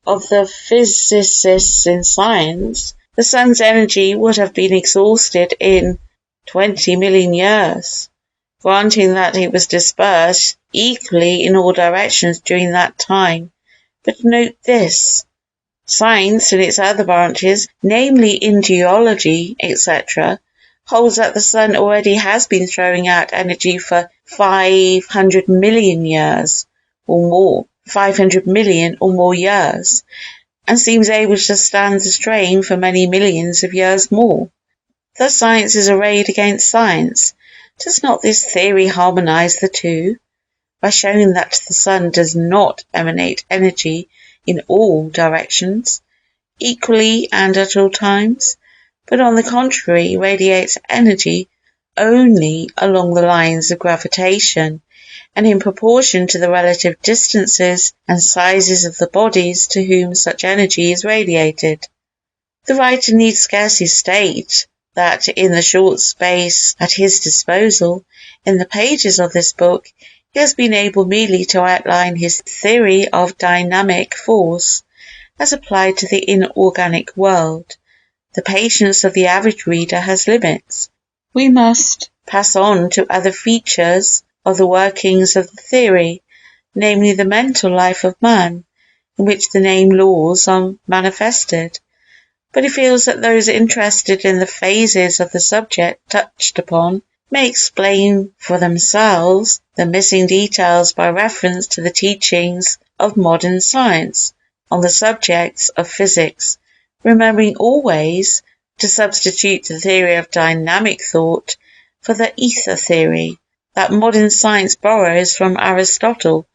of the physicists in science, the sun's energy would have been exhausted in 20 million years, granting that it was dispersed equally in all directions during that time. But note this, science in its other branches, namely in geology, etc., holds that the sun already has been throwing out energy for 500 million years or more, 500 million or more years, and seems able to stand the strain for many millions of years more. Thus science is arrayed against science. Does not this theory harmonize the two, by showing that the sun does not emanate energy in all directions, equally and at all times, but on the contrary radiates energy only along the lines of gravitation, and in proportion to the relative distances and sizes of the bodies to whom such energy is radiated. The writer need scarcely state that in the short space at his disposal, in the pages of this book, He has been able merely to outline his theory of dynamic force as applied to the inorganic world. The patience of the average reader has limits. We must pass on to other features of the workings of the theory, namely the mental life of man, in which the named laws are manifested. But he feels that those interested in the phases of the subject touched upon may explain for themselves the missing details by reference to the teachings of modern science on the subjects of physics, remembering always to substitute the theory of dynamic thought for the ether theory that modern science borrows from Aristotle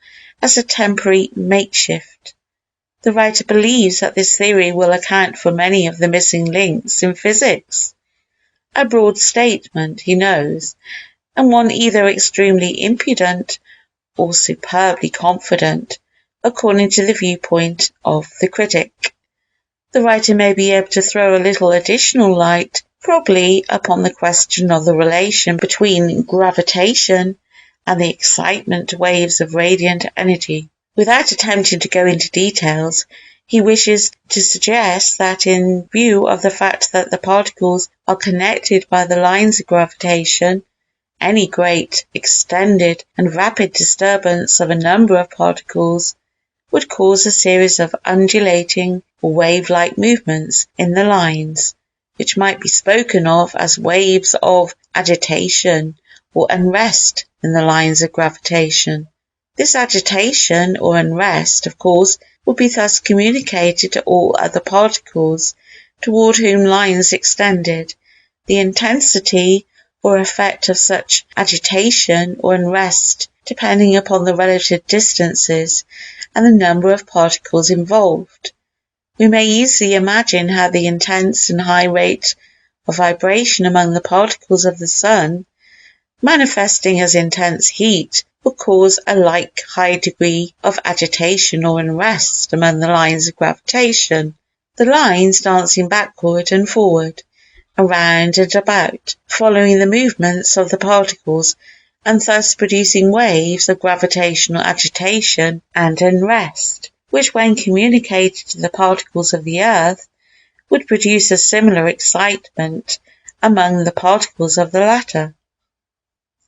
as a temporary makeshift. The writer believes that this theory will account for many of the missing links in physics. A broad statement, he knows, and one either extremely impudent or superbly confident, according to the viewpoint of the critic. The writer may be able to throw a little additional light, probably, upon the question of the relation between gravitation and the excitement waves of radiant energy. Without attempting to go into details, he wishes to suggest that in view of the fact that the particles are connected by the lines of gravitation, any great, extended, and rapid disturbance of a number of particles would cause a series of undulating or wave-like movements in the lines, which might be spoken of as waves of agitation or unrest in the lines of gravitation. This agitation or unrest, of course, would be thus communicated to all other particles toward whom lines extended. The intensity or effect of such agitation or unrest depending upon the relative distances and the number of particles involved. We may easily imagine how the intense and high rate of vibration among the particles of the sun, manifesting as intense heat, will cause a like high degree of agitation or unrest among the lines of gravitation, the lines dancing backward and forward, around and about, following the movements of the particles, and thus producing waves of gravitational agitation and unrest, which when communicated to the particles of the earth, would produce a similar excitement among the particles of the latter.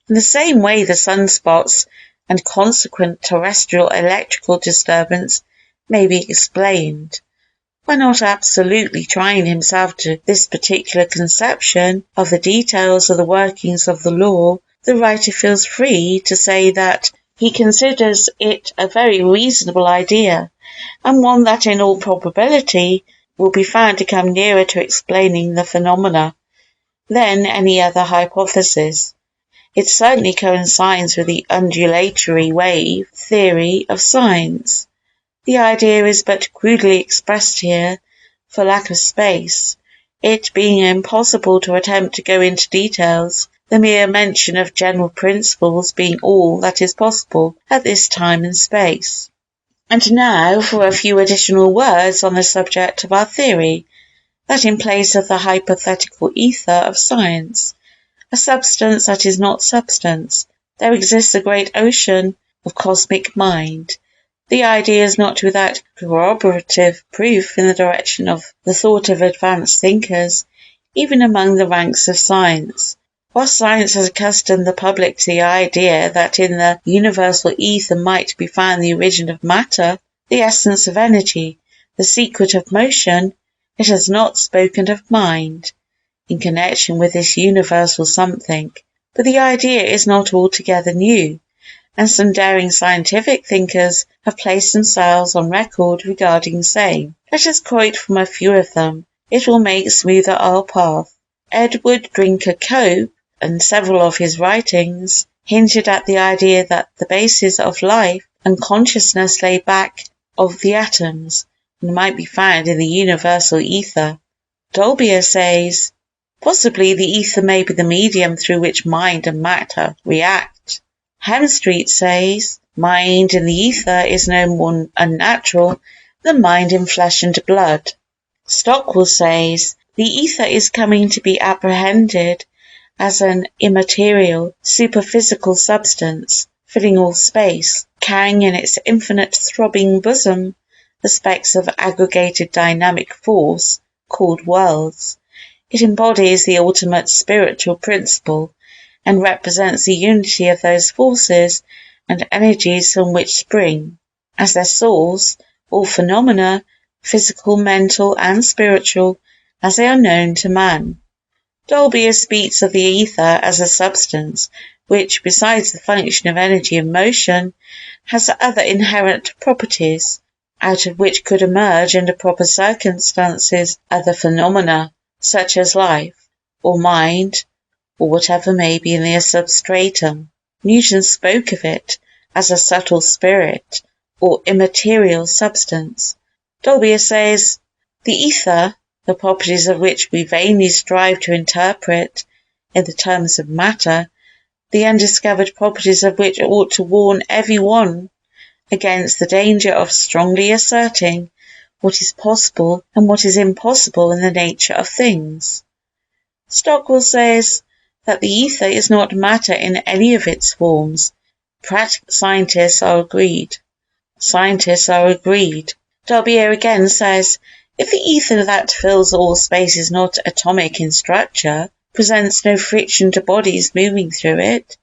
In the same way the sunspots and consequent terrestrial electrical disturbance may be explained. By not absolutely trying himself to this particular conception of the details of the workings of the law, the writer feels free to say that he considers it a very reasonable idea, and one that in all probability will be found to come nearer to explaining the phenomena than any other hypothesis. It certainly coincides with the undulatory wave theory of science. The idea is but crudely expressed here, for lack of space, it being impossible to attempt to go into details, the mere mention of general principles being all that is possible at this time and space. And now for a few additional words on the subject of our theory, that in place of the hypothetical ether of science, a substance that is not substance, there exists a great ocean of cosmic mind. The idea is not without corroborative proof in the direction of the thought of advanced thinkers, even among the ranks of science. While science has accustomed the public to the idea that in the universal ether might be found the origin of matter, the essence of energy, the secret of motion, it has not spoken of mind in connection with this universal something. But the idea is not altogether new, and some daring scientific thinkers have placed themselves on record regarding same. Let us quote from a few of them. It will make smoother our path. Edward Drinker Cope, and several of his writings, hinted at the idea that the basis of life and consciousness lay back of the atoms, and might be found in the universal ether. Dolbear says, possibly the ether may be the medium through which mind and matter react. Hemstreet says, mind in the ether is no more unnatural than mind in flesh and blood. Stockwell says, the ether is coming to be apprehended as an immaterial, superphysical substance, filling all space, carrying in its infinite throbbing bosom the specks of aggregated dynamic force called worlds. It embodies the ultimate spiritual principle and represents the unity of those forces and energies from which spring, as their source, all phenomena, physical, mental, and spiritual, as they are known to man. Dolbear speaks of the ether as a substance which, besides the function of energy and motion, has other inherent properties, out of which could emerge under proper circumstances other phenomena, such as life, or mind, or whatever may be in the substratum. Newton spoke of it as a subtle spirit, or immaterial substance. Dolbear says, the ether, the properties of which we vainly strive to interpret in the terms of matter, the undiscovered properties of which ought to warn every one against the danger of strongly asserting what is possible and what is impossible in the nature of things. Stockwell says that the ether is not matter in any of its forms. Practical scientists are agreed. Dolbear again says, if the ether that fills all space is not atomic in structure, presents no friction to bodies moving through it,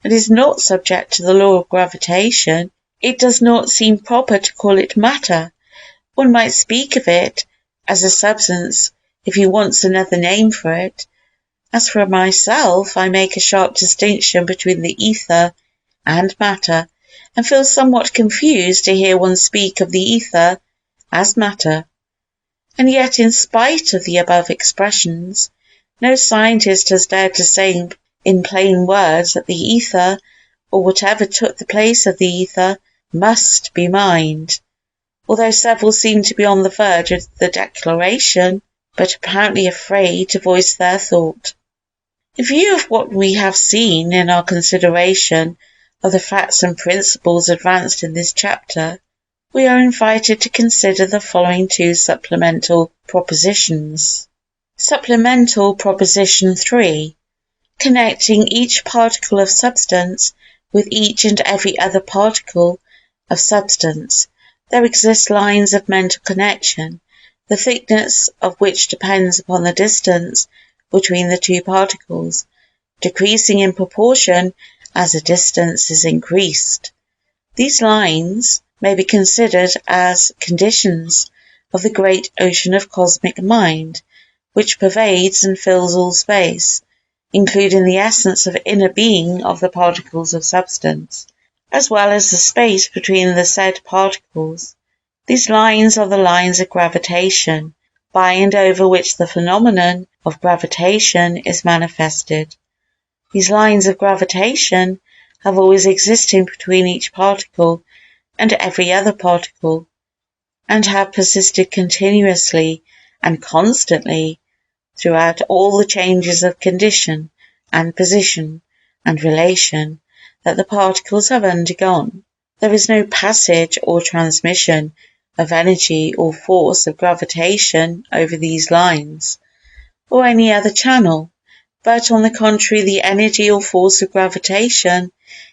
and is not subject to the law of gravitation, it does not seem proper to call it matter. One might speak of it as a substance if he wants another name for it. As for myself, I make a sharp distinction between the ether and matter, and feel somewhat confused to hear one speak of the ether as matter. And yet, in spite of the above expressions, no scientist has dared to say in plain words that the ether, or whatever took the place of the ether, must be mind, although several seem to be on the verge of the declaration, but apparently afraid to voice their thought. In view of what we have seen in our consideration of the facts and principles advanced in this chapter, we are invited to consider the following two supplemental propositions. Supplemental Proposition 3. Connecting each particle of substance with each and every other particle of substance, there exist lines of mental connection, the thickness of which depends upon the distance between the two particles, decreasing in proportion as the distance is increased. These lines may be considered as conditions of the great ocean of cosmic mind, which pervades and fills all space, including the essence of inner being of the particles of substance, as well as the space between the said particles. These lines are the lines of gravitation, by and over which the phenomenon of gravitation is manifested. These lines of gravitation have always existed between each particle and every other particle, and have persisted continuously and constantly throughout all the changes of condition and position and relation that the particles have undergone. There is no passage or transmission of energy or force of gravitation over these lines, or any other channel, but on the contrary the energy or force of gravitation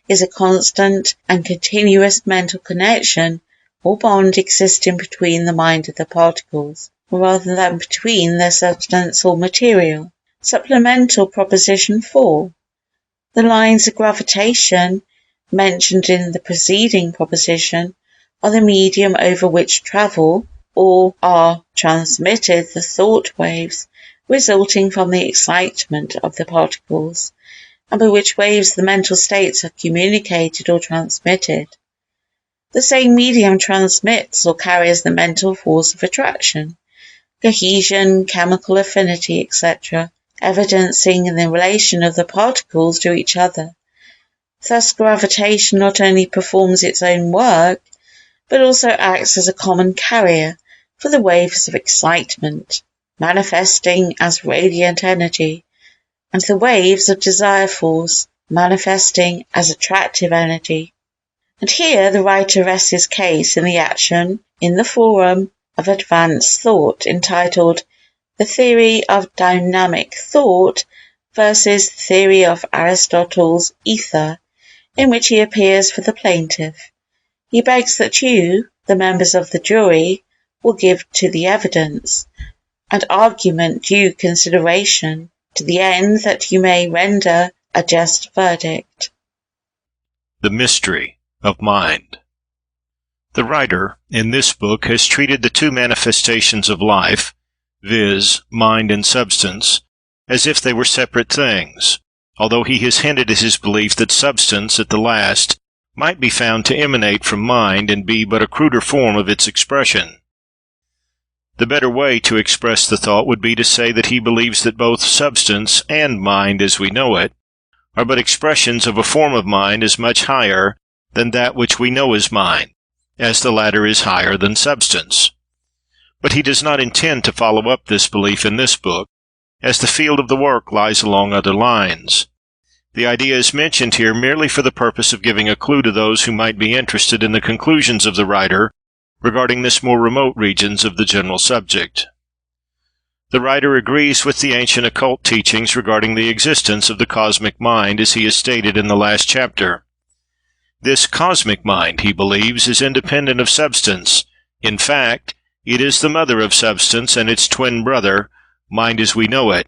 is a constant and continuous mental connection or bond existing between the mind of the particles, rather than between their substance or material. Supplemental Proposition 4. The lines of gravitation mentioned in the preceding proposition are the medium over which travel or are transmitted the thought waves resulting from the excitement of the particles, and by which waves the mental states are communicated or transmitted. The same medium transmits or carries the mental force of attraction, cohesion, chemical affinity, etc., evidencing the relation of the particles to each other. Thus gravitation not only performs its own work, but also acts as a common carrier for the waves of excitement, manifesting as radiant energy, and the waves of desire force, manifesting as attractive energy. And here the writer rests his case in the action in the Forum of Advanced Thought entitled The Theory of Dynamic Thought versus the Theory of Aristotle's Ether, in which he appears for the plaintiff. He begs that you, the members of the jury, will give to the evidence and argument due consideration, to the end that you may render a just verdict. The mystery of mind. The writer in this book has treated the two manifestations of life, viz., mind and substance, as if they were separate things, although he has hinted at his belief that substance, at the last, might be found to emanate from mind and be but a cruder form of its expression. The better way to express the thought would be to say that he believes that both substance and mind as we know it are but expressions of a form of mind as much higher than that which we know as mind, as the latter is higher than substance. But he does not intend to follow up this belief in this book, as the field of the work lies along other lines. The idea is mentioned here merely for the purpose of giving a clue to those who might be interested in the conclusions of the writer regarding this more remote regions of the general subject. The writer agrees with the ancient occult teachings regarding the existence of the cosmic mind, as he has stated in the last chapter. This cosmic mind, he believes, is independent of substance. In fact, it is the mother of substance and its twin brother, mind as we know it.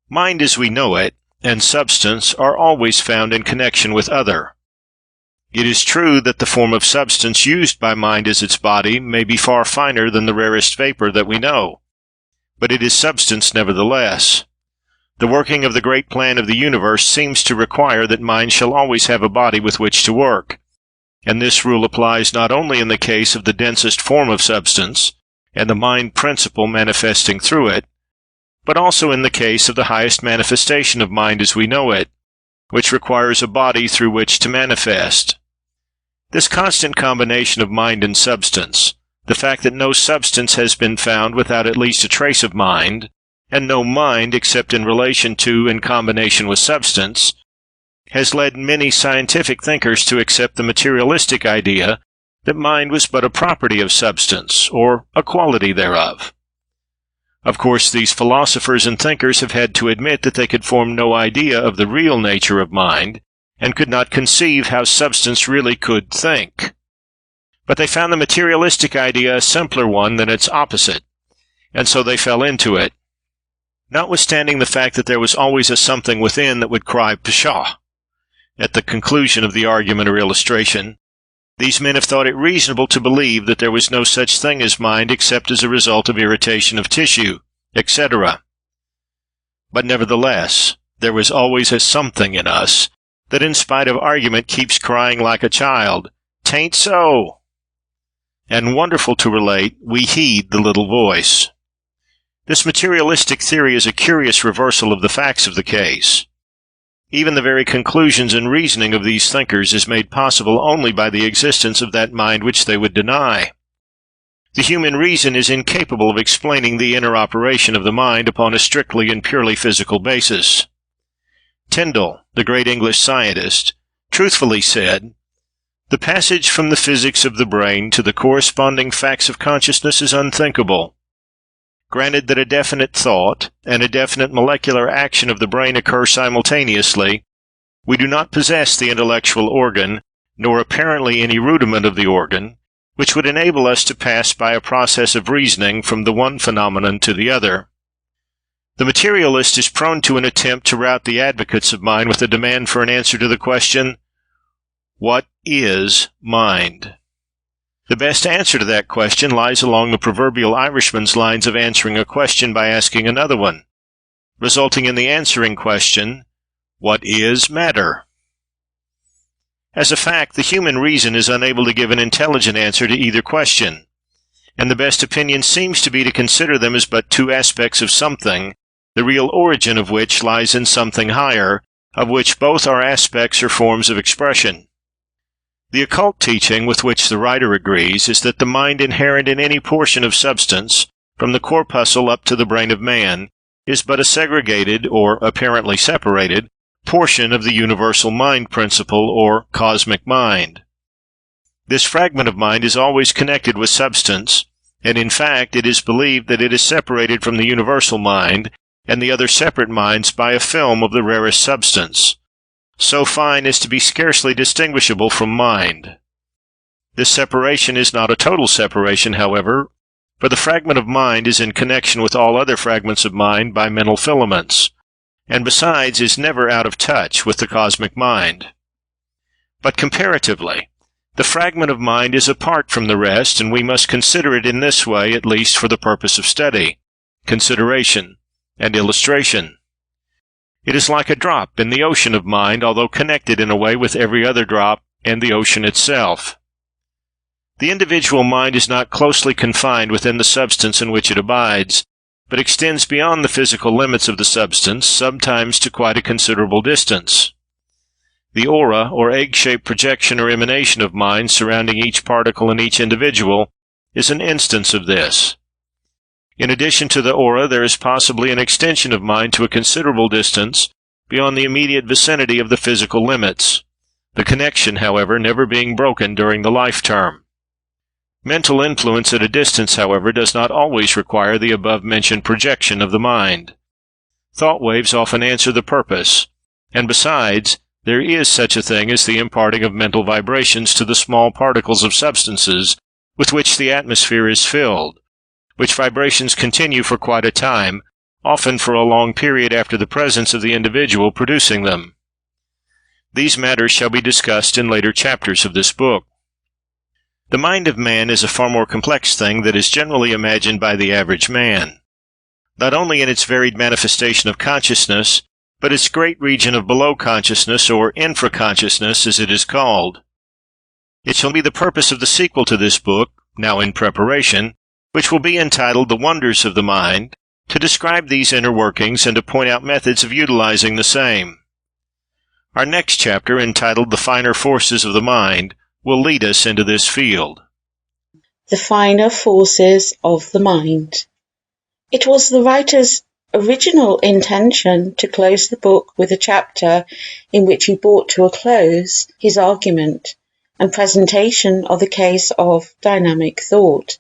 Mind as we know it and substance are always found in connection with other. It is true that the form of substance used by mind as its body may be far finer than the rarest vapor that we know, but it is substance nevertheless. The working of the great plan of the universe seems to require that mind shall always have a body with which to work, and this rule applies not only in the case of the densest form of substance, and the mind principle manifesting through it, but also in the case of the highest manifestation of mind as we know it, which requires a body through which to manifest. This constant combination of mind and substance, the fact that no substance has been found without at least a trace of mind, and no mind except in relation to and combination with substance, has led many scientific thinkers to accept the materialistic idea that mind was but a property of substance, or a quality thereof. Of course, these philosophers and thinkers have had to admit that they could form no idea of the real nature of mind, and could not conceive how substance really could think. But they found the materialistic idea a simpler one than its opposite, and so they fell into it. Notwithstanding the fact that there was always a something within that would cry pshaw at the conclusion of the argument or illustration, these men have thought it reasonable to believe that there was no such thing as mind except as a result of irritation of tissue, etc. But nevertheless, there was always a something in us that in spite of argument keeps crying like a child, "'Tain't so!" And wonderful to relate, we heed the little voice. This materialistic theory is a curious reversal of the facts of the case. Even the very conclusions and reasoning of these thinkers is made possible only by the existence of that mind which they would deny. The human reason is incapable of explaining the inner operation of the mind upon a strictly and purely physical basis. Tyndall, the great English scientist, truthfully said, "The passage from the physics of the brain to the corresponding facts of consciousness is unthinkable. Granted that a definite thought and a definite molecular action of the brain occur simultaneously, we do not possess the intellectual organ, nor apparently any rudiment of the organ, which would enable us to pass by a process of reasoning from the one phenomenon to the other. The materialist is prone to an attempt to rout the advocates of mind with a demand for an answer to the question, what is mind? The best answer to that question lies along the proverbial Irishman's lines of answering a question by asking another one, resulting in the answering question, what is matter? As a fact, the human reason is unable to give an intelligent answer to either question, and the best opinion seems to be to consider them as but two aspects of something, the real origin of which lies in something higher, of which both are aspects or forms of expression. The occult teaching with which the writer agrees is that the mind inherent in any portion of substance, from the corpuscle up to the brain of man, is but a segregated, or apparently separated, portion of the universal mind principle, or cosmic mind. This fragment of mind is always connected with substance, and in fact it is believed that it is separated from the universal mind and the other separate minds by a film of the rarest substance, so fine as to be scarcely distinguishable from mind. This separation is not a total separation, however, for the fragment of mind is in connection with all other fragments of mind by mental filaments, and besides is never out of touch with the cosmic mind. But comparatively, the fragment of mind is apart from the rest, and we must consider it in this way, at least for the purpose of study, consideration, and illustration. It is like a drop in the ocean of mind, although connected in a way with every other drop and the ocean itself. The individual mind is not closely confined within the substance in which it abides, but extends beyond the physical limits of the substance, sometimes to quite a considerable distance. The aura, or egg-shaped projection or emanation of mind surrounding each particle in each individual, is an instance of this. In addition to the aura, there is possibly an extension of mind to a considerable distance beyond the immediate vicinity of the physical limits, the connection, however, never being broken during the life term. Mental influence at a distance, however, does not always require the above-mentioned projection of the mind. Thought waves often answer the purpose, and besides, there is such a thing as the imparting of mental vibrations to the small particles of substances with which the atmosphere is filled, which vibrations continue for quite a time, often for a long period after the presence of the individual producing them. These matters shall be discussed in later chapters of this book. The mind of man is a far more complex thing than is generally imagined by the average man, not only in its varied manifestation of consciousness, but its great region of below consciousness, or infraconsciousness, as it is called. It shall be the purpose of the sequel to this book, now in preparation, which will be entitled The Wonders of the Mind, to describe these inner workings and to point out methods of utilizing the same. Our next chapter, entitled The Finer Forces of the Mind, will lead us into this field. The Finer Forces of the Mind. It was the writer's original intention to close the book with a chapter in which he brought to a close his argument and presentation of the case of dynamic thought.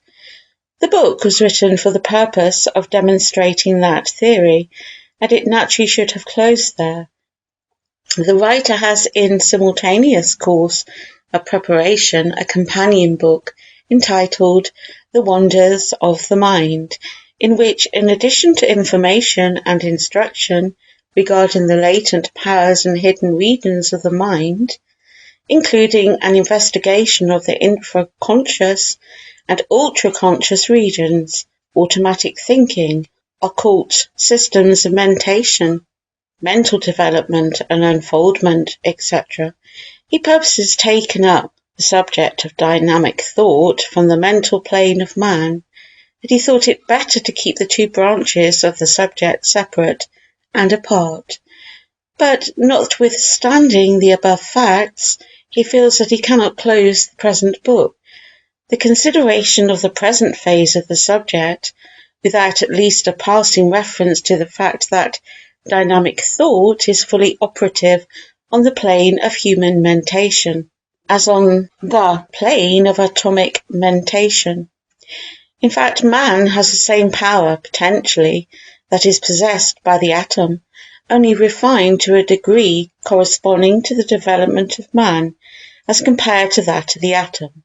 The book was written for the purpose of demonstrating that theory, and it naturally should have closed there. The writer has in simultaneous course of preparation a companion book entitled The Wonders of the Mind, in which, in addition to information and instruction regarding the latent powers and hidden regions of the mind, including an investigation of the infraconscious and ultraconscious regions, automatic thinking, occult systems of mentation, mental development and unfoldment, etc., he purposes taking up the subject of dynamic thought from the mental plane of man, and he thought it better to keep the two branches of the subject separate and apart. But notwithstanding the above facts, he feels that he cannot close the present book. The consideration of the present phase of the subject, without at least a passing reference to the fact that dynamic thought is fully operative on the plane of human mentation, as on the plane of atomic mentation. In fact, man has the same power, potentially, that is possessed by the atom, only refined to a degree corresponding to the development of man as compared to that of the atom.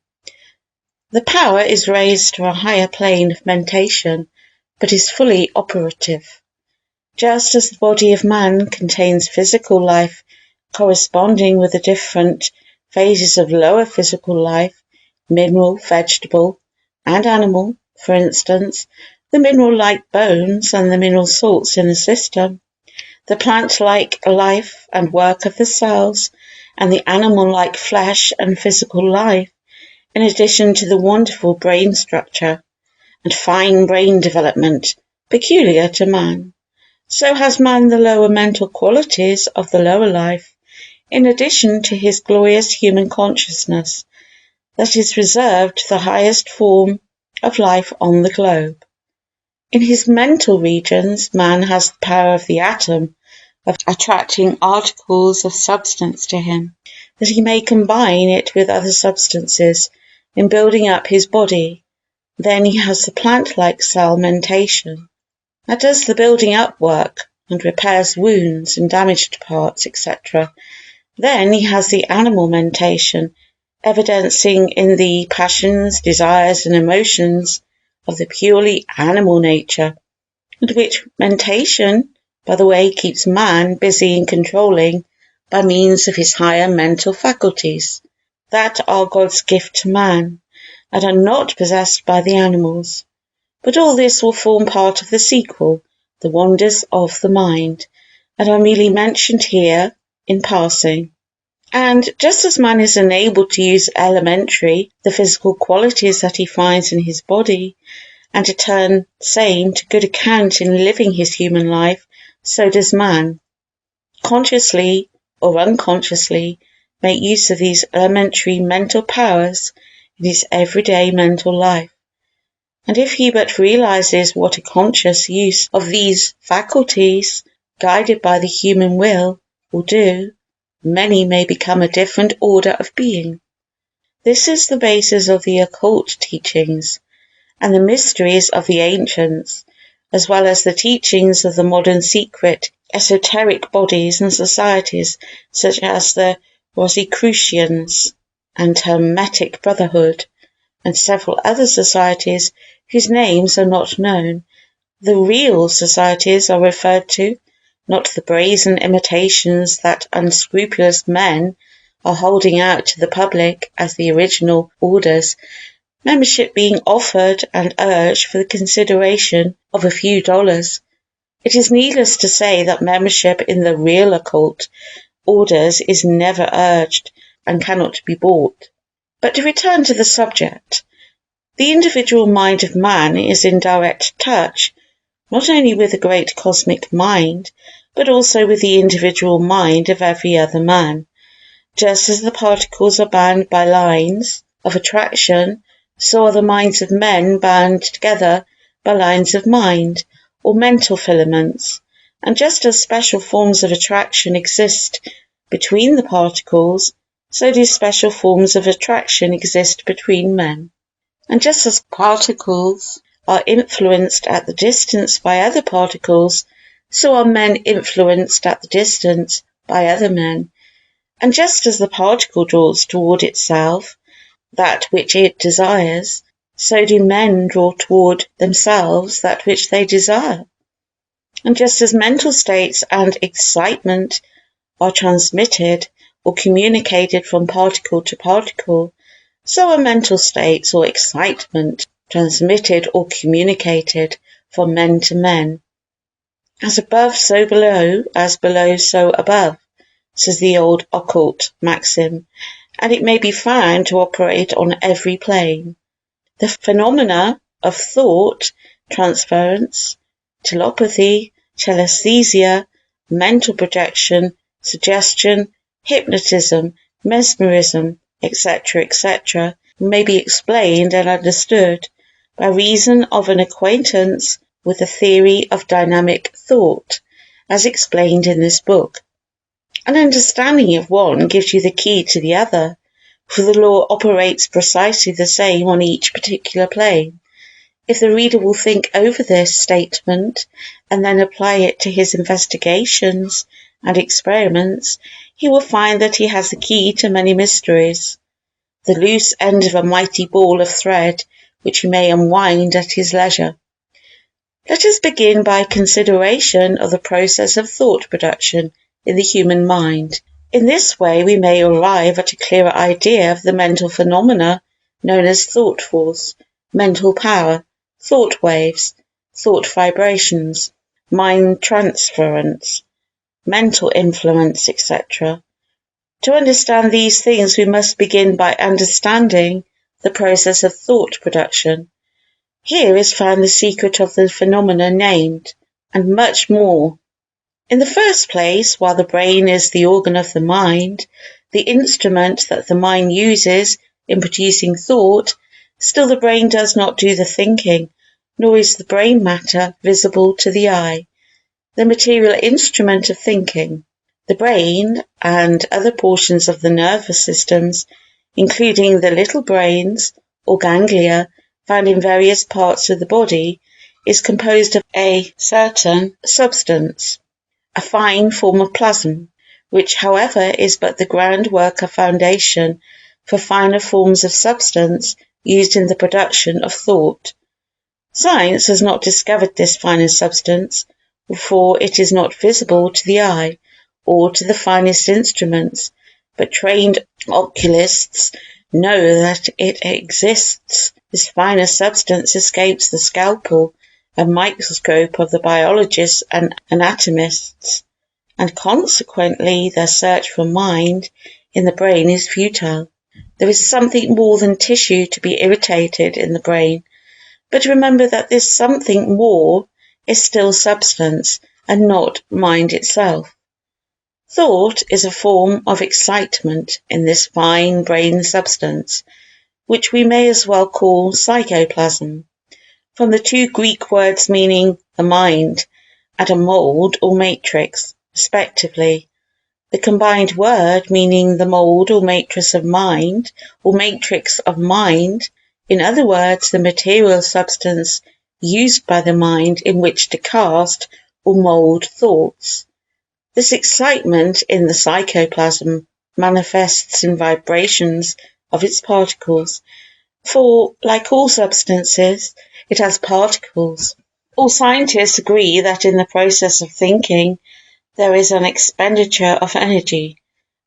The power is raised to a higher plane of mentation, but is fully operative. Just as the body of man contains physical life corresponding with the different phases of lower physical life, mineral, vegetable, and animal, for instance, the mineral-like bones and the mineral salts in the system, the plant-like life and work of the cells, and the animal-like flesh and physical life, in addition to the wonderful brain structure and fine brain development peculiar to man. So has man the lower mental qualities of the lower life, in addition to his glorious human consciousness that is reserved to the highest form of life on the globe. In his mental regions, man has the power of the atom of attracting articles of substance to him, that he may combine it with other substances in building up his body. Then he has the plant-like cell mentation, that does the building up work and repairs wounds and damaged parts, etc., Then he has the animal mentation, evidencing in the passions, desires, and emotions of the purely animal nature, and which mentation, by the way, keeps man busy and controlling by means of his higher mental faculties, that are God's gift to man, and are not possessed by the animals. But all this will form part of the sequel, the wonders of the mind, and are merely mentioned here in passing. And just as man is enabled to use elementary, the physical qualities that he finds in his body, and to turn same to good account in living his human life, so does man, consciously or unconsciously, make use of these elementary mental powers in his everyday mental life. And if he but realizes what a conscious use of these faculties, guided by the human will do, many may become a different order of being. This is the basis of the occult teachings and the mysteries of the ancients, as well as the teachings of the modern secret esoteric bodies and societies such as the Rosicrucians and Hermetic Brotherhood, and several other societies whose names are not known. The real societies are referred to, not the brazen imitations that unscrupulous men are holding out to the public as the original orders, membership being offered and urged for the consideration of a few dollars. It is needless to say that membership in the real occult orders is never urged and cannot be bought. But to return to the subject, the individual mind of man is in direct touch, not only with the great cosmic mind, but also with the individual mind of every other man. Just as the particles are bound by lines of attraction, so are the minds of men bound together by lines of mind, or mental filaments. And just as special forms of attraction exist between the particles, so do special forms of attraction exist between men. And just as particles are influenced at the distance by other particles, so are men influenced at the distance by other men. And just as the particle draws toward itself that which it desires, so do men draw toward themselves that which they desire. And just as mental states and excitement are transmitted or communicated from particle to particle, so are mental states or excitement transmitted or communicated from men to men. As above, so below, as below, so above, says the old occult maxim, and it may be found to operate on every plane. The phenomena of thought, transference, telepathy, telesthesia, mental projection, suggestion, hypnotism, mesmerism, etc., etc., may be explained and understood by reason of an acquaintance with the theory of dynamic thought, as explained in this book. An understanding of one gives you the key to the other, for the law operates precisely the same on each particular plane. If the reader will think over this statement and then apply it to his investigations and experiments, he will find that he has the key to many mysteries, the loose end of a mighty ball of thread which he may unwind at his leisure. Let us begin by consideration of the process of thought production in the human mind. In this way we may arrive at a clearer idea of the mental phenomena known as thought force, mental power, thought waves, thought vibrations, mind transference, mental influence, etc. To understand these things, we must begin by understanding the process of thought production. Here is found the secret of the phenomena named, and much more. In the first place, while the brain is the organ of the mind, the instrument that the mind uses in producing thought, still the brain does not do the thinking, nor is the brain matter visible to the eye, the material instrument of thinking. The brain and other portions of the nervous systems, including the little brains or ganglia found in various parts of the body, is composed of a certain substance, a fine form of plasm, which, however, is but the groundwork or foundation for finer forms of substance used in the production of thought. Science has not discovered this finer substance, for it is not visible to the eye or to the finest instruments, but trained oculists know that it exists. This finer substance escapes the scalpel and microscope of the biologists and anatomists, and consequently their search for mind in the brain is futile. There is something more than tissue to be irritated in the brain, but remember that this something more is still substance and not mind itself. Thought is a form of excitement in this fine brain substance, which we may as well call psychoplasm, from the two Greek words meaning the mind and a mould or matrix, respectively. The combined word meaning the mould or matrix of mind, in other words, the material substance used by the mind in which to cast or mould thoughts. This excitement in the psychoplasm manifests in vibrations of its particles, for, like all substances, it has particles. All scientists agree that in the process of thinking, there is an expenditure of energy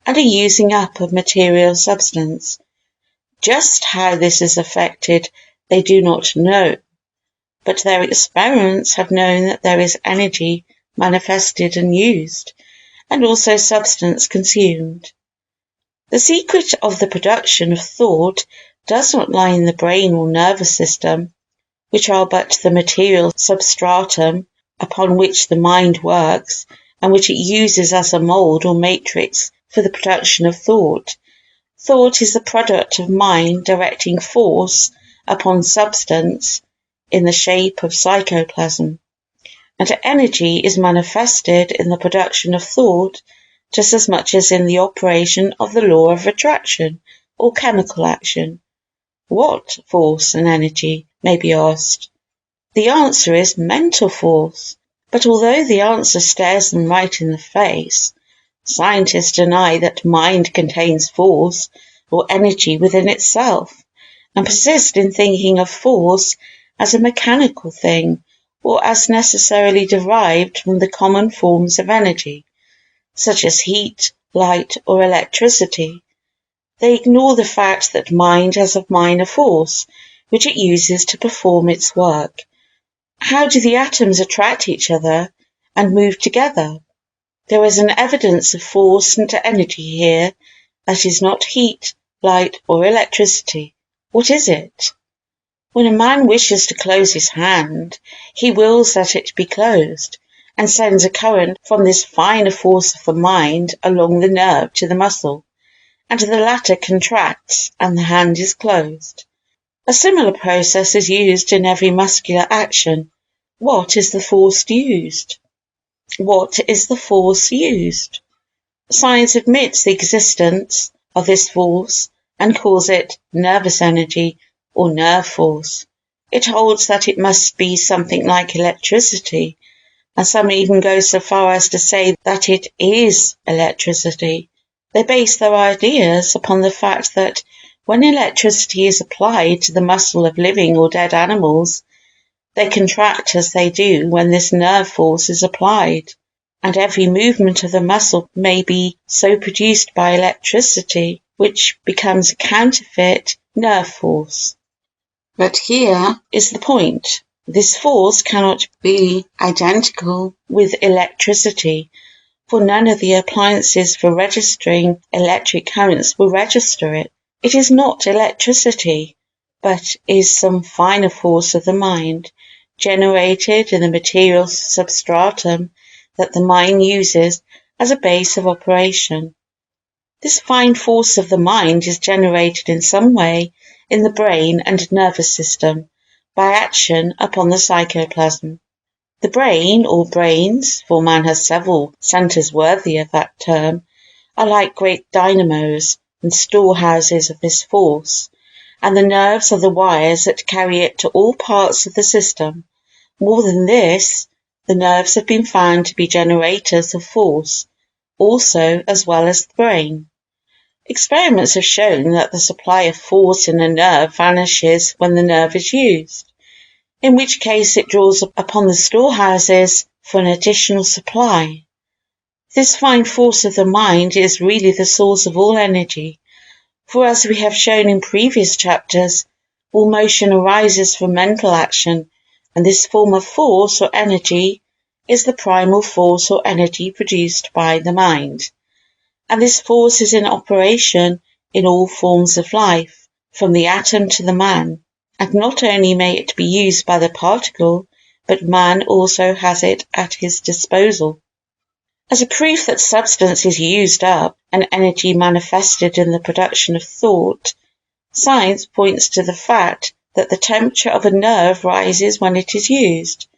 and a using up of material substance. Just how this is effected, they do not know, but their experiments have known that there is energy manifested and used, and also substance consumed. The secret of the production of thought does not lie in the brain or nervous system, which are but the material substratum upon which the mind works, and which it uses as a mould or matrix for the production of thought. Thought is the product of mind directing force upon substance in the shape of psychoplasm, and energy is manifested in the production of thought just as much as in the operation of the law of attraction or chemical action. What force and energy, may be asked? The answer is mental force, but although the answer stares them right in the face, scientists deny that mind contains force or energy within itself, and persist in thinking of force as a mechanical thing, or as necessarily derived from the common forms of energy, such as heat, light, or electricity. They ignore the fact that mind has a minor force, which it uses to perform its work. How do the atoms attract each other and move together? There is an evidence of force and energy here that is not heat, light, or electricity. What is it? When a man wishes to close his hand, he wills that it be closed, and sends a current from this finer force of the mind along the nerve to the muscle, and the latter contracts and the hand is closed. A similar process is used in every muscular action. What is the force used? What is the force used? Science admits the existence of this force and calls it nervous energy or nerve force. It holds that it must be something like electricity, and some even go so far as to say that it is electricity. They base their ideas upon the fact that when electricity is applied to the muscle of living or dead animals, they contract as they do when this nerve force is applied, and every movement of the muscle may be so produced by electricity, which becomes a counterfeit nerve force. But here is the point. This force cannot be identical with electricity, for none of the appliances for registering electric currents will register it. It is not electricity, but is some finer force of the mind, generated in the material substratum that the mind uses as a base of operation. This fine force of the mind is generated in some way in the brain and nervous system by action upon the psychoplasm. The brain, or brains, for man has several centres worthy of that term, are like great dynamos and storehouses of this force, and the nerves are the wires that carry it to all parts of the system. More than this, the nerves have been found to be generators of force, also as well as the brain. Experiments have shown that the supply of force in a nerve vanishes when the nerve is used, in which case it draws upon the storehouses for an additional supply. This fine force of the mind is really the source of all energy, for as we have shown in previous chapters, all motion arises from mental action, and this form of force or energy is the primal force or energy produced by the mind. And this force is in operation in all forms of life, from the atom to the man, and not only may it be used by the particle, but man also has it at his disposal. As a proof that substance is used up and energy manifested in the production of thought, science points to the fact that the temperature of a nerve rises when it is used,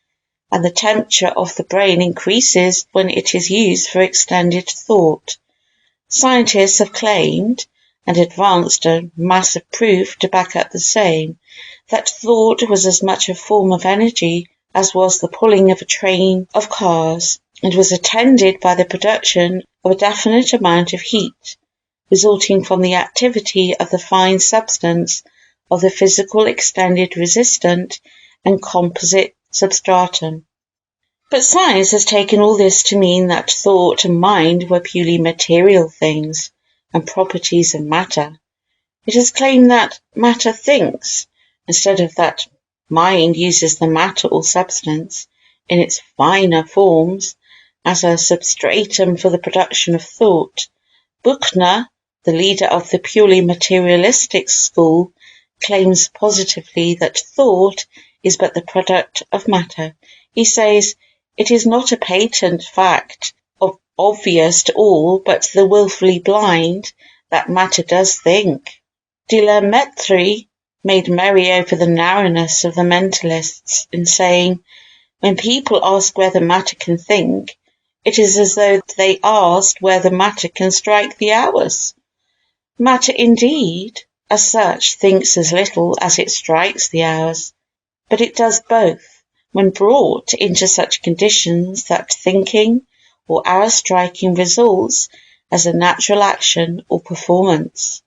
and the temperature of the brain increases when it is used for extended thought. Scientists have claimed, and advanced a massive proof to back up the same, that thought was as much a form of energy as was the pulling of a train of cars, and was attended by the production of a definite amount of heat, resulting from the activity of the fine substance of the physical extended resistant and composite substratum. But science has taken all this to mean that thought and mind were purely material things and properties of matter. It has claimed that matter thinks, instead of that mind uses the matter or substance in its finer forms as a substratum for the production of thought. Buchner, the leader of the purely materialistic school, claims positively that thought is but the product of matter. He says, "It is not a patent fact, obvious to all but the wilfully blind, that matter does think." De la Mettrie made merry over the narrowness of the mentalists in saying, "When people ask whether matter can think, it is as though they asked whether matter can strike the hours. Matter indeed, as such, thinks as little as it strikes the hours, but it does both, when brought into such conditions that thinking or hour striking results as a natural action or performance."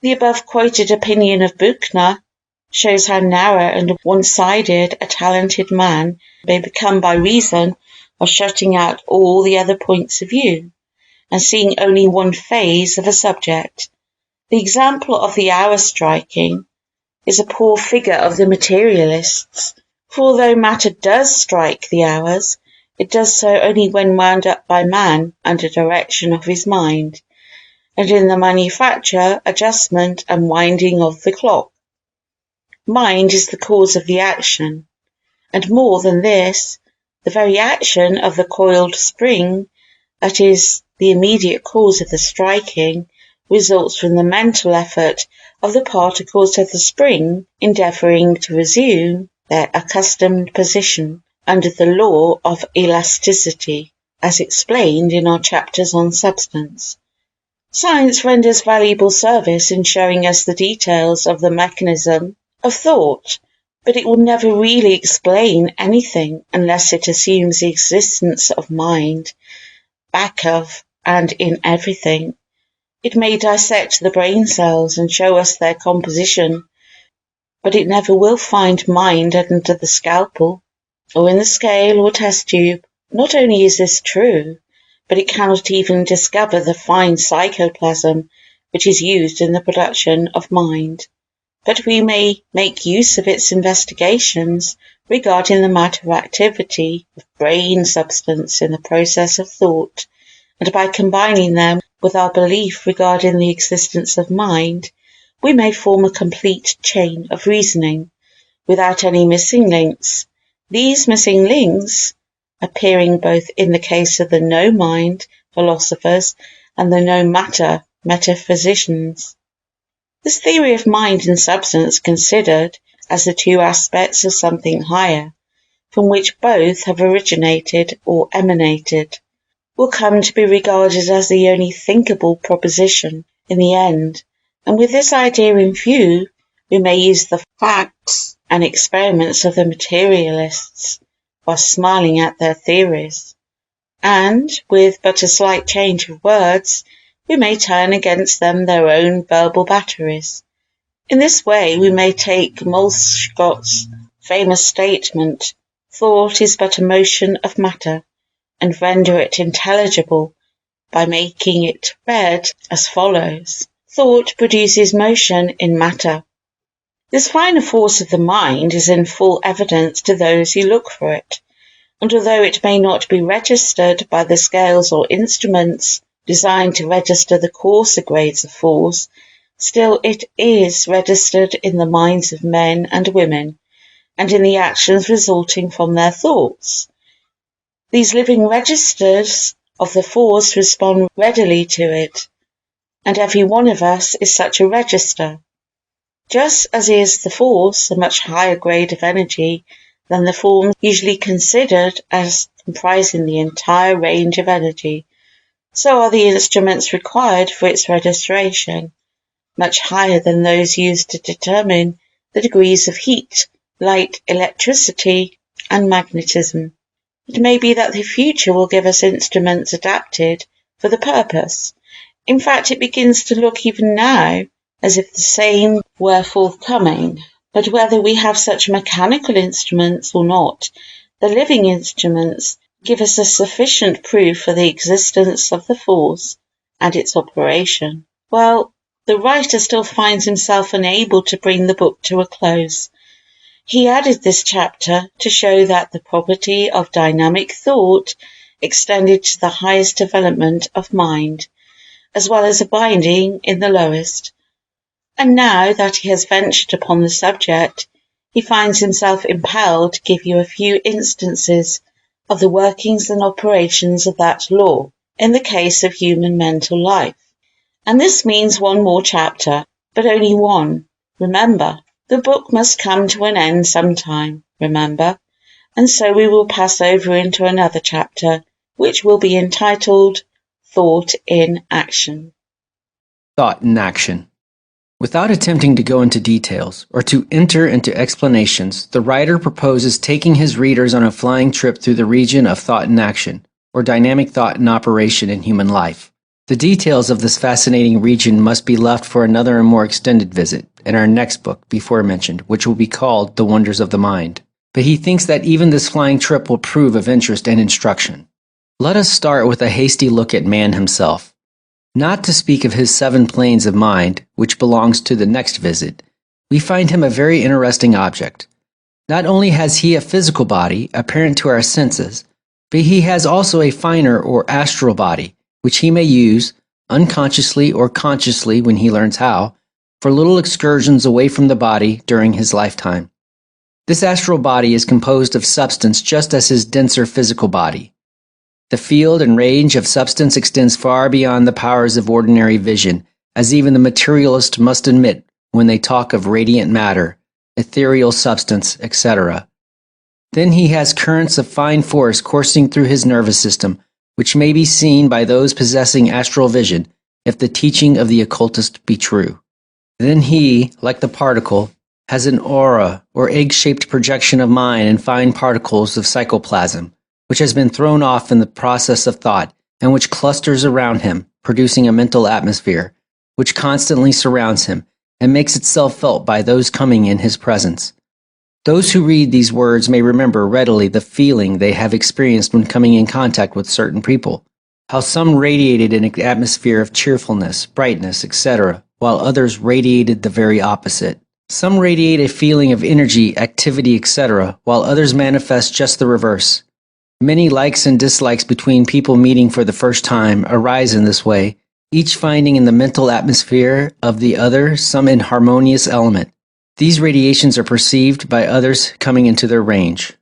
The above quoted opinion of Buchner shows how narrow and one-sided a talented man may become by reason of shutting out all the other points of view, and seeing only one phase of a subject. The example of the hour striking is a poor figure of the materialists, for although matter does strike the hours, it does so only when wound up by man under direction of his mind, and in the manufacture, adjustment, and winding of the clock. Mind is the cause of the action, and more than this, the very action of the coiled spring, that is, the immediate cause of the striking, results from the mental effort of the particles of the spring endeavouring to resume their accustomed position under the law of elasticity, as explained in our chapters on substance. Science renders valuable service in showing us the details of the mechanism of thought, but it will never really explain anything unless it assumes the existence of mind, back of and in everything. It may dissect the brain cells and show us their composition, but it never will find mind under the scalpel, or in the scale or test tube. Not only is this true, but it cannot even discover the fine psychoplasm which is used in the production of mind. But we may make use of its investigations regarding the matter activity of brain substance in the process of thought, and by combining them with our belief regarding the existence of mind, we may form a complete chain of reasoning, without any missing links. These missing links, appearing both in the case of the no-mind philosophers and the no-matter metaphysicians. This theory of mind and substance considered as the two aspects of something higher, from which both have originated or emanated, will come to be regarded as the only thinkable proposition in the end, and with this idea in view, we may use the facts and experiments of the materialists while smiling at their theories. and, with but a slight change of words, we may turn against them their own verbal batteries. In this way we may take Molescott's famous statement, "Thought is but a motion of matter," and render it intelligible by making it read as follows: Thought produces motion in matter. This finer force of the mind is in full evidence to those who look for it, and although it may not be registered by the scales or instruments designed to register the coarser grades of force, still it is registered in the minds of men and women, and in the actions resulting from their thoughts. These living registers of the force respond readily to it, and every one of us is such a register. Just as is the force a much higher grade of energy than the forms usually considered as comprising the entire range of energy, so are the instruments required for its registration much higher than those used to determine the degrees of heat, light, electricity, and magnetism. It may be that the future will give us instruments adapted for the purpose. In fact, it begins to look even now as if the same were forthcoming. But whether we have such mechanical instruments or not, the living instruments give us a sufficient proof for the existence of the force and its operation. Well, the writer still finds himself unable to bring the book to a close. He added this chapter to show that the property of dynamic thought extended to the highest development of mind, as well as abiding in the lowest. And now that he has ventured upon the subject, he finds himself impelled to give you a few instances of the workings and operations of that law in the case of human mental life. And this means one more chapter, but only one. Remember, the book must come to an end sometime, remember, and so we will pass over into another chapter, which will be entitled Thought in Action. Thought in Action. Without attempting to go into details or to enter into explanations, the writer proposes taking his readers on a flying trip through the region of thought in action, or dynamic thought in operation in human life. The details of this fascinating region must be left for another and more extended visit in our next book before mentioned, which will be called The Wonders of the Mind. But he thinks that even this flying trip will prove of interest and instruction. Let us start with a hasty look at man himself. Not to speak of his 7 planes of mind, which belongs to the next visit, we find him a very interesting object. Not only has he a physical body, apparent to our senses, but he has also a finer or astral body, which he may use, unconsciously or consciously when he learns how, for little excursions away from the body during his lifetime. This astral body is composed of substance just as his denser physical body. The field and range of substance extends far beyond the powers of ordinary vision, as even the materialist must admit when they talk of radiant matter, ethereal substance, etc. Then he has currents of fine force coursing through his nervous system, which may be seen by those possessing astral vision, if the teaching of the occultist be true. Then he, like the particle, has an aura or egg-shaped projection of mind and fine particles of psychoplasm, which has been thrown off in the process of thought and which clusters around him, producing a mental atmosphere, which constantly surrounds him and makes itself felt by those coming in his presence. Those who read these words may remember readily the feeling they have experienced when coming in contact with certain people, how some radiated an atmosphere of cheerfulness, brightness, etc., while others radiated the very opposite. Some radiate a feeling of energy, activity, etc., while others manifest just the reverse. Many likes and dislikes between people meeting for the first time arise in this way, each finding in the mental atmosphere of the other some inharmonious element. These radiations are perceived by others coming into their range.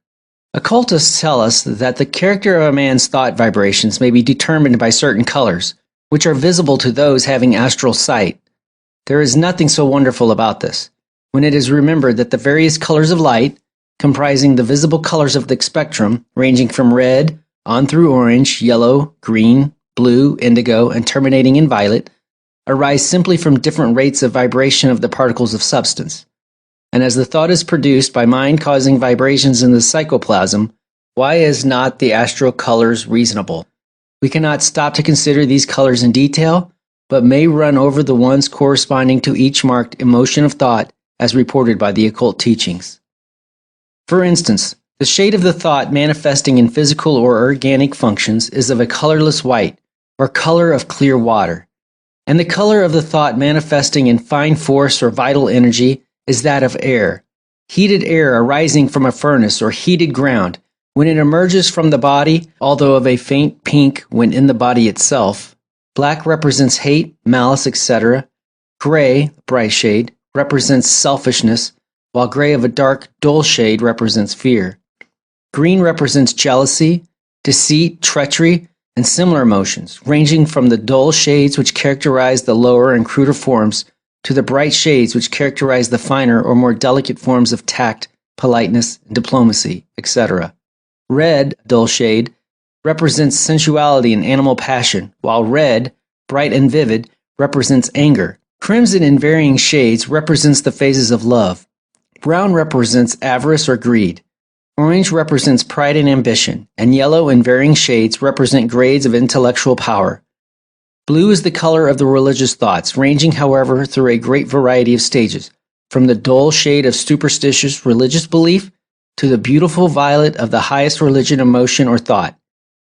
Occultists tell us that the character of a man's thought vibrations may be determined by certain colors, which are visible to those having astral sight. There is nothing so wonderful about this, when it is remembered that the various colors of light, comprising the visible colors of the spectrum, ranging from red on through orange, yellow, green, blue, indigo, and terminating in violet, arise simply from different rates of vibration of the particles of substance. And as the thought is produced by mind causing vibrations in the psychoplasm, Why is not the astral colors reasonable? We cannot stop to consider these colors in detail, but may run over the ones corresponding to each marked emotion of thought as reported by the occult teachings. For instance, the shade of the thought manifesting in physical or organic functions is of a colorless white, or color of clear water, and the color of the thought manifesting in fine force or vital energy is that of air, heated air arising from a furnace or heated ground. When it emerges from the body, although of a faint pink when in the body itself, black represents hate, malice, etc. Gray, bright shade, represents selfishness, while gray of a dark, dull shade represents fear. Green represents jealousy, deceit, treachery, and similar emotions, ranging from the dull shades which characterize the lower and cruder forms to the bright shades which characterize the finer or more delicate forms of tact, politeness, diplomacy, etc. Red, dull shade, represents sensuality and animal passion, while red, bright and vivid, represents anger. Crimson in varying shades represents the phases of love. Brown represents avarice or greed. Orange represents pride and ambition, and yellow in varying shades represent grades of intellectual power. Blue is the color of the religious thoughts, ranging, however, through a great variety of stages, from the dull shade of superstitious religious belief to the beautiful violet of the highest religion, emotion, or thought.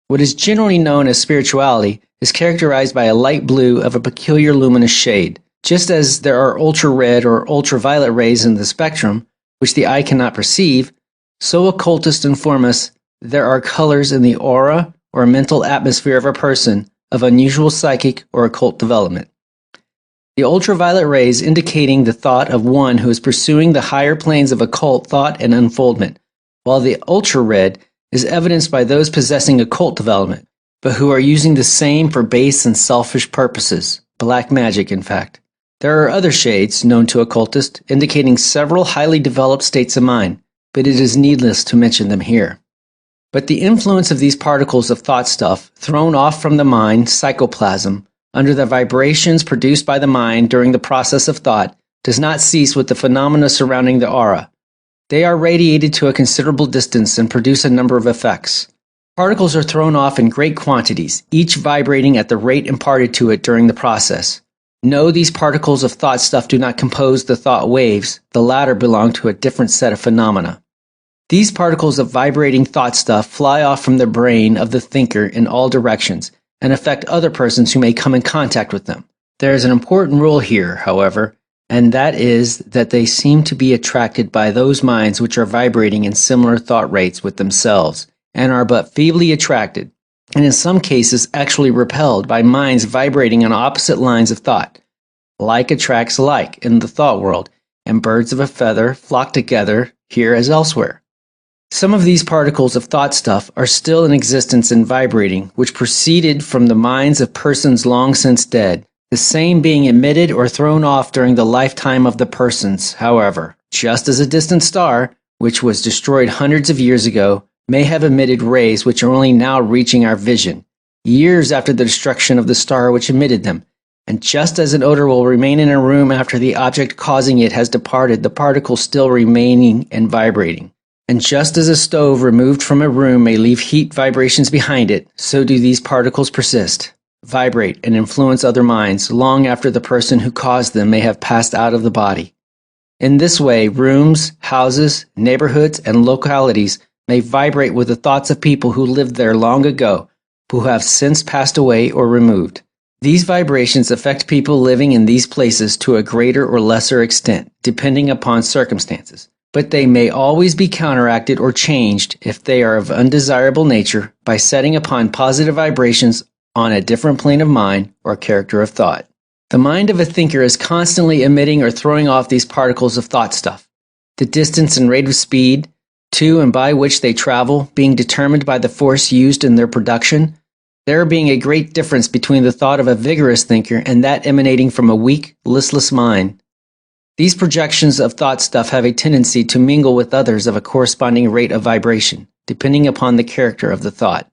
What is generally known as spirituality is characterized by a light blue of a peculiar luminous shade. Just as there are ultra-red or ultraviolet rays in the spectrum, which the eye cannot perceive, so occultists inform us there are colors in the aura or mental atmosphere of a person of unusual psychic or occult development. The ultraviolet rays indicating the thought of one who is pursuing the higher planes of occult thought and unfoldment, while the ultra-red is evidenced by those possessing occult development, but who are using the same for base and selfish purposes, black magic in fact. There are other shades, known to occultists, indicating several highly developed states of mind, but it is needless to mention them here. But the influence of these particles of thought stuff thrown off from the mind psychoplasm under the vibrations produced by the mind during the process of thought does not cease with the phenomena surrounding the aura. They are radiated to a considerable distance and produce a number of effects. Particles are thrown off in great quantities, each vibrating at the rate imparted to it during the process. No, these particles of thought stuff do not compose the thought waves, the latter belong to a different set of phenomena. These particles of vibrating thought stuff fly off from the brain of the thinker in all directions and affect other persons who may come in contact with them. There is an important rule here, however, and that is that they seem to be attracted by those minds which are vibrating in similar thought rates with themselves, and are but feebly attracted, and in some cases actually repelled by minds vibrating on opposite lines of thought. Like attracts like in the thought world, and birds of a feather flock together here as elsewhere. Some of these particles of thought stuff are still in existence and vibrating, which proceeded from the minds of persons long since dead, the same being emitted or thrown off during the lifetime of the persons, however, just as a distant star, which was destroyed hundreds of years ago, may have emitted rays which are only now reaching our vision, years after the destruction of the star which emitted them, and just as an odor will remain in a room after the object causing it has departed, the particle still remaining and vibrating. And just as a stove removed from a room may leave heat vibrations behind it, so do these particles persist, vibrate, and influence other minds long after the person who caused them may have passed out of the body. In this way, rooms, houses, neighborhoods, and localities may vibrate with the thoughts of people who lived there long ago, who have since passed away or removed. These vibrations affect people living in these places to a greater or lesser extent, depending upon circumstances, but they may always be counteracted or changed if they are of undesirable nature by setting upon positive vibrations on a different plane of mind or character of thought. The mind of a thinker is constantly emitting or throwing off these particles of thought stuff. The distance and rate of speed to and by which they travel being determined by the force used in their production, there being a great difference between the thought of a vigorous thinker and that emanating from a weak, listless mind. These projections of thought stuff have a tendency to mingle with others of a corresponding rate of vibration, depending upon the character of the thought.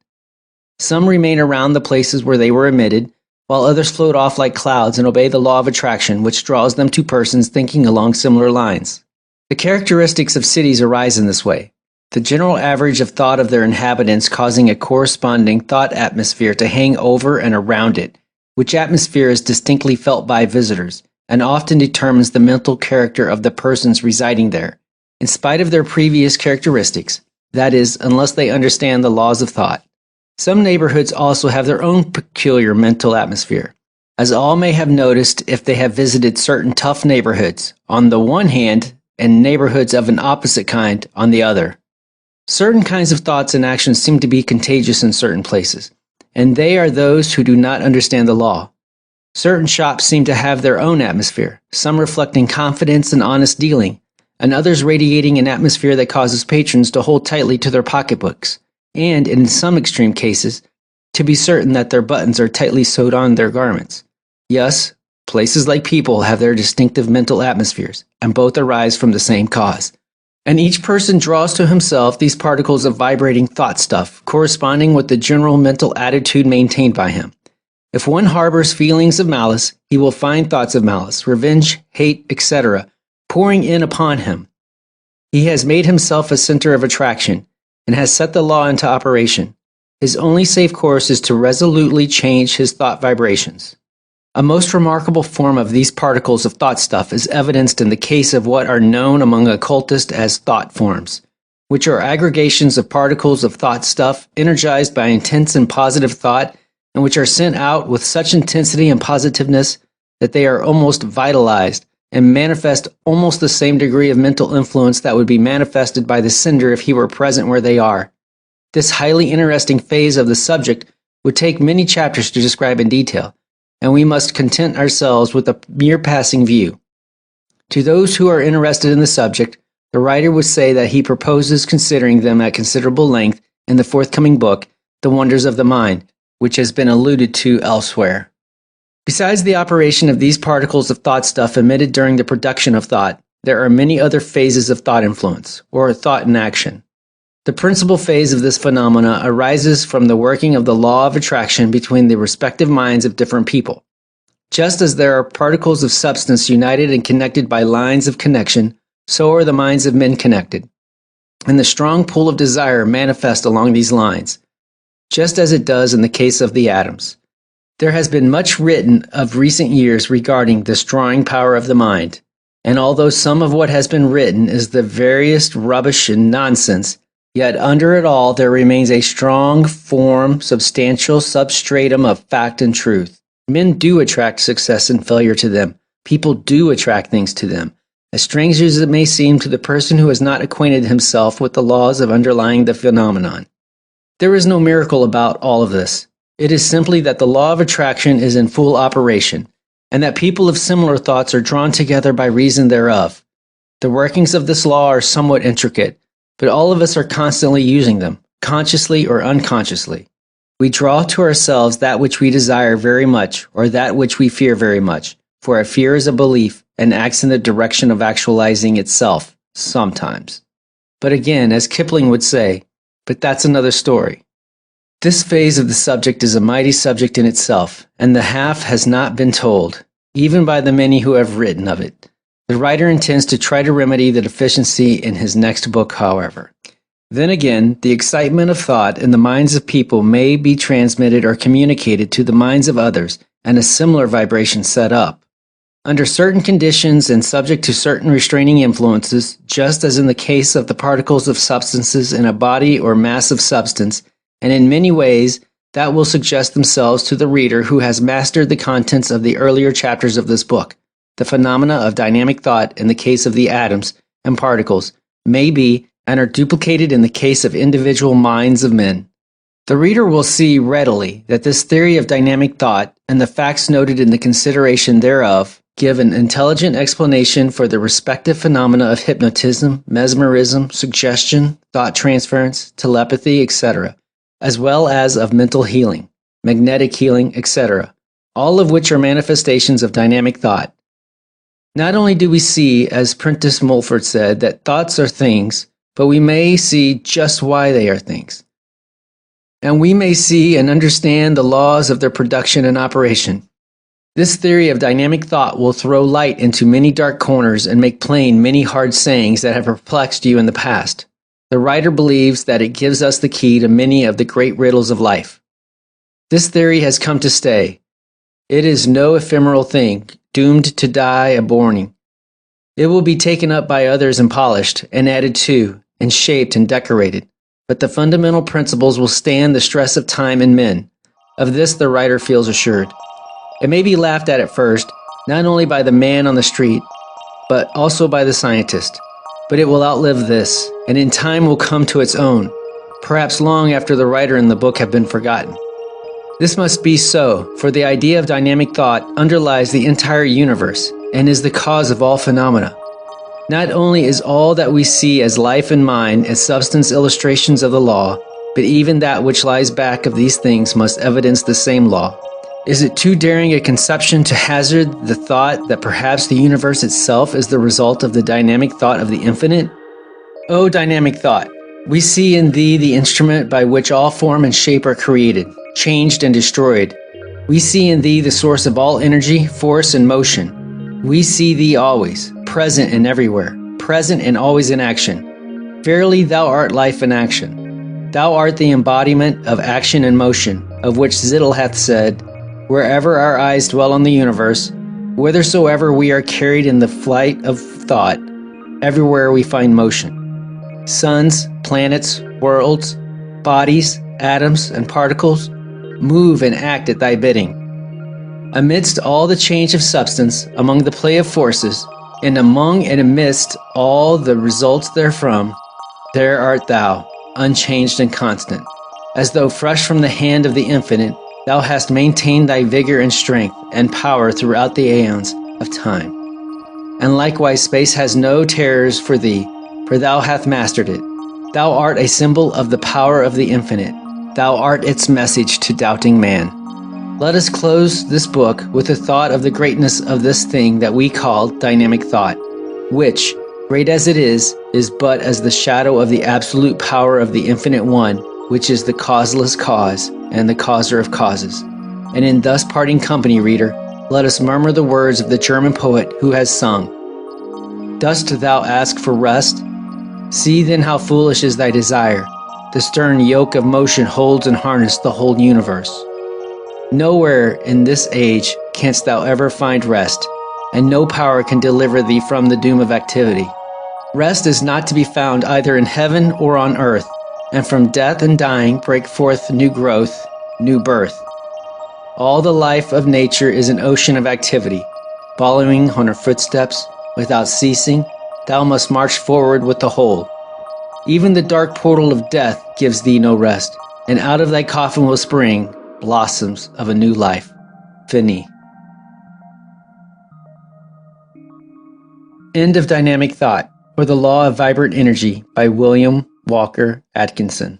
Some remain around the places where they were emitted, while others float off like clouds and obey the law of attraction, which draws them to persons thinking along similar lines. The characteristics of cities arise in this way. the general average of thought of their inhabitants causing a corresponding thought atmosphere to hang over and around it, which atmosphere is distinctly felt by visitors, and often determines the mental character of the persons residing there, in spite of their previous characteristics, that is, unless they understand the laws of thought. Some neighborhoods also have their own peculiar mental atmosphere, as all may have noticed if they have visited certain tough neighborhoods, on the one hand, and neighborhoods of an opposite kind on the other. Certain kinds of thoughts and actions seem to be contagious in certain places, and they are those who do not understand the law. Certain shops seem to have their own atmosphere, some reflecting confidence and honest dealing, and others radiating an atmosphere that causes patrons to hold tightly to their pocketbooks, and, in some extreme cases, to be certain that their buttons are tightly sewed on their garments. Yes, places like people have their distinctive mental atmospheres, and both arise from the same cause. And each person draws to himself these particles of vibrating thought stuff, corresponding with the general mental attitude maintained by him. If one harbors feelings of malice, he will find thoughts of malice, revenge, hate, etc., pouring in upon him. He has made himself a center of attraction, and has set the law into operation. His only safe course is to resolutely change his thought vibrations. A most remarkable form of these particles of thought stuff is evidenced in the case of what are known among occultists as thought forms, which are aggregations of particles of thought stuff energized by intense and positive thought, and which are sent out with such intensity and positiveness that they are almost vitalized and manifest almost the same degree of mental influence that would be manifested by the sender if he were present where they are. This highly interesting phase of the subject would take many chapters to describe in detail, and we must content ourselves with a mere passing view. To those who are interested in the subject, the writer would say that he proposes considering them at considerable length in the forthcoming book, The Wonders of the Mind, which has been alluded to elsewhere. Besides the operation of these particles of thought stuff emitted during the production of thought, there are many other phases of thought influence, or thought in action. The principal phase of this phenomena arises from the working of the law of attraction between the respective minds of different people. Just as there are particles of substance united and connected by lines of connection, so are the minds of men connected, and the strong pull of desire manifest along these lines, just as it does in the case of the atoms. There has been much written of recent years regarding this drawing power of the mind, and although some of what has been written is the veriest rubbish and nonsense, yet under it all there remains a strong, firm, substantial substratum of fact and truth. Men do attract success and failure to them. People do attract things to them, as strange as it may seem to the person who has not acquainted himself with the laws of underlying the phenomenon. There is no miracle about all of this. It is simply that the law of attraction is in full operation, and that people of similar thoughts are drawn together by reason thereof. The workings of this law are somewhat intricate, but all of us are constantly using them, consciously or unconsciously. We draw to ourselves that which we desire very much, or that which we fear very much, for a fear is a belief and acts in the direction of actualizing itself, sometimes. But again, as Kipling would say, but that's another story. This phase of the subject is a mighty subject in itself, and the half has not been told, even by the many who have written of it. The writer intends to try to remedy the deficiency in his next book, however. Then again, the excitement of thought in the minds of people may be transmitted or communicated to the minds of others, and a similar vibration set up. Under certain conditions and subject to certain restraining influences, just as in the case of the particles of substances in a body or mass of substance, and in many ways that will suggest themselves to the reader who has mastered the contents of the earlier chapters of this book. The phenomena of dynamic thought in the case of the atoms and particles may be and are duplicated in the case of individual minds of men. The reader will see readily that this theory of dynamic thought and the facts noted in the consideration thereof give an intelligent explanation for the respective phenomena of hypnotism, mesmerism, suggestion, thought transference, telepathy, etc., as well as of mental healing, magnetic healing, etc., all of which are manifestations of dynamic thought. Not only do we see, as Prentice Mulford said, that thoughts are things, but we may see just why they are things. And we may see and understand the laws of their production and operation. This theory of dynamic thought will throw light into many dark corners and make plain many hard sayings that have perplexed you in the past. The writer believes that it gives us the key to many of the great riddles of life. This theory has come to stay. It is no ephemeral thing, doomed to die a borning. It will be taken up by others and polished, and added to, and shaped and decorated. But the fundamental principles will stand the stress of time and men. Of this the writer feels assured. It may be laughed at first, not only by the man on the street, but also by the scientist. But it will outlive this, and in time will come to its own, perhaps long after the writer and the book have been forgotten. This must be so, for the idea of dynamic thought underlies the entire universe and is the cause of all phenomena. Not only is all that we see as life and mind as substance illustrations of the law, but even that which lies back of these things must evidence the same law. Is it too daring a conception to hazard the thought that perhaps the universe itself is the result of the dynamic thought of the infinite? O dynamic thought, we see in thee the instrument by which all form and shape are created, changed and destroyed. We see in thee the source of all energy, force, and motion. We see thee always, present and everywhere, present and always in action. Verily thou art life and action. Thou art the embodiment of action and motion, of which Zittel hath said, wherever our eyes dwell on the universe, whithersoever we are carried in the flight of thought, everywhere we find motion. Suns, planets, worlds, bodies, atoms, and particles move and act at thy bidding. Amidst all the change of substance, among the play of forces, and among and amidst all the results therefrom, there art thou, unchanged and constant. As though fresh from the hand of the infinite, thou hast maintained thy vigor and strength and power throughout the aeons of time. And likewise space has no terrors for thee, for thou hast mastered it. Thou art a symbol of the power of the infinite. Thou art its message to doubting man. Let us close this book with a thought of the greatness of this thing that we call dynamic thought, which, great as it is but as the shadow of the absolute power of the infinite one, which is the causeless cause and the causer of causes. And in thus parting company, reader, let us murmur the words of the German poet who has sung, Dost thou ask for rest? See then how foolish is thy desire. The stern yoke of motion holds and harnesses the whole universe. Nowhere in this age canst thou ever find rest, and no power can deliver thee from the doom of activity. Rest is not to be found either in heaven or on earth, and from death and dying break forth new growth, new birth. All the life of nature is an ocean of activity. Following on her footsteps, without ceasing, thou must march forward with the whole. Even the dark portal of death gives thee no rest, and out of thy coffin will spring blossoms of a new life. Fini. End of Dynamic Thought, or The Law of Vibrant Energy by William Walker Atkinson.